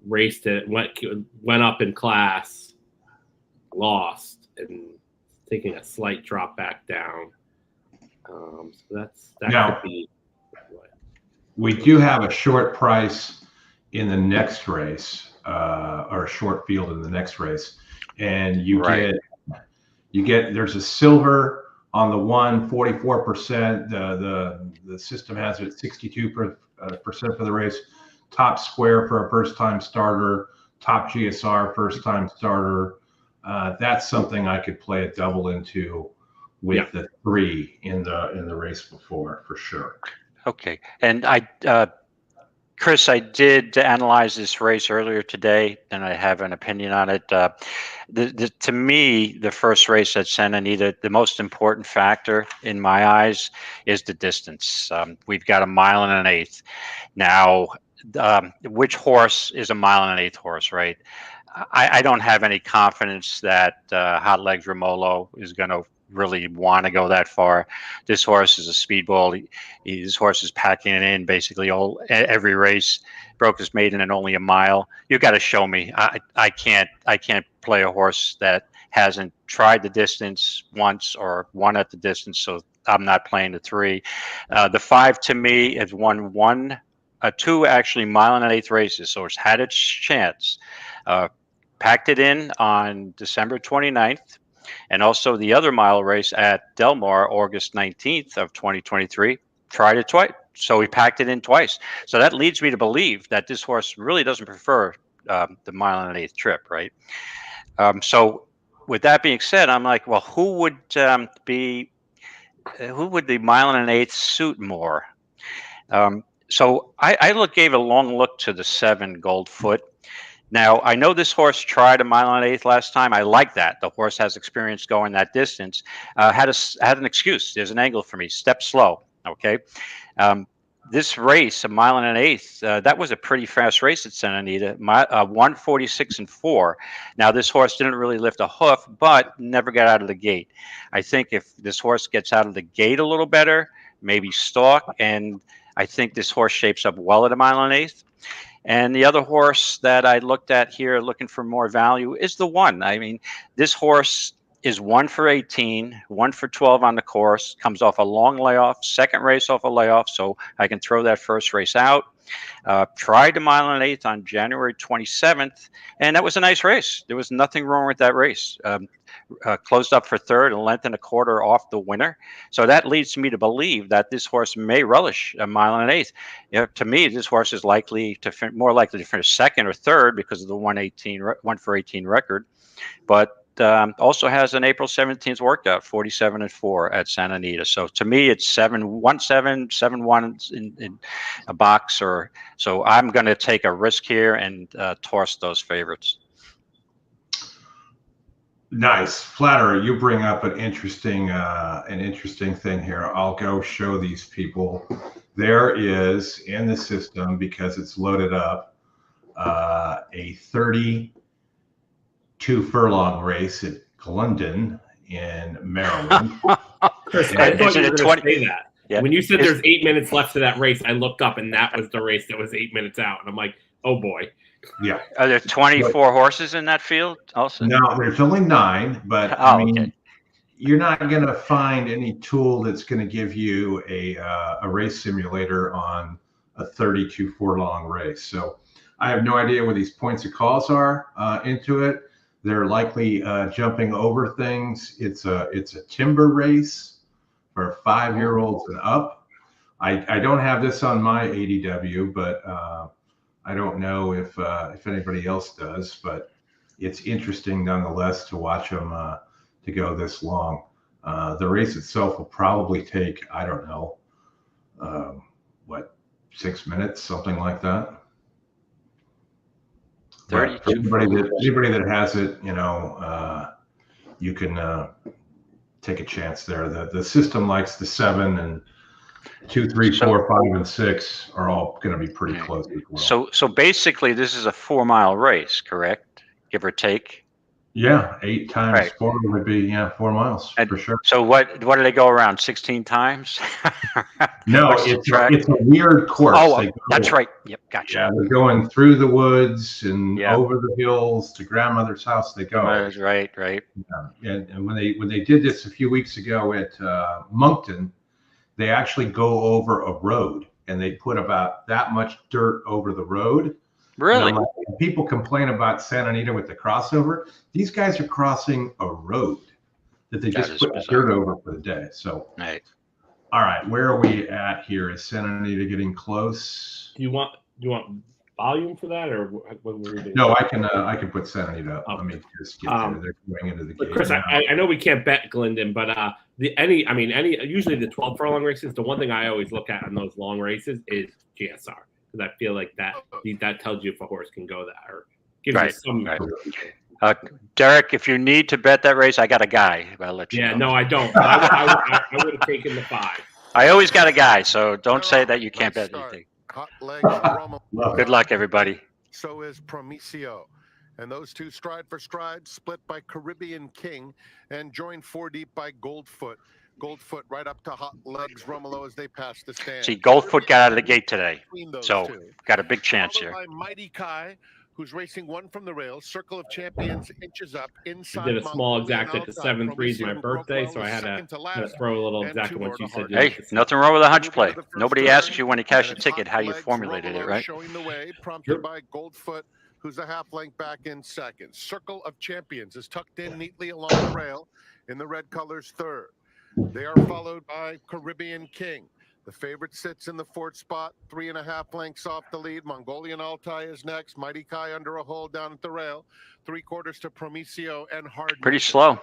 raced it, went up in class, lost, and taking a slight drop back down. So that Now, could be. We do have a short price in the next race, or a short field in the next race, and you get there's a silver on the 44%. The system has it at 62% for the race. Top square for a first-time starter. Top GSR first-time starter. That's something I could play a double into with the 3 in the race before, for sure. Okay, and Chris, I did analyze this race earlier today, and I have an opinion on it. To me, the first race at Santa Anita, the most important factor in my eyes is the distance. We've got 1 1/8 miles. Now, which horse is 1 1/8 miles horse, right? I don't have any confidence that Hot Legs Romolo is going to really want to go that far. This horse is a speedball. This horse is packing it in basically every race. Broke his maiden in only 1 mile. You got to show me. I can't play a horse that hasn't tried the distance once or won at the distance. So I'm not playing the 3. The 5 to me has won 2 actually 1 1/8 miles races. So it's had its chance. Packed it in on December 29th. And also the other mile race at Del Mar, August 19th of 2023, tried it twice. So he packed it in twice. So that leads me to believe that this horse really doesn't prefer the 1 1/8 miles trip, right? So with that being said, I'm like, well, who would the 1 1/8 miles suit more? So I gave a long look to the 7 Goldfoot. Now, I know this horse tried 1 1/8 miles last time. I like that. The horse has experience going that distance. Had an excuse. There's an angle for me. Step slow. Okay. This race, 1 1/8 miles, that was a pretty fast race at Santa Anita. 1:46.4. Now, this horse didn't really lift a hoof, but never got out of the gate. I think if this horse gets out of the gate a little better, maybe stalk, and I think this horse shapes up well at 1 1/8 miles. And the other horse that I looked at here looking for more value is the 1. I mean, this horse is 1 for 18, 1 for 12 on the course, comes off a long layoff, second race off a layoff, so I can throw that first race out. Tried the 1 1/8 miles on January 27th, and that was a nice race. There was nothing wrong with that race. Closed up for third, 1.25 lengths off the winner. So that leads me to believe that this horse may relish 1 1/8 miles. To me, this horse is more likely to finish second or third because of the 1 for 18 record, but also has an April 17th workout, 47.4 at Santa Anita. So to me, it's 7-1-7, 7-1 in a box. So I'm going to take a risk here and toss those favorites. Nice. Flatterer, you bring up an interesting thing here. I'll go show these people. There is in the system, because it's loaded up, a 32 furlong race at Glendon in Maryland. Chris, I thought you were going to say that. Yeah. When you said there's 8 minutes left to that race, I looked up and that was the race that was 8 minutes out. And I'm like, oh boy. Yeah. Are there 24 horses in that field also? No, there's only 9, but I mean, you're not going to find any tool that's going to give you a race simulator on a 32 furlong race. So I have no idea what these points of calls are into it. They're likely jumping over things. It's a timber race for 5-year-olds and up. I don't have this on my ADW, but I don't know if anybody else does, but it's interesting nonetheless to watch them to go this long. The race itself will probably take, I don't know, 6 minutes, something like that. Anybody that has it, you can take a chance there. The system likes the 7 and 2, 3, 4, 5, and 6 are all going to be pretty close as well. So basically, this is a 4-mile race, correct? Give or take. Yeah, 8 times Right. 4 would be 4 miles And for sure. So what do they go around 16 times? No, What's the track? it's a weird course. Oh, They go, that's right. Yep, gotcha. Yeah, they're going through the woods and Yeah. over the hills to grandmother's house. They go. Right. And when they did this a few weeks ago at Moncton, they actually go over a road and they put about that much dirt over the road. Really? Like, people complain about Santa Anita with the crossover. These guys are crossing a road that they just put dirt over for the day. So, right. All right, where are we at here? Is Santa Anita getting close? Do you want volume for that, or what were we doing? No, I can put Santa Anita up. Let me just get there. They're going into the gate. Chris, I know we can't bet Glendon, but usually the 12 furlong races, the one thing I always look at on those long races is GSR, because I feel like that tells you if a horse can go that, or gives you some. Right. Derek, if you need to bet that race, I got a guy. I'll let you know. No, I don't. I would have taken the 5. I always got a guy, so don't say that you can't bet anything. Hot legs, Good luck, everybody. So is Promisio. And those two stride for stride, split by Caribbean King and joined 4 deep by Goldfoot. Goldfoot right up to Hot Legs Romulo as they pass the stand. See, Goldfoot got out of the gate today, so got a big chance here. By Mighty Kai, who's racing 1 from the rails. Circle of Champions inches up inside. I did a small exact at the 7-3 is my birthday, so I had to throw a little exact on what you said. Hey, nothing wrong with a hunch play. Nobody asks you when you cash a ticket how you formulated it, right? Showing the way, prompted by Goldfoot, who's a half length back in second. Circle of Champions is tucked in neatly along the rail in the red colors third. They are followed by Caribbean King. The favorite sits in the 4th spot, 3.5 lengths off the lead. Mongolian Altai is next. Mighty Kai under a hold down at the rail. 3/4 to Promisio and Hard. Pretty slow.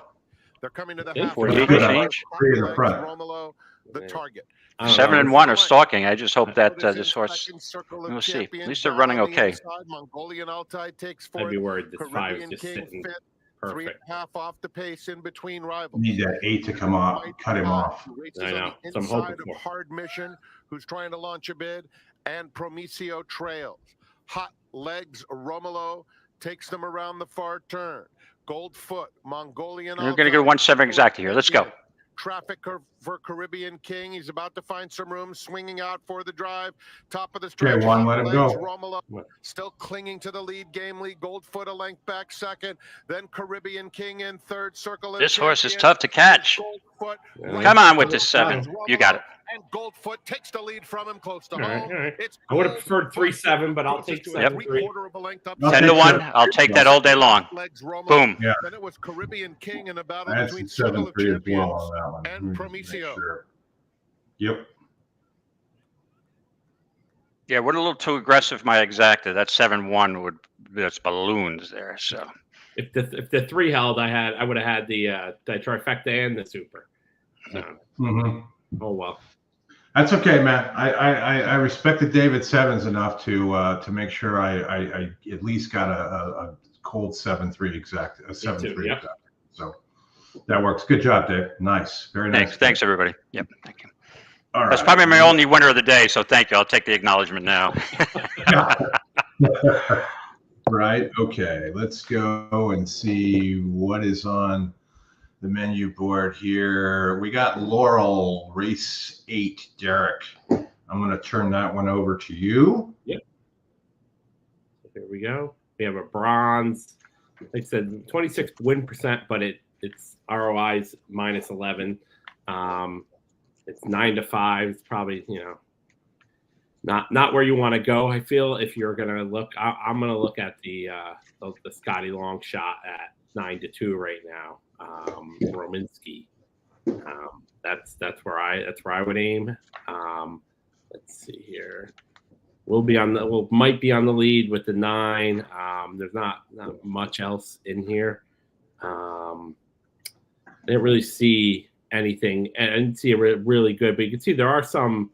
They're coming to the half. 48 change. 3 in the front. Romulo, the target. 7 and 1 are stalking. I just hope that this horse. We'll see. At least they're running okay. Mongolian Altai takes I'd be 4th. worried that 5 is just King sitting fifth. perfect. 3.5 off the pace in between rivals. Need that 8 to come off, cut him off. I know. So I'm Inside hoping of for. Hard Mission, who's trying to launch a bid, and Promisio trails. Hot Legs Romulo takes them around the far turn. Goldfoot, Mongolian. We're going to go 1-7 exactly here. Let's go. Traffic for Caribbean King. He's about to find some room, swinging out for the drive. Top of the stretch. Okay, one, let him go. Romulo still clinging to the lead. Gamely, Goldfoot a length back second. Then Caribbean King in third. Circle. This horse is tough to catch. Come on with this 7. You got it. And Goldfoot takes the lead from him close to home. All right. I would have preferred 3-7, but I'll take 7-3. 10-1. I'll take that all day long. Boom. Yeah. Then it was Caribbean King in a battle That's between 7-3 Circle of as well Champions on that one. and Let me just make Promisio. sure. Yep. Yeah, we're a little too aggressive. My exacta. That 7-1 that's balloons there. So If the 3 held, I would have had the trifecta and the super. So, oh well. That's okay, Matt. I respected David Sevens enough to make sure I at least got a cold 7-3 exact, a 7-3 yep. exact. So that works. Good job, Dave. Nice, very nice. thanks everybody. Yep, thank you. All That's right. probably my only winner of the day. So thank you. I'll take the acknowledgement now. Right. Okay. Let's go and see what is on the menu board here. We got Laurel, race 8, Derek. I'm going to turn that one over to you. Yep. There we go. We have a bronze. Like I said, 26 win percent, but it's ROI's -11. It's 9-5. It's probably, not where you want to go. I feel if you're gonna look, I'm gonna look at the Scotty long shot at 9-2 right now. Rominski. That's where I would aim. Let's see here. Might be on the lead with the 9. There's not much else in here. I didn't really see anything. I didn't see a really good, but you can see there are some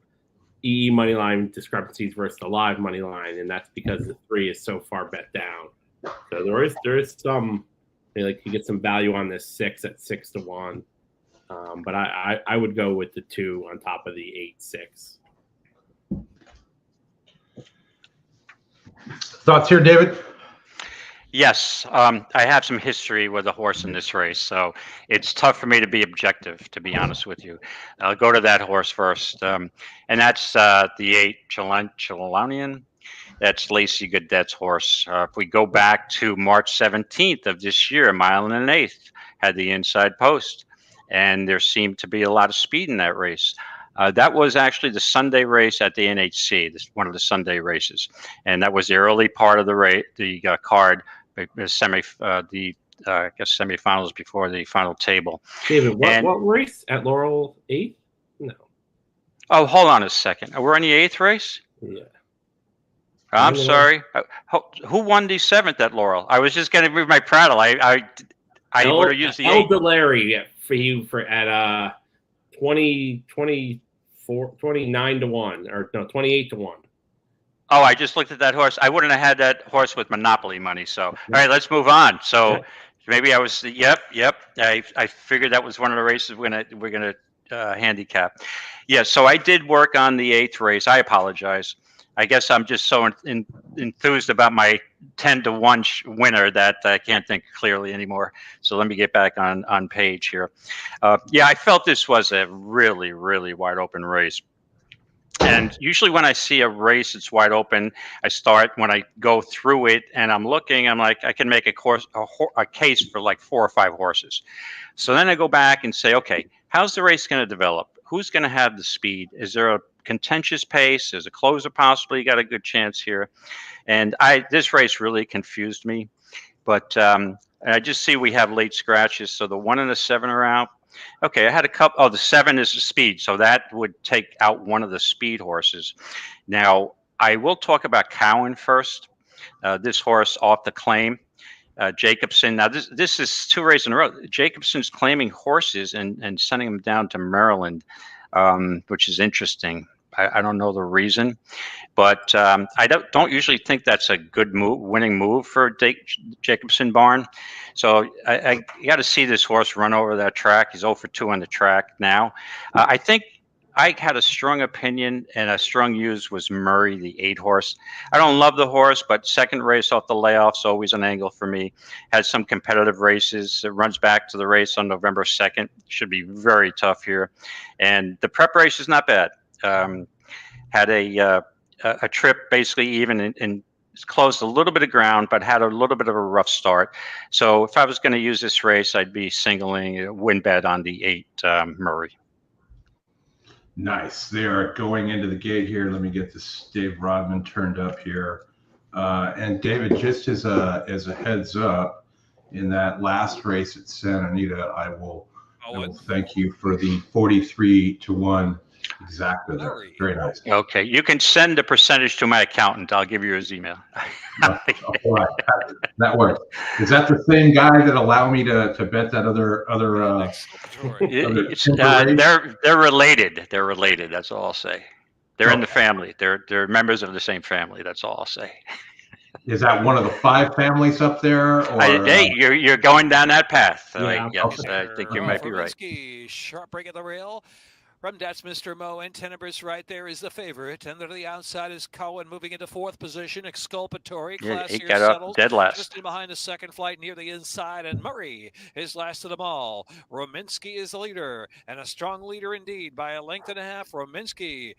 EE money line discrepancies versus the live money line, and that's because the 3 is so far bet down. So there is some, you get some value on this 6 at 6-1. But I would go with the 2 on top of the 8-6. Thoughts here, David? Yes, I have some history with a horse in this race, so it's tough for me to be objective, to be honest with you. I'll go to that horse first, and that's the 8 Chelonian. That's Lacey Goodette's horse. If we go back to March 17th of this year, a mile and an eighth had the inside post, and there seemed to be a lot of speed in that race. That was actually the Sunday race at the NHC, one of the Sunday races, and that was the early part of the race, the card, I guess semifinals before the final table. David, what race at Laurel 8th? No. Oh, hold on a second. We're in the 8th race? Yeah. I'm sorry. Who won the 7th at Laurel? I was just going to move my prattle. I would have used the 8th. Larry for you at 29 to 1, or no, 28 to 1. Oh, I just looked at that horse. I wouldn't have had that horse with Monopoly money. So, all right, let's move on. So, maybe I was. Yep. I figured that was one of the races we're gonna handicap. Yeah. So I did work on the 8th race. I apologize. I guess I'm just so enthused about my 10 to 1 winner that I can't think clearly anymore. So let me get back on page here. Yeah, I felt this was a really, really wide open race. And usually when I see a race that's wide open, when I go through it and I'm looking, I'm like, I can make a case for like 4 or 5 horses. So then I go back and say, okay, how's the race going to develop? Who's going to have the speed? Is there a contentious pace? Is a closer possibly? You got a good chance here. And this race really confused me. But I just see we have late scratches. So the 1 and the 7 are out. Okay, I had a couple. Oh, the 7 is the speed. So that would take out one of the speed horses. Now, I will talk about Cowan first. This horse off the claim. Jacobson. Now, this is 2 races in a row. Jacobson's claiming horses and sending them down to Maryland, which is interesting. I don't know the reason, but I don't usually think that's a good move, winning move for Jacobson Barn. So I got to see this horse run over that track. He's 0 for 2 on the track now. I think I had a strong opinion and a strong use was Murray, the 8 horse. I don't love the horse, but second race off the layoff's always an angle for me. Had some competitive races. It runs back to the race on November 2nd. Should be very tough here. And the preparation is not bad. Had a trip basically even and closed a little bit of ground, but had a little bit of a rough start. So if I was going to use this race, I'd be singling a win bet on the 8 Murray. Nice. They are going into the gate here. Let me get this Dave Rodman turned up here. And David, just as a heads up, in that last race at Santa Anita, I will thank you for the 43 to 1 exactly there. Very nice. Okay, you can send the percentage to my accountant. I'll give you his email. All right. That works. Is that the same guy that allowed me to bet that other they're related. They're related. That's all I'll say. They're in the family. They're members of the same family. That's all I'll say. Is that one of the 5 families up there? Or, hey, you're going down that path. Yeah, yes, I think you might be right. Sharp break at the rail. From that's Mr. Mo and Tenebris right there is the favorite. And to the outside is Cowan moving into 4th position. Exculpatory. Yeah, he Classier got up settles. dead last. Just in behind the second flight near the inside. And Murray is last of them all. Rominski is the leader. And a strong leader indeed by a length and a half. Rominski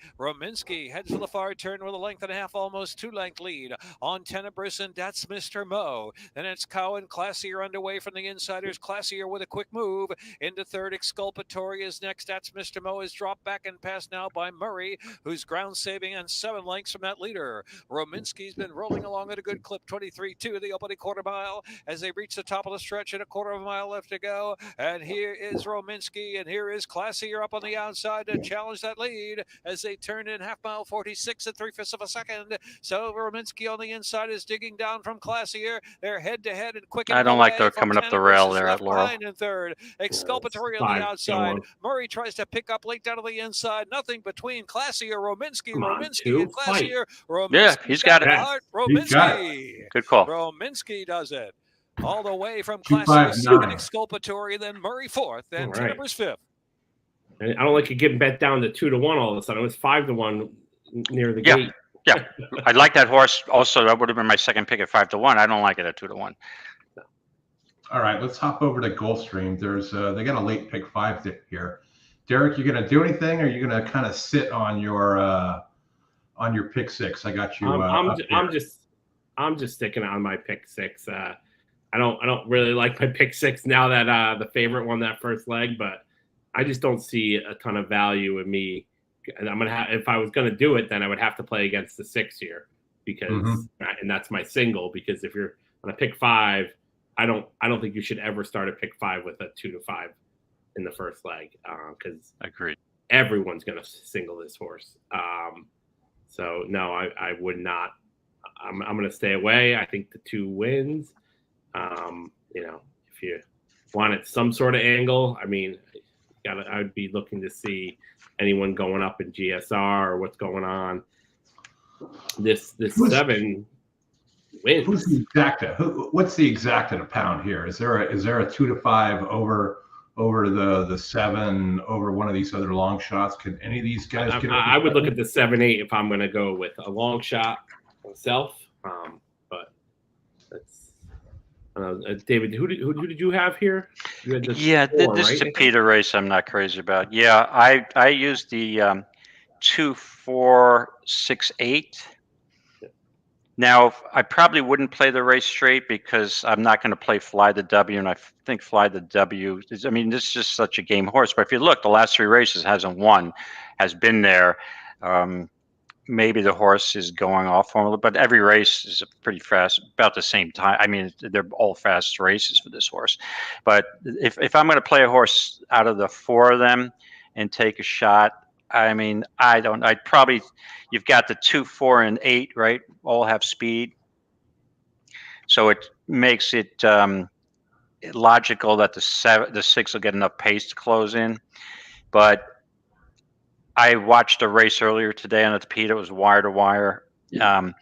heads to the far turn with a length and a half, almost 2-length lead on Tenebris. And that's Mr. Mo. Then it's Cowan. Classier underway from the insiders. Classier with a quick move into 3rd. Exculpatory is next. That's Mr. Mo is dropped back and passed now by Murray, who's ground saving and 7 lengths from that leader. Rominski's been rolling along at a good clip, 23-2 the opening quarter mile as they reach the top of the stretch and a quarter of a mile left to go. And here is Rominski, and here is Classier up on the outside to challenge that lead as they turn in half mile 46 at 3/5 of a second. So Rominski on the inside is digging down from Classier. They're head to head and quick. I don't like they're coming up the rail there at Laurel. In 3rd, Exculpatory on the outside. Murray tries to pick up late down to the inside. Nothing between Classier, Rominski, and Classier. Rominski, yeah, he's got it. Rominski. Good call. Rominski does it. All the way from Classier, 2nd, Exculpatory, then Murray 4th, and Tenebris 5th. I don't like it getting bet down to 2 to 1 all of a sudden. It was 5 to 1 near the gate. Yeah, I like that horse. Also, that would have been my second pick at 5-1. I don't like it at 2-1. All right, let's hop over to Gulfstream. There's they got a late pick 5 here. Derek, you gonna do anything, or are you gonna kind of sit on your pick 6? I got you. I'm just sticking on my pick 6. I don't really like my pick 6 now that the favorite won that first leg, but I just don't see a ton of value in me. And I'm gonna have, if I was gonna do it, then I would have to play against the 6 here because and that's my single. Because if you're on a pick 5, I don't think you should ever start a pick 5 with a 2-5 in the first leg because agreed. Everyone's gonna single this horse. So no, I would not. I'm gonna stay away. I think the 2 wins. If you wanted some sort of angle, I mean, I would be looking to see anyone going up in GSR or what's going on. This 7 wins. Who's the exacta? What's the exacta to pound here? Is there a 2-5 over the 7 over one of these other long shots? Can any of these guys get? I would look at the 7-8 if I'm going to go with a long shot myself. But that's. David, who did you have here? You had this this Tapeta race I'm not crazy about. Yeah, I used the 2, 4, 6, 8. Now I probably wouldn't play the race straight because I'm not going to play Fly the W, and I think Fly the W. I mean, this is just such a game horse. But if you look, the last 3 races hasn't won, has been there. Maybe the horse is going off formula, but every race is pretty fast, about the same time. I mean, they're all fast races for this horse. But if I'm going to play a horse out of the 4 of them and take a shot, I mean, you've got the 2, 4, and 8, right? All have speed. So it makes it logical that the 6 will get enough pace to close in. But I watched a race earlier today on the Tapeta. It was wire to wire. And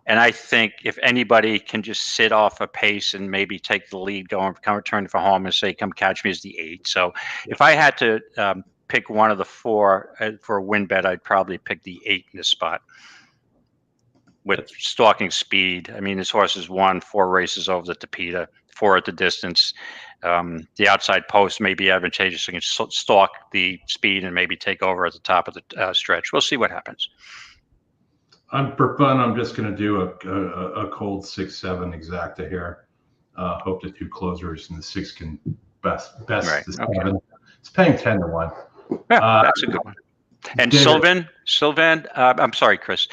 I think if anybody can just sit off a pace and maybe take the lead, come return for home and say, come catch me, as the 8. So if I had to pick one of the 4 for a win bet, I'd probably pick the 8 in this spot with stalking speed. I mean, this horse has won 4 races over the Tapeta, 4 at the distance. The outside post may be advantageous. So you can stalk the speed and maybe take over at the top of the stretch. We'll see what happens. For fun, I'm just going to do a cold 6-7 exacta here. Hope the 2 closers and the 6 can best right. the 7. Okay. It's paying 10-1. Yeah, that's a good one. And David. Sylvan, I'm sorry, Chris.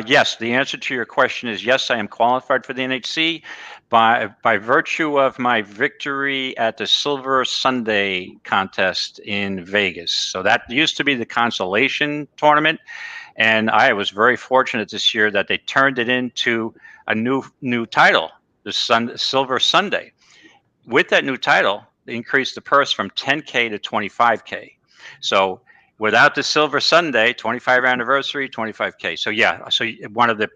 Yes, the answer to your question is yes, I am qualified for the NHC by virtue of my victory at the Silver Sunday contest in Vegas. So that used to be the consolation tournament. And I was very fortunate this year that they turned it into a new title, the Silver Sunday. With that new title, they increased the purse from $10K to $25K. So without the Silver Sunday, 25th anniversary, $25K. So yeah, so one of the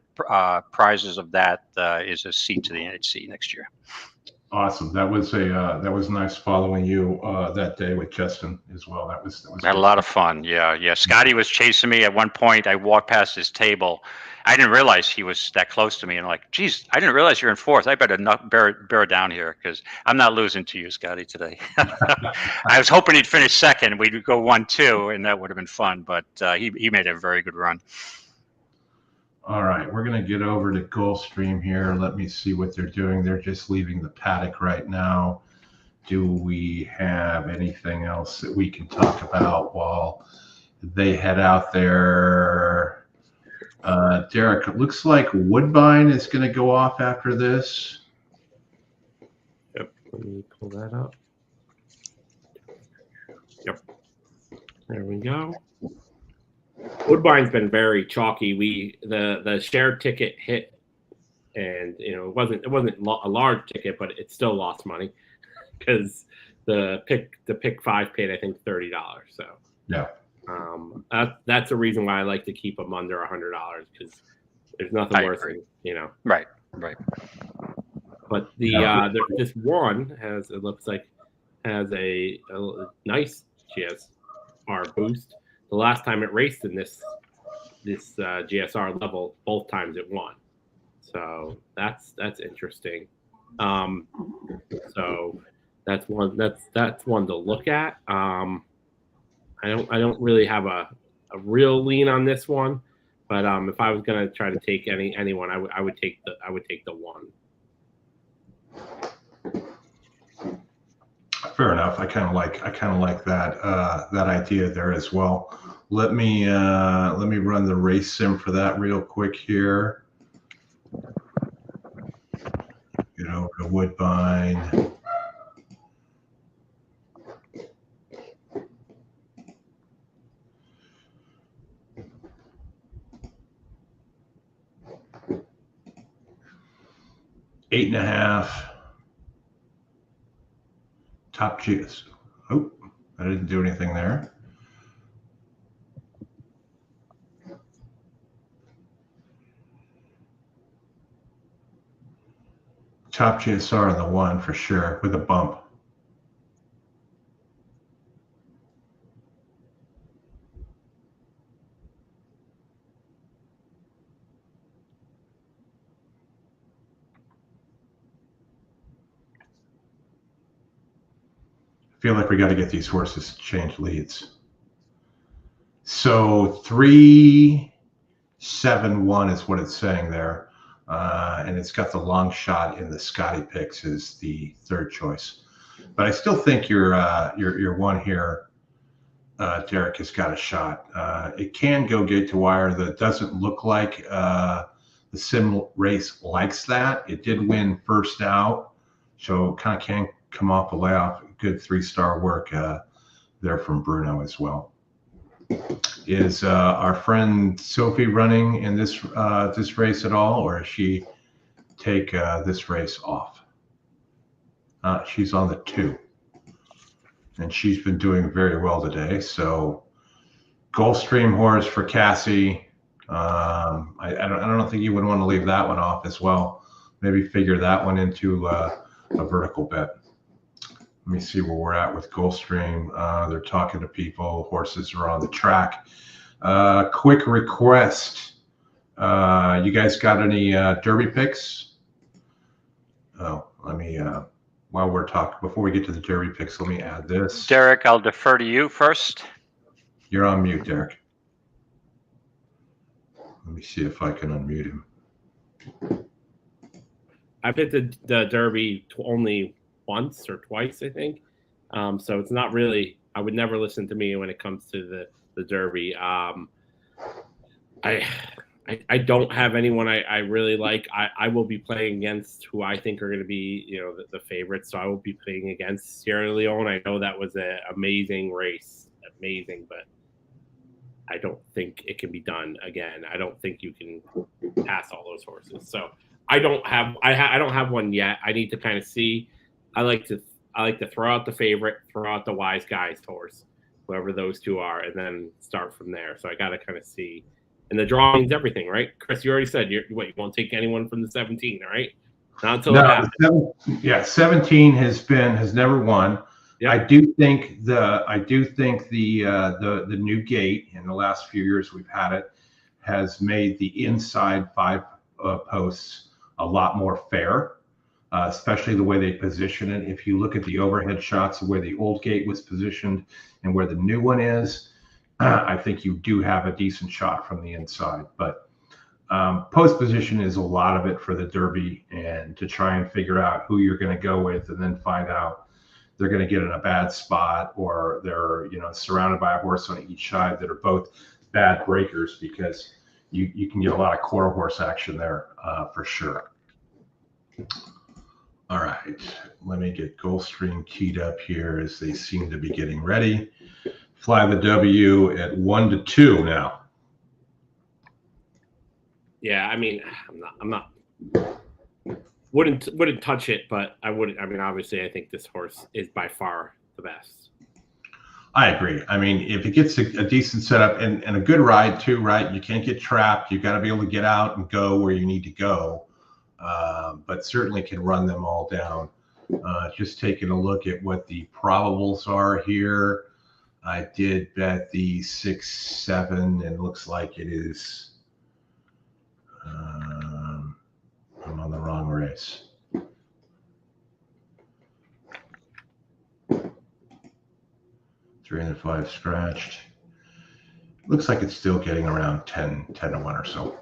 prizes of that is a seat to the NHC next year. Awesome. That was nice following you that day with Justin as well. That was had a lot of fun. Yeah. Scotty was chasing me at one point. I walked past his table. I didn't realize he was that close to me. And I'm like, geez, I didn't realize you're in 4th. I better not bear down here because I'm not losing to you, Scotty, today. I was hoping he'd finish 2nd. We'd go 1-2, and that would have been fun. But he made a very good run. All right, we're going to get over to Gulfstream here. Let me see what they're doing. They're just leaving the paddock right now. Do we have anything else that we can talk about while they head out there? Derek, it looks like Woodbine is going to go off after this. Yep, let me pull that up. Yep, there we go. Woodbine's been very chalky. The share ticket hit, and it wasn't a large ticket, but it still lost money because the pick 5 paid I think $30. So yeah. That's a reason why I like to keep them under $100 because there's nothing worse than Right. But this one has a nice GSR boost. The last time it raced in this this GSR level both times it won. So that's interesting. So that's one to look at. I don't really have a real lean on this one, but if I was gonna try to take anyone, I would take the one. Fair enough. I kind of like that idea there as well. Let me run the race sim for that real quick here. Get over to Woodbine. Eight and a half. Top G's. Oh, I didn't do anything there. Top GSR on the one for sure with a bump. I feel like we got to get these horses to change leads. So 3-7-1 is what it's saying there. And it's got the long shot in the Scotty picks as the third choice. But I still think your one here, Derek, has got a shot. It can go gate to wire. That doesn't look like the sim race likes that. It did win first out, so kind of can come off the layoff. Good 3-star work there from Bruno as well. Is our friend Sophie running in this race at all, or does she take this race off? She's on the 2, and she's been doing very well today. So Gulfstream horse for Cassie. I don't think you would want to leave that one off as well. Maybe figure that one into a vertical bet. Let me see where we're at with Gulfstream. They're talking to people. Horses are on the track. Quick request. You guys got any Derby picks? Oh, let me, while we're talking, before we get to the Derby picks, let me add this. Derek, I'll defer to you first. You're on mute, Derek. Let me see if I can unmute him. I picked the Derby only once or twice, I think. So it's not really, I would never listen to me when it comes to the Derby. I don't have anyone I really like. I will be playing against who I think are going to be, the favorites. So I will be playing against Sierra Leone. I know that was an amazing race, but I don't think it can be done again. I don't think you can pass all those horses. So I don't have one yet. I need to kind of see. I like to throw out the favorite, throw out the wise guys horse, whoever those two are, and then start from there. So I got to kind of see. And the drawing's everything, right? Chris, you already said you won't take anyone from the 17, all right? Not until it happens. 17 has never won. Yep. I do think the new gate in the last few years we've had it has made the inside 5 posts a lot more fair. Especially the way they position it. If you look at the overhead shots of where the old gate was positioned and where the new one is, I think you do have a decent shot from the inside. But post position is a lot of it for the Derby, and to try and figure out who you're going to go with and then find out they're going to get in a bad spot or they're surrounded by a horse on each side that are both bad breakers, because you can get a lot of quarter horse action there for sure. All right, let me get Gulfstream keyed up here as they seem to be getting ready. Fly the W at 1-2 now. Yeah, I mean, I'm not wouldn't touch it, but I wouldn't. I mean, obviously, I think this horse is by far the best. I agree. I mean, if it gets a decent setup and a good ride too, right? You can't get trapped. You got to be able to get out and go where you need to go. But certainly can run them all down. Just taking a look at what the probables are here. I did bet the 6-7, and it looks like it is. I'm on the wrong race. 3 and 5 scratched. Looks like it's still getting around 10 to 1 or so.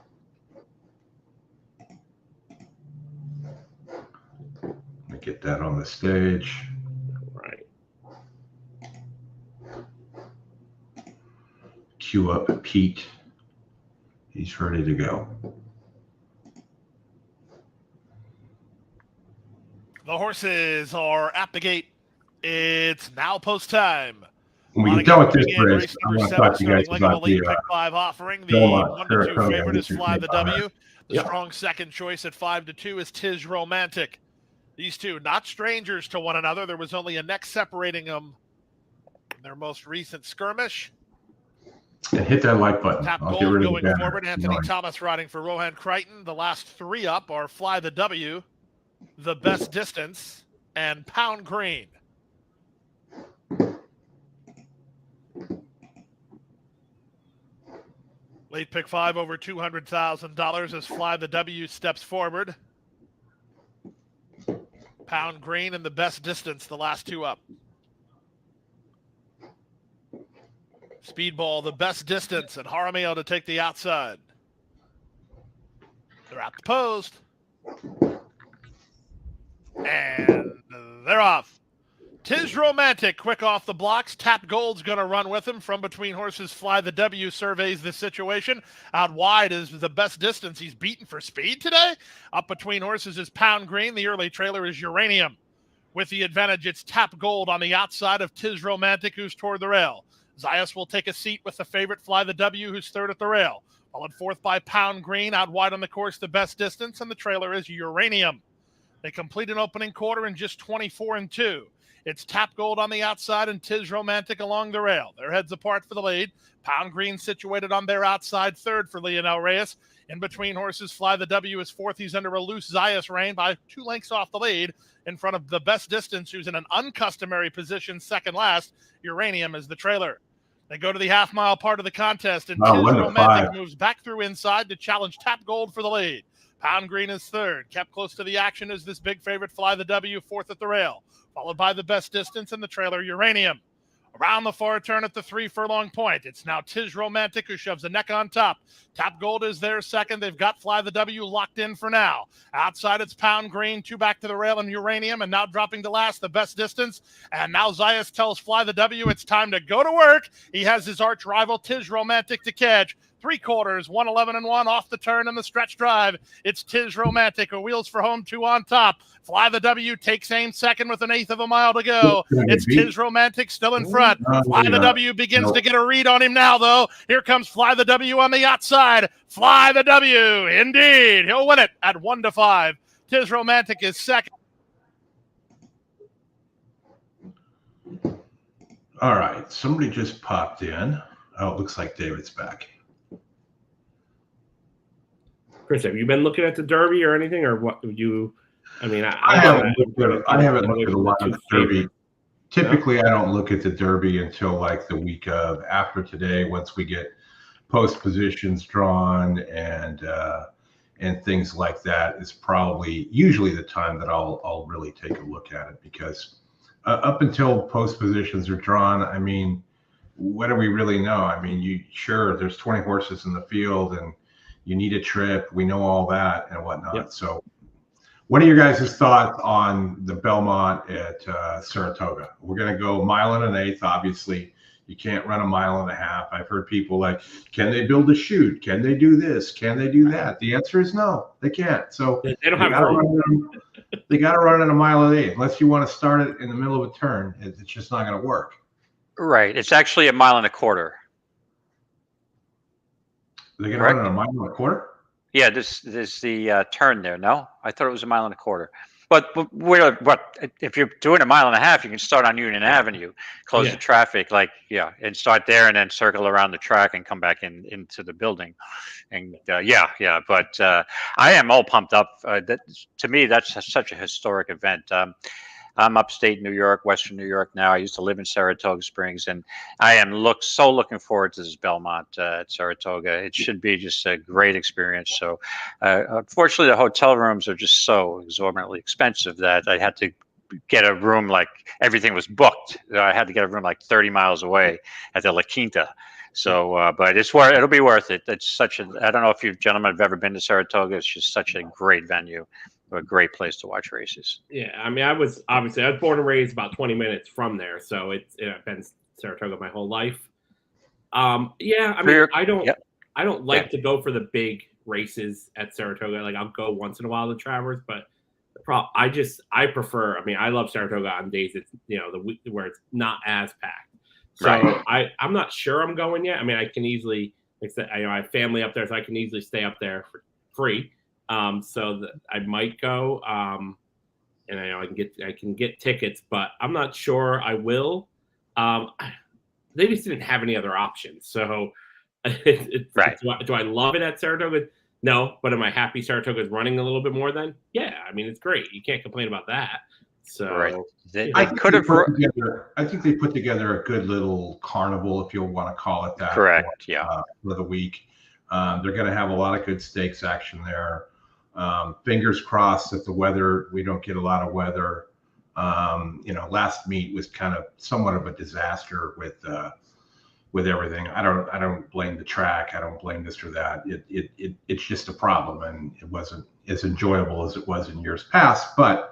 Let me get that on the stage. Right. Cue up Pete. He's ready to go. The horses are at the gate. It's now post time. When we get done with this race, I number want to 7, talk to you guys starting leg of about the lead, the pick 5 offering. The Belmont 1-2 favorite is Fly the W. The Yep. strong second choice at 5-2 is Tis Romantic. These two, not strangers to one another. There was only a neck separating them in their most recent skirmish. And hit that like button. Tap I'll get Gold rid of going the banner. forward. Anthony Thomas riding for Rohan Crichton. The last 3 up are Fly the W, The Best Distance, and Pound Green. Late pick 5 over $200,000 as Fly the W steps forward. Pound Green and The Best Distance, the last 2 up. Speedball, The Best Distance, and Jaramillo to take the outside. They're out the post. And they're off. Tis Romantic, quick off the blocks. Tap Gold's going to run with him. From between horses, Fly the W surveys the situation. Out wide is The Best Distance. He's beaten for speed today. Up between horses is Pound Green. The early trailer is Uranium. With the advantage, it's Tap Gold on the outside of Tis Romantic, who's toward the rail. Zayas will take a seat with the favorite Fly the W, who's third at the rail. Followed fourth by Pound Green. Out wide on the course, The Best Distance, and the trailer is Uranium. They complete an opening quarter in just 24-2. It's Tap Gold on the outside and Tis Romantic along the rail. Their heads apart for the lead. Pound Green situated on their outside, third for Leonel Reyes. In between horses, Fly the W is fourth. He's under a loose Zayas rein by 2 lengths off the lead. In front of The Best Distance, who's in an uncustomary position, second last. Uranium is the trailer. They go to the half-mile part of the contest, and Tis Romantic moves back through inside to challenge Tap Gold for the lead. Pound Green is third. Kept close to the action is this big favorite Fly the W, fourth at the rail. Followed by The Best Distance and the trailer Uranium. Around the far turn at the 3 furlong point, it's now Tis Romantic who shoves the neck on top. Tap Gold is there second. They've got Fly the W locked in for now. Outside, it's Pound Green, 2 back to the rail and Uranium, and now dropping to last, The Best Distance. And now Zayas tells Fly the W it's time to go to work. He has his arch rival Tis Romantic to catch. 3/4, 111-1 off the turn in the stretch drive. It's Tis Romantic who wheels for home, 2 on top. Fly the W takes aim second with 1/8 of a mile to go. It's Tis Romantic still in front. Fly the W begins to get a read on him now, though. Here comes Fly the W on the outside. Fly the W, indeed. He'll win it at 1-5. Tis Romantic is second. All right, somebody just popped in. Oh, it looks like David's back. Chris, have you been looking at the Derby or anything, or what would you? I mean, I haven't looked at a lot of the Derby. Typically, I don't look at the Derby until like the week of after today, once we get post positions drawn and things like that. Is probably usually the time that I'll really take a look at it, because up until post positions are drawn, I mean, what do we really know? I mean, there's 20 horses in the field and you need a trip. We know all that and whatnot. Yep. So what are your guys' thoughts on the Belmont at Saratoga? We're going to go 1 1/8 miles. Obviously, you can't run 1.5 miles. I've heard people like, can they build a chute? Can they do this? Can they do that? The answer is no, they can't. So they don't have they got to run at 1.8 miles. Unless you want to start it in the middle of a turn, it's just not going to work. Right. It's actually 1.25 miles. They're going to run at 1.25 miles? Yeah, this is the turn there. No, I thought it was 1.25 miles. But if you're doing 1.5 miles, you can start on Union Avenue, close the traffic, and start there, and then circle around the track and come back into the building. And but I am all pumped up. To me, that's such a historic event. I'm upstate New York, Western New York now. I used to live in Saratoga Springs, and I am looking forward to this Belmont at Saratoga. It should be just a great experience. So, unfortunately, the hotel rooms are just so exorbitantly expensive that I had to get a room like everything was booked. I had to get a room like 30 miles away at the La Quinta. So, but it'll be worth it. It's I don't know if you gentlemen have ever been to Saratoga. It's just such a great venue, a great place to watch races. Yeah, I mean, I was born and raised about 20 minutes from there, so I've been Saratoga my whole life. Yeah, I mean, I don't like to go for the big races at Saratoga. Like, I'll go once in a while to Travers, but I prefer. I mean, I love Saratoga on days it's the week where it's not as packed. So I'm not sure I'm going yet. I mean, I can easily, like I said, I have family up there, so I can easily stay up there for free. So that I might go, and I can get tickets, but I'm not sure I will. They just didn't have any other options. So, do I love it at Saratoga? No, but am I happy Saratoga is running a little bit more then? Yeah, I mean, it's great. You can't complain about that. So I think they put together a good little carnival, if you'll want to call it that. Correct. For the week. They're going to have a lot of good stakes action there. Fingers crossed that we don't get a lot of weather. Last meet was kind of somewhat of a disaster with everything. I don't blame the track. I don't blame this or that. It's just a problem, and it wasn't as enjoyable as it was in years past. But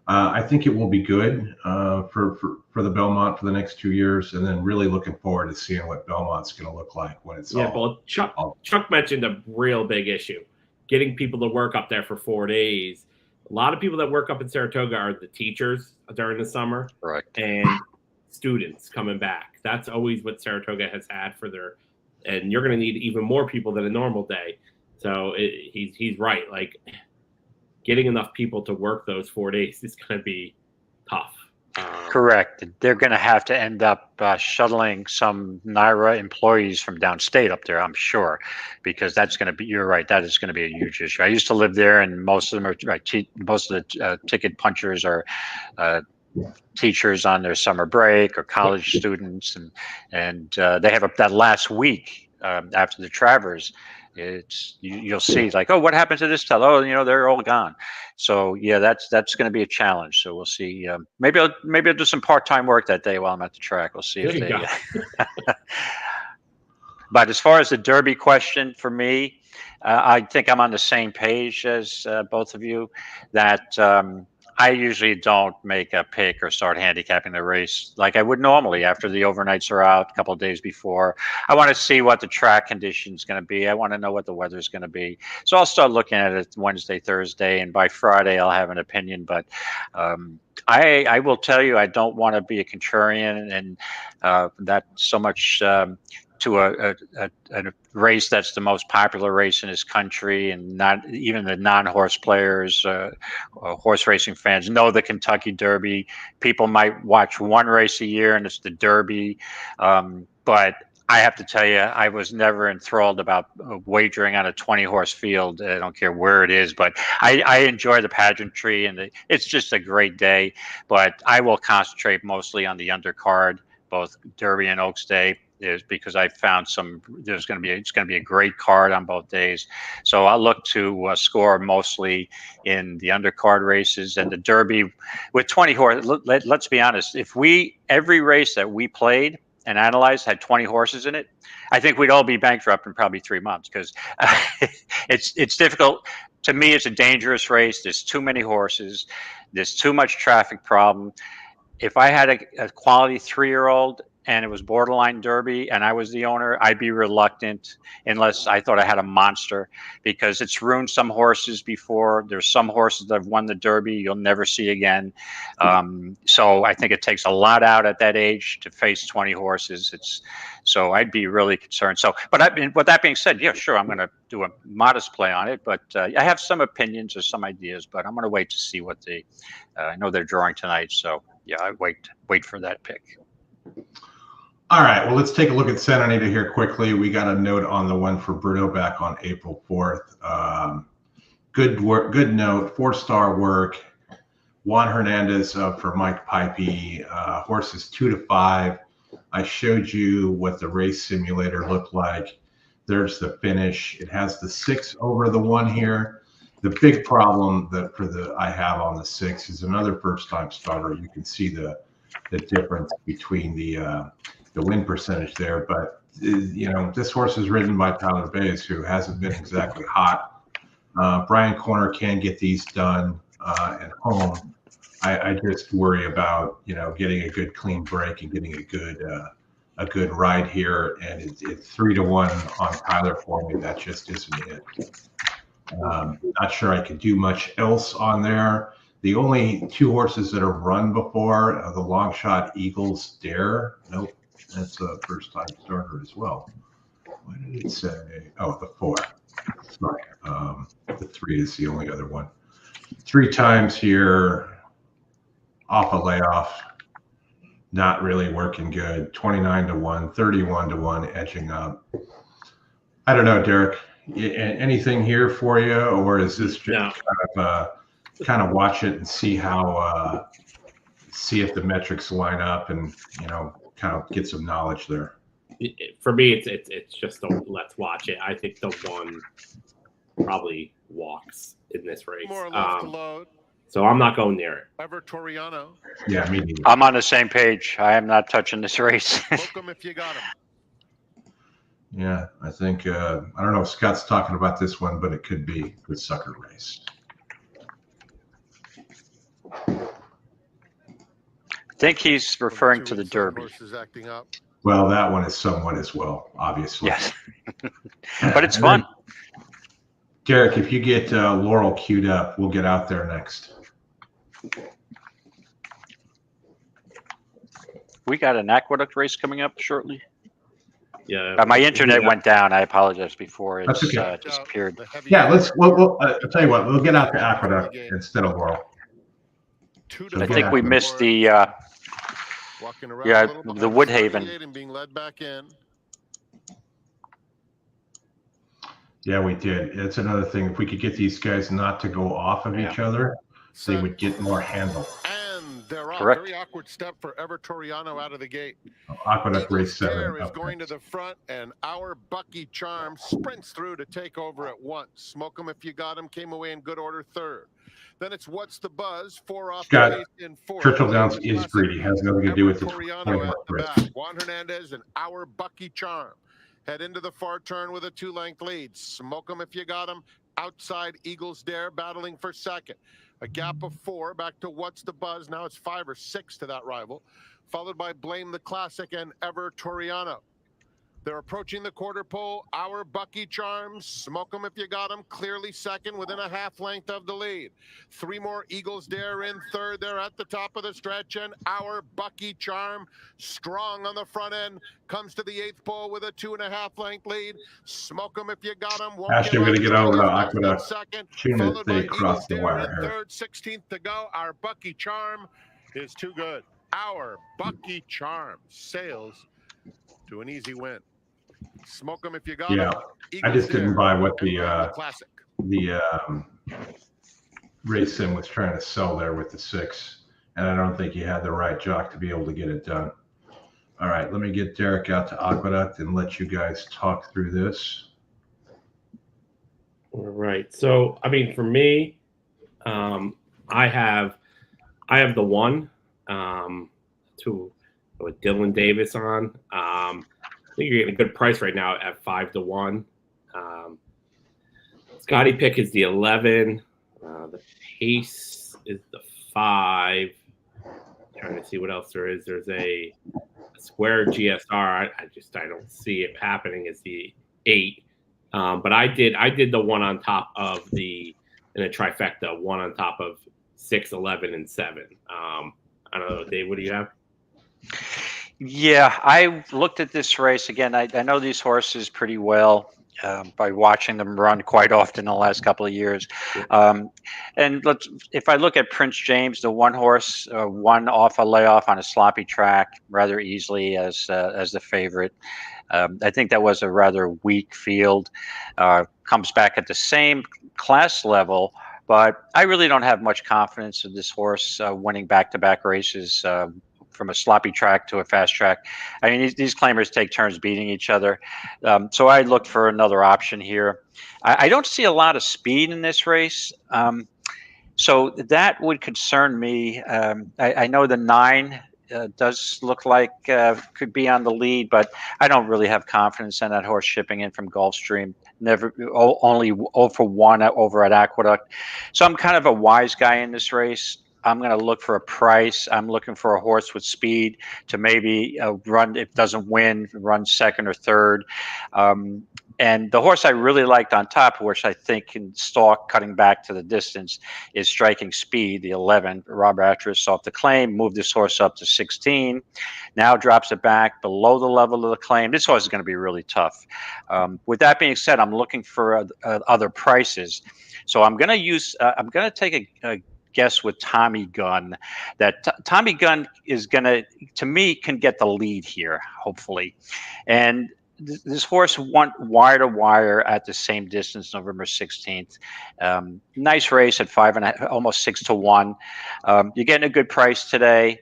I think it will be good for the Belmont for the next 2 years, and then really looking forward to seeing what Belmont's going to look like when it's Well, Chuck mentioned a real big issue: getting people to work up there for 4 days. A lot of people that work up in Saratoga are the teachers during the summer, and students coming back. That's always what Saratoga has had and you're going to need even more people than a normal day. So he's right. Like, getting enough people to work those 4 days is going to be tough. Correct. They're going to have to end up shuttling some NYRA employees from downstate up there, I'm sure, because you're right, that is going to be a huge issue. I used to live there, and most of them most of the ticket punchers are teachers on their summer break or college students, and they have that last week after the Travers. You'll see, like, oh, what happened to this tell? Oh, they're all gone. So yeah, that's going to be a challenge. So we'll see. Maybe I'll do some part-time work that day while I'm at the track. We'll see if they. But as far as the Derby question for me, I think I'm on the same page as both of you. That I usually don't make a pick or start handicapping the race like I would normally after the overnights are out a couple of days before. I want to see what the track condition is going to be. I want to know what the weather is going to be. So I'll start looking at it Wednesday, Thursday, and by Friday I'll have an opinion. But I will tell you, I don't want to be a contrarian and that so much to a race that's the most popular race in this country, and not even the non-horse players, horse racing fans know the Kentucky Derby. People might watch one race a year, and it's the Derby. But I have to tell you, I was never enthralled about wagering on a 20-horse field. I don't care where it is, but I enjoy the pageantry, and it's just a great day. But I will concentrate mostly on the undercard, both Derby and Oaks Day, is because I found it's going to be a great card on both days. So I'll look to score mostly in the undercard races, and the Derby with 20 horse. Let's be honest. If every race that we played and analyzed had 20 horses in it, I think we'd all be bankrupt in probably 3 months, because it's difficult. To me, it's a dangerous race. There's too many horses. There's too much traffic problem. If I had a quality 3-year-old and it was borderline Derby and I was the owner, I'd be reluctant unless I thought I had a monster, because it's ruined some horses before. There's some horses that have won the Derby you'll never see again. So I think it takes a lot out at that age to face 20 horses. So I'd be really concerned. So, with that being said, yeah, sure, I'm going to do a modest play on it, but I have some opinions or some ideas, but I'm going to wait to see what I know they're drawing tonight. So yeah, I wait for that pick. All right, well, let's take a look at Santa Anita here quickly. We got a note on the one for Bruno back on April 4th. Good work, good note, 4-star work. Juan Hernandez for Mike Pipey. Horses 2 to 5. I showed you what the race simulator looked like. There's the finish. It has the 6 over the 1 here. The big problem that I have on the 6 is another first-time starter. You can see the difference between the win percentage there. But this horse is ridden by Tyler Bays, who hasn't been exactly hot. Brian Corner can get these done at home. I just worry about getting a good clean break and getting a good ride here, and it's 3 to 1 on Tyler for me. That just isn't it. Not sure I could do much else on there. The only 2 horses that are run before the long shot Eagles Dare. Nope, that's a first time starter as well. What did it say? Oh, the 4. Sorry, the 3 is the only other one. 3 times here. Off a layoff, not really working good. 29 to 1, 31 to 1, edging up. I don't know, Derek. Anything here for you, or is this just kind of watch it and see how see if the metrics line up and kind of get some knowledge there? For me, it's just let's watch it. I think the 1 probably walks in this race. More left to load. So I'm not going near it. Ever Toriano. Yeah, me neither. I'm on the same page. I am not touching this race. Book 'em if you got 'em. Yeah, I think I don't know if Scott's talking about this one, but it could be a good sucker race. I think he's referring to the Derby. Horses acting up. Well, that one is somewhat as well, obviously. Yes, but it's fun. Derek, if you get Laurel queued up, we'll get out there next. We got an Aqueduct race coming up shortly. Yeah. My internet went down. I apologize before it okay. disappeared. Yeah, I'll tell you what. We'll get out to Aqueduct instead of Laurel. I think we missed the the Woodhaven. And being led back in. Yeah, we did. It's another thing. If we could get these guys not to go off of each other, they would get more handle. And they're off. Correct. Very awkward step for Ever Toriano out of the gate. Aqueduct race 7. Dare is going to the front, and our Bucky Charm sprints through to take over at once. Smoke 'em if you got 'em. Came away in good order 3rd. Then it's What's the Buzz? 4 off Scott, the pace in 4th. Churchill Downs is greedy. Has nothing to do with the Toriano at the back. Juan Hernandez and our Bucky Charm head into the far turn with a 2-length lead. Smoke 'em if you got 'em. Outside Eagles Dare battling for 2nd. A gap of 4 back to What's the Buzz. Now it's 5 or 6 to that rival, followed by Blame the Classic and Ever Toriano. They're approaching the quarter pole. Our Bucky Charms, Smoke 'em if you got 'em, clearly 2nd within a half length of the lead. 3 more Eagles Dare in 3rd. They're at the top of the stretch, and our Bucky Charm, strong on the front end, comes to the 8th pole with a 2.5 length lead. Smoke 'em if you got 'em. Actually, we're going to get over to Aqueduct. 2nd, Tune followed by they cross Eagles the Dare wire in here. 3rd, 16th to go. Our Bucky Charm is too good. Our Bucky Charm sails to an easy win. Smoke 'em if you got 'em. Yeah, I just didn't buy what the classic. race sim was trying to sell there with the 6, and I don't think he had the right jock to be able to get it done. All right, let me get Derek out to Aqueduct and let you guys talk through this. All right. So, I mean, for me, I have the 1 with Dylan Davis on. I think you're getting a good price right now at 5 to 1. Scotty pick is the 11. The pace is the 5. Trying to see what else there is. There's a square GSR. I don't see it happening as the 8. But I did the 1 on top of in a trifecta, 1 on top of 6, 11, and 7. I don't know, Dave, what do you have? Yeah, I looked at this race again. I know these horses pretty well by watching them run quite often in the last couple of years. And if I look at Prince James, the 1 horse won off a layoff on a sloppy track rather easily as the favorite. I think that was a rather weak field. Comes back at the same class level, but I really don't have much confidence in this horse winning back-to-back races from a sloppy track to a fast track. I mean, these claimers take turns beating each other. So I looked for another option here. I don't see a lot of speed in this race. So that would concern me. I know the 9 does look like could be on the lead, but I don't really have confidence in that horse shipping in from Gulfstream. Only 0 for 1 over at Aqueduct. So I'm kind of a wise guy in this race. I'm going to look for a price. I'm looking for a horse with speed to maybe run, if it doesn't win, run second or third. And the horse I really liked on top, which I think can stalk cutting back to the distance, is Striking Speed, the 11. Robert Atras off the claim, moved this horse up to 16. Now drops it back below the level of the claim. This horse is going to be really tough. With that being said, I'm looking for other prices. So I'm going to use, I'm going to take a guess with Tommy Gunn. That Tommy Gunn is going to me, can get the lead here, hopefully. And this horse won wire to wire at the same distance, November 16th. Nice race at 5.5, almost 6 to 1. You're getting a good price today.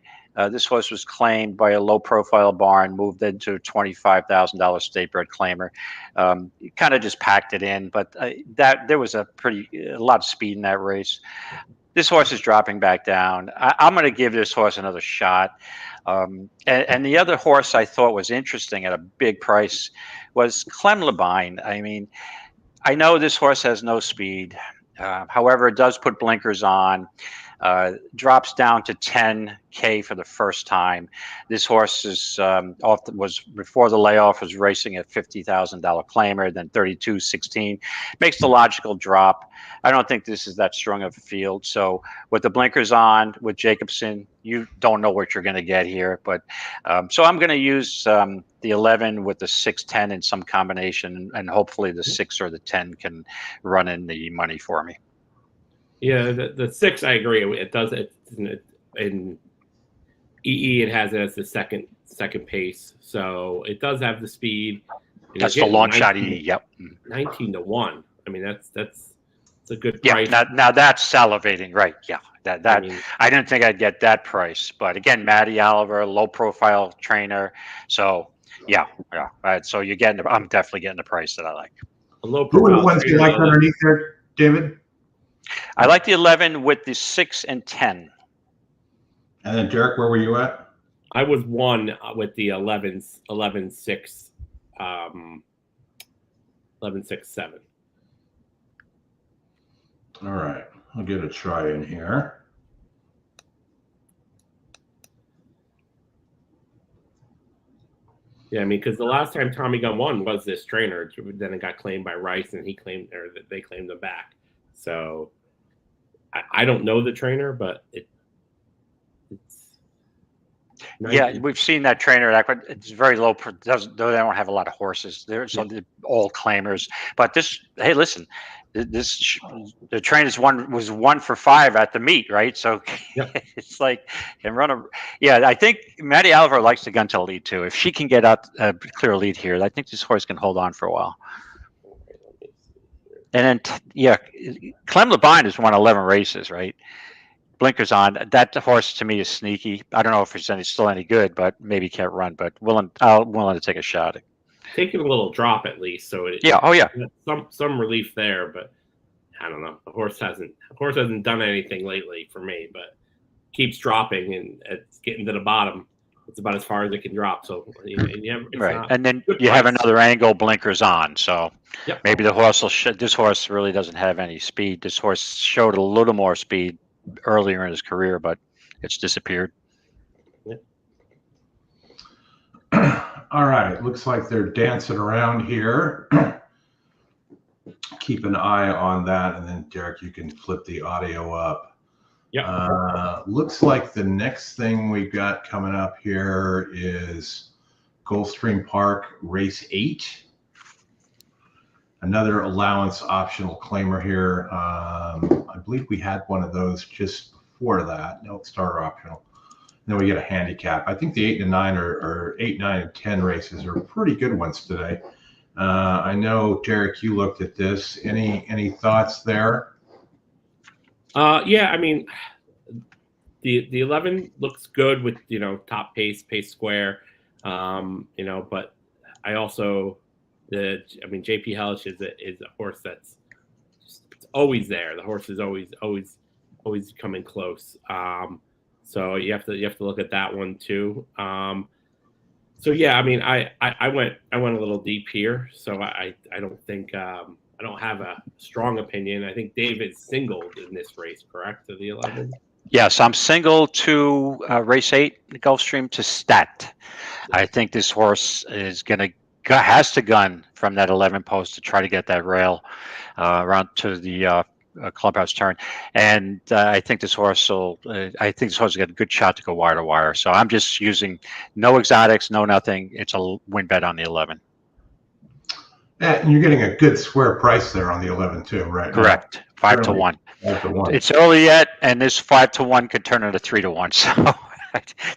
This horse was claimed by a low-profile barn, moved into a $25,000 state-bred claimer. Kind of just packed it in, but there was a lot of speed in that race. This horse is dropping back down. I'm going to give this horse another shot. And the other horse I thought was interesting at a big price was Clem Labine. I mean, I know this horse has no speed. However, it does put blinkers on. Drops down to 10K for the first time. This horse is was before the layoff was racing at $50,000 claimer, then 32.16. Makes the logical drop. I don't think this is that strong of a field. So with the blinkers on, with Jacobson, you don't know what you're going to get here. But so I'm going to use the 11 with the 6-10 in some combination, and hopefully the 6 or the 10 can run in the money for me. Yeah, the 6, I agree. It does it in EE. It has it as the second pace, so it does have the speed. That's the long shot EE. Yep, 19 to 1. I mean, that's a good price. Yeah, now that's salivating, right? Yeah, I didn't think I'd get that price, but again, Matty Oliver, low profile trainer, so yeah. Right, so you're getting. I'm definitely getting the price that I like. A low Who are the profile ones you like underneath there, David? I like the 11 with the 6 and 10. And then Derek, where were you at? I was 1 with the 11, 6, 11, 6, 7. All right, I'll get a try in here. Yeah, I mean, because the last time Tommy Gunn won was this trainer. Then it got claimed by Rice, and they claimed him back. So I don't know the trainer, but it's yeah, we've seen that trainer. It's very low. They don't have a lot of horses. They're all claimers. But this, hey, listen, the trainer's was 1 for 5 at the meet, right? So it's like can run a. Yeah, I think Matty Oliver likes the gun to lead too. If she can get out a clear lead here, I think this horse can hold on for a while. And then, Clem Labine has won 11 races, right? Blinkers on. That horse to me is sneaky. I don't know if he's still any good, but maybe can't run. But willing to take a shot. Taking a little drop at least, so some relief there. But I don't know. The horse hasn't done anything lately for me, but keeps dropping, and it's getting to the bottom. It's about as far as it can drop. So right, and then you have another angle, blinkers on. So maybe the horse will. This horse really doesn't have any speed. This horse showed a little more speed earlier in his career, but it's disappeared. All right, looks like they're dancing around here. Keep an eye on that, and then Derek, you can flip the audio up. Looks like the next thing we've got coming up here is Gulfstream Park Race 8. Another allowance optional claimer here. I believe we had one of those just before that. No, starter optional. And then we get a handicap. I think the 8 and 9 or 8, 9, and 10 races are pretty good ones today. I know Derek, you looked at this. Any thoughts there? Yeah, I mean, the 11 looks good with top pace square, but I also JP Hellish is a horse that's it's always there. The horse is always coming close. So you have to look at that one too. So yeah, I mean, I went a little deep here, so I don't think I don't have a strong opinion. I think David's singled in this race, correct, to the 11. Yes, I'm single to race 8, the Gulfstream to Stat. I think this horse is has to gun from that 11 post to try to get that rail around to the clubhouse turn, and I think this horse will. I think this horse will get a good shot to go wire to wire. So I'm just using no exotics, no nothing. It's a win bet on the 11. And you're getting a good square price there on the 11 too, right? Correct, 5 to 1. 5 to 1. It's early yet, and this 5 to 1 could turn into 3 to 1. So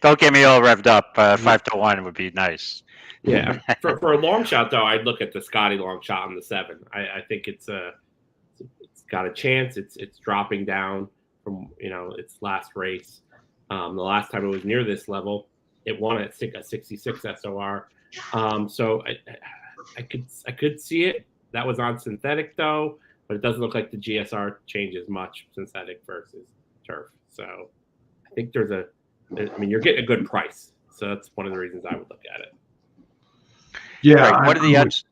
don't get me all revved up. 5 to 1 would be nice. Yeah, for a long shot though, I'd look at the Scotty long shot on the 7. I think it's got a chance. It's dropping down from its last race. The last time it was near this level, it won at a 66 SOR. So I could see it. That was on synthetic though, but it doesn't look like the GSR changes much synthetic versus turf. So I think you're getting a good price. So that's one of the reasons I would look at it. Yeah. Right. What are the odds?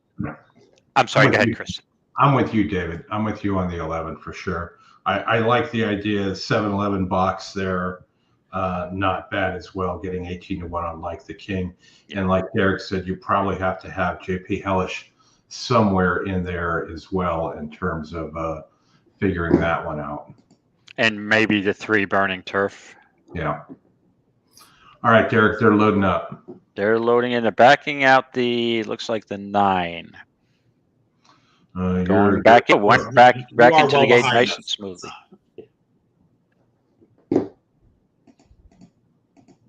I'm sorry. Go ahead, Chris. I'm with you, David. I'm with you on the 11 for sure. I like the idea. 7-11 box there. Not bad as well. Getting 18 to 1 on Like the King. And like Derek said, you probably have to have JP Hellish somewhere in there as well in terms of figuring that one out. And maybe the 3 Burning Turf. Yeah. All right, Derek, they're loading up. They're loading in. They're backing out looks like the 9. Going back in, went back into the gate nice and smoothly.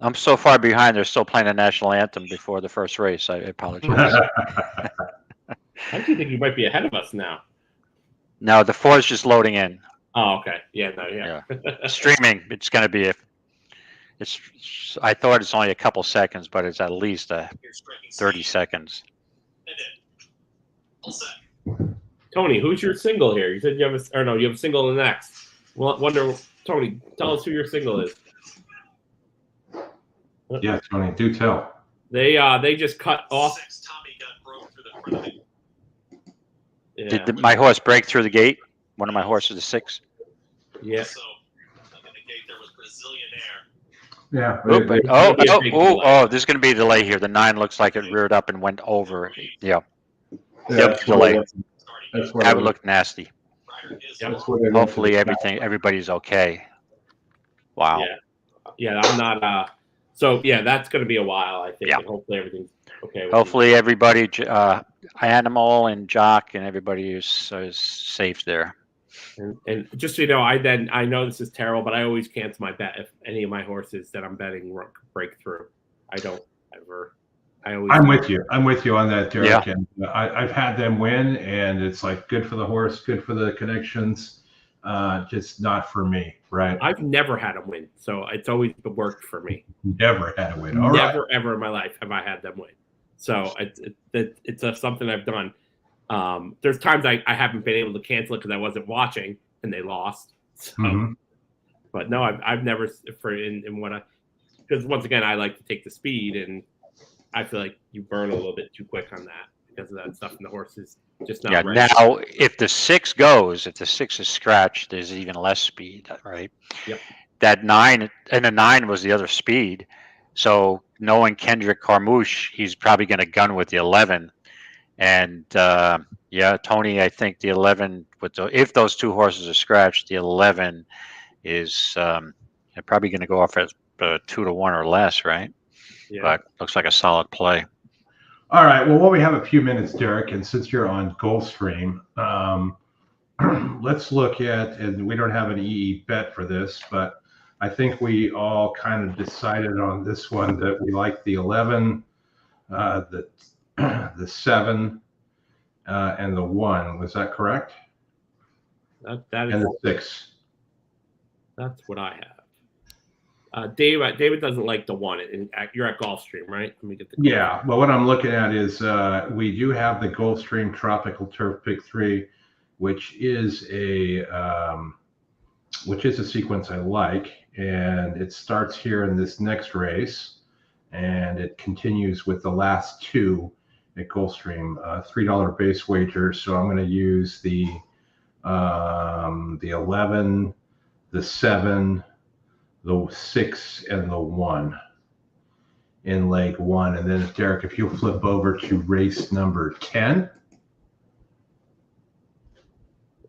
I'm so far behind. They're still playing the national anthem before the first race. I apologize. I actually think you might be ahead of us now. No, the 4 is just loading in. Oh, okay. Yeah. Streaming. It's going to be I thought it's only a couple seconds, but it's at least 30 seconds. Tony, who's your single here? You said you have you have a single in the next. Well, Tony, tell us who your single is. Yeah, Tony, do tell. They just cut off. Yeah. Did my horse break through the gate? One of my horses is 6. Yeah. Yeah. There's going to be a delay here. The 9 looks like it reared up and went over. Yeah. Yep, delay. That would look nasty. Hopefully everybody's okay. Wow. Yeah, I'm not. So yeah, that's going to be a while, I think. Yeah. And hopefully everything's okay. Hopefully everybody, Animal and Jock and everybody is safe there. And just so you know, I know this is terrible, but I always cancel my bet if any of my horses that I'm betting break through. I don't ever. I'm with you. I'm with you on that, Derek. Yeah. And I've had them win, and it's like good for the horse, good for the connections, just not for me, right? I've never had them win, so it's always worked for me. Never had a win. Never ever in my life have I had them win. So it's something I've done. There's times I haven't been able to cancel it because I wasn't watching and they lost. So, but no, I've never because once again I like to take the speed and I feel like you burn a little bit too quick on that because of that stuff and the horse is just not ready. Now if the 6 goes, if the 6 is scratched, there's even less speed, right? Yep. That 9 and the 9 was the other speed. So knowing Kendrick Carmouche, he's probably going to gun with the 11. And Tony, I think the 11 if those 2 horses are scratched, the 11 is probably going to go off at 2 to 1 or less, right? Yeah. But looks like a solid play. All right. Well, while we have a few minutes, Derek, and since you're on Gulfstream, let's look at, and we don't have an EE bet for this, but I think we all kind of decided on this one that we like the 11, the 7, and the 1. Was that correct? That is, and the 6. That's what I have. David doesn't like the one. You're at Gulfstream, right? Let me get the. Yeah. Well, what I'm looking at is we do have the Gulfstream Tropical Turf Pick 3, which is a sequence I like, and it starts here in this next race, and it continues with the last two at Gulfstream. $3 base wager. So I'm going to use the 11, the 7, the 6, and the 1 in leg 1. And then, Derek, if you flip over to race number 10.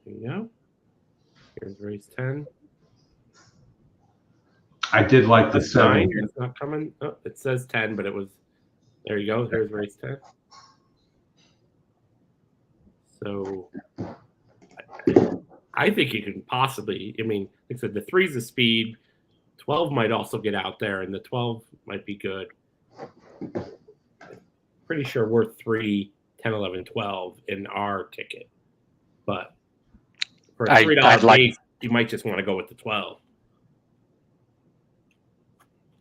There you go. Here's race 10. I did like the 7. It's not coming. Oh, it says 10, but it was. There you go. Here's race 10. So I think you can possibly, I mean, like I said, the 3's the speed. 12 might also get out there, and the 12 might be good. Pretty sure we're 3, 10, 11, 12 in our ticket. But for a $3 base, you might just want to go with the 12.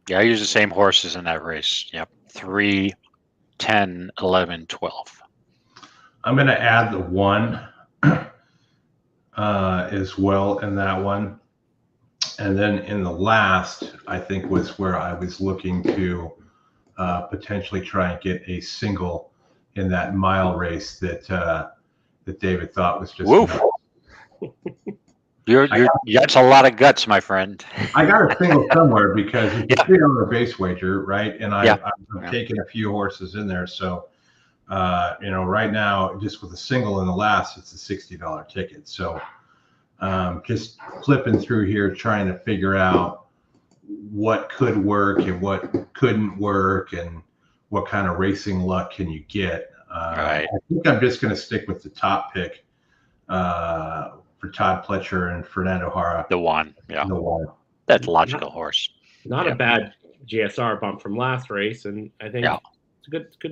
Yeah, I use the same horses in that race. Yep. 3, 10, 11, 12. I'm going to add the 1 as well in that one. And then in the last, I think was where I was looking to potentially try and get a single in that mile race that David thought was just. That's a lot of guts, my friend. I got a single somewhere because it's a $3 base wager, right? And I've taken a few horses in there. So, right now, just with a single in the last, it's a $60 ticket. So just flipping through here, trying to figure out what could work and what couldn't work and what kind of racing luck can you get. Right. I think I'm just going to stick with the top pick for Todd Pletcher and Fernando Jara. The 1, yeah. The 1. That's a logical horse. Not a bad GSR bump from last race, and I think it's a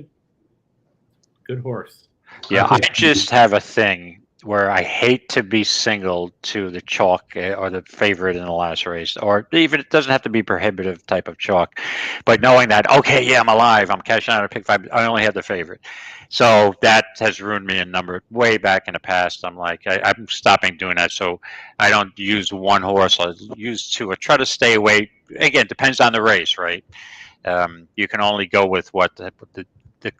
good horse. Yeah, I just have a thing where I hate to be singled to the chalk or the favorite in the last race, or even it doesn't have to be prohibitive type of chalk, but knowing that, okay, yeah, I'm alive, I'm cashing out a pick 5, I only have the favorite. So that has ruined me a number way back in the past. I'm like, I'm stopping doing that. So I don't use one horse, I'll use 2. I try to stay away. Again, depends on the race, right? You can only go with what the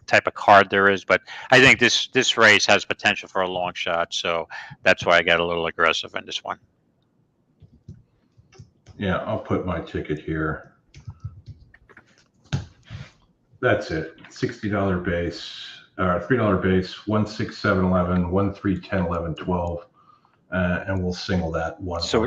type of card there is, but I think this race has potential for a long shot, so that's why I got a little aggressive in this one. Yeah, I'll put my ticket here. That's it. $60 base, $3 base, 1, 6, 7, 11, 1, 3, 10, 11, 12, and we'll single that one. So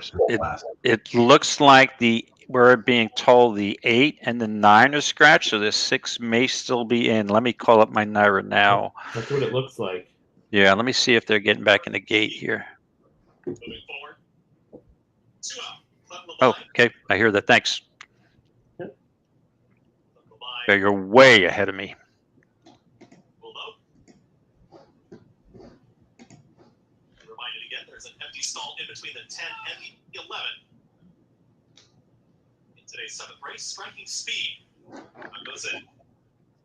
it looks like we're being told the 8 and the 9 are scratched, so the 6 may still be in. Let me call up my Naira now. That's what it looks like. Yeah, let me see if they're getting back in the gate here. Oh, okay. I hear that. Thanks. Yeah, you're way ahead of me. Reminded again, there's an empty stall in between the 10 and the 11. Today's 7th race, striking speed. Goes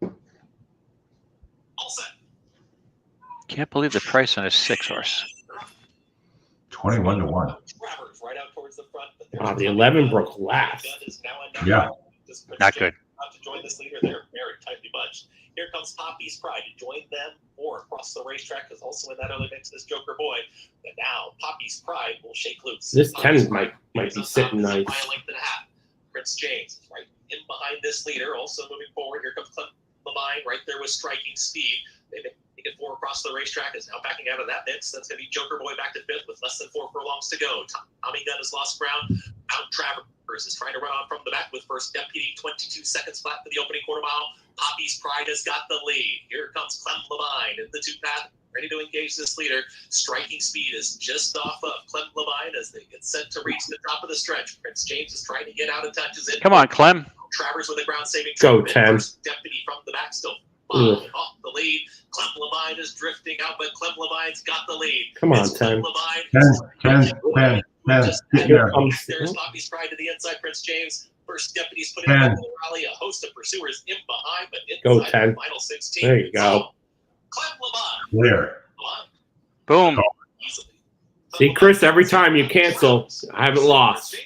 in. All set. Can't believe the price on a 6 horse. 21 to 1. Right out towards the front, the 11 broke last. Yeah. Not good. To join this leader, they're very tightly bunched. Here comes Poppy's Pride to join them or across the racetrack, because also in that early mix is Joker Boy. But now Poppy's Pride will shake loose. This 10 might be sitting nice. By a length and a half. Prince James is right in behind this leader. Also moving forward, here comes Clem Lamine right there with striking speed. They make it 4 across the racetrack, is now backing out of that mix. That's going to be Joker Boy back to 5th with less than 4 furlongs to go. Tommy Gunn has lost ground. Mount Travers is trying to run on from the back with First Deputy, 22 seconds flat for the opening quarter mile. Poppy's Pride has got the lead. Here comes Clem Lamine in the 2-path, ready to engage this leader. Striking speed is just off of Clem Lamine as they get set to reach the top of the stretch. Prince James is trying to get out and touches it. Come on, Clem. Travers with a ground-saving Go, treatment. 10. First Deputy from the back still off the lead. Clem Lamine is drifting out, but Clem Lamine's got the lead. Come on, it's 10. Clem Lamine. 10. Just There. there's Poppy's Pride to the inside, Prince James. First deputies put in the rally. A host of pursuers in behind, but inside 10. the final 16. There you go. Clem Lamont. Clear. Boom. See, Chris, every time you cancel, I haven't lost.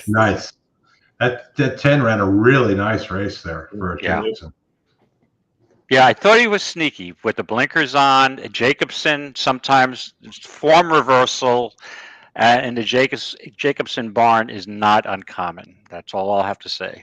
Nice. That 10 ran a really nice race there for a Jacobson. Yeah, I thought he was sneaky with the blinkers on. Jacobson sometimes form reversal, and the Jacobson barn is not uncommon. That's all I'll have to say.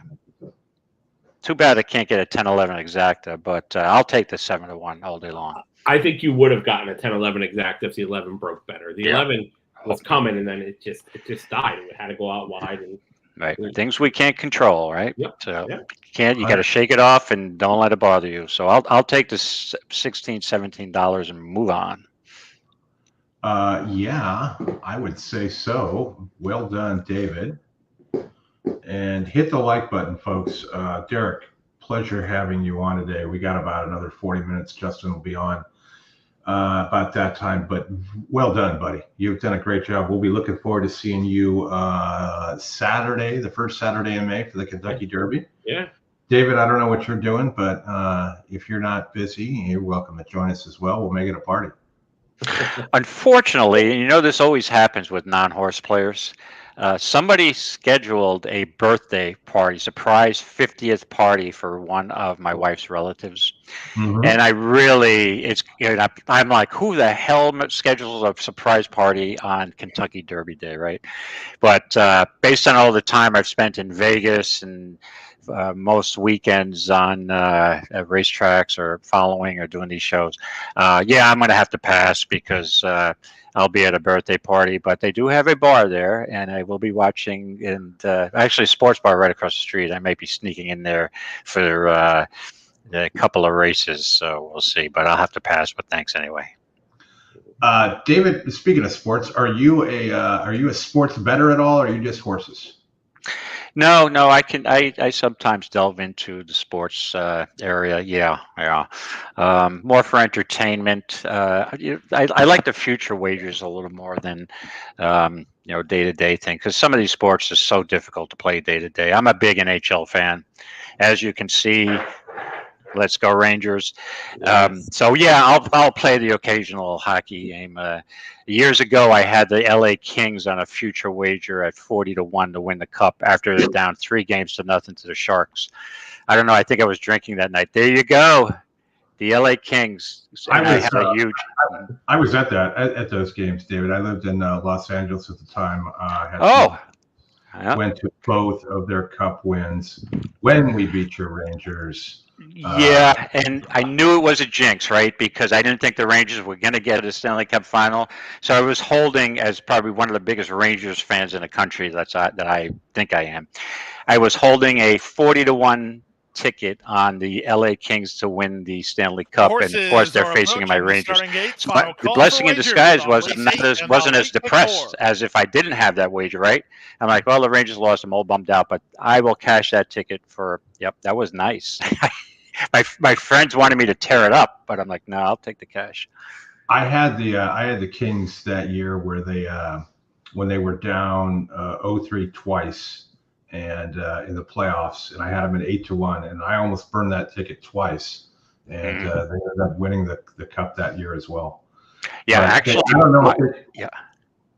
Too bad I can't get a 10-11 exacta, but I'll take the 7-1 all day long. I think you would have gotten a 10-11 exact if the 11 broke better. The 11 was coming, and then it just died. It had to go out wide. And right, things we can't control, right? Yep. So you got to shake it off and don't let it bother you. So I'll take the $16, $17 and move on. Yeah, I would say so. Well done, David. And hit the like button, folks. Derek, pleasure having you on today. We got about another 40 minutes. Justin will be on about that time, but well done, buddy. You've done a great job. We'll be looking forward to seeing you Saturday, the first Saturday in May for the Kentucky Derby. Yeah. David, I don't know what you're doing, but if you're not busy, you're welcome to join us as well. We'll make it a party. Unfortunately, you know, this always happens with non-horse players. Somebody scheduled a birthday party, surprise 50th party for one of my wife's relatives. Mm-hmm. And I really, I'm like, who the hell schedules a surprise party on Kentucky Derby Day, right? But based on all the time I've spent in Vegas and most weekends on racetracks or following or doing these shows, I'm going to have to pass because I'll be at a birthday party, but they do have a bar there, and I will be watching. And actually, a sports bar right across the street. I might be sneaking in there for a couple of races, so we'll see. But I'll have to pass. But thanks anyway. David, speaking of sports, are you a sports bettor at all, or are you just horses? No, I sometimes delve into the sports area. Yeah. More for entertainment. I like the future wagers a little more than day-to-day thing, because some of these sports are so difficult to play day-to-day. I'm a big NHL fan, as you can see. Let's go Rangers. I'll play the occasional hockey game. Years ago, I had the LA Kings on a future wager at 40-1 to win the cup after they're down 3-0 to the Sharks. I don't know. I think I was drinking that night. There you go. The LA Kings. I was at those games, David. I lived in Los Angeles at the time. Went to both of their cup wins when we beat your Rangers. And I knew it was a jinx, right? Because I didn't think the Rangers were going to get to the Stanley Cup final. So I was holding, as probably one of the biggest Rangers fans in the country that I think I am, I was holding a 40-1 ticket on the LA Kings to win the Stanley Cup, and of course they're facing my Rangers. But the blessing in disguise wasn't as depressed as if I didn't have that wager, right? I'm like, well, the Rangers lost, I'm all bummed out, but I will cash that ticket for. Yep, that was nice. my friends wanted me to tear it up, but I'm like, no, I'll take the cash. I had the Kings that year where they when they were down 0-3 twice. And in the playoffs, and I had them at 8-1, and I almost burned that ticket twice, and they ended up winning the cup that year as well. Yeah, but actually, I don't know.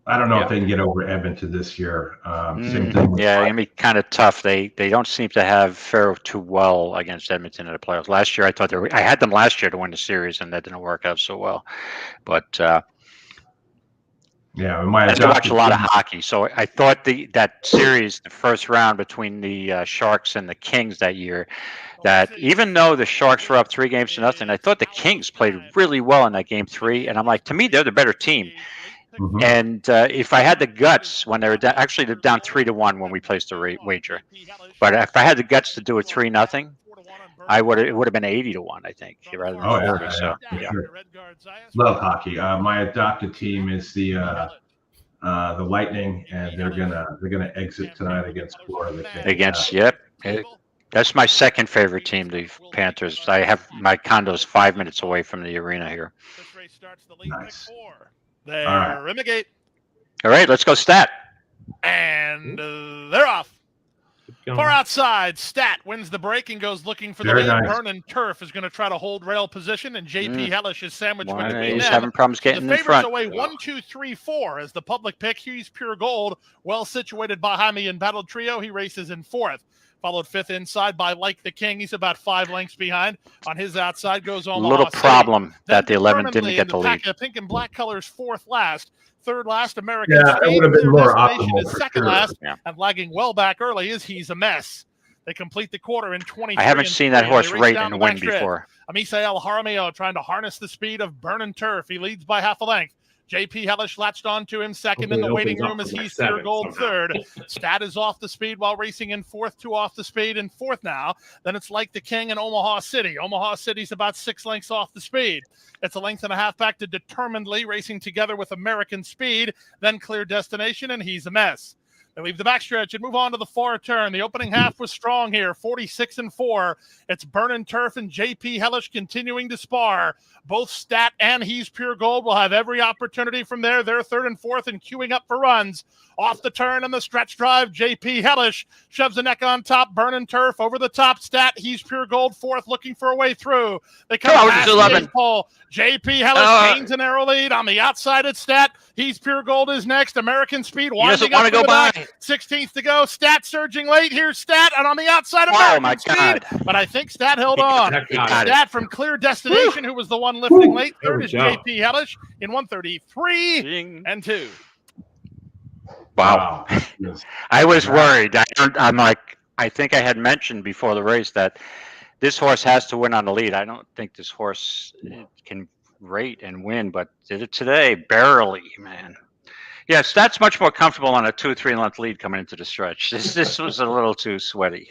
I don't know if they can get over Edmonton this year. Same thing. It's gonna be kind of tough. They don't seem to have fared too well against Edmonton in the playoffs. Last year, I had them last year to win the series, and that didn't work out so well. But I watch a lot of hockey, so I thought that series, the first round between the Sharks and the Kings that year, that even though the Sharks were up 3-0, I thought the Kings played really well in that game 3, and I'm like, to me, they're the better team. Mm-hmm. And if I had the guts when they were down 3-1 when we placed the wager, but if I had the guts to do it 3-0. It would have been 80-1, I think, rather than 40. Sure. Love hockey. My adopted team is the Lightning, and they're gonna exit tonight against Florida. That's my second favorite team, the Panthers. I have my condo's 5 minutes away from the arena here. Nice. They're All right. in the gate. All right, let's go stat. And they're off. Going. Far outside, Stat wins the break and goes looking for the Very lead. nice. Vernon Turf is going to try to hold rail position, and JP Hellish is sandwiched One, between he's them. having problems The getting in favorites front. away 1, 2, 3, 4 as the public pick. He's Pure Gold, well situated behind me in Battle Trio. He races in 4th. Followed 5th inside by Like the King. He's about 5 lengths behind. On his outside goes Omaha Little City. problem Then that the 11 didn't determinedly get in the lead. pack of pink and black colors, 4th last. 3rd last, American Yeah, it Speed. would have been Clear more Destination optimal is for 2nd sure. last. Yeah. And lagging well back early is He's a Mess. They complete the quarter in 23. I haven't seen that horse rate rate and win before. Amisa El Jaramillo trying to harness the speed of Vernon Turf. He leads by half a length. JP Hellish latched on to him second in the Hopefully waiting opens room up as for he's like Pure 7 Gold somehow. 3rd. Stat is off the speed while racing in 4th, 2 off the speed in 4th now. Then it's Like the King and Omaha City. Omaha City's about 6 lengths off the speed. It's a length and a half back to Determinedly racing together with American Speed, then Clear Destination, and He's a Mess. They leave the backstretch and move on to the far turn. The opening half was strong here, 46-4. It's Vernon Turf and JP Hellish continuing to spar. Both Stat and He's Pure Gold will have every opportunity from there. They're 3rd and 4th and queuing up for runs. Off the turn and the stretch drive, JP Hellish shoves the neck on top. Vernon Turf over the top. Stat, He's Pure Gold 4th, looking for a way through. They come past the 11. pole. JP Hellish gains a narrow lead on the outside at Stat. He's Pure Gold is next. American Speed He doesn't winding want up to go the by. back. 16th to go. Stat surging late. Here's Stat, and on the outside, American my Speed. God. But I think Stat held on. He got it. Stat from Clear Destination, who was the one lifting late. There 3rd we is go. JP Hellish in 133 Ding. and 2. Wow. Yes. I was worried. I'm like, I think I had mentioned before the race that this horse has to win on the lead. I don't think this horse can rate and win, but did it today, barely, man. Yes, that's much more comfortable on a 2 or 3 length lead coming into the stretch. This was a little too sweaty.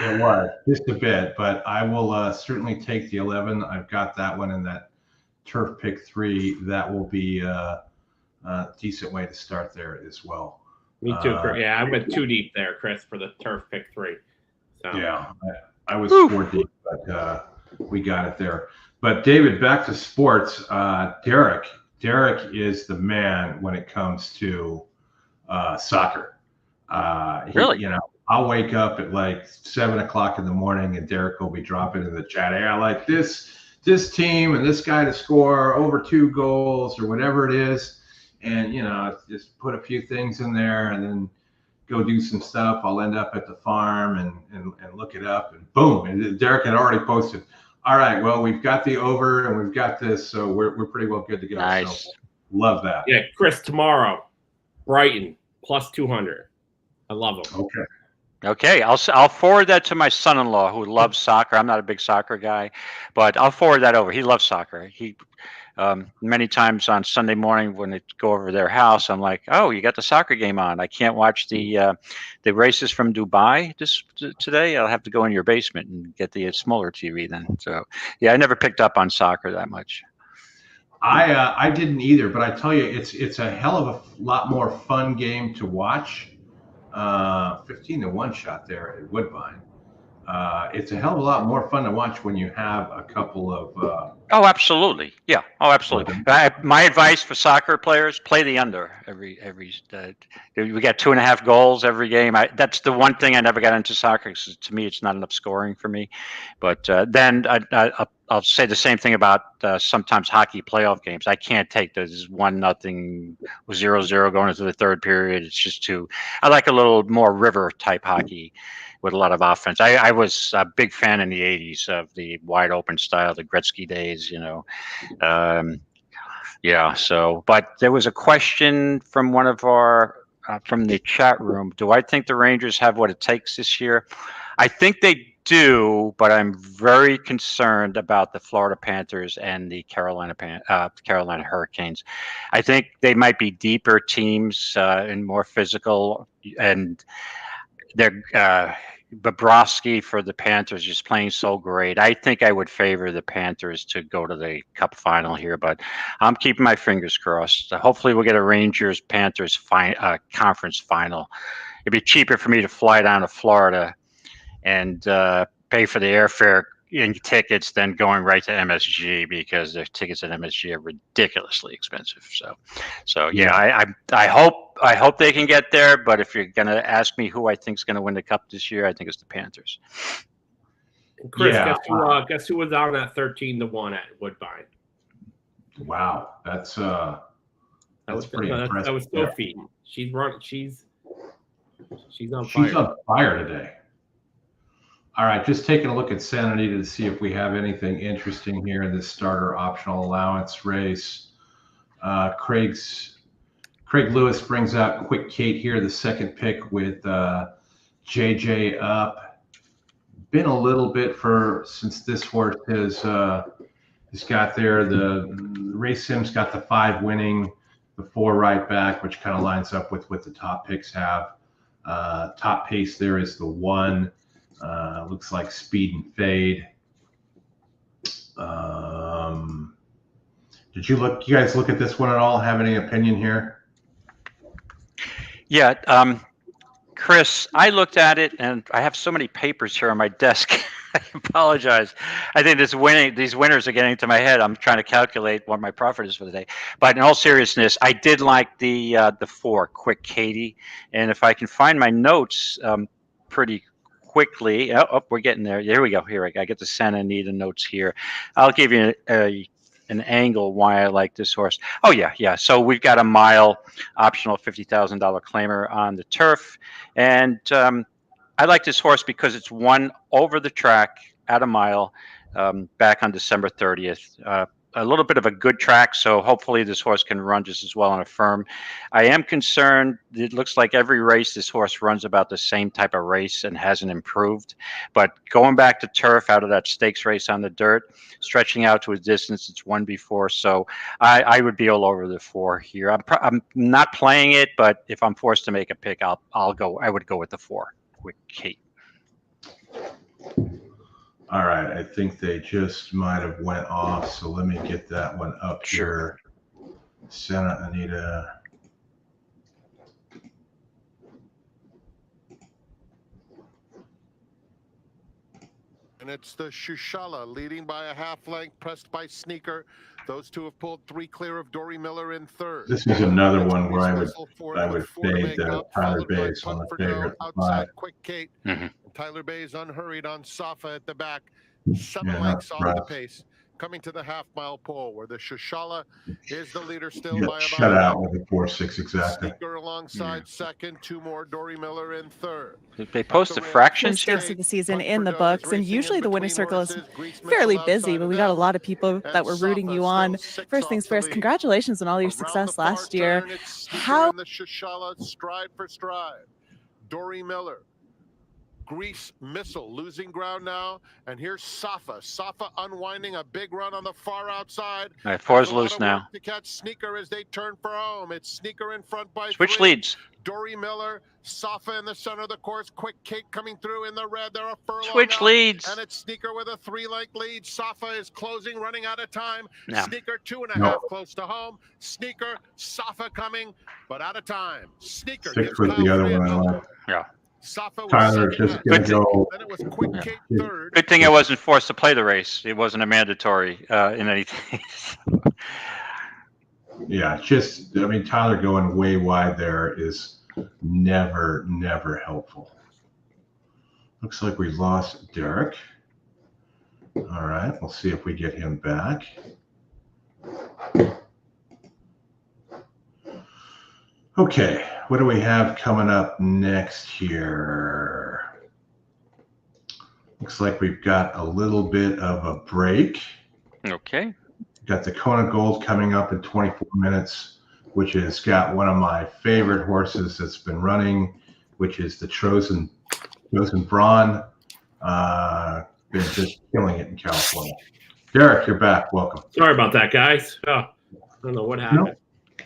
It was just a bit, but I will certainly take the 11. I've got that one in that Turf pick 3. That will be a decent way to start there as well. Me too, Chris. Yeah, I went 2 deep there, Chris, for the Turf pick 3. So. Yeah, I was 4 deep, but we got it there. But David, back to sports. Derek is the man when it comes to soccer. Really? You know, I'll wake up at like 7 o'clock in the morning, and Derek will be dropping in the chat. Hey, I like this team and this guy to score over 2 goals or whatever it is, and you know, just put a few things in there, and then go do some stuff. I'll end up at the farm and look it up, and boom, and Derek had already posted. All right, well, we've got the over and we've got this, so we're pretty well good to go. Nice. So, love that. Yeah, Chris, tomorrow, Brighton plus 200. I love them. Okay. Okay, I'll forward that to my son-in-law who loves soccer. I'm not a big soccer guy, but I'll forward that over. He loves soccer. He many times on Sunday morning when they go over to their house, I'm like, "Oh, you got the soccer game on. I can't watch the races from Dubai today. I'll have to go in your basement and get the smaller TV then." So, yeah, I never picked up on soccer that much. I didn't either, but I tell you, it's a hell of a lot more fun game to watch. 15-1 shot there at Woodbine. It's a hell of a lot more fun to watch when you have a couple of. Oh, absolutely. Yeah. Oh, absolutely. My advice for soccer players: play the under every. We got 2.5 goals every game. That's the one thing I never got into soccer because to me it's not enough scoring for me. But then I'll say the same thing about sometimes hockey playoff games. I can't take those 1-0, 0-0 going into the third period. It's just too. I like a little more river type hockey with a lot of offense. I was a big fan in the 80s of the wide open style, the Gretzky days, you know. Yeah, so, but there was a question from one of our, from the chat room. Do I think the Rangers have what it takes this year? I think they do, but I'm very concerned about the Florida Panthers and the Carolina Hurricanes. I think they might be deeper teams and more physical, and they're Bobrovsky for the Panthers just playing so great. I think I would favor the Panthers to go to the Cup final here, but I'm keeping my fingers crossed. Hopefully we'll get a Rangers-Panthers conference final. It'd be cheaper for me to fly down to Florida and pay for the airfare, in tickets than going right to MSG, because the tickets at MSG are ridiculously expensive. So yeah, I hope they can get there. But if you're gonna ask me who I think is gonna win the Cup this year, I think it's the Panthers. And Chris, guess who was on that 13-1 at Woodbine? Wow, that's pretty impressive. That was Sophie. She's on fire. She's on fire today. All right, just taking a look at Santa Anita to see if we have anything interesting here in this starter optional allowance race. Craig Lewis brings out Quick Kate here, the second pick with JJ up. Been a little bit since this horse has got there. The Ray Sims got the 5 winning, the 4 right back, which kind of lines up with what the top picks have. Top pace there is the 1. Looks like Speed and Fade. Did you guys look at this one at all? Have any opinion here? Yeah, Chris, I looked at it, and I have so many papers here on my desk. I apologize. I think these winners are getting into my head. I'm trying to calculate what my profit is for the day. But in all seriousness, I did like the 4, Quick Katie. And if I can find my notes pretty quickly. Oh, we're getting there. Here we go. Here I get the Santa Anita notes here. I'll give you an angle why I like this horse. Oh yeah. So we've got a mile optional $50,000 claimer on the turf, and I like this horse because it's won over the track at a mile back on December 30th. A little bit of a good track, so hopefully this horse can run just as well on a firm. I am concerned. It looks like every race this horse runs about the same type of race and hasn't improved. But going back to turf out of that stakes race on the dirt, stretching out to a distance it's won before, so I would be all over the 4 here. I'm not playing it, but if I'm forced to make a pick, I would go with the 4 with Kate. All right, I think they just might have went off, so let me get that one up here. Santa Anita. And it's the Shushala leading by a half length, pressed by Sneaker. Those two have pulled 3 clear of Dory Miller in 3rd. This is another one where I would fade Tyler Bays on the favorite. Outside Quick Kate. Tyler Bays unhurried on Safa at the back. 7 lengths off the pace. Coming to the half-mile pole, where the Shushala is the leader still by about. Shut out with a 4-6 exactly. Sneaker alongside second, 2 more. Dory Miller in 3rd. They post the fractions here. First of the season in the books, and usually the winner's circle is fairly busy, but we got a lot of people that were rooting you on. First things first, congratulations on all your success last year. How the Shushala stride for stride. Dory Miller. Grease Missile losing ground now, and here's Safa. Safa unwinding a big run on the far outside. All right, 4's loose now. To catch Sneaker as they turn for home. It's Sneaker in front by Switch 3. leads. Dory Miller, Safa in the center of the course. Quick Kate coming through in the red. They're a furlong Switch out, leads. and it's Sneaker with a 3-length lead. Safa is closing, running out of time. No. Sneaker 2.5 close to home. Sneaker, Safa coming, but out of time. Sneaker 6 with the other one I like. Yeah. Tyler just going to go. Then it was Quick Kate 3rd. Good thing I wasn't forced to play the race. It wasn't a mandatory in anything. Yeah, Tyler going way wide there is never helpful. Looks like we lost Derek. All right, we'll see if we get him back. Okay, what do we have coming up next here? Looks like we've got a little bit of a break. Okay. Got the Kona Gold coming up in 24 minutes, which has got one of my favorite horses that's been running, which is the Trojan Braun. Been just killing it in California. Derek, you're back. Welcome. Sorry about that, guys. Oh, I don't know what happened. No.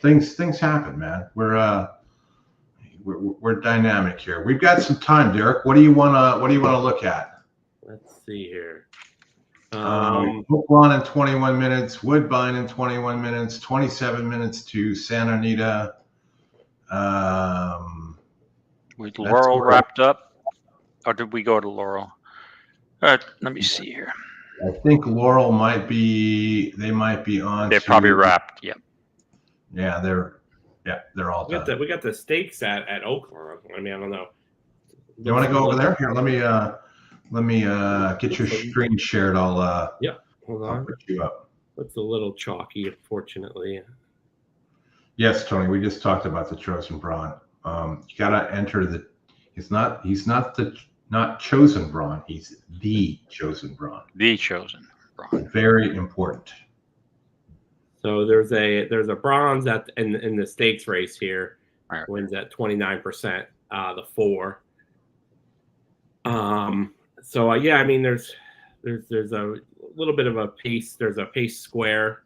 Things happen, man. We're dynamic here. We've got some time, Derek. What do you wanna look at? Let's see here. Oakland in 21 minutes, Woodbine in 21 minutes, 27 minutes to Santa Anita. With Laurel wrapped up, or did we go to Laurel? Let me see here. I think Laurel might be. They might be on. They're probably wrapped. Yep. Yeah, they're all done. We got the stakes at Oakland. I mean, I don't know. You want to go over there? Here, let me get your screen shared. I'll yeah. Hold on. I'll put you up. It's a little chalky, unfortunately. Yes, Tony. We just talked about the chosen brawn. You gotta enter the. He's not not chosen brawn. He's the chosen brawn. The chosen brawn. Very important. So there's a bronze in the stakes race here. Right. Wins at 29%. The 4. So yeah, I mean there's a little bit of a pace. There's a pace square.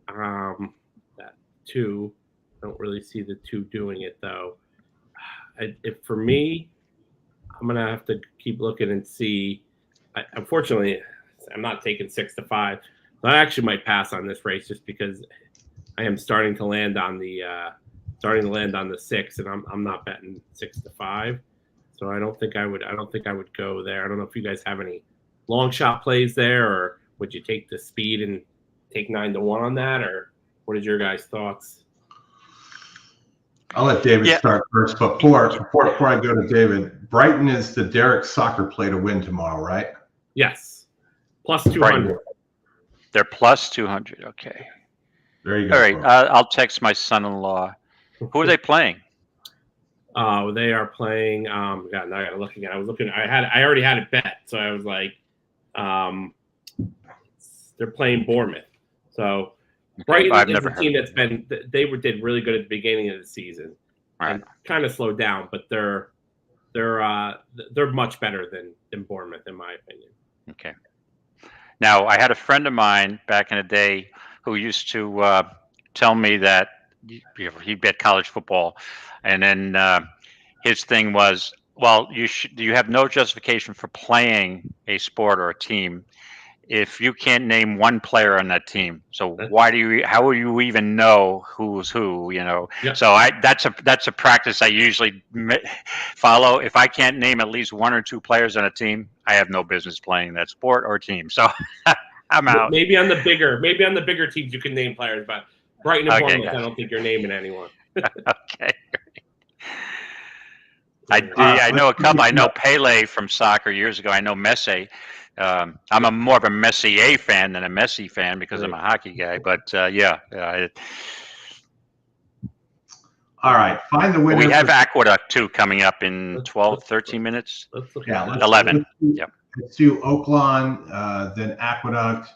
That 2. I don't really see the 2 doing it though. For me, I'm gonna have to keep looking and see. Unfortunately, I'm not taking 6 to 5. So I actually might pass on this race just because I am starting to land on the 6, and I'm not betting 6 to 5. So I don't think I would go there. I don't know if you guys have any long shot plays there, or would you take the speed and take 9 to 1 on that, or what is your guys' thoughts? I'll let David start first, but before I go to David, Brighton is the Derek soccer play to win tomorrow, right? Yes, plus 200. They're plus 200. Okay. There you go. All right. I'll text my son-in-law. Who are they playing? They are playing. God, now I gotta look again. I already had it bet, so I was like, they're playing Bournemouth. So Brighton is a team that's did really good at the beginning of the season, and kind of slowed down, but they're much better than Bournemouth in my opinion. Okay. Now, I had a friend of mine back in the day who used to tell me that he bet college football, and then his thing was, well, you have no justification for playing a sport or a team if you can't name one player on that team. So how will you even know who's who, you know? Yep. So that's a practice I usually follow. If I can't name at least 1 or 2 players on a team, I have no business playing that sport or team. So I'm out. Maybe on the bigger teams you can name players, but Brighton and Bournemouth, I don't think you're naming anyone. Okay. I know a couple. I know Pele from soccer years ago. I know Messi. I'm more of a Messier fan than a Messi fan because I'm a hockey guy. But all right, find the winner. We have Aqueduct too coming up in 12, 13 minutes. 11. Let's do Oakland, then Aqueduct,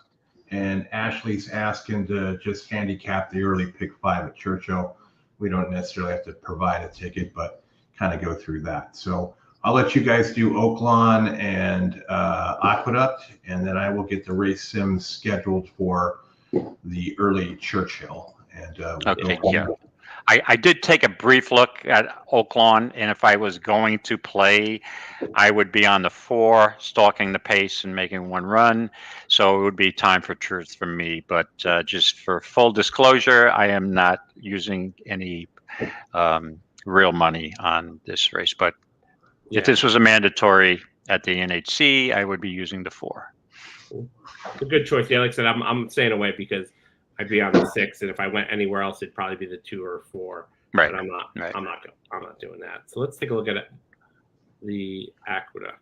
and Ashley's asking to just handicap the early pick 5 at Churchill. We don't necessarily have to provide a ticket, but kind of go through that. So I'll let you guys do Oakland and Aqueduct, and then I will get the race sims scheduled for the early Churchill. And I did take a brief look at Oakland, and if I was going to play, I would be on the 4, stalking the pace and making 1 run. So it would be time for truth for me. But just for full disclosure, I am not using any real money on this race. But if this was a mandatory at the NHC, I would be using the 4. It's a good choice. Yeah, like I said, I'm staying away because I'd be on the 6, and if I went anywhere else, it'd probably be the 2 or 4. Right. But I'm not doing that. So let's take a look at the Aqueduct.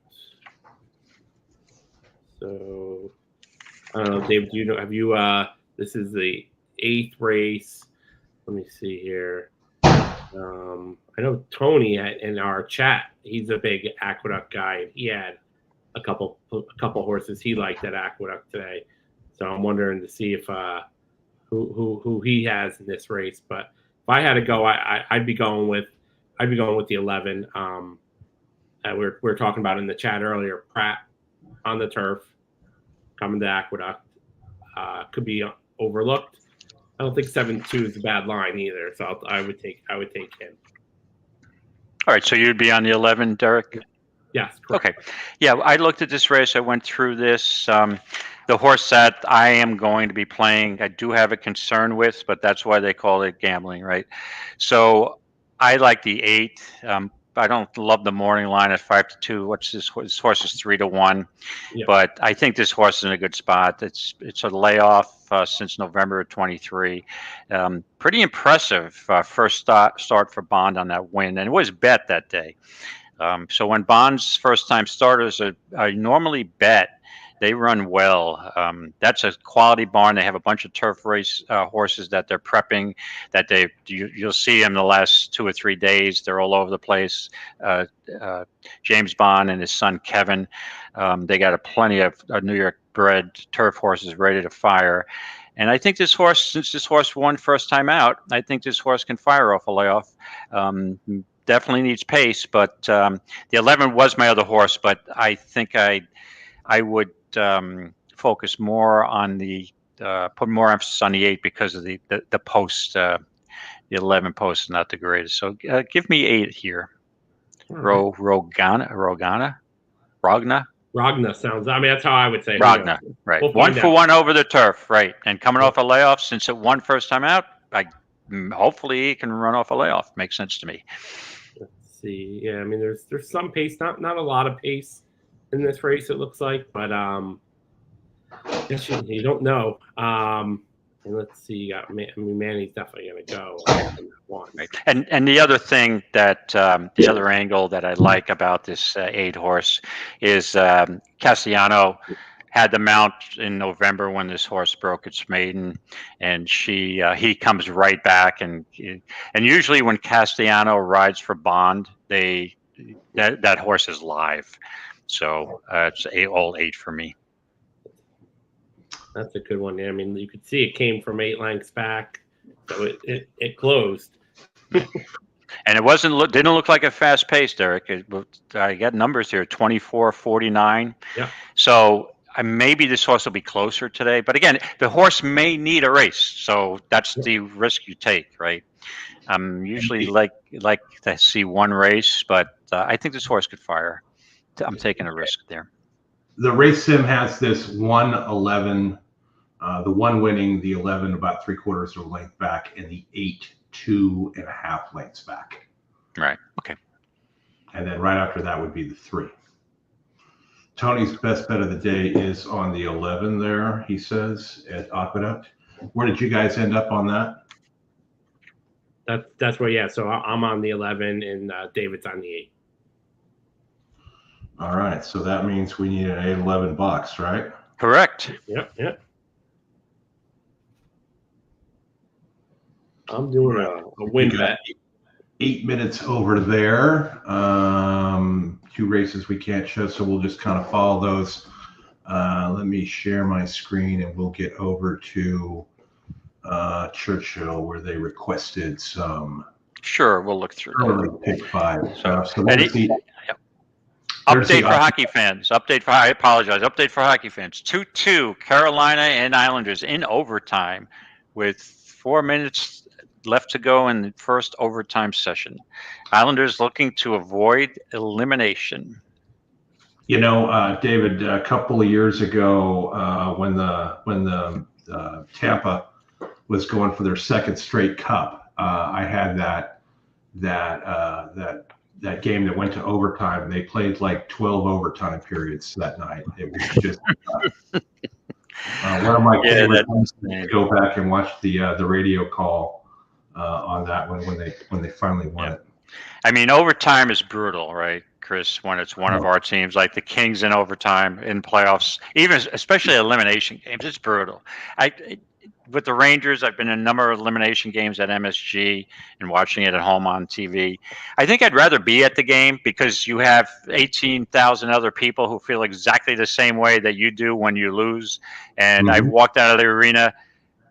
So I don't know, Dave. Do you know? Have you? This is the 8th race. Let me see here. I know Tony in our chat. He's a big Aqueduct guy, and he had a couple horses he liked at Aqueduct today. So I'm wondering to see if who he has in this race. But if I had to go, I'd be going with the 11. We're talking about in the chat earlier. Pratt on the turf, coming to Aqueduct, could be overlooked. I don't think 7-2 is a bad line either. So I would take him. All right, so you'd be on the 11, Derek? Yes. Correct. Okay. Yeah, I looked at this race. I went through this. The horse that I am going to be playing, I do have a concern with, but that's why they call it gambling, right? So I like the 8. I don't love the morning line at 5-2. What's this? This horse is 3-1, Yeah. but I think this horse is in a good spot. It's a layoff since November of 23. Pretty impressive first start for Bond on that win, and it was bet that day. So when Bond's first time starters are normally bet, they run well. That's a quality barn. They have a bunch of turf race horses that they're prepping. That you'll see them the last 2 or 3 days. They're all over the place. James Bond and his son Kevin. They got plenty of New York bred turf horses ready to fire. And I think this horse, since this horse won first time out, I think this horse can fire off a layoff. Definitely needs pace, but the 11 was my other horse. But I think I would focus more on put more emphasis on the 8 because of the post. The 11 post is not the greatest. So give me 8 here. Rogna sounds. I mean, that's how I would say. Rogna, right? We'll 1 for 1 over the turf, right? And coming off a layoff, since it won first time out, hopefully he can run off a layoff. Makes sense to me. Let's see. Yeah, I mean, there's some pace, not a lot of pace in this race, it looks like, but guess you don't know. And let's see, Manny's definitely going to go on that one. Right. And the other thing that the other angle that I like about this 8 horse is Castellano had the mount in November when this horse broke its maiden, and he comes right back, and usually when Castellano rides for Bond, that horse is live. So it's all 8 for me. That's a good one. Yeah, I mean, you could see it came from 8 lengths back, so it closed. And it didn't look like a fast pace, Derek. I got numbers here: 24:49. Yeah. So maybe this horse will be closer today. But again, the horse may need a race, so that's the risk you take, right? Usually like to see one race, but I think this horse could fire. I'm taking a risk there. The race sim has this 1-11, the 1 winning, the 11 about 3/4 of a length back, and the 8 2.5 lengths back. Right. Okay. And then right after that would be the 3. Tony's best bet of the day is on the 11 there, he says, at Aqueduct. Where did you guys end up on that? That's where, yeah. So I'm on the 11 and David's on the 8. All right. So that means we need an 8-11 box, right? Correct. Yep. I'm doing a win bet. 8 minutes over there. 2 races we can't show, so we'll just kind of follow those. Let me share my screen and we'll get over to Churchill where they requested some. Sure, we'll look through that. Pick 5. So update for hockey fans. I apologize. Update for hockey fans. 2-2 Carolina and Islanders in overtime with 4 minutes left to go in the first overtime session. Islanders looking to avoid elimination. You know, David, a couple of years ago, when the Tampa was going for their 2nd straight cup, I had that game that went to overtime. They played like 12 overtime periods that night. It was just one of my favorite things to go back and watch the radio call on that one when they finally won it. I mean, overtime is brutal, right, Chris? When it's one of our teams, like the Kings in overtime in playoffs, especially elimination games, it's brutal. With the Rangers, I've been in a number of elimination games at MSG and watching it at home on TV. I think I'd rather be at the game because you have 18,000 other people who feel exactly the same way that you do when you lose. And I've walked out of the arena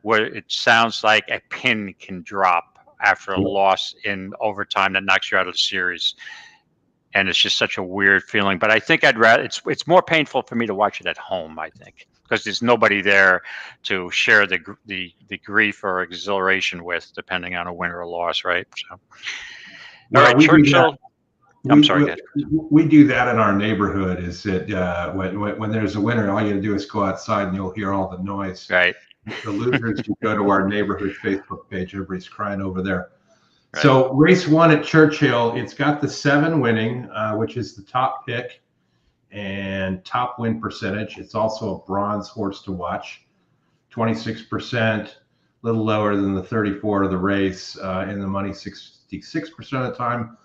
where it sounds like a pin can drop after a loss in overtime that knocks you out of the series. And it's just such a weird feeling. But I think I'd rather, it's more painful for me to watch it at home, I think, because there's nobody there to share the grief or exhilaration with, depending on a win or a loss, right? So, all right, Churchill. I'm sorry, Dad. We do that in our neighborhood. Is that when there's a winner, all you gotta do is go outside and you'll hear all the noise. Right. The losers, you go to our neighborhood Facebook page. Everybody's crying over there. Right. So race 1 at Churchill, it's got the 7 winning, which is the top pick and top win percentage. It's also a bronze horse to watch, 26%, a little lower than the 34 of the race. In the money 66% of the time,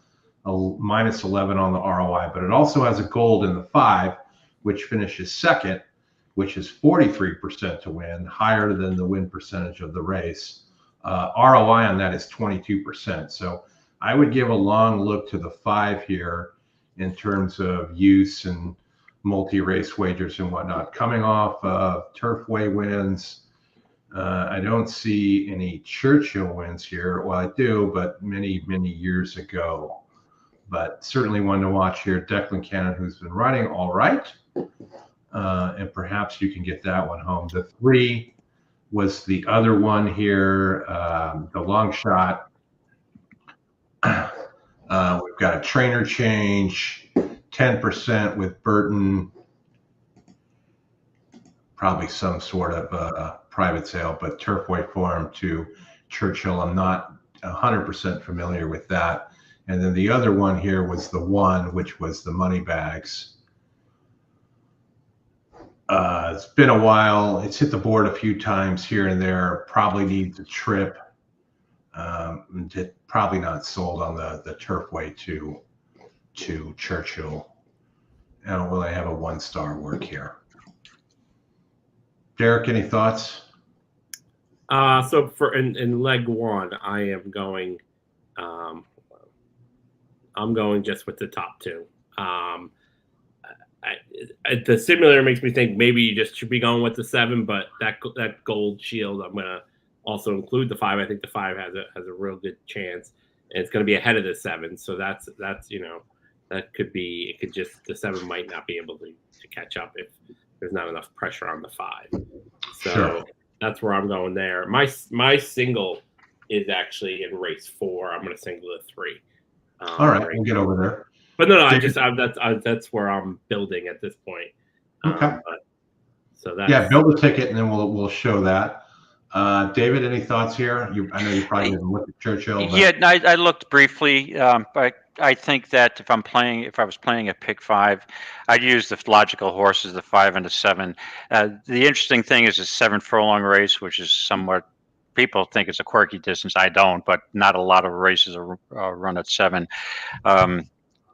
a minus 11 on the ROI. But it also has a gold in the 5, which finishes second, which is 43% to win, higher than the win percentage of the race. ROI on that is 22%. So I would give a long look to the 5 here in terms of use and multi-race wagers and whatnot. Coming off Turfway wins, I don't see any Churchill wins here. Well, I do, but many, many years ago. But certainly one to watch here. Declan Cannon, who's been riding all right. And perhaps you can get that one home. The 3 was the other one here, the long shot. We've got a trainer change, 10% with Burton. Probably some sort of private sale, but Turfway Farm to Churchill. I'm not 100% familiar with that. And then the other one here was the 1, which was the money bags. It's been a while. It's hit the board a few times here and there. Probably needs a trip. Probably not sold on the Turfway to Churchill. And will I have a 1-star work here? Derek, any thoughts? So for in leg 1, I am going. I'm going just with the top 2. The simulator makes me think maybe you just should be going with the 7, but that gold shield, I'm gonna also include the 5. I think the 5 has a real good chance, and it's gonna be ahead of the 7. So that's that could be, it could just, the 7 might not be able to catch up if there's not enough pressure on the 5. So Sure. That's where I'm going there. My single is actually in race 4. I'm gonna single the 3. All right, we'll get over there. But no, that's where I'm building at this point. Okay. So that's, yeah, build a ticket and then we'll show that. David, any thoughts here? I know you probably didn't look at Churchill. But... Yeah, I looked briefly, but I think that if I was playing a pick 5, I'd use the logical horses, the 5 and the 7. The interesting thing is a 7 furlong race, which is somewhat, people think it's a quirky distance. I don't, but not a lot of races are run at 7.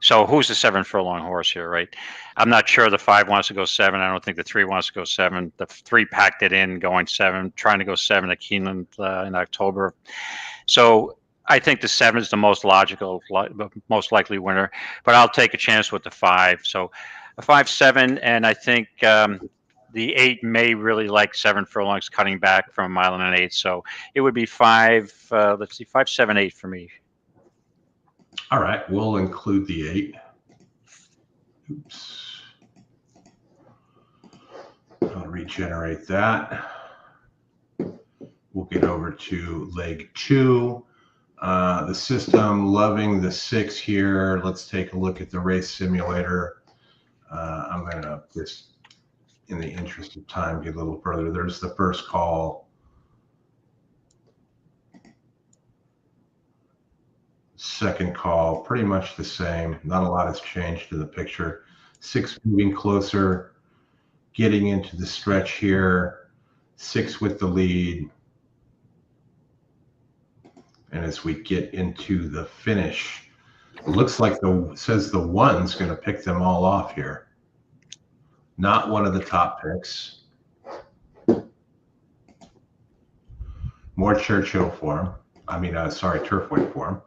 So who's the 7 furlong horse here, right? I'm not sure the 5 wants to go 7. I don't think the 3 wants to go 7. The 3 packed it in going 7, trying to go 7 at Keeneland in October. So I think the 7 is the most logical, most likely winner, but I'll take a chance with the 5. So a 5-7, and I think the 8 may really like 7 furlongs cutting back from 1 1/8. So it would be 5, let's see, 5, 7, 8 for me. All right, we'll include the 8. Oops. I'll regenerate that. We'll get over to leg 2. The system loving the 6 here. Let's take a look at the race simulator. I'm going to just, in the interest of time, get a little further. There's the first call. Second call, pretty much the same. Not a lot has changed in the picture. 6 moving closer, getting into the stretch here. 6 with the lead. And as we get into the finish, it looks like says the 1's going to pick them all off here. Not one of the top picks. More Churchill form. I mean, sorry, Turfway form.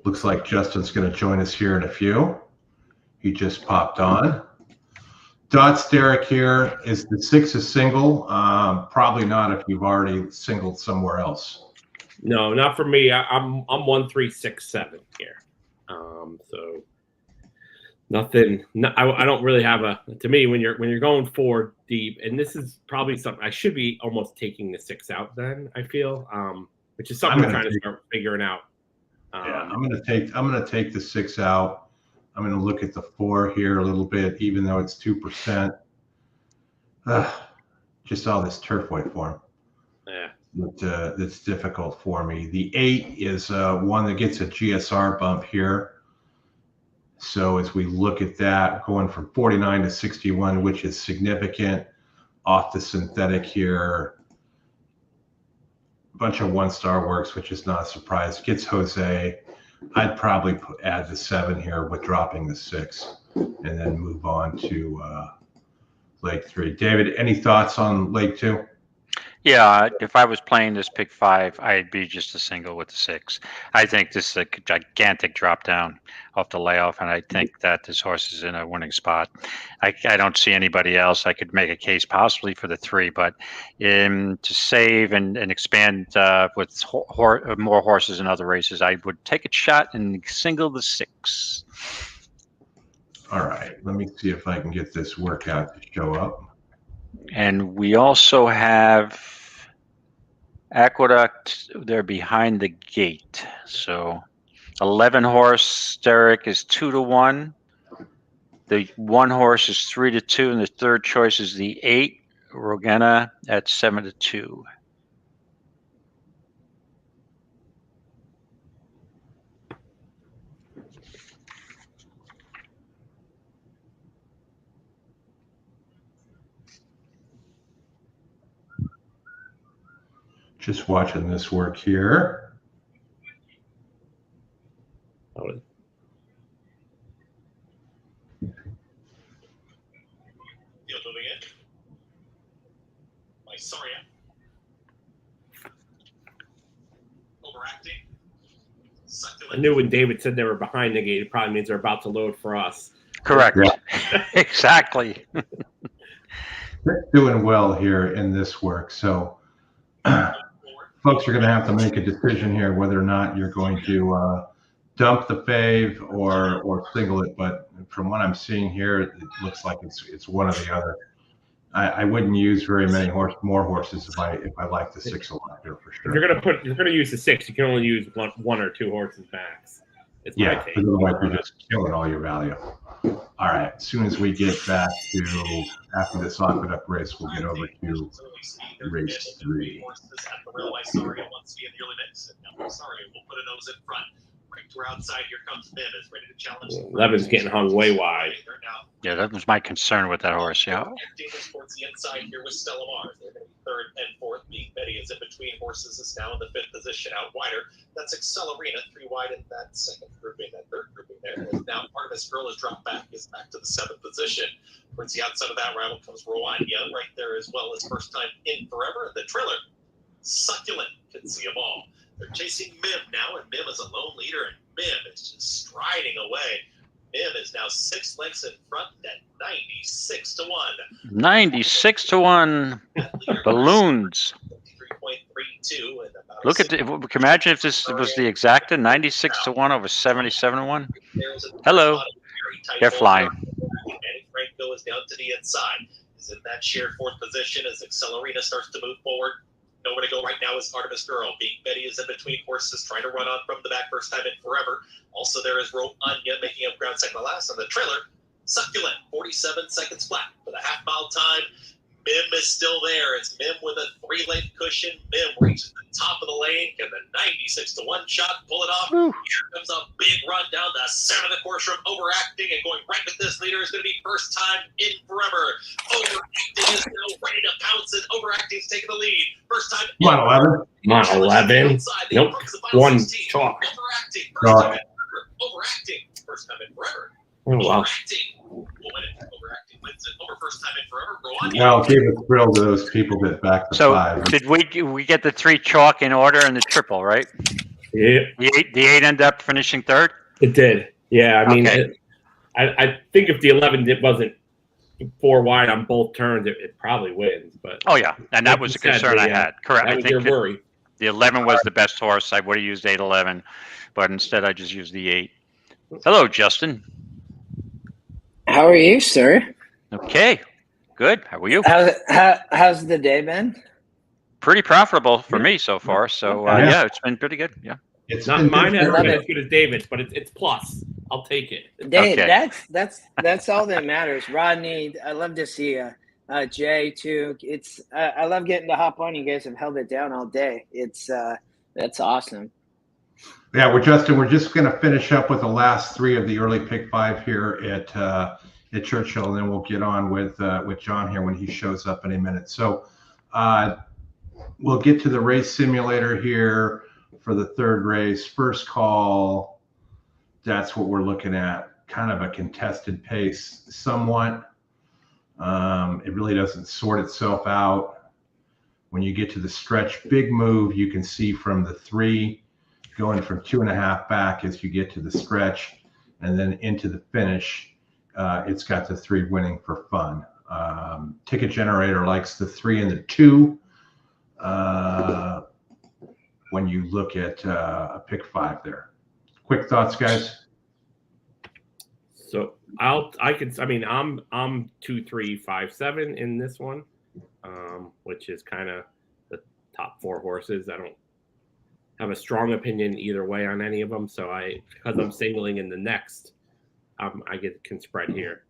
Looks like Justin's going to join us here in a few. He just popped on. Dots, Derek here. Is the 6 a single? Probably not if you've already singled somewhere else. No, not for me. I'm 1, 3, 6, 7 here. So nothing. No, I don't really have a. To me, when you're going 4 deep, and this is probably something I should be almost taking the 6 out. Then I feel, which is something I'm trying to start figuring out. Yeah, I'm gonna take the 6 out. I'm gonna look at the 4 here a little bit, even though it's 2%. Just all this Turfway form. Yeah. that's difficult for me. The 8 is one that gets a GSR bump here. So as we look at that, going from 49 to 61, which is significant off the synthetic here. A bunch of 1-star works, which is not a surprise. Gets Jose. I'd probably add the 7 here with dropping the 6 and then move on to leg 3. David, any thoughts on leg 2? Yeah, if I was playing this pick 5, I'd be just a single with the 6. I think this is a gigantic drop down off the layoff, and I think that this horse is in a winning spot. I don't see anybody else. I could make a case possibly for the 3, but to save and expand with more horses in other races, I would take a shot and single the 6. All right, let me see if I can get this workout to show up. And we also have Aqueduct. They're behind the gate. So 11 horse Derek is 2-1. The 1 horse is 3-2, and the third choice is the 8 Rogena at 7-2. Just watching this work here. You're moving in. My Soria. Overacting. I knew when David said they were behind the gate, it probably means they're about to load for us. Correct. Yeah. Exactly. They're doing well here in this work. So folks are going to have to make a decision here whether or not you're going to dump the fave or single it. But from what I'm seeing here, it looks like it's one or the other. I wouldn't use very many more horses if I like the 6 a lot here for sure. If you're gonna use the 6, you can only use one or 2 horses max. It's my take. Otherwise you're just killing all your value. All right, as soon as we get back to after this Aqueduct race, we'll get over to race 3. We're outside. Here comes Mim. Is ready to challenge. Levin's getting hung way wide. Yeah, that was my concern with that horse. Yeah. Towards the inside here with Stella Mars. They're going to be 3rd and 4th. Being Betty is in between horses. Is now in the 5th position, out wider. That's Accelerina, 3 wide in that 2nd grouping. That 3rd grouping there. And now Artemis Girl has dropped back. Is back to the 7th position. Towards the outside of that rival comes Rwanda right there as well as first time in forever. The Triller, Succulent, can see them all. They're chasing Mim now, and Mim is a lone leader, and Mim is just striding away. Mim is now 6 lengths in front at 96-1. 96-1. Balloons. 3.32. Look at imagine if this was the exacta 96-1 over 77-1. Hello. They're flying. Franco is down to the inside. Is in that shared 4th position as Accelerina starts to move forward. Nowhere to go right now is Artemis Girl. Being Betty is in between horses, trying to run on from the back first time in forever. Also, there is Anya making up ground second to last on the trailer. Succulent, 47 seconds flat for the half-mile time. Mim is still there. It's Mim with a 3-length cushion. Mim reaches the top of the lane, and the 96-1 shot, pull it off. Here comes a big run down the center of the course from Overacting, and going right with this leader is going to be first time in forever. Overacting is now ready to pounce, and Overacting's taking the lead. First time. Come on, 11. Come on, 11. Nope. 1 chalk. Overacting. First time in forever. Overacting. First time in forever. Oh, wow. Overacting. We'll win it. Overacting wins it. Over first time in forever. Well, give a thrill to those people that back the 5. Did we get the 3 chalk in order and the triple, right? Yeah. The 8 end up finishing 3rd? It did. Yeah, I mean, Okay. I think if the 11 wasn't 4 wide on both turns, it probably wins. But Oh yeah, and that was a concern I had. Correct. That was your worry. The 11 was the best horse. I would have used 8-11, but instead I just used the 8. Hello, Justin. How are you, sir? Okay, good. How are you? How's the day been? Pretty profitable for me so far. So yeah, it's been pretty good. Yeah. It's Not mine hasn't been as good as David's, but it's plus. I'll take it. Dave, Okay. that's all that matters. Rodney, I love to see you. Jay too. It's I love getting to hop on. You guys have held it down all day. It's that's awesome. Yeah, we're just going to finish up with the last three of the early pick five here at Churchill, and then we'll get on with John here when he shows up in a minute. So we'll get to the race simulator here for the third race. First call, that's what we're looking at. Kind of a contested pace, somewhat. It really doesn't sort itself out. When you get to the stretch, big move, you can see from the 3 going from 2.5 back as you get to the stretch, and then into the finish. It's got the 3 winning for fun. Ticket generator likes the 3 and the 2. When you look at a pick 5 there. Quick thoughts, guys. So I'm 2, 3, 5, 7 in this one, which is kind of the top 4 horses. I don't have a strong opinion either way on any of them. So because I'm singling in the next, I can spread here.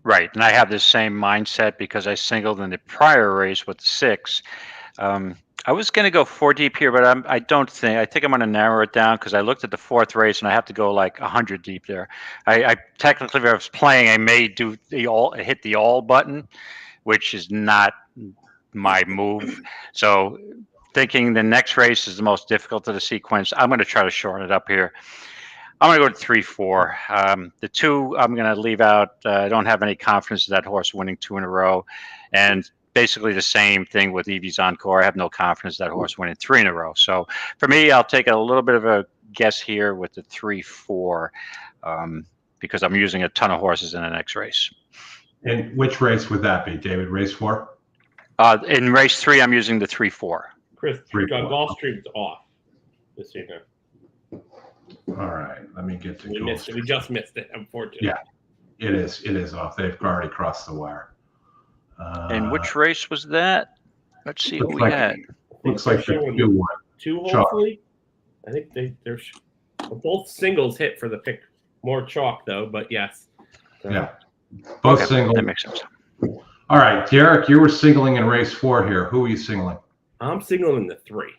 Right, and I have the same mindset because I singled in the prior race with the 6. I was going to go 4 deep here, but I think I'm going to narrow it down because I looked at the 4th race and I have to go like 100 deep there. I technically, if I was playing, I may do hit the all button, which is not my move. So thinking the next race is the most difficult of the sequence, I'm going to try to shorten it up here. I'm going to go to 3, 4. The 2, I'm going to leave out. I don't have any confidence in that horse winning 2 in a row. And basically the same thing with Evie's Encore. I have no confidence that horse winning 3 in a row. So for me, I'll take a little bit of a guess here with the 3, 4 because I'm using a ton of horses in the next race. And which race would that be, David? Race 4? In race 3, I'm using the 3, 4. Chris, Gulfstream's off. Just so you know. All right, let me get to We just missed it, unfortunately. Yeah, it is off. They've already crossed the wire. And which race was that? Let's see who we had. Looks like the 2-1. 2, hopefully. I think they're both singles hit for the pick. More chalk though, but yes. Yeah, both singles. That makes sense. All right, Derek, you were singling in race 4 here. Who are you singling? I'm singling in the 3.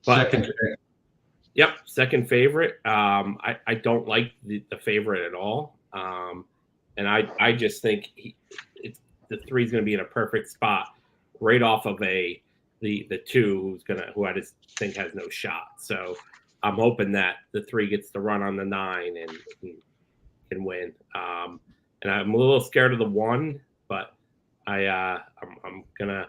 Second. Yep, second favorite. I don't like the favorite at all. And I just think the 3 is going to be in a perfect spot right off of the 2 who I just think has no shot. So I'm hoping that the 3 gets to run on the 9 and can win. And I'm a little scared of the 1, but I'm gonna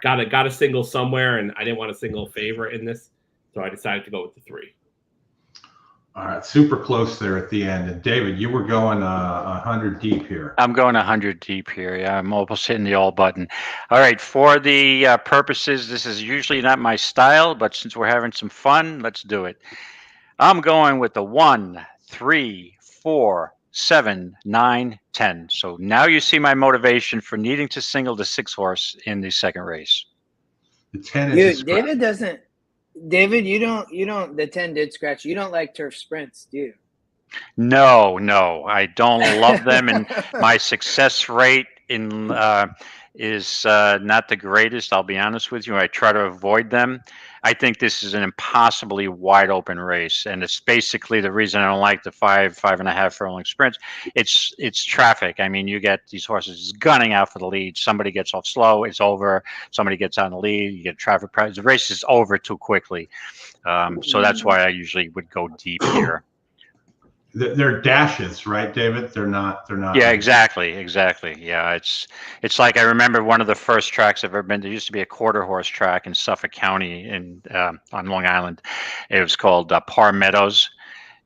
got a single somewhere, and I didn't want a single favorite in this, so I decided to go with the 3. All right, super close there at the end. And David, you were going 100 deep here. I'm going 100 deep here. Yeah, I'm almost hitting the all button. All right, for the purposes, this is usually not my style, but since we're having some fun, let's do it. I'm going with the 1, 3, 4, 7, 9, 10. So now you see my motivation for needing to single the 6 horse in the second race. The 10 is David, you don't. The 10 did scratch. You don't like turf sprints, do you? No, I don't love them, and my success rate is not the greatest. I'll be honest with you. I try to avoid them. I think this is an impossibly wide open race, and it's basically the reason I don't like the 5.5 furlong sprints. It's traffic. I mean, you get these horses gunning out for the lead. Somebody gets off slow, it's over. Somebody gets on the lead, you get traffic. The race is over too quickly. So that's why I usually would go deep here. They're dashes, right, David? They're not. Yeah, exactly. Yeah, it's like I remember one of the first tracks I've ever been to. There used to be a quarter horse track in Suffolk County on Long Island. It was called Par Meadows,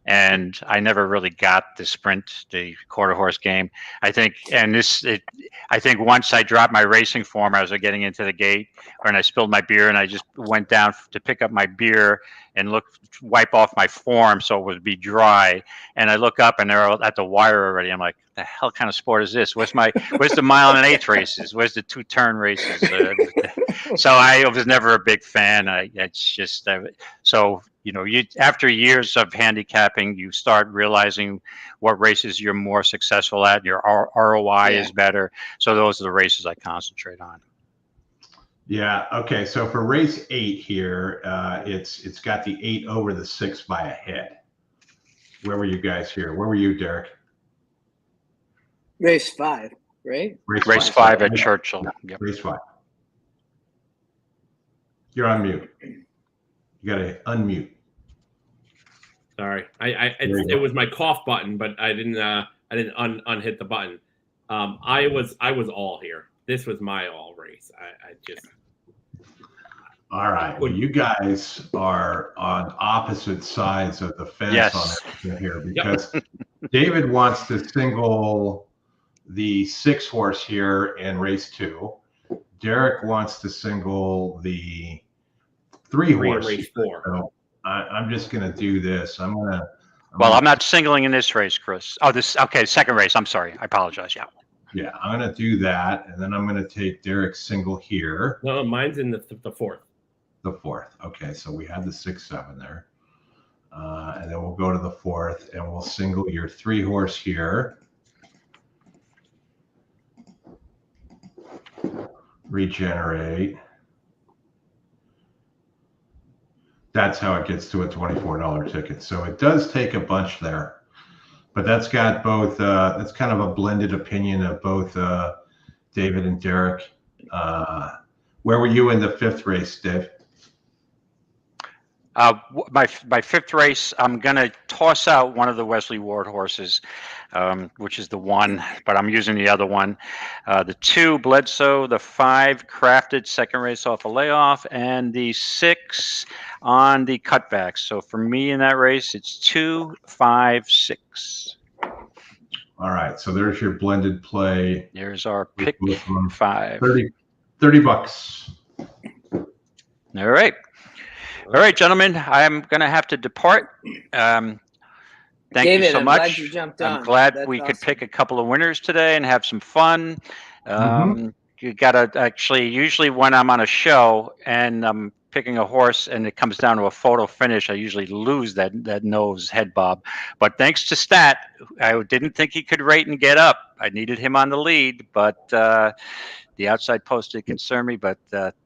and I never really got the sprint, the quarter horse game. I think once I dropped my racing form, I was getting into the gate, and I spilled my beer, and I just went down to pick up my beer and wipe off my form so it would be dry. And I look up and they're at the wire already. I'm like, the hell kind of sport is this? Where's the mile and 1/8 races? Where's the 2-turn races? So I was never a big fan. So after years of handicapping, you start realizing what races you're more successful at. Your ROI is better. So those are the races I concentrate on. Yeah. Okay. So for race 8 here, it's got the 8 over the 6 by a head. Where were you guys here? Where were you, Derek? Race 5, right? Race 5 at Churchill. Yep. Race 5. You're on mute. You got to unmute. Sorry, it was my cough button, but I didn't unhit the button. I was all here. This was my all race. I just. All right. Well, you guys are on opposite sides of the fence on everything here, because David wants to single the 6 horse here in race 2. Derek wants to single the 3 horse. Race 4. So I'm just going to do this. I'm not singling in this race, Chris. Oh, okay. Second race. I'm sorry. I apologize. Yeah. Yeah, I'm going to do that, and then I'm going to take Derek's single here. No, mine's in the 4th. The 4th. Okay, so we had the 6, 7 there. And then we'll go to the 4th, and we'll single your 3 horse here. Regenerate. That's how it gets to a $24 ticket. So it does take a bunch there. But that's got both, that's kind of a blended opinion of both David and Derek. Where were you in the 5th race, Dave? My 5th race, I'm going to toss out one of the Wesley Ward horses, which is the 1, but I'm using the other one. The 2, Bledsoe, the 5, Crafted, second race off a layoff, and the 6 on the cutback. So for me in that race, it's 2, 5, 6. All right, so there's your blended play. There's our pick 5. 30 bucks. All right. All right, gentlemen, I'm going to have to depart. Thank David, you so I'm much. glad you jumped on. I'm glad That's we could awesome. pick a couple of winners today and have some fun. You got to actually, usually when I'm on a show and I'm picking a horse and it comes down to a photo finish, I usually lose that nose head bob. But thanks to Stat, I didn't think he could rate and get up. I needed him on the lead, but the outside post did concern me, but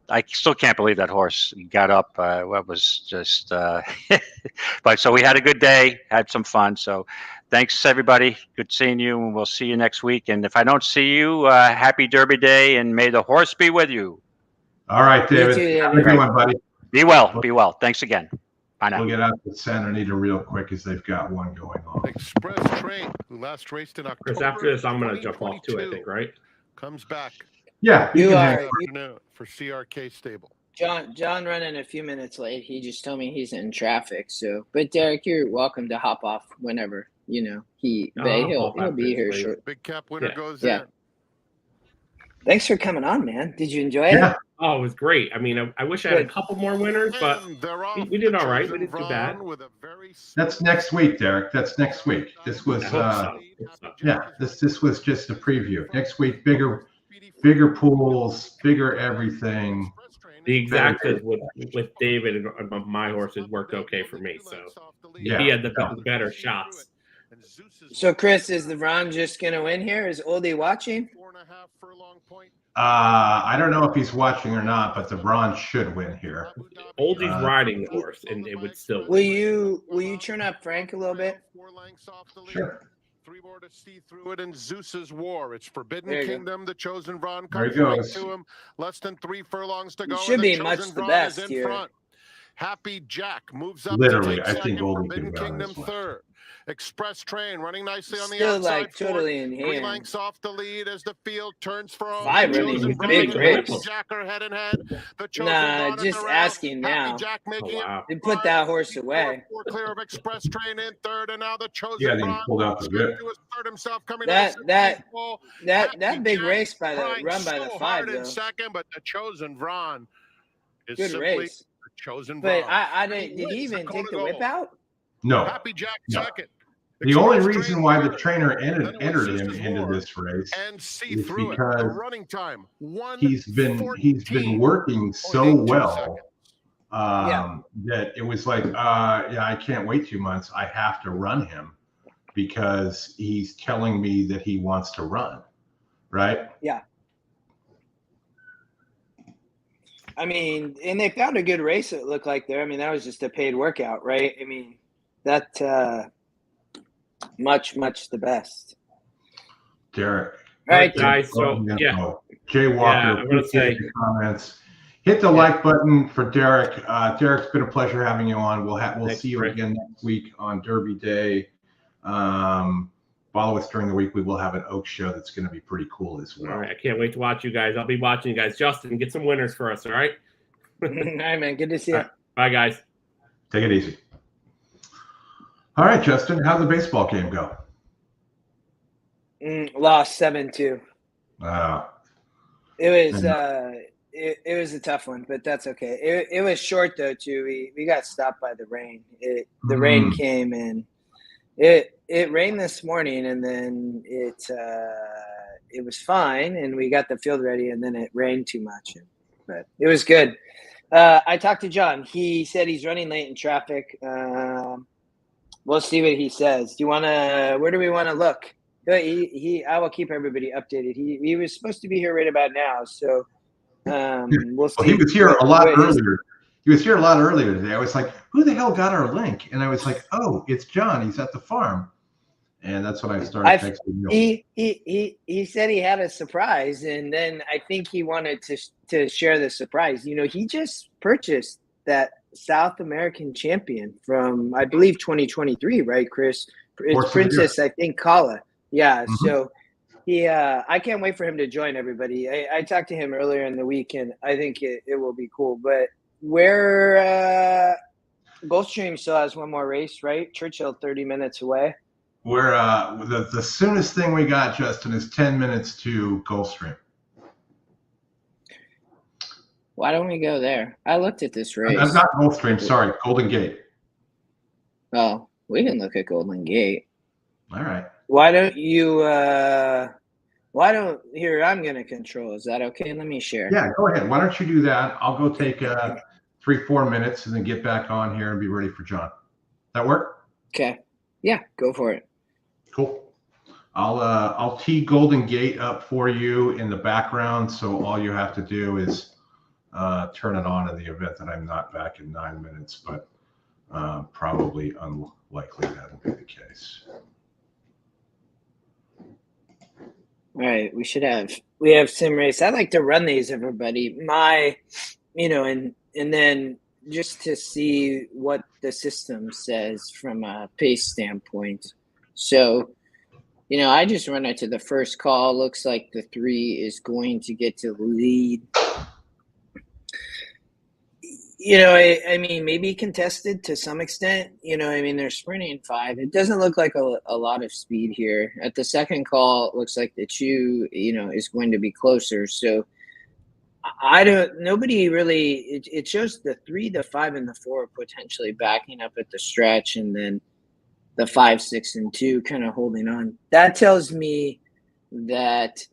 I still can't believe that horse got up. What was just, but so we had a good day, had some fun. So thanks everybody. Good seeing you, and we'll see you next week. And if I don't see you, happy Derby Day, and may the horse be with you. All right, David. too, Have a good one, buddy. Be well. Be well. Thanks again. Bye now. We'll get out to Santa Anita real quick as they've got one going on. Express Train, who last raced in October. Chris, after this, I'm going to jump off too, I think, right? Comes back. Yeah, You can are have- Afternoon for CRK Stable. John running a few minutes late. He just told me he's in traffic. So, but Derek, you're welcome to hop off whenever. He'll be here short. Big cap winner goes Yeah. in. Thanks for coming on, man. Did you enjoy it? Yeah. Oh, it was great. I mean, I wish I had a couple more winners, but And they're off. we did all right. Chosen We didn't do bad. Vaughn with a very That's next week, Derek. That's next week. This was, I hope so. yeah, this was just a preview. Next week, bigger pools, bigger everything. The exactas with David and my horses worked okay for me. So Yeah. he had the better shots. So, Chris, is the Ron just going to win here? Is Oldie watching? I don't know if he's watching or not, but the bronze should win here. Oldie's riding the horse, and it would still. Will you turn up Frank a little bit? Sure. 3 more to see through it in Zeus's War. It's Forbidden There you go. Kingdom. The Chosen Vaughn There comes he right goes. to him. Less than 3 furlongs to go. should and be the much Chosen the Vaughn best is in here. front. Happy Jack moves up Literally, to take I think second. Oldie Forbidden could run Kingdom this one. third. Express Train running nicely on the Still outside. like totally in 3 hand. lengths off the lead as the field turns for home. 5 The running Chosen Vaughn big and race. Happy Jack are head in head. The Chosen Nah, Vaughn in just the rail. asking Happy now. Jack making Oh, wow. They put that horse it. away. 4 clear of Express Train in third, and now the Chosen Yeah, they Vaughn pulled out the whip. to assert himself coming That- out of that- second pole. That Happy big Jack race by trying the 5 hard in though. second, but the Chosen Vaughn is Good simply race. the Chosen But Vaughn. I didn't. Did he even take the whip out? No. Happy Jack No. second. The only Express reason Train why the third. trainer Then it was entered him Zeus's into War. this race And see is through it. The because running time. he's been working so 1:14.82 well seconds. that it was like, yeah, I can't wait 2 months. I have to run him because he's telling me that he wants to run, right? Yeah. I mean, and they found a good race, it looked like there. I mean, that was just a paid workout, right? I mean, that much the best. Derek. All right, guys. So, yeah. Jay Walker, appreciate your comments. Hit the like button for Derek. Derek's been a pleasure having you on. We'll see you again next week on Derby Day. Follow us during the week. We will have an Oak show that's going to be pretty cool as well. All right. I can't wait to watch you guys. I'll be watching you guys. Justin, get some winners for us, all right? All right, man. Good to see you. Right. Bye, guys. Take it easy. All right, Justin, how'd the baseball game go? Lost 7-2. Wow. It was it was a tough one, but that's okay. It was short though too. We got stopped by the rain. The rain came and it rained this morning, and then it was fine, and we got the field ready, and then it rained too much. But it was good. I talked to John. He said he's running late in traffic. We'll see what he says. Where do we want to look? I will keep everybody updated. He was supposed to be here right about now, so we'll see. Well, he was here a lot earlier. He was here a lot earlier today. I was like, who the hell got our link? And I was like, oh, it's John. He's at the farm. And that's when I started texting you. He said he had a surprise, and then I think he wanted to share the surprise. You know, he just purchased that South American champion from, I believe, 2023, right, Chris? It's Princess, I think, Kala. Yeah, so I can't wait for him to join everybody. I talked to him earlier in the week, and I think it will be cool. But Gulfstream still has one more race, right? Churchill 30 minutes away. We're the soonest thing we got, Justin, is 10 minutes to Gulfstream. Why don't we go there? I looked at this race. I'm not Gulfstream, sorry, Golden Gate. Oh, we can look at Golden Gate. All right. Why don't you here, I'm going to control. Is that okay? Let me share. Yeah, go ahead. Why don't you do that? I'll go take 3-4 minutes and then get back on here and be ready for John. That work? Okay. Yeah, go for it. Cool. I'll tee Golden Gate up for you in the background, so all you have to do is turn it on in the event that I'm not back in 9 minutes, but probably unlikely that'll be the case. All right, we have sim race. I like to run these, everybody. And then just to see what the system says from a pace standpoint. So, I just run it to the first call. Looks like the 3 is going to get to lead. I mean, maybe contested to some extent. They're sprinting 5. It doesn't look like a lot of speed here. At the second call, it looks like the 2, is going to be closer. So nobody really, it shows the 3, the 5, and the 4 potentially backing up at the stretch, and then the 5, 6, and 2 kind of holding on. That tells me that,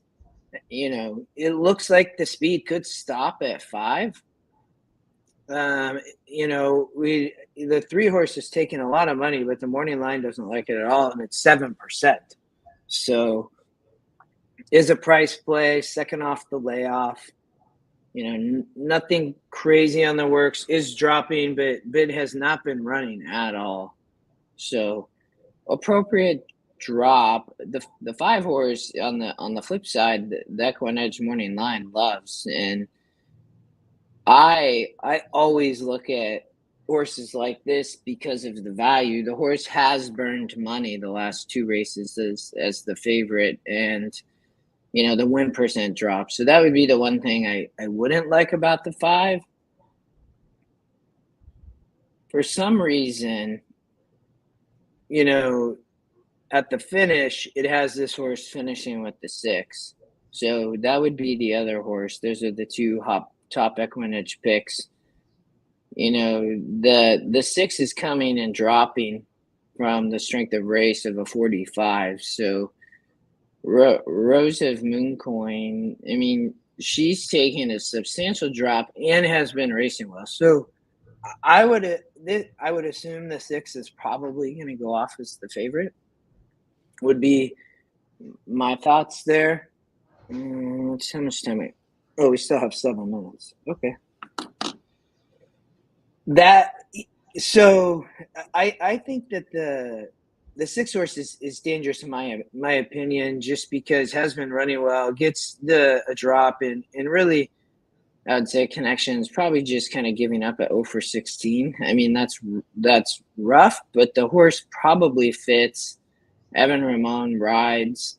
it looks like the speed could stop at 5. The 3 horse is taking a lot of money, but the morning line doesn't like it at all, and it's 7%. So is a price play, second off the layoff. Nothing crazy on the works, is dropping, but bid has not been running at all. So appropriate drop. The 5 horse on the flip side, the EquinEdge morning line loves, and I always look at horses like this because of the value. The horse has burned money the last 2 races as the favorite, and the win percent drop. So that would be the one thing I wouldn't like about the 5. For some reason, at the finish, it has this horse finishing with the 6. So that would be the other horse. Those are the 2 top EquinEdge picks. The 6 is coming and dropping from the strength of race of a 45. So Rose of Mooncoin, she's taking a substantial drop and has been racing well. So I would assume the 6 is probably going to go off as the favorite. Would be my thoughts there. How much time? We still have 7 minutes. Okay. So I think that the 6 horse is dangerous in my opinion, just because has been running well, gets a drop, and really I would say Connection is probably just kind of giving up at 0 for 16. I mean, that's rough, but the horse probably fits. Evan Ramon rides.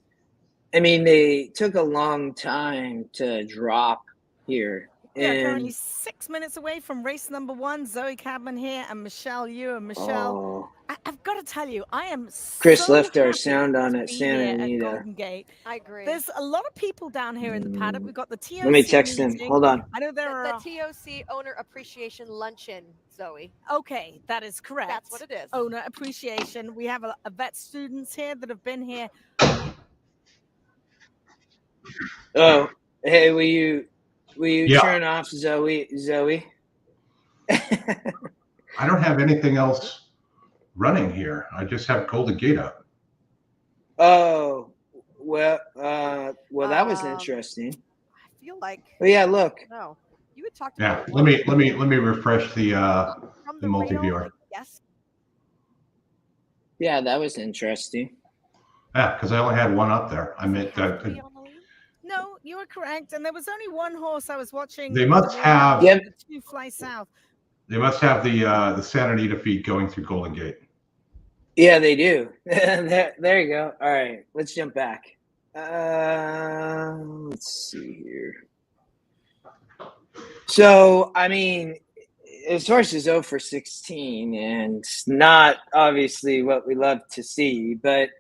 I mean, they took a long time to drop here. We are currently 6 minutes away from race number 1. Zoe Cadman here and Michelle Yu. And Michelle, I've got to tell you, I am Chris so left our happy sound on to at be Santa here at Anita. Golden Gate. I agree. There's a lot of people down here in the paddock. We've got the TOC Let me text him. meeting. Hold on. I know there the are TOC Owner Appreciation Luncheon, Zoe. Okay, that is correct. That's what it is. Owner appreciation. We have a vet students here that have been here. Oh, hey, will you turn off Zoe? I don't have anything else running here. I just have Golden Gate up. Oh, well, that was interesting. I feel like. Oh yeah, look. No, you had talked. Yeah, about let me refresh the multi-viewer. Yes. Yeah, that was interesting. Yeah, because I only had one up there. I meant that. No, you were correct. And there was only one horse I was watching. They must have. The 2 fly south. They must have the Santa Anita feed going through Golden Gate. Yeah, they do. there you go. All right, let's jump back. Let's see here. So, I mean, his horse is 0 for 16, and not obviously what we love to see, but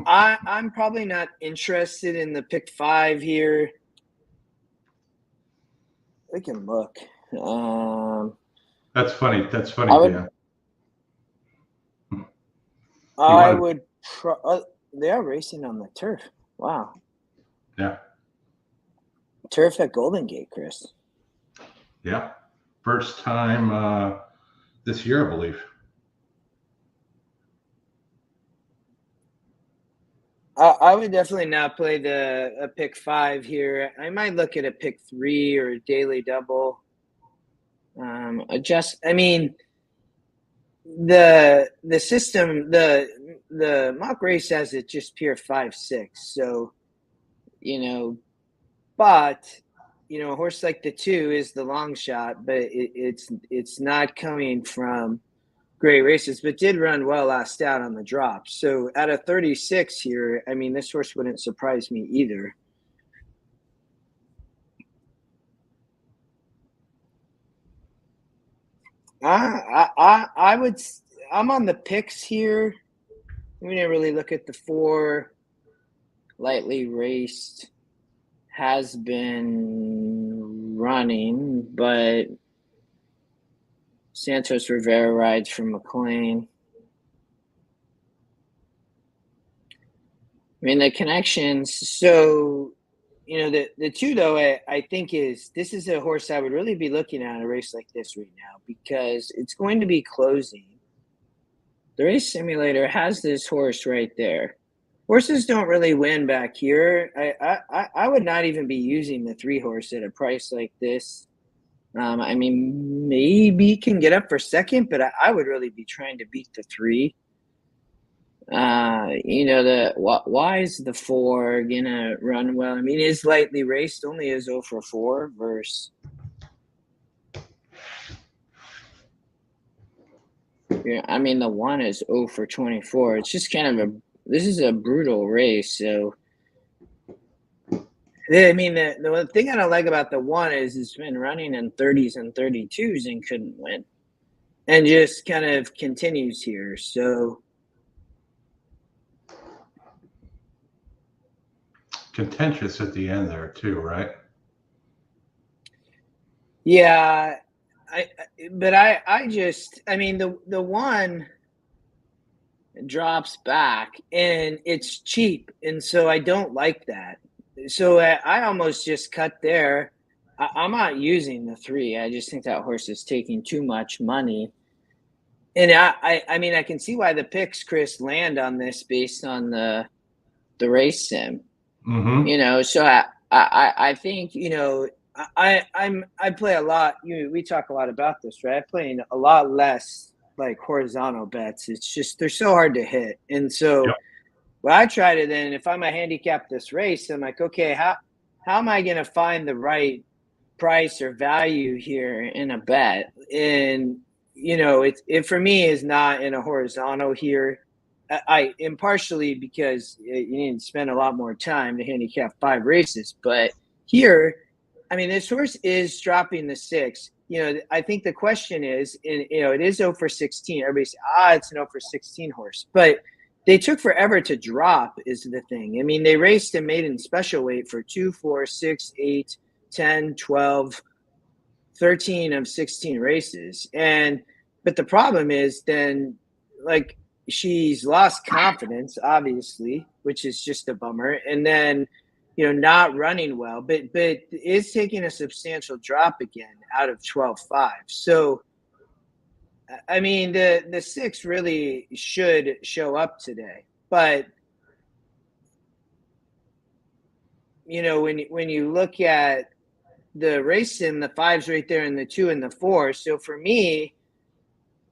I'm probably not interested in the pick 5 here. We can look. That's funny. Dan. I would. They are racing on the turf. Wow. Yeah. Turf at Golden Gate, Chris. Yeah. First time this year, I believe. I would definitely not play a pick 5 here. I might look at a pick 3 or a daily double. I mean, the system, the mock race has it just pure 5-6. So, but a horse like the 2 is the long shot, but it's not coming from great races, but did run well last out on the drop. So at a 36 here, I mean, this horse wouldn't surprise me either. I'm on the picks here. We didn't really look at the 4. Lightly raced, has been running, but Santos Rivera rides from McLean. I mean, the connections. So, the 2, though, I think this is a horse I would really be looking at in a race like this right now, because it's going to be closing. The race simulator has this horse right there. Horses don't really win back here. I would not even be using the 3 horse at a price like this. I mean, maybe can get up for second, but I would really be trying to beat the 3. Why is the 4 gonna run well? I mean, is lightly raced, only is 0 for 4 versus. Yeah, I mean, the 1 is 0 for 24. It's just kind of this is a brutal race. So, I mean, the thing I don't like about the 1 is it's been running in 30s and 32s and couldn't win, and just kind of continues here. So, contentious at the end there too, right? Yeah, I mean, the 1 drops back and it's cheap, and so I don't like that. So I almost just cut there. I'm not using the 3. I just think that horse is taking too much money. And I mean, I can see why the picks, Chris, land on this based on the race sim. You know, so I think, you know, I play a lot. We talk a lot about this, right? I play a lot less like horizontal bets. It's just they're so hard to hit. And so what I try to then, if I'm a handicap this race, I'm like, okay, how am I going to find the right price or value here in a bet? And you know, it for me is not in a horizontal here. I impartially because you need to spend a lot more time to handicap 5 races, but here, I mean, this horse is dropping the 6. You know, I think the question is, and you know, it is 0 for 16. Everybody says, it's an 0 for 16 horse, but they took forever to drop is the thing. I mean, they raced and made in special weight for 2, 4, 6, 8, 10, 12, 13 of 16 races. But the problem is then, like, she's lost confidence, obviously, which is just a bummer. And then, you know, not running well, but is taking a substantial drop again out of 12.5. So, I mean, the 6 really should show up today. But, you know, when you look at the race sim, the 5's right there and the 2 and the 4. So for me,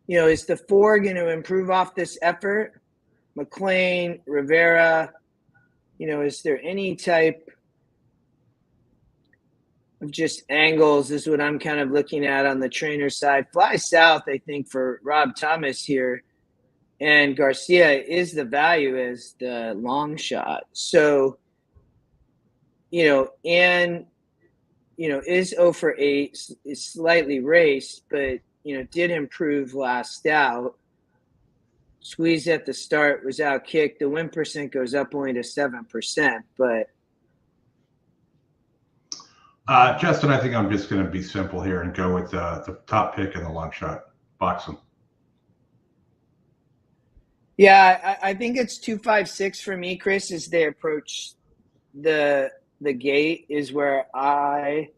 you know, is the 4 going to improve off this effort? McLean, Rivera, you know, is there any type of just angles is what I'm kind of looking at on the trainer side. Fly South, I think, for Rob Thomas here and Garcia is the value as the long shot. So, you know, and, you know, is 0 for 8, is slightly raced, but, you know, did improve last out. Squeeze at the start, was out kicked. The win percent goes up only to 7%. But Justin, I think I'm just going to be simple here and go with the top pick and the long shot. Box them. Yeah, I think it's 2-5-6 for me, Chris, as they approach the gate is where I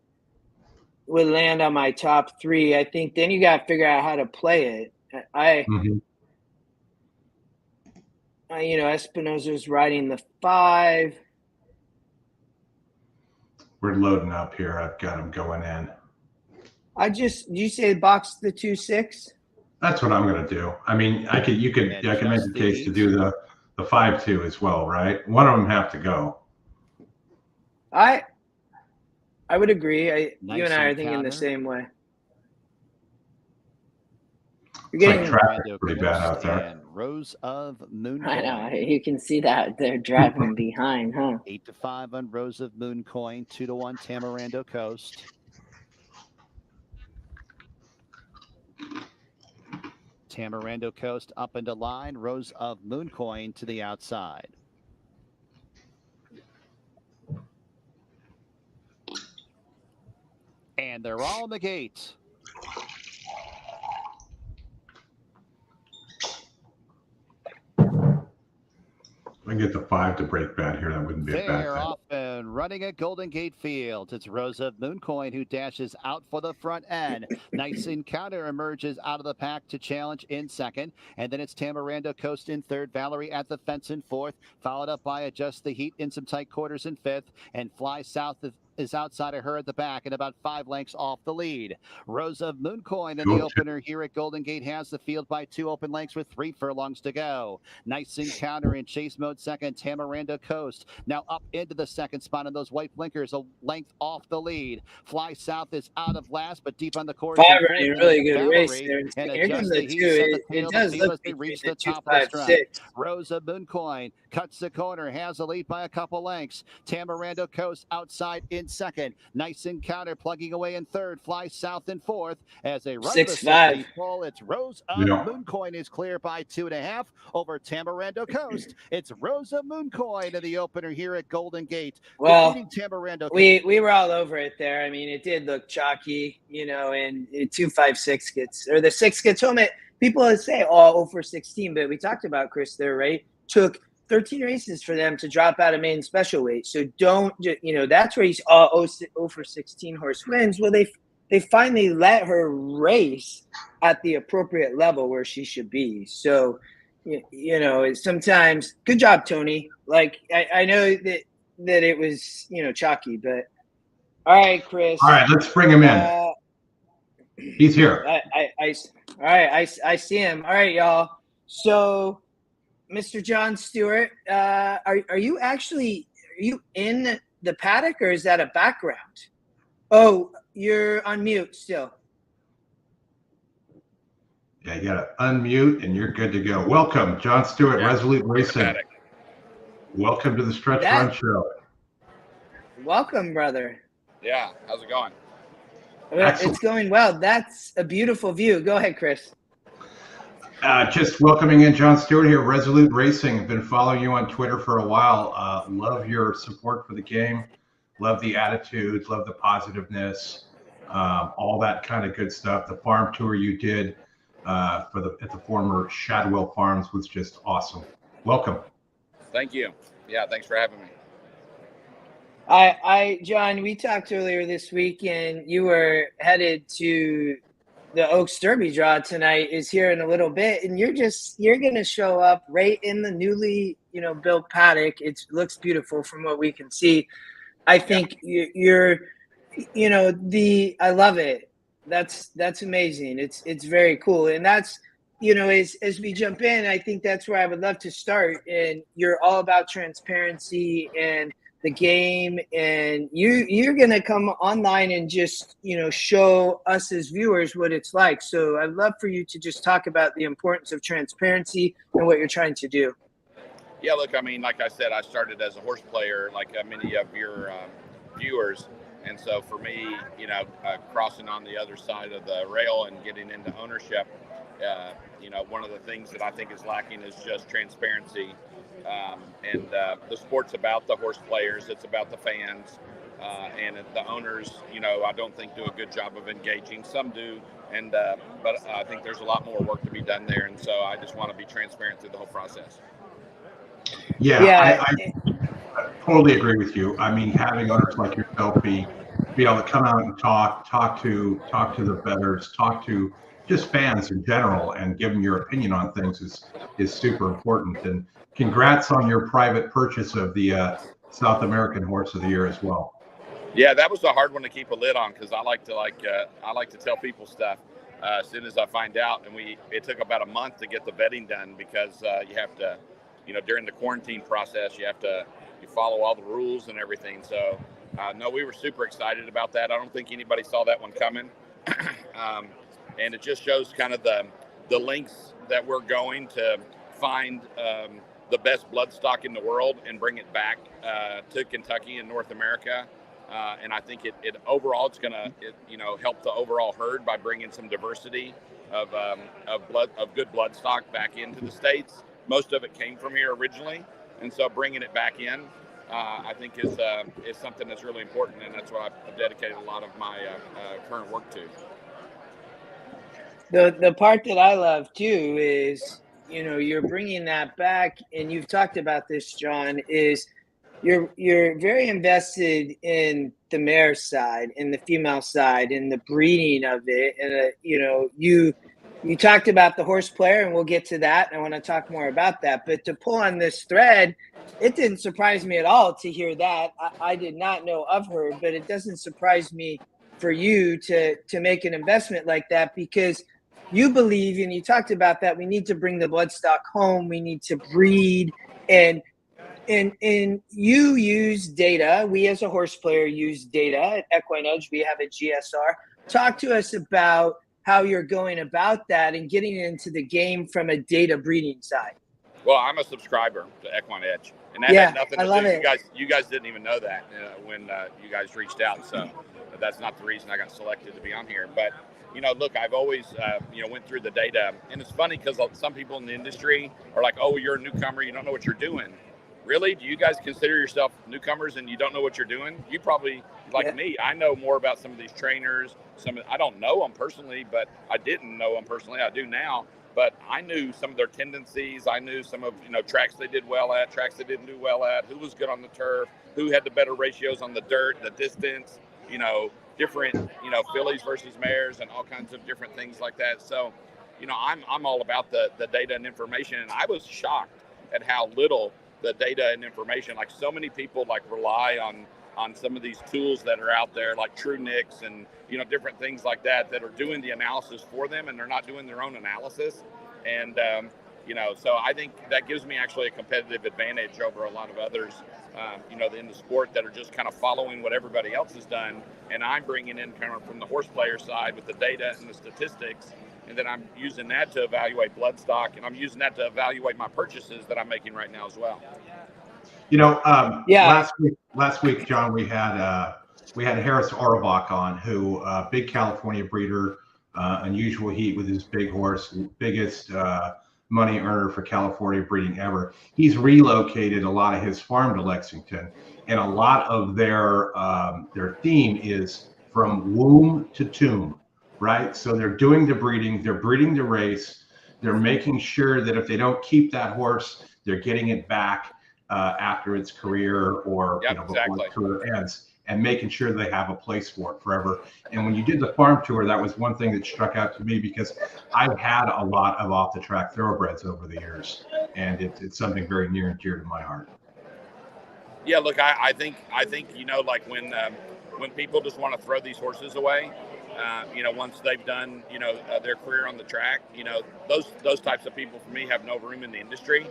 would land on my top 3. I think then you got to figure out how to play it. You know, Espinosa's riding the 5. We're loading up here. I've got them going in. Did you say box the 2-6? That's what I'm going to do. I mean, I can make the case to do the 5-2 as well, right? One of them have to go. I would agree. You and I are thinking the same way. You're getting traffic pretty bad out there. Rose of Mooncoin. I know. You can see that they're driving behind, huh? 8-5 on Rose of Mooncoin. 2-1 Tamarindo Coast. Tamarindo Coast up into line. Rose of Mooncoin to the outside. And they're all in the gate. I can get the 5 to break bad here. That wouldn't be a bad They're thing. off and running at Golden Gate Field. It's Rose of Mooncoin who dashes out for the front end. Nice Encounter emerges out of the pack to challenge in second. And then it's Tamarindo Coast in third. Valerie at the fence in fourth. Followed up by Adjust the Heat in some tight quarters in fifth. And Fly South is outside of her at the back and about 5 lengths off the lead. Rose of Mooncoin in the opener here at Golden Gate has the field by 2 open lengths with 3 furlongs to go. Nice Encounter in chase mode second. Tamarindo Coast now up into the second spot in those white blinkers, a length off the lead. Fly South is out of last, but deep on the course. 5 running really good race there. And Here comes the the 2. It does look they reach the 2, top 5, of the 6. stride. Rose of Mooncoin cuts the corner, has a lead by a couple lengths. Tamarindo Coast outside in second. Nice Encounter plugging away in third. Fly South in fourth as they run 6-5. full. It's Rose of Mooncoin is clear by 2.5 over Tamarindo Coast. It's Rose of Mooncoin in the opener here at Golden Gate. Well, Tamarindo we were all over it there. I mean, it did look chalky, you know, and 2-5-6 gets, or the 6 gets home. People say, 0 for 16, but we talked about Chris there, right? Took 13 races for them to drop out of main special weight. So don't, that's where he's 0 for 16 horse wins. Well, they finally let her race at the appropriate level where she should be. So, sometimes, good job, Tony. Like, I know that it was, chalky, but all right, Chris. All right, let's bring him in. He's here. I see him. All right, y'all. So, Mr. John Stewart, are you in the paddock, or is that a background? Oh, you're on mute still. Yeah, you got to unmute, and you're good to go. Welcome, John Stewart, Resolute Racing. Welcome to the Stretch Run Show. Welcome, brother. Yeah, how's it going? Excellent. It's going well. That's a beautiful view. Go ahead, Chris. Just welcoming in John Stewart here, Resolute Racing. I've been following you on Twitter for a while. Love your support for the game. Love the attitudes. Love the positiveness. All that kind of good stuff. The farm tour you did at the former Shadwell Farms was just awesome. Welcome. Thank you. Yeah, thanks for having me. John, we talked earlier this week, and you were headed to the Oaks Derby draw tonight. Is here in a little bit, and you're going to show up right in the newly built paddock. It looks beautiful from what we can see. I think I love it. That's amazing. It's very cool, and that's as we jump in, I think that's where I would love to start. And you're all about transparency and the game, and you're gonna come online and just show us as viewers what it's like. So I'd love for you to just talk about the importance of transparency and what you're trying to do. Yeah, look, I mean, like I said, I started as a horse player, like many of your viewers, and so for me, crossing on the other side of the rail and getting into ownership, one of the things that I think is lacking is just transparency. And the sport's about the horse players, it's about the fans, and the owners, I don't think do a good job of engaging. Some do, but I think there's a lot more work to be done there, and so I just want to be transparent through the whole process. Yeah. I totally agree with you. I mean, having owners like yourself be able to come out and talk to the bettors, talk to just fans in general, and give them your opinion on things is super important. And congrats on your private purchase of the South American Horse of the Year as well. Yeah, that was a hard one to keep a lid on, because I like to tell people stuff as soon as I find out. And it took about a month to get the vetting done, because you have to, during the quarantine process, you follow all the rules and everything. So no, we were super excited about that. I don't think anybody saw that one coming. And it just shows kind of the lengths that we're going to find the best bloodstock in the world and bring it back to Kentucky and North America. And I think it overall, it's going to help the overall herd by bringing some diversity of good bloodstock back into the States. Most of it came from here originally, and so bringing it back in, I think is something that's really important, and that's what I've dedicated a lot of my current work to. The part that I love too is, you're bringing that back, and you've talked about this, John, is you're very invested in the mare side, in the female side, in the breeding of it. And, you talked about the horse player, and we'll get to that. And I want to talk more about that. But to pull on this thread, it didn't surprise me at all to hear that. I did not know of her, but it doesn't surprise me for you to make an investment like that, because you believe, and you talked about that, we need to bring the bloodstock home. We need to breed, and you use data. We as a horse player use data at EquinEdge. We have a GSR. Talk to us about how you're going about that and getting into the game from a data breeding side. Well, I'm a subscriber to EquinEdge, and that had nothing to do. You guys didn't even know that when you guys reached out. So that's not the reason I got selected to be on here. But look, I've always went through the data, and it's funny because some people in the industry are like, "Oh, you're a newcomer, you don't know what you're doing." Really? Do you guys consider yourself newcomers and you don't know what you're doing? You probably, like me, I know more about some of these trainers. I don't know them personally, but I didn't know them personally. I do now. but I knew some of their tendencies. I knew some of, tracks they did well at, tracks they didn't do well at, who was good on the turf, who had the better ratios on the dirt, the distance, different, fillies versus mares and all kinds of different things like that. So, I'm all about the data and information. And I was shocked at how little the data and information, like so many people rely on some of these tools that are out there, like TrueNix and, different things like that are doing the analysis for them, and they're not doing their own analysis. And, so I think that gives me actually a competitive advantage over a lot of others, in the sport that are just kind of following what everybody else has done. And I'm bringing in kind of from the horse player side with the data and the statistics. And then I'm using that to evaluate blood stock, and I'm using that to evaluate my purchases that I'm making right now as well. Last week, John, we had Harris Auerbach on, who big California breeder, unusual heat with his big horse, biggest money earner for California breeding ever. He's relocated a lot of his farm to Lexington, and a lot of their theme is from womb to tomb, right? So they're doing the breeding, they're breeding the race, they're making sure that if they don't keep that horse, they're getting it back after its career or before its career ends, and making sure they have a place for it forever. And when you did the farm tour, that was one thing that struck out to me, because I've had a lot of off the track thoroughbreds over the years, and it's something very near and dear to my heart. Yeah, look, I think when people just want to throw these horses away, once they've done their career on the track, those types of people for me have no room in the industry.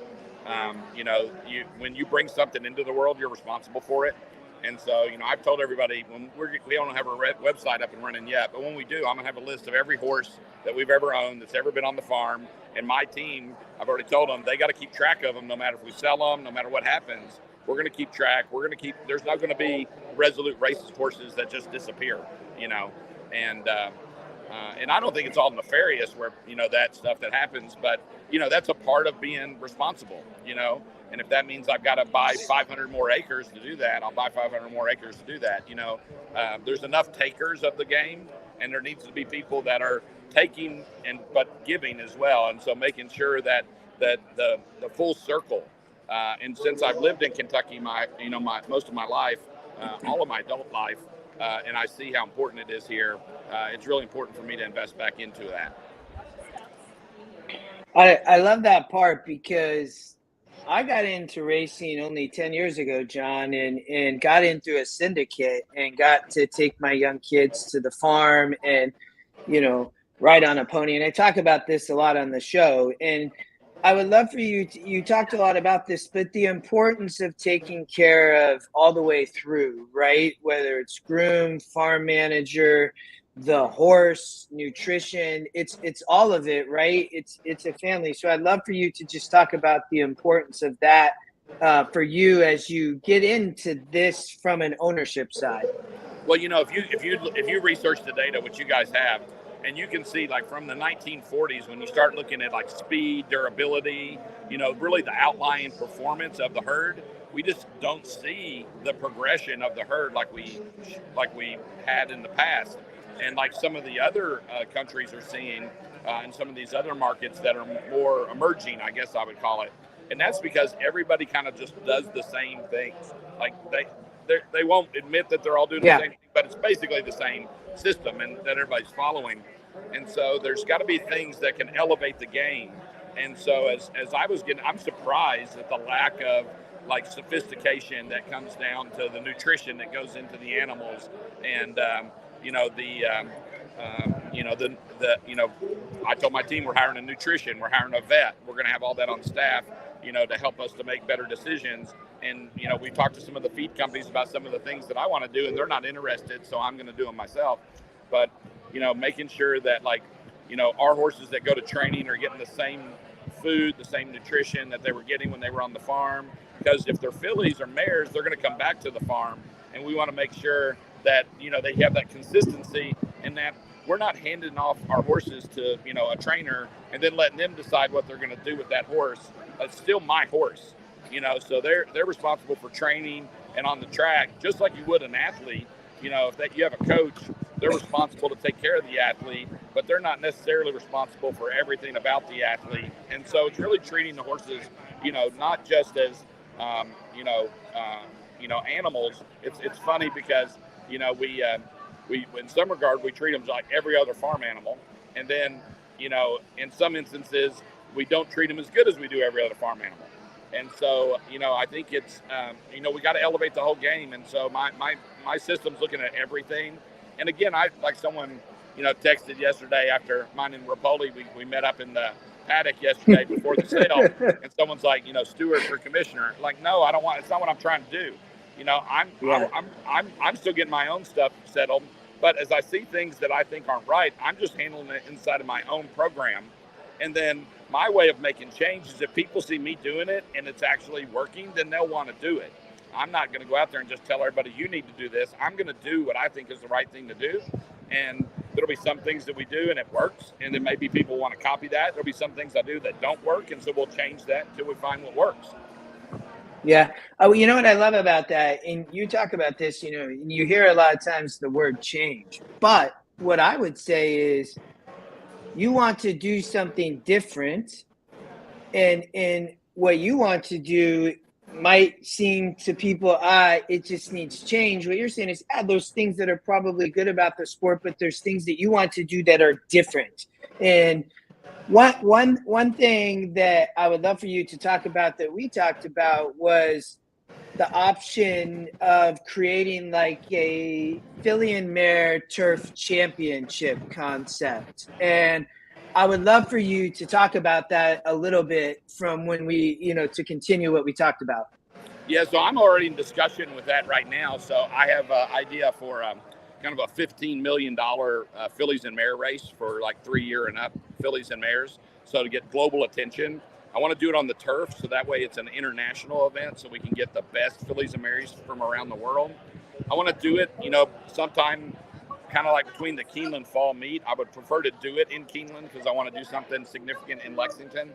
When you bring something into the world, you're responsible for it. And so, I've told everybody, we don't have a website up and running yet, but when we do, I'm going to have a list of every horse that we've ever owned that's ever been on the farm. And my team, I've already told them, they got to keep track of them, no matter if we sell them, no matter what happens. We're going to keep track. There's not going to be Resolute Races horses that just disappear, and I don't think it's all nefarious where, that stuff that happens, but, that's a part of being responsible, and if that means I've got to buy 500 more acres to do that, I'll buy 500 more acres to do that. There's enough takers of the game, and there needs to be people that are taking but giving as well. And so making sure that the full circle, and since I've lived in Kentucky, most of my life, all of my adult life, and I see how important it is here, it's really important for me to invest back into that. I love that part, because I got into racing only 10 years ago, John, and got into a syndicate and got to take my young kids to the farm and, ride on a pony. And I talk about this a lot on the show. And I would love for you talked a lot about this, but the importance of taking care of all the way through, right? Whether it's groom, farm manager, the horse, nutrition, it's all of it, right? It's a family. So I'd love for you to just talk about the importance of that for you as you get into this from an ownership side. Well, if you research the data, which you guys have, and you can see, like, from the 1940s, when you start looking at like speed, durability, really the outlying performance of the herd, we just don't see the progression of the herd like we had in the past. And like some of the other countries are seeing, and some of these other markets that are more emerging, I guess I would call it. And that's because everybody kind of just does the same thing. Like they won't admit that they're all doing the same thing, but it's basically the same system and that everybody's following. And so there's got to be things that can elevate the game. And so as I was I'm surprised at the lack of like sophistication that comes down to the nutrition that goes into the animals. And I told my team we're hiring a nutrition, we're hiring a vet, we're going to have all that on staff, to help us to make better decisions. And, we talked to some of the feed companies about some of the things that I want to do, and they're not interested, so I'm going to do them myself. But, making sure that, like, our horses that go to training are getting the same food, the same nutrition that they were getting when they were on the farm. Because if they're fillies or mares, they're going to come back to the farm, and we want to make sure that, they have that consistency, and that we're not handing off our horses to, a trainer and then letting them decide what they're going to do with that horse. It's still my horse, so they're responsible for training and on the track, just like you would an athlete. If that you have a coach, they're responsible to take care of the athlete, but they're not necessarily responsible for everything about the athlete. And so it's really treating the horses, not just as, animals. It's funny because, we in some regard, we treat them like every other farm animal. And then, in some instances, we don't treat them as good as we do every other farm animal. And so, I think it's, we got to elevate the whole game. And so my system's looking at everything. And again, someone, texted yesterday after mine and Rapoli, we met up in the paddock yesterday before the sale. And someone's like, Stewart for commissioner. Like, no, I don't want, it's not what I'm trying to do. I'm still getting my own stuff settled. But as I see things that I think aren't right, I'm just handling it inside of my own program. And then my way of making change is if people see me doing it and it's actually working, then they'll want to do it. I'm not going to go out there and just tell everybody you need to do this. I'm going to do what I think is the right thing to do. And there'll be some things that we do and it works. And then maybe people want to copy that. There'll be some things I do that don't work. And so we'll change that until we find what works. Yeah. Oh, you know what I love about that? And you talk about this, and you hear a lot of times the word change. But what I would say is you want to do something different. And what you want to do might seem to people, it just needs change. What you're saying is, there's things that are probably good about the sport, but there's things that you want to do that are different. And one thing that I would love for you to talk about that we talked about was the option of creating like a filly and mare turf championship concept. And I would love for you to talk about that a little bit from when we, to continue what we talked about. Yeah, so I'm already in discussion with that right now. So I have an idea for kind of a $15 million fillies and mare race for like 3-year and up fillies and mares. So to get global attention, I want to do it on the turf. So that way it's an international event so we can get the best fillies and mares from around the world. I want to do it, sometime kind of like between the Keeneland fall meet. I would prefer to do it in Keeneland because I want to do something significant in Lexington.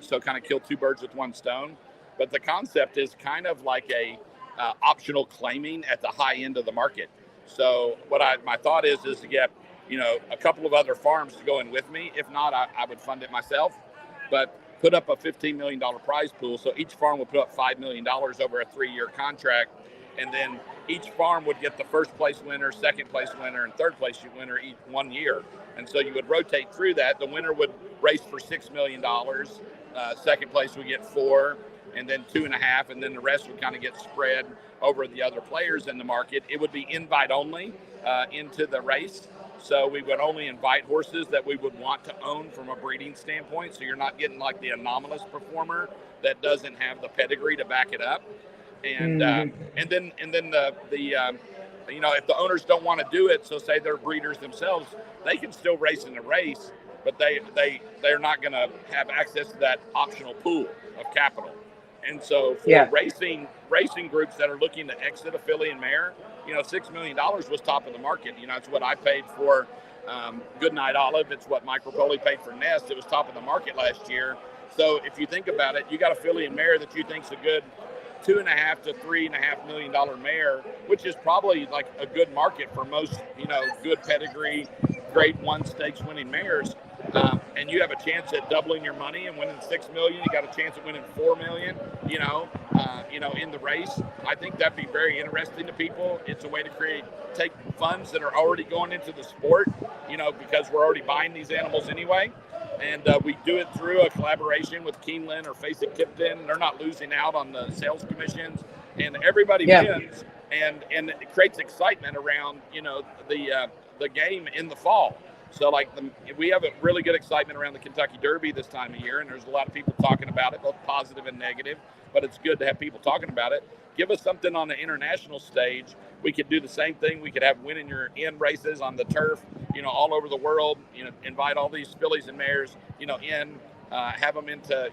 So kind of kill two birds with one stone. But the concept is kind of like a optional claiming at the high end of the market. So my thought is to get, a couple of other farms to go in with me. If not, I would fund it myself, but put up a $15 million prize pool. So each farm would put up $5 million over a 3-year contract. And then each farm would get the first place winner, second place winner, and third place winner each 1 year. And so you would rotate through that. The winner would race for $6 million. Second place would get $4 million, and then $2.5 million. And then the rest would kind of get spread over the other players in the market. It would be invite only into the race. So we would only invite horses that we would want to own from a breeding standpoint. So you're not getting like the anomalous performer that doesn't have the pedigree to back it up. And then if the owners don't want to do it, so say they're breeders themselves, they can still race in the race, but they're not going to have access to that optional pool of capital. And so for racing groups that are looking to exit a filly and mare, $6 million was top of the market. It's what I paid for Goodnight Olive. It's what Mike Rapoli paid for Nest. It was top of the market last year. So if you think about it, you got a filly and mare that you think's a good $2.5 to $3.5 million mare, which is probably like a good market for most, good pedigree, grade 1 stakes winning mares. And you have a chance at doubling your money and winning $6 million. You got a chance at winning $4 million, in the race. I think that'd be very interesting to people. It's a way to take funds that are already going into the sport, because we're already buying these animals anyway. And we do it through a collaboration with Keeneland or Facing Tipton. They're not losing out on the sales commissions, and everybody wins. And it creates excitement around, the game in the fall. So we have a really good excitement around the Kentucky Derby this time of year, and there's a lot of people talking about it, both positive and negative, but it's good to have people talking about it. Give us something on the international stage. We could do the same thing. We could have winning your end races on the turf, all over the world, invite all these fillies and mares, have them into,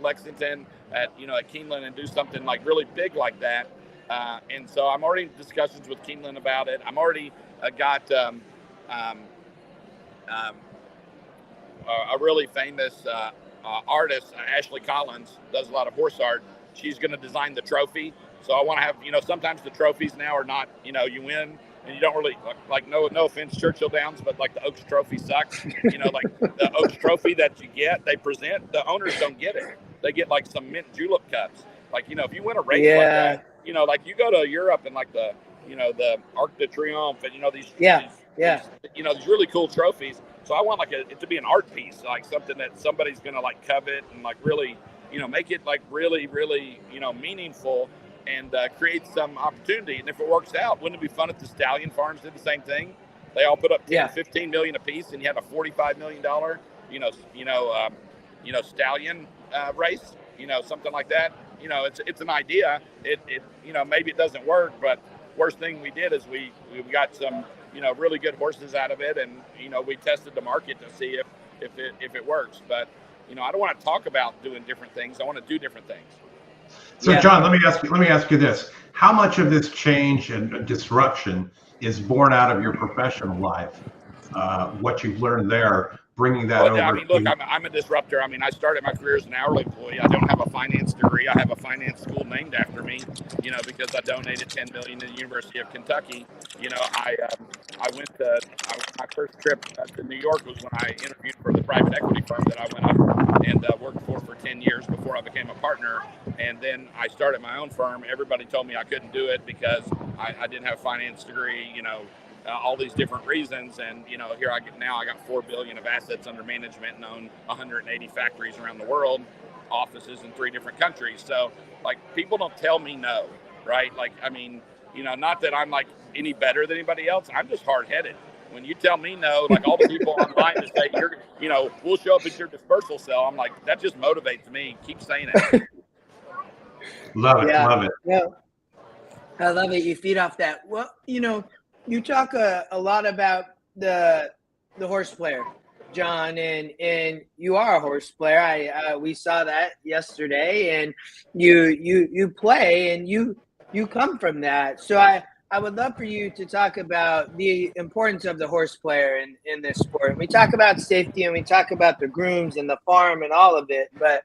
Lexington at Keeneland and do something like really big like that. And so I'm already in discussions with Keeneland about it. I'm already got a really famous artist, Ashley Collins, does a lot of horse art. She's going to design the trophy. So I want to have, sometimes the trophies now are not, you win and you don't really like no offense, Churchill Downs, but like the Oaks Trophy sucks. Like the Oaks Trophy that you get, they present, the owners don't get it. They get like some mint julep cups. Like, if you win a race like that, like you go to Europe and like the, the Arc de Triomphe and, these these really cool trophies. So I want like it to be an art piece, like something that somebody's going to like covet and like really, make it like really, really, meaningful and create some opportunity. And if it works out, wouldn't it be fun if the Stallion Farms did the same thing? They all put up 10, 15 million a piece, and you had a $45 million, stallion race, something like that. It's an idea. It maybe it doesn't work, but worst thing we did is we got some, really good horses out of it, and we tested the market to see if it works. But I don't want to talk about doing different things. I want to do different things. So John, let me ask you this: how much of this change and disruption is born out of your professional life? What you've learned there, bringing that over. I mean, look, I'm a disruptor. I mean, I started my career as an hourly employee. I don't have a finance degree. I have a finance school named after me, because I donated $10 million to the University of Kentucky. I went to my first trip to New York was when I interviewed for the private equity firm that I went up and worked for 10 years before I became a partner. And then I started my own firm. Everybody told me I couldn't do it because I didn't have a finance degree, all these different reasons. And, here I got $4 billion of assets under management and own 180 factories around the world, offices in 3 different countries. So like, people don't tell me no, right? Like, I mean, not that I'm like any better than anybody else. I'm just hard headed. When you tell me no, like all the people online that say, we'll show up at your dispersal cell. I'm like, that just motivates me. Keep saying it. Love it. Yeah. I love it. You feed off that. Well, you talk a lot about the horse player, John, and you are a horse player. We saw that yesterday, and you play and you come from that. So I would love for you to talk about the importance of the horse player in this sport. And we talk about safety and we talk about the grooms and the farm and all of it, but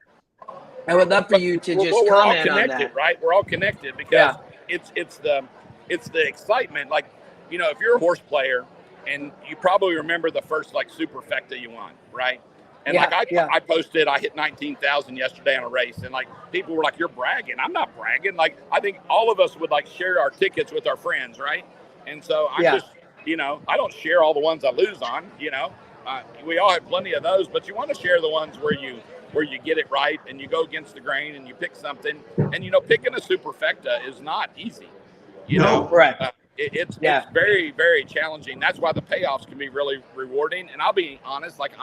I would love for you to just comment on that. Right? We're all connected because it's the excitement. Like, if you're a horse player and you probably remember the first like superfecta you won, right? And I posted, I hit 19,000 yesterday on a race, and like people were like, "You're bragging." I'm not bragging. Like, I think all of us would like share our tickets with our friends, right? And so I'm just, I don't share all the ones I lose on. We all have plenty of those, but you want to share the ones where you get it right and you go against the grain and you pick something. And picking a superfecta is not easy. It's very, very challenging. That's why the payoffs can be really rewarding. And I'll be honest, like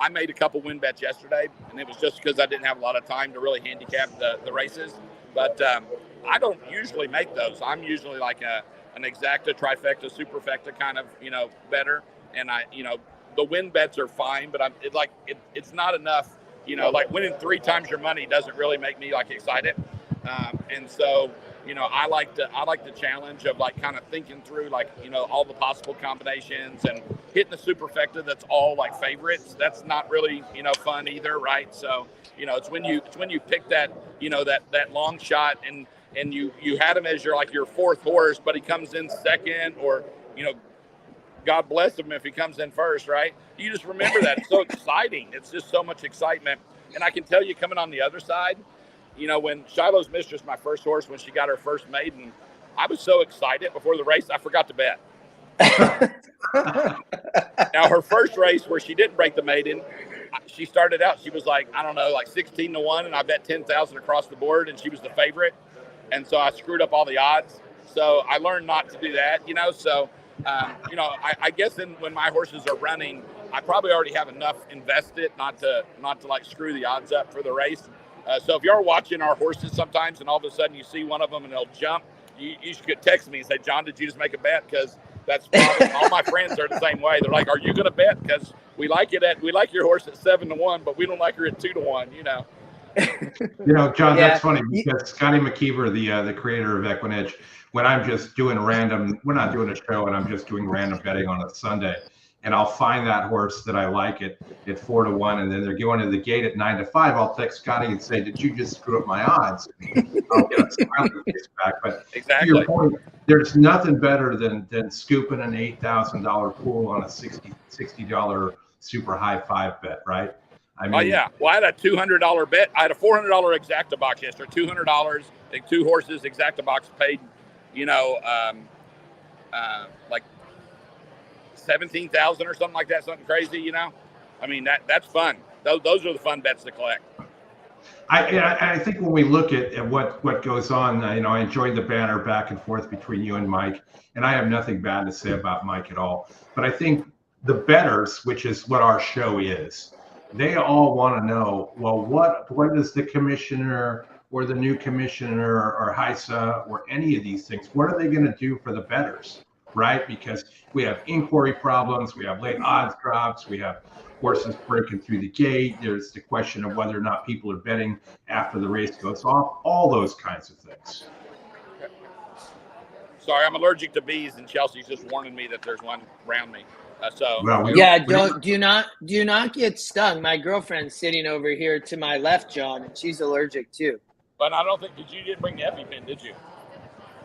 I made a couple win bets yesterday, and it was just because I didn't have a lot of time to really handicap the races. But I don't usually make those. I'm usually like an exacta, trifecta, superfecta kind of, better. And the win bets are fine, but it's not enough. Like winning 3 times your money doesn't really make me like excited. And so, I like the challenge of like kind of thinking through like, all the possible combinations and hitting the superfecta that's all like favorites. That's not really, fun either, right? So, it's when you pick that, that long shot and you had him as your 4th horse, but he comes in 2nd, or, God bless him if he comes in 1st, right? You just remember that. It's so exciting. It's just so much excitement. And I can tell you, coming on the other side, when Shiloh's Mistress, my first horse, when she got her first maiden, I was so excited before the race, I forgot to bet. Now, her first race where she didn't break the maiden, she started out, she was like, I don't know, like 16-1, and I bet 10,000 across the board, and she was the favorite. And so I screwed up all the odds. So I learned not to do that, So, I guess when my horses are running, I probably already have enough invested not to like screw the odds up for the race. So if you're watching our horses sometimes and all of a sudden you see one of them and they'll jump, you should text me and say, "John, did you just make a bet?" Because that's probably, all my friends are the same way. They're like, "Are you going to bet? Because we like your horse at 7-1, but we don't like her at 2-1." John, that's funny because Scotty McKeever, the creator of EquinEdge, when I'm just doing random, we're not doing a show and I'm just doing random betting on a Sunday, and I'll find that horse that I like at 4-1, and then they're going to the gate at 9-5. I'll text Scotty and say, "Did you just screw up my odds?" I'll get a smiling face back. But to your point, there's nothing better than scooping an $8,000 pool on a $60 super high 5 bet, right? I mean, oh yeah. Well, I had a $200 bet. I had a $400 exacta box yesterday. $200. Like 2 horses exacta box paid, like 17,000 or something like that. Something crazy, I mean, that's fun. Those are the fun bets to collect. I think when we look at what goes on, I enjoyed the banter back and forth between you and Mike, and I have nothing bad to say about Mike at all. But I think the bettors, which is what our show is, they all want to know, well, what is the commissioner or the new commissioner or HISA or any of these things, what are they going to do for the bettors, right? Because we have inquiry problems, we have late odds drops, we have horses breaking through the gate. There's the question of whether or not people are betting after the race goes off, all those kinds of things. Sorry, I'm allergic to bees, and Chelsea's just warning me that there's one around me. Do not get stung. My girlfriend's sitting over here to my left, John, and she's allergic too. But I don't think you didn't bring the EpiPen, did you?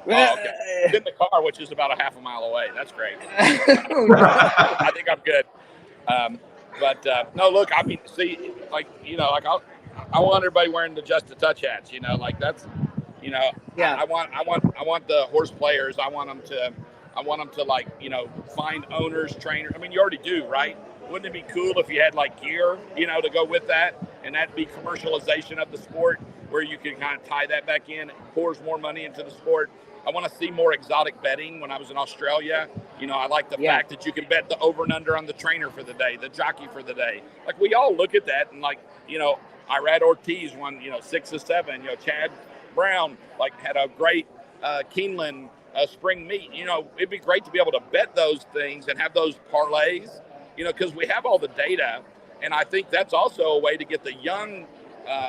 Oh, okay. It's in the car, which is about a half a mile away. That's great. I think I'm good. No, look, I mean, see, I want everybody wearing the Just a Touch hats. That's, yeah. I want the horse players. I want them to find owners, trainers. I mean, you already do, right? Wouldn't it be cool if you had gear, to go with that, and that'd be commercialization of the sport, where you can kind of tie that back in, it pours more money into the sport. I want to see more exotic betting. When I was in Australia, I like the fact that you can bet the over and under on the trainer for the day, the jockey for the day. We all look at that and Irad Ortiz won, 6-7. Chad Brown had a great Keeneland spring meet. It'd be great to be able to bet those things and have those parlays, because we have all the data. And I think that's also a way to get the young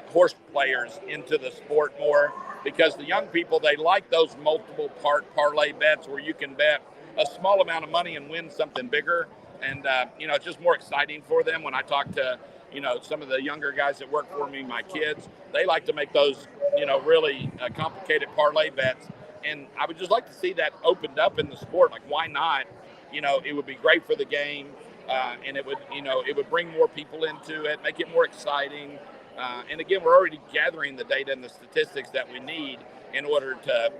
horse players into the sport more, because the young people, they like those multiple part parlay bets where you can bet a small amount of money and win something bigger. And, it's just more exciting for them. When I talk to, some of the younger guys that work for me, my kids, they like to make those, really complicated parlay bets. And I would just like to see that opened up in the sport. Why not? It would be great for the game. And it would bring more people into it, make it more exciting. And again, we're already gathering the data and the statistics that we need in order to,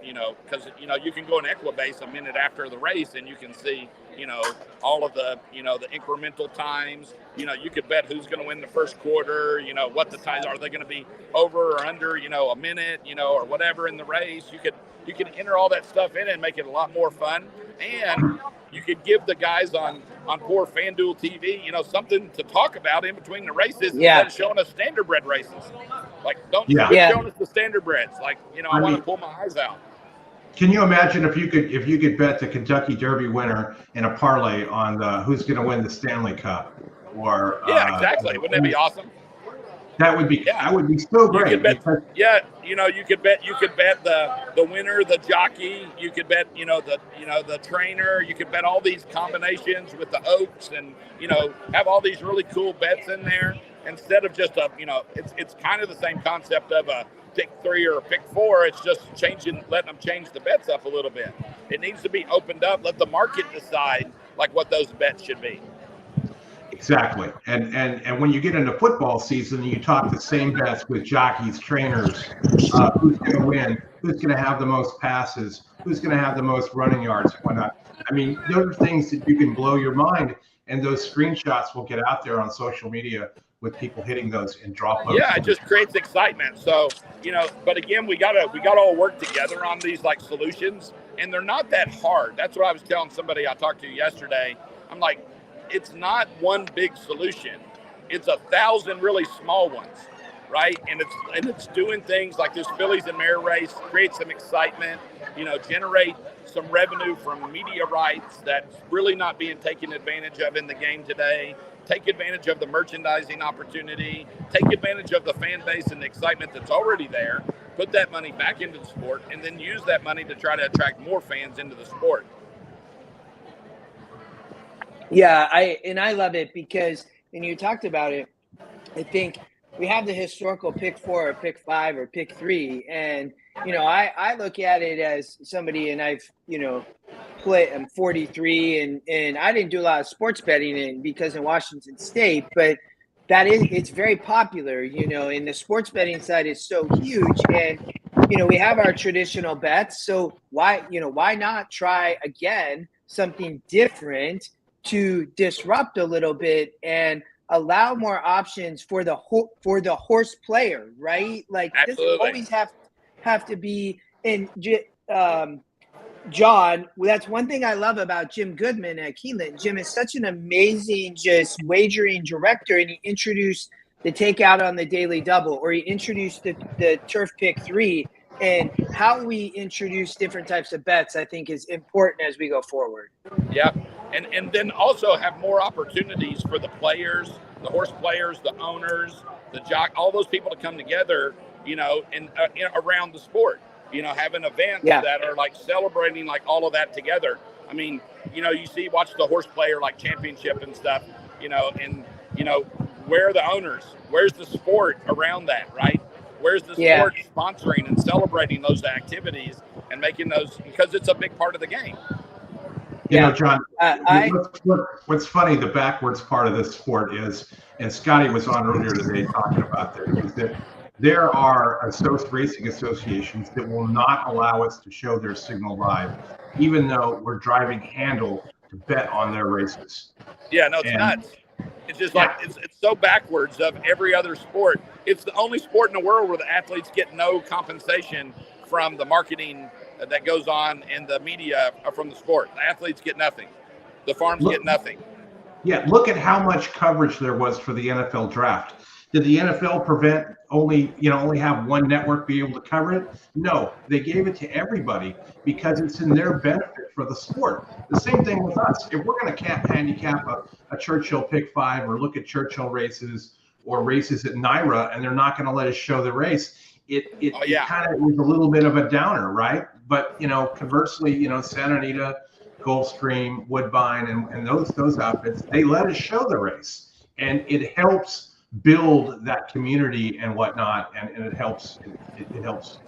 because, you can go in Equibase a minute after the race and you can see, all of the, the incremental times. You could bet who's going to win the first quarter, what the times are. They going to be over or under, a minute, or whatever in the race. You can enter all that stuff in and make it a lot more fun. And you could give the guys on poor FanDuel TV, something to talk about in between the races instead of showing us standardbred races. Don't quit showing us the standardbreds. I want to pull my eyes out. Can you imagine if you could bet the Kentucky Derby winner in a parlay on who's going to win the Stanley Cup? Or exactly. Wouldn't that be awesome? That would be so great. You could bet, you could bet the winner, the jockey. You could bet, the trainer. You could bet all these combinations with the oaks, and have all these really cool bets in there instead of just it's kind of the same concept of a pick 3 or a pick 4. It's just letting them change the bets up a little bit. It needs to be opened up. Let the market decide what those bets should be. Exactly. And when you get into football season, you talk the same bets with jockeys, trainers, who's going to win, who's going to have the most passes, who's going to have the most running yards, whatnot. I mean, those are things that you can blow your mind, and those screenshots will get out there on social media with people hitting those and drop those. Yeah, it just creates excitement. So, but again, we gotta all work together on these solutions, and they're not that hard. That's what I was telling somebody I talked to yesterday. I'm like, it's not one big solution. It's 1,000 really small ones, right? And it's doing things like this Phillies and Mare race, create some excitement, generate some revenue from media rights that's really not being taken advantage of in the game today. Take advantage of the merchandising opportunity, take advantage of the fan base and the excitement that's already there, put that money back into the sport, and then use that money to try to attract more fans into the sport. Yeah, I love it because, and you talked about it, I think we have the historical pick 4 or pick 5 or pick 3. And, I look at it as somebody, and I've, I'm 43 and I didn't do a lot of sports betting because in Washington State, but it's very popular, and the sports betting side is so huge. And, we have our traditional bets. So why not try again something different to disrupt a little bit and allow more options for the horse player, right? Like Absolutely. This always have to be in John. That's one thing I love about Jim Goodman at Keeneland. Jim is such an amazing just wagering director, and he introduced the takeout on the daily double, or he introduced the turf pick 3, and how we introduce different types of bets, I think, is important as we go forward. Yeah. And then also have more opportunities for the players, the horse players, the owners, the jock, all those people to come together, around the sport, having events that are like celebrating like all of that together. I mean, watch the horse player like championship and stuff, where are the owners? Where's the sport around that, right? Where's the sport sponsoring and celebrating those activities and making those, because it's a big part of the game. John, what's funny, the backwards part of this sport is, and Scotty was on earlier today talking about this, is that there are racing associations that will not allow us to show their signal live, even though we're driving handle to bet on their races. Yeah, no, it's nuts. It's just like, it's so backwards of every other sport. It's the only sport in the world where the athletes get no compensation from the marketing that goes on in the media from the sport. The athletes get nothing. The farms get nothing. Yeah, look at how much coverage there was for the NFL draft. Did the NFL prevent only have one network be able to cover it? No, they gave it to everybody because it's in their benefit for the sport. The same thing with us. If we're going to handicap a Churchill pick 5 or look at Churchill races or races at NYRA, and they're not going to let us show the race, it kind of is a little bit of a downer, right? But conversely, Santa Anita, Gulfstream, Woodbine, and those outfits, they let us show the race, and it helps build that community and whatnot, and it helps. It helps.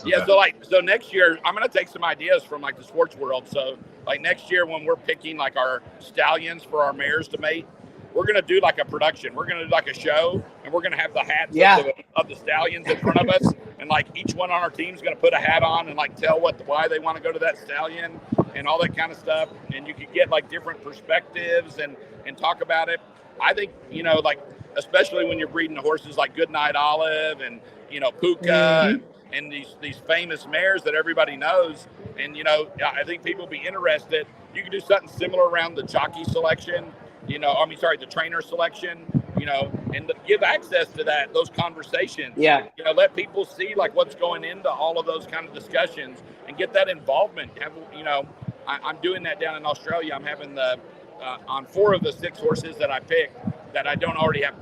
Yeah. So next year, I'm going to take some ideas from like the sports world. So like next year, when we're picking like our stallions for our mares to mate, we're going to do like a production. We're going to do like a show, and we're going to have the hats of the stallions in front of us. And like each one on our team is going to put a hat on and like tell why they want to go to that stallion and all that kind of stuff. And you could get like different perspectives and talk about it. I think, especially when you're breeding the horses like Goodnight Olive and, Puka and these famous mares that everybody knows. And, I think people will be interested. You can do something similar around the jockey selection, the trainer selection, and give access to those conversations. Yeah. Let people see like what's going into all of those kind of discussions and get that involvement. I'm doing that down in Australia. I'm having on 4 of the 6 horses that I picked that I don't already have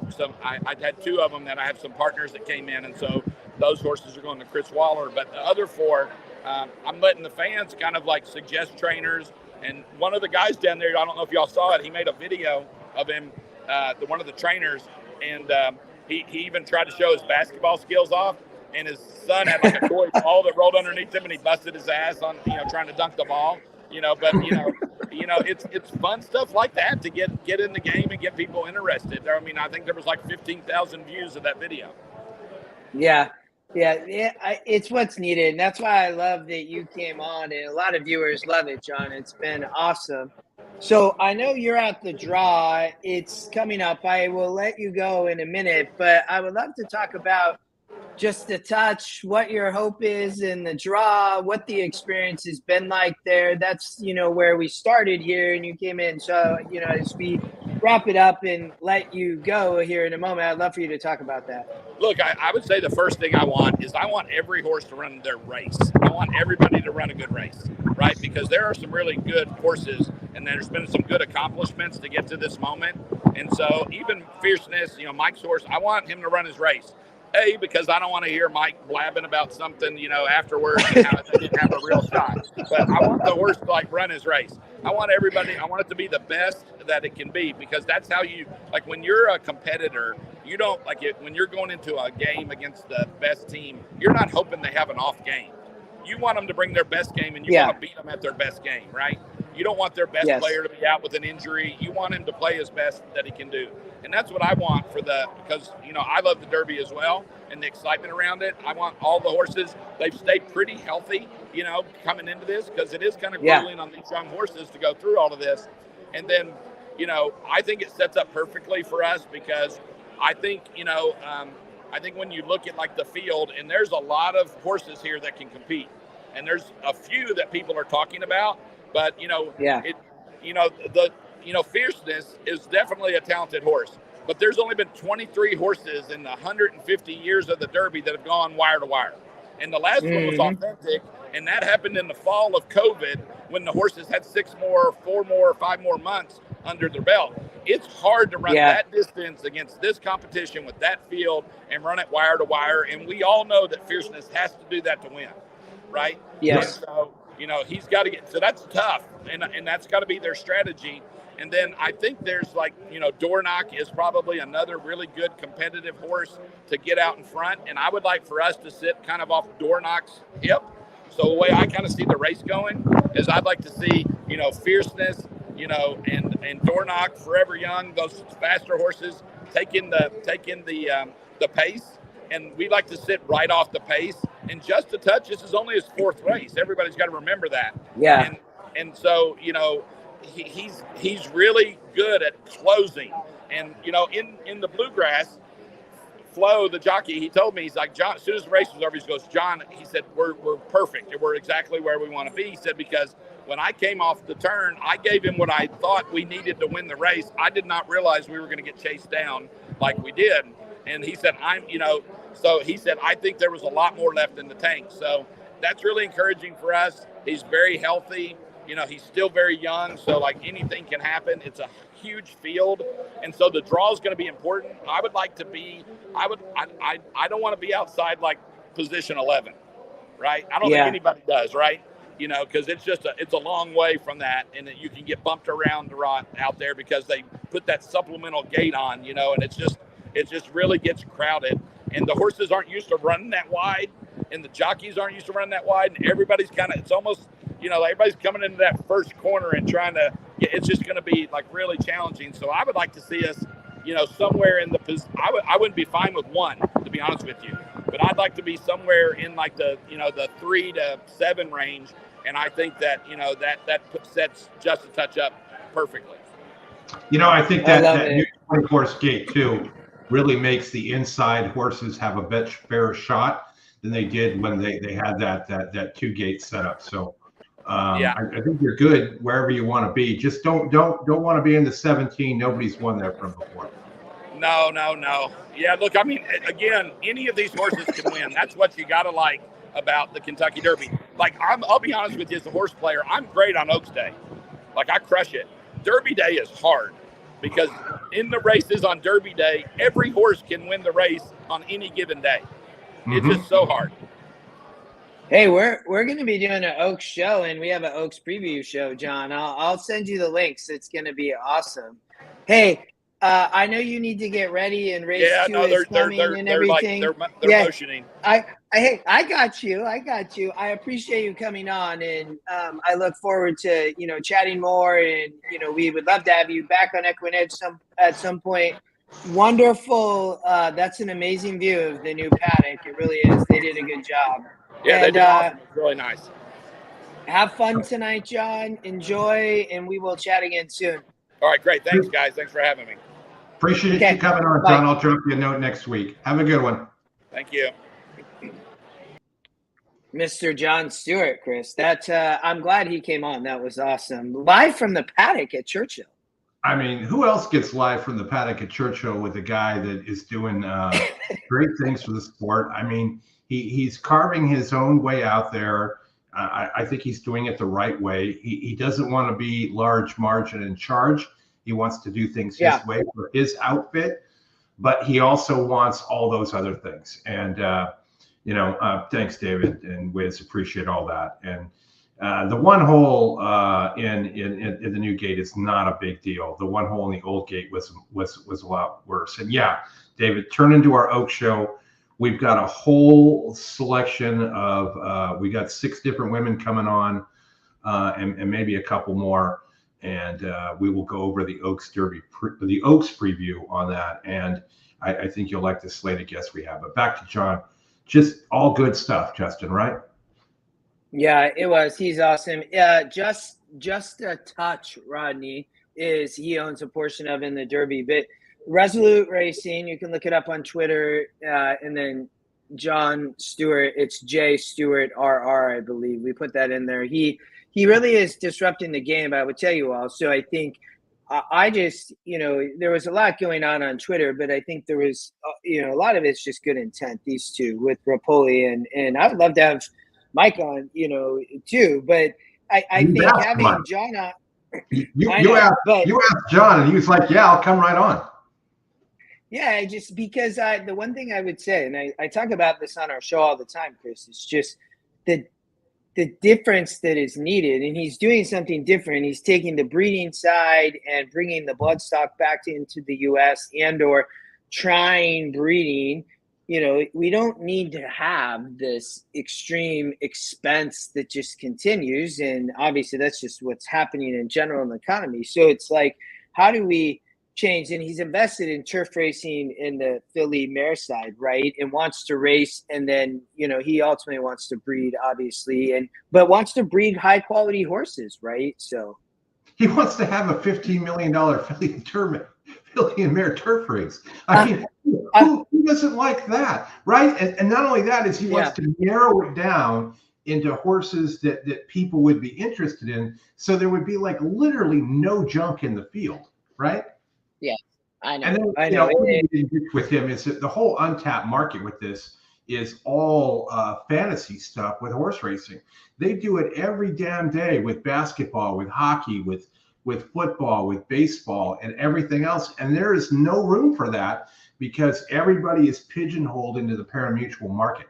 I had 2 of them that I have some partners that came in. And so those horses are going to Chris Waller, but the other 4, I'm letting the fans kind of like suggest trainers. And one of the guys down there, I don't know if y'all saw it, he made a video of him, one of the trainers, and he even tried to show his basketball skills off, and his son had like a toy ball that rolled underneath him, and he busted his ass on, trying to dunk the ball, but it's fun stuff like that to get in the game and get people interested. I mean, I think there was like 15,000 views of that video. Yeah. It's what's needed. And that's why I love that you came on, and a lot of viewers love it, John. It's been awesome. So I know you're at the draw. It's coming up. I will let you go in a minute, but I would love to talk about just a touch what your hope is in the draw, what the experience has been like there. That's, where we started here and you came in. So, as we wrap it up and let you go here in a moment, I'd love for you to talk about that. Look, I would say the first thing I want every horse to run their race. I want everybody to run a good race, right? Because there are some really good horses and there's been some good accomplishments to get to this moment. And so even Fierceness, Mike's horse, I want him to run his race. A, because I don't want to hear Mike blabbing about something, afterwards and how they didn't have a real shot. But I want the horse to run his race. I want it to be the best that it can be, because that's how you, when you're a competitor, you don't when you're going into a game against the best team, you're not hoping they have an off game. You want them to bring their best game, and you want to beat them at their best game, right? You don't want their best player to be out with an injury. You want him to play his best that he can do. And that's what I want because, I love the Derby as well and the excitement around it. I want all the horses, they've stayed pretty healthy, coming into this, because it is kind of grueling on these young horses to go through all of this. And then, I think it sets up perfectly for us, because I think, I think when you look at the field, and there's a lot of horses here that can compete, and there's a few that people are talking about, but Fierceness is definitely a talented horse, but there's only been 23 horses in the 150 years of the Derby that have gone wire to wire, and the last one was Authentic, and that happened in the fall of COVID when the horses had 6 more, 4 more, 5 more months under their belt. It's hard to run that distance against this competition with that field and run it wire to wire. And we all know that Fierceness has to do that to win, right? Yes. And so, he's got to so that's tough. And that's got to be their strategy. And then I think there's Dornock is probably another really good competitive horse to get out in front. And I would like for us to sit kind of off Dornock's hip. So the way I kind of see the race going is I'd like to see, Fierceness, and Dornock, Forever Young, those faster horses taking the pace, and we like to sit right off the pace. And Just a Touch, this is only his 4th race. Everybody's got to remember that. Yeah. And so he's really good at closing. And in the Bluegrass, Flo, the jockey, he told me, he's like, John, as soon as the race was over, he goes, John, he said, we're perfect. We're exactly where we want to be. He said, because when I came off the turn, I gave him what I thought we needed to win the race. I did not realize we were going to get chased down like we did. And he said, so he said, I think there was a lot more left in the tank. So that's really encouraging for us. He's very healthy. He's still very young. So anything can happen. It's a huge field. And so the draw is going to be important. I would like to be, I don't want to be outside position 11, right? I don't think anybody does, right? Because it's a long way from that, and that you can get bumped around out there because they put that supplemental gate on, and it just really gets crowded, and the horses aren't used to running that wide, and the jockeys aren't used to running that wide, and everybody's it's almost, everybody's coming into that first corner and trying to it's just going to be really challenging. So I would like to see us, somewhere in I wouldn't be fine with 1, to be honest with you, but I'd like to be somewhere in the 3 to 7 range. And I think that, that sets Just a Touch up perfectly. I think that new 20-horse gate too really makes the inside horses have a better shot than they did when they had that 2 gate setup. So I think you're good wherever you want to be. Just don't want to be in the 17. Nobody's won there from before. No. Yeah, look, I mean, again, any of these horses can win. That's what you got to like about the Kentucky Derby. I'll be honest with you, as a horse player, I'm great on Oaks Day. I crush it. Derby Day is hard because in the races on Derby Day, every horse can win the race on any given day. It's just so hard. Hey, we're going to be doing an Oaks show, and we have an Oaks preview show, John. I'll send you the links. It's going to be awesome. Hey, I know you need to get ready, and race 2 is coming and everything. They're motioning. I got you. I appreciate you coming on, and I look forward to chatting more. And we would love to have you back on EquinEdge at some point. Wonderful. That's an amazing view of the new paddock. It really is. They did a good job. Yeah, they did awesome. It's really nice. Have fun tonight, John. Enjoy, and we will chat again soon. All right, great. Thanks, guys. Thanks for having me. Appreciate you coming on, John. I'll drop you a note next week. Have a good one. Thank you. Mr. John Stewart, Chris. I'm glad he came on. That was awesome. Live from the paddock at Churchill. I mean, who else gets live from the paddock at Churchill with a guy that is doing great things for the sport? I mean, he's carving his own way out there. I think he's doing it the right way. He doesn't want to be large margin in charge. He wants to do things his way for his outfit. but he also wants all those other things. And thanks, David and Wiz, appreciate all that. And the one hole in the new gate is not a big deal. The one hole in the old gate was a lot worse. And yeah, David, turn into our Oak show. We've got a whole selection of we got 6 different women coming on, and maybe a couple more. And we will go over the Oaks Derby, the Oaks preview on that. And I think you'll like the slate of guests we have. But back to John, just all good stuff, Justin, right? Yeah, it was. He's awesome. Just a touch, Rodney, is he owns a portion of in the Derby. But Resolute Racing, you can look it up on Twitter. And then John Stewart, it's J Stewart RR, I believe. We put that in there. He really is disrupting the game, I would tell you all. So I think I just, there was a lot going on Twitter, but I think there was, a lot of it's just good intent, these two with Rapoli. And I would love to have Mike on, too. But I think having Mike. John on. You asked John, and he was like, yeah, I'll come right on. Yeah, just because the one thing I would say, and I talk about this on our show all the time, Chris, it's just the difference that is needed. And he's doing something different. He's taking the breeding side and bringing the bloodstock back into the U.S. and or trying breeding. We don't need to have this extreme expense that just continues. And obviously that's just what's happening in general in the economy. So it's like, how do we change? And he's invested in turf racing in the Philly mare side, right? And wants to race. And then, he ultimately wants to breed, obviously, but wants to breed high quality horses, right? So he wants to have a $15 million Philly and mare turf race. I mean, who doesn't like that, right? And not only that is he wants to narrow it down into horses that people would be interested in. So there would be like literally no junk in the field, right? Yeah, I know. And then, I know. With him is that the whole untapped market with this is all fantasy stuff with horse racing. They do it every damn day with basketball, with hockey, with football, with baseball, and everything else. And there is no room for that because everybody is pigeonholed into the pari-mutuel market.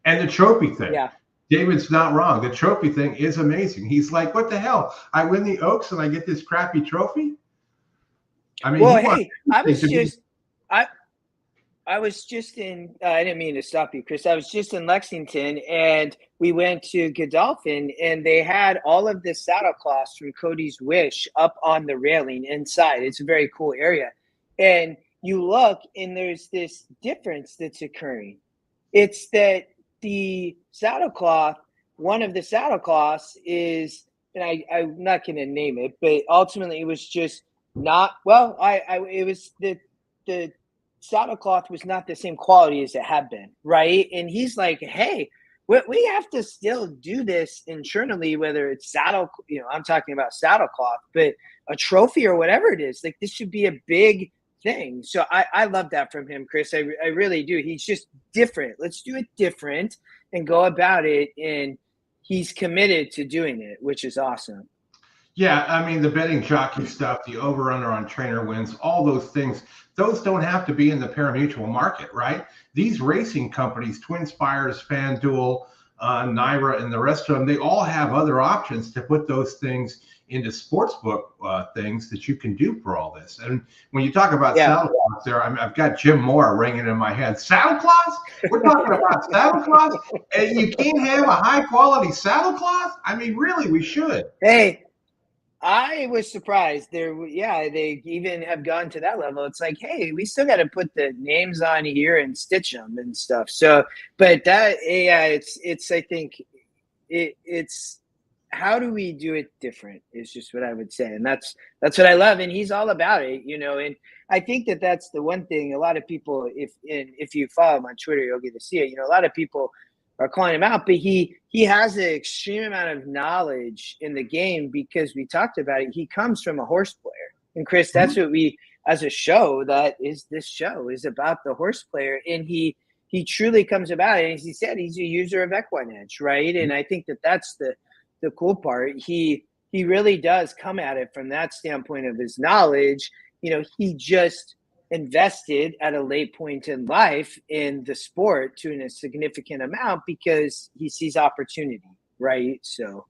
And the trophy thing. Yeah. David's not wrong. The trophy thing is amazing. He's like, what the hell? I win the Oaks and I get this crappy trophy? I mean, well, hey, I was just in, I didn't mean to stop you, Chris. I was just in Lexington and we went to Godolphin and they had all of the saddle cloths from Cody's Wish up on the railing inside. It's a very cool area. And you look and there's this difference that's occurring. It's that the saddle cloth, one of the saddle cloths is, and I'm not going to name it, but ultimately it was just not, well, it was the saddle cloth was not the same quality as it had been, right? And he's like, hey, we have to still do this internally, whether it's saddle, I'm talking about saddle cloth, but a trophy or whatever it is, like this should be a big thing. So I love that from him, Chris. I really do. He's just different. Let's do it different and go about it. And he's committed to doing it, which is awesome. Yeah, I mean, the betting jockey stuff, the over-under on trainer wins, all those things, those don't have to be in the pari-mutuel market, right? These racing companies, Twin Spires, FanDuel, NYRA, and the rest of them, they all have other options to put those things into sportsbook things that you can do for all this. And when you talk about saddle cloths there, I've got Jim Moore ringing in my head. Saddle cloths? We're talking about saddle cloths? And you can't have a high-quality saddle cloth? I mean, really, we should. Hey, I was surprised. They even have gone to that level. It's like, hey, we still got to put the names on here and stitch them and stuff. So, but that, it's I think it's how do we do it different is just what I would say. And that's what I love. And he's all about it, and I think that's the one thing a lot of people, if you follow him on Twitter, you'll get to see it. A lot of people are calling him out, but he has an extreme amount of knowledge in the game because we talked about it. He comes from a horse player. And Chris, that's what we, as a show, this show is about the horse player. And he truly comes about it. And as he said, he's a user of EquinEdge, right? And I think that's the cool part. He really does come at it from that standpoint of his knowledge. He just, invested at a late point in life in the sport to a significant amount because he sees opportunity, right? So.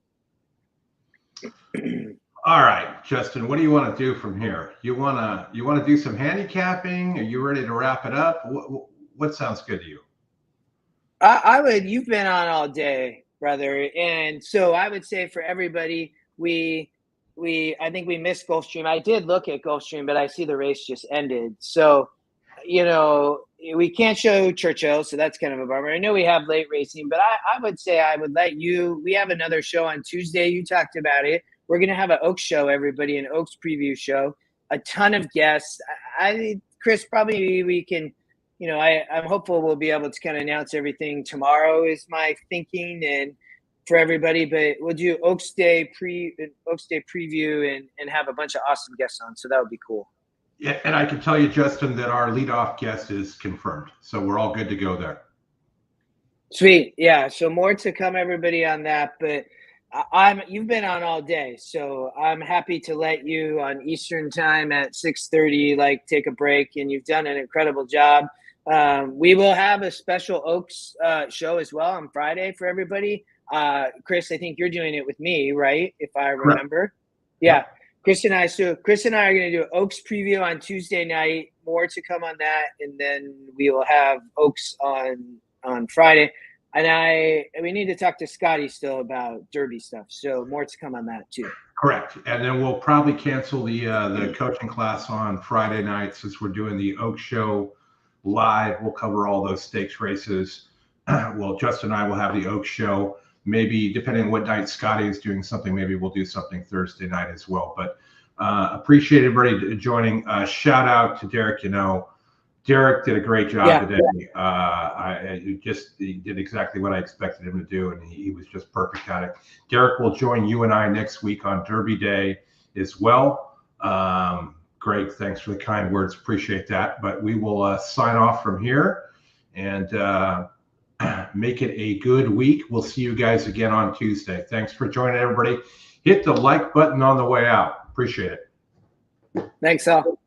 All right, Justin, what do you want to do from here? You want to do some handicapping? Are you ready to wrap it up? What sounds good to you? I would. You've been on all day, brother, and so I would say for everybody, I think we missed Gulfstream. I did look at Gulfstream, but I see the race just ended. So, we can't show Churchill, so that's kind of a bummer. I know we have late racing, but I would say I would let you. We have another show on Tuesday. You talked about it. We're going to have an Oaks show, everybody, an Oaks preview show. A ton of guests. Chris, probably we can, I'm hopeful we'll be able to kind of announce everything tomorrow is my thinking and for everybody. But we'll do Oaks Day preview and have a bunch of awesome guests on. So that would be cool. Yeah, and I can tell you, Justin, that our leadoff guest is confirmed. So we're all good to go there. Sweet. Yeah. So more to come, everybody, on that. But you've been on all day, so I'm happy to let you on Eastern time at 6:30, take a break, and you've done an incredible job. We will have a special Oaks show as well on Friday for everybody. Chris, I think you're doing it with me, right? If I remember. Correct. Yeah. Chris and I are going to do an Oaks preview on Tuesday night. More to come on that, and then we will have Oaks on Friday. And we need to talk to Scotty still about Derby stuff. So more to come on that too. Correct. And then we'll probably cancel the coaching class on Friday night since we're doing the Oaks show live. We'll cover all those stakes races. Well, Justin and I will have the Oaks show. Maybe depending on what night Scotty is doing something, maybe we'll do something Thursday night as well. But appreciate everybody joining. Shout out to Derek Huneau. Derek did a great job today. He did exactly what I expected him to do, and he was just perfect at it. Derek will join you and I next week on Derby Day as well. Great. Thanks for the kind words. Appreciate that. But we will sign off from here and make it a good week. We'll see you guys again on Tuesday. Thanks for joining, everybody. Hit the like button on the way out. Appreciate it. Thanks, all.